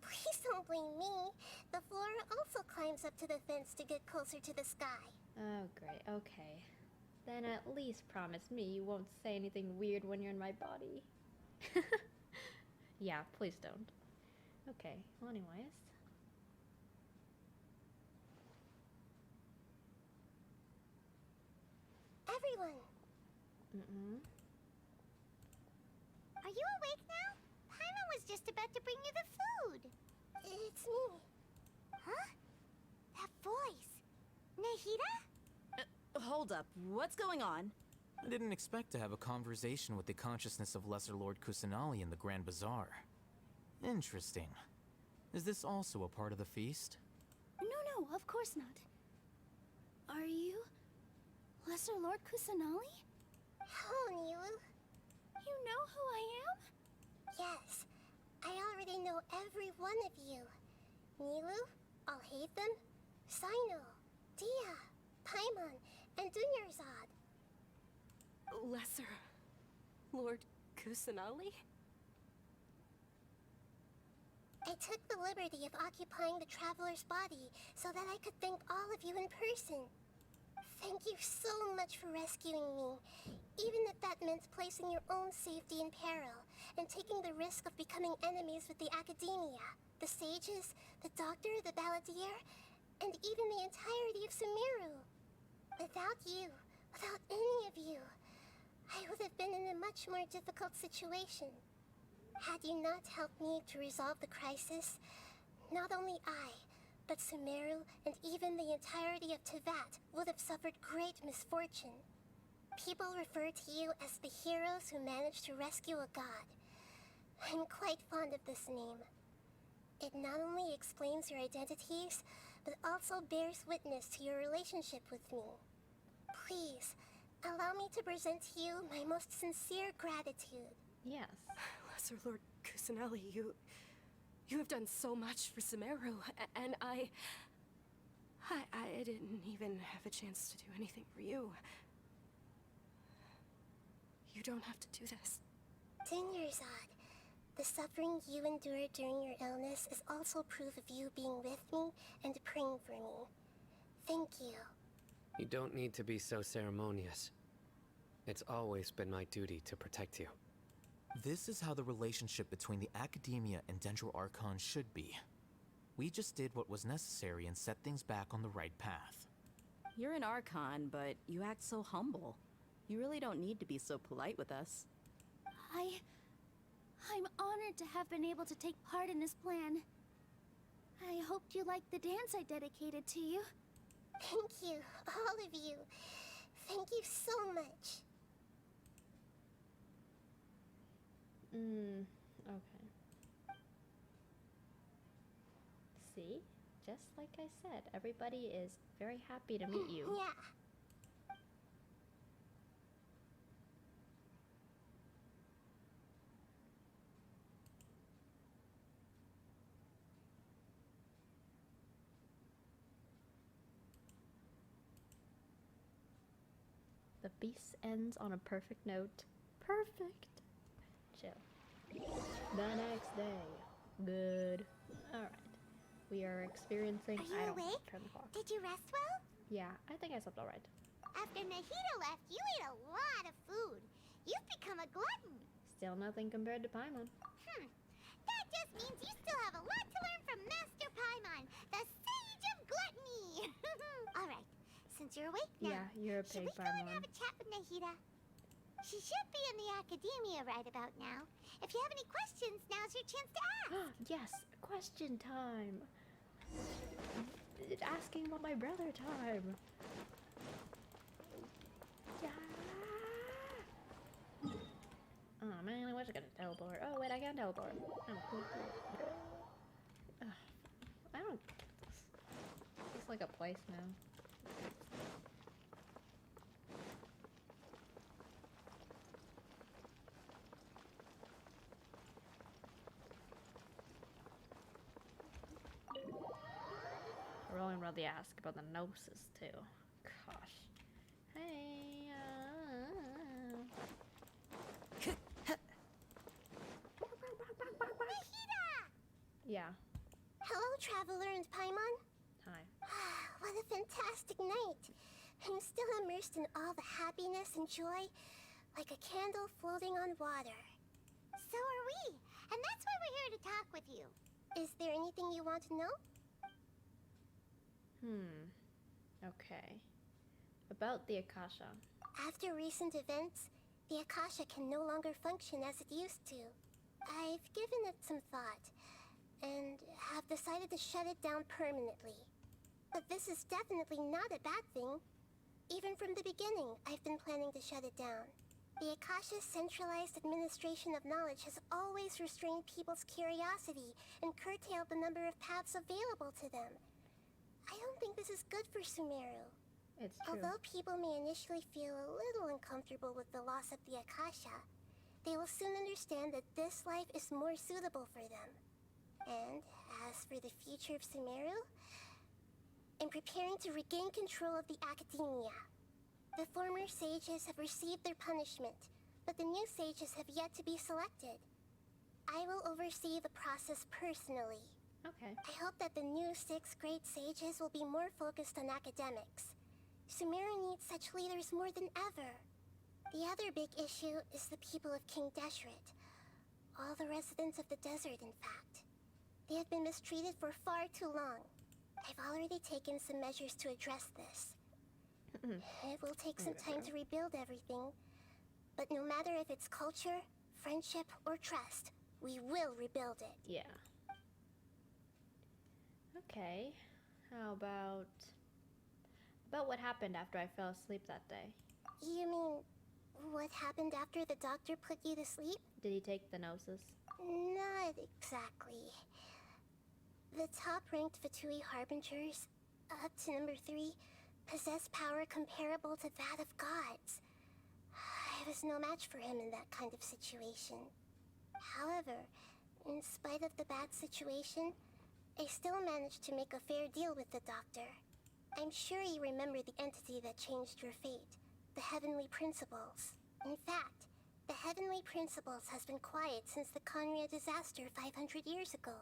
Please don't blame me. The flora also climbs up to the fence to get closer to the sky. Oh, great. Okay. Then at least promise me you won't say anything weird when you're in my body. Yeah, please don't. Okay, well anyways. Everyone! Are you awake now? Paimon was just about to bring you the food. It's me. Huh? That voice. Nahida? Hold up. What's going on? I didn't expect to have a conversation with the consciousness of Lesser Lord Kusanali in the Grand Bazaar. Interesting. Is this also a part of the feast? No, of course not. Are you Lesser Lord Kusanali? Hello, Nilu. You know who I am? Yes, I already know every one of you. Nilu, Alhaitham, Sino, Dia, Paimon, and Dunyarzad. Lesser Lord Kusanali? I took the liberty of occupying the traveler's body so that I could thank all of you in person. Thank you so much for rescuing me, even if that meant placing your own safety in peril and taking the risk of becoming enemies with the academia, the sages, the doctor, the balladeer, and even the entirety of SUMERU. Without you, without any of you, I would have been in a much more difficult situation. Had you not helped me to resolve the crisis, not only I, but SUMERU and even the entirety of Teyvat would have suffered great misfortune. People refer to you as the heroes who managed to rescue a god. I'm quite fond of this name. It not only explains your identities, but also bears witness to your relationship with me. Please, allow me to present to you my most sincere gratitude. Yes. Lesser Lord Kusanali, you have done so much for Sumeru, and I didn't even have a chance to do anything for you. You don't have to do this. Dinyarzad, the suffering you endured during your illness is also proof of you being with me and praying for me. Thank you. You don't need to be so ceremonious. It's always been my duty to protect you. This is how the relationship between the Academia and Dendro Archon should be. We just did what was necessary and set things back on the right path. You're an Archon, but you act so humble. You really don't need to be so polite with us. I'm honored to have been able to take part in this plan. I hoped you liked the dance I dedicated to you. Thank you, all of you. Thank you so much. Okay. See? Just like I said, everybody is very happy to meet you. Yeah. The feast ends on a perfect note. Perfect. Chill. The next day. Good. Alright. We are experiencing... Are you awake? Turn the clock. Did you rest well? Yeah, I think I slept alright. After Nahida left, you ate a lot of food. You've become a glutton. Still nothing compared to Paimon. That just means you still have a lot to learn from Master Paimon, the Sage of Gluttony. Alright, since you're awake now, Yeah, you're a should pig, we go and Paimon. have a chat with Nahida? She should be in the Academia right about now. If you have any questions, now's your chance to ask. Yes, question time. Asking about my brother time. Yeah. Oh man, I wish I could teleport. Oh wait, I can teleport. Oh, cool. I don't. It's like a place now. Rolling around the ask about the gnosis too. Gosh. Hey. Yeah. Hello, Traveler and Paimon. Hi. What a fantastic night. I'm still immersed in all the happiness and joy, like a candle floating on water. So are we, and that's why we're here to talk with you. Is there anything you want to know? Okay. About the Akasha. After recent events, the Akasha can no longer function as it used to. I've given it some thought, and have decided to shut it down permanently. But this is definitely not a bad thing. Even from the beginning, I've been planning to shut it down. The Akasha's centralized administration of knowledge has always restrained people's curiosity and curtailed the number of paths available to them. I don't think this is good for Sumeru. It's true. Although people may initially feel a little uncomfortable with the loss of the Akasha, they will soon understand that this life is more suitable for them. And as for the future of Sumeru, I'm preparing to regain control of the Academia. The former sages have received their punishment, but the new sages have yet to be selected. I will oversee the process personally. Okay. I hope that the new 6th grade sages will be more focused on academics. Sumeru needs such leaders more than ever. The other big issue is the people of King Deshret. All the residents of the desert, in fact. They have been mistreated for far too long. I've already taken some measures to address this. It will take some time to rebuild everything, but no matter if it's culture, friendship, or trust, we will rebuild it. Yeah. Okay. How about what happened after I fell asleep that day? You mean, What happened after the doctor put you to sleep? Did he take the gnosis? Not exactly. The top-ranked Fatui Harbingers, up to number 3, possess power comparable to that of gods. I was no match for him in that kind of situation. However, in spite of the bad situation, I still managed to make a fair deal with the doctor. I'm sure you remember the entity that changed your fate, the Heavenly Principles. In fact, the Heavenly Principles has been quiet since the Conria disaster 500 years ago.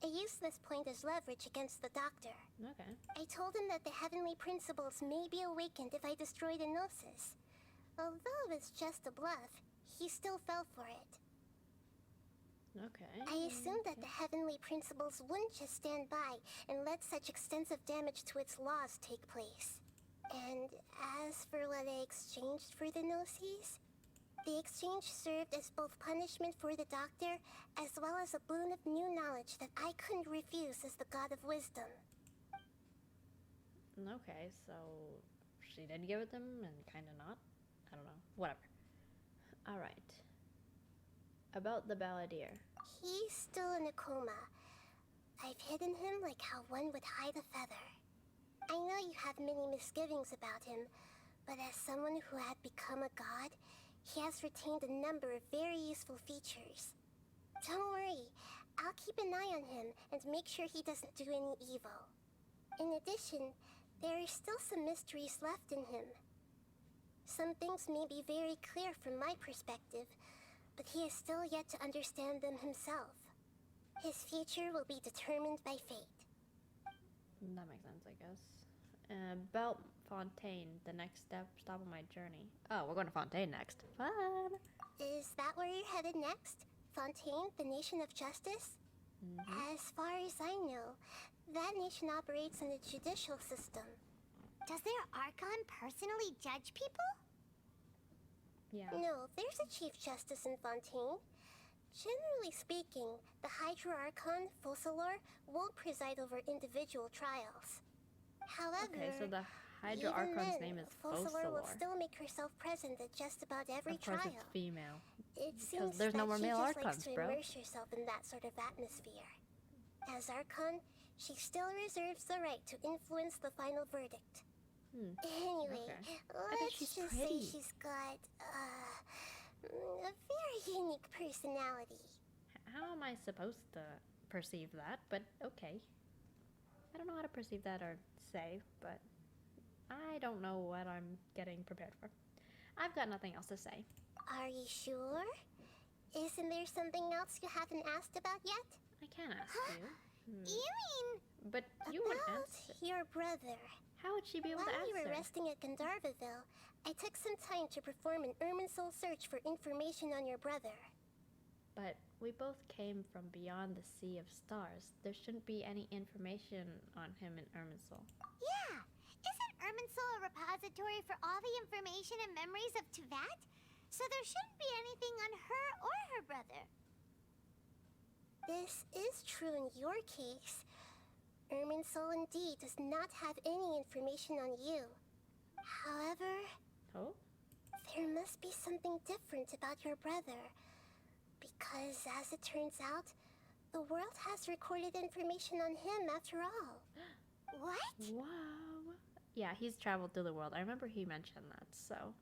I used this point as leverage against the doctor. Okay. I told him that the Heavenly Principles may be awakened if I destroy the Gnosis. Although it was just a bluff, he still fell for it. Okay. I assumed that the Heavenly Principles wouldn't just stand by and let such extensive damage to its laws take place. And as for what I exchanged for the Gnosis, the exchange served as both punishment for the doctor as well as a boon of new knowledge that I couldn't refuse as the god of wisdom. Okay, so she did give it to him and kinda not? I don't know. Whatever. Alright. About the balladeer. He's still in a coma. I've hidden him like how one would hide a feather. I know you have many misgivings about him, but as someone who had become a god, he has retained a number of very useful features. Don't worry, I'll keep an eye on him and make sure he doesn't do any evil. In addition, there are still some mysteries left in him. Some things may be very clear from my perspective, but he is still yet to understand them himself. His future will be determined by fate. That makes sense, I guess. About Fontaine, the next stop on my journey. Oh, we're going to Fontaine next. Fun! Is that where you're headed next? Fontaine, the nation of justice? As far as I know, that nation operates in a judicial system. Does their Archon personally judge people? Yeah. No, there's a Chief Justice in Fontaine. Generally speaking, the Hydra Archon, Focalor, won't preside over individual trials. However, okay, so the Hydra Archon's name is Focalor will still make herself present at just about every trial. Of course it's female. It seems there's no more that she male just likes Archons, to bro. immerse herself in that sort of atmosphere. As Archon, she still reserves the right to influence the final verdict. Anyway, let's just say she's got a very unique personality. How am I supposed to perceive that? But okay. I don't know how to perceive that or say, but I don't know what I'm getting prepared for. I've got nothing else to say. Are you sure? Isn't there something else you haven't asked about yet? I can't ask you. You mean... But you wouldn't answer. Your brother. How would she be able to answer? While we were resting at Gandharvaville, I took some time to perform an Irminsul search for information on your brother. But we both came from beyond the Sea of Stars. There shouldn't be any information on him in Irminsul. Yeah! Isn't Irminsul a repository for all the information and memories of Teyvat? So there shouldn't be anything on her or her brother. This is true in your case. Irminsul indeed does not have any information on you. However, there must be something different about your brother. Because as it turns out, the world has recorded information on him after all. What? Wow. Yeah, he's traveled through the world. I remember he mentioned that, so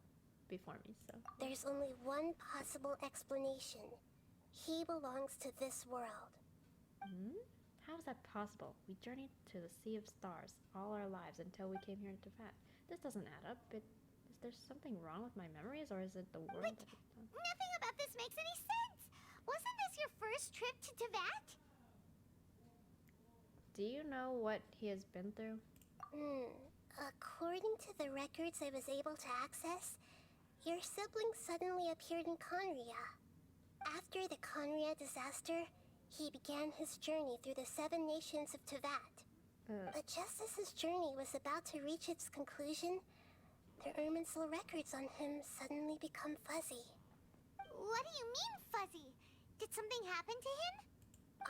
before me, so. There's only one possible explanation. He belongs to this world. How is that possible? We journeyed to the Sea of Stars all our lives until we came here to Teyvat. This doesn't add up. Is there something wrong with my memories, or is it the world? Nothing about this makes any sense! Wasn't this your first trip to Teyvat? Do you know what he has been through? According to the records I was able to access, your sibling suddenly appeared in Conria. After the Conria disaster, he began his journey through the 7 nations of Teyvat. But just as his journey was about to reach its conclusion, the Irminsul records on him suddenly become fuzzy. What do you mean, fuzzy? Did something happen to him?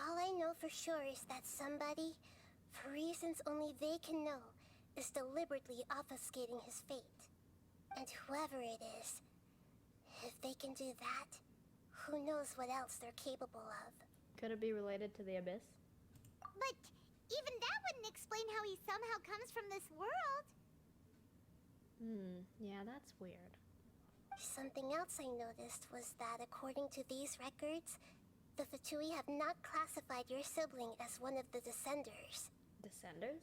All I know for sure is that somebody, for reasons only they can know, is deliberately obfuscating his fate. And whoever it is, if they can do that, who knows what else they're capable of. Could it be related to the Abyss? But even that wouldn't explain how he somehow comes from this world. Yeah, that's weird. Something else I noticed was that according to these records, the Fatui have not classified your sibling as one of the Descenders. Descenders?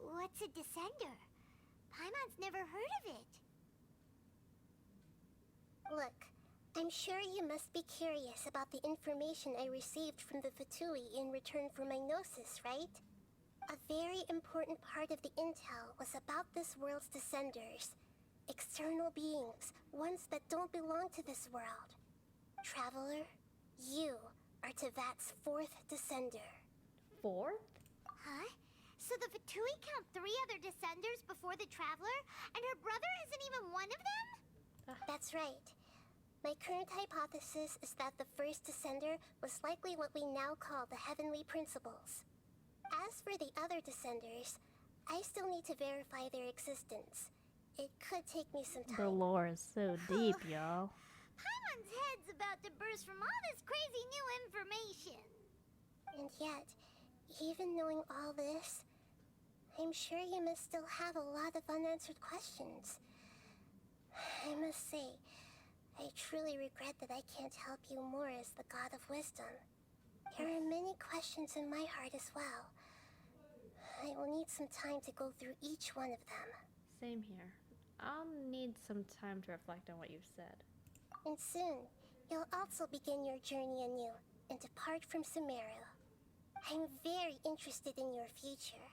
What's a Descender? Paimon's never heard of it. Look, I'm sure you must be curious about the information I received from the Fatui in return for my gnosis, right? A very important part of the intel was about this world's Descenders. External beings, ones that don't belong to this world. Traveler, you are Tevat's 4th Descender. 4th? Huh? So the Fatui count 3 other Descenders before the Traveler, and her brother isn't even one of them? That's right. My current hypothesis is that the first Descender was likely what we now call the Heavenly Principles. As for the other Descenders, I still need to verify their existence. It could take me some time. The lore is so deep, y'all. Paimon's head's about to burst from all this crazy new information. And yet, even knowing all this, I'm sure you must still have a lot of unanswered questions. I must say, I truly regret that I can't help you more as the God of Wisdom. There are many questions in my heart as well. I will need some time to go through each one of them. Same here. I'll need some time to reflect on what you've said. And soon, you'll also begin your journey anew and depart from SUMERU. I'm very interested in your future.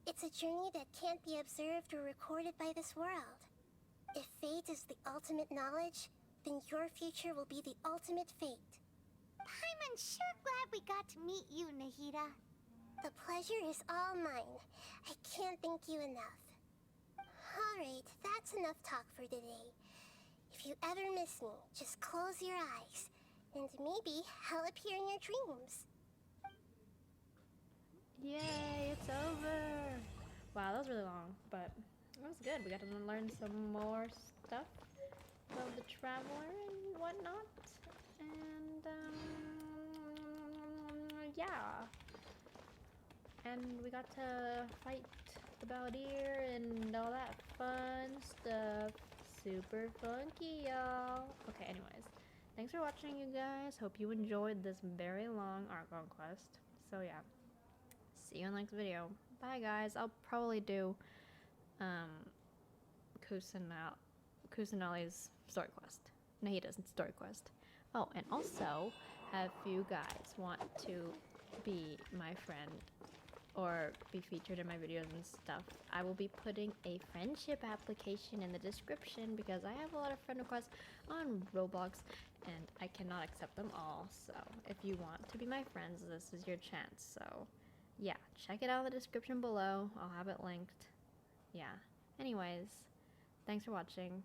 It's a journey that can't be observed or recorded by this world. If fate is the ultimate knowledge, then your future will be the ultimate fate. Paimon's sure glad we got to meet you, Nahida. The pleasure is all mine. I can't thank you enough. Alright, that's enough talk for today. If you ever miss me, just close your eyes, and maybe I'll appear in your dreams. Yay, it's over! Wow, that was really long, but it was good. We got to learn some more stuff about the Traveler and whatnot. And, yeah. And we got to fight the Balladeer and all that fun stuff. Super funky, y'all. Okay, anyways. Thanks for watching, you guys. Hope you enjoyed this very long ARCHON quest. So, yeah. See you in the next video. Bye, guys. I'll probably do Kusanali's story quest. Nahida's story quest. Oh, and also, if you guys want to be my friend or be featured in my videos and stuff, I will be putting a friendship application in the description because I have a lot of friend requests on Roblox and I cannot accept them all. So if you want to be my friends, this is your chance. So yeah, check it out in the description below. I'll have it linked. Yeah. Anyways, thanks for watching.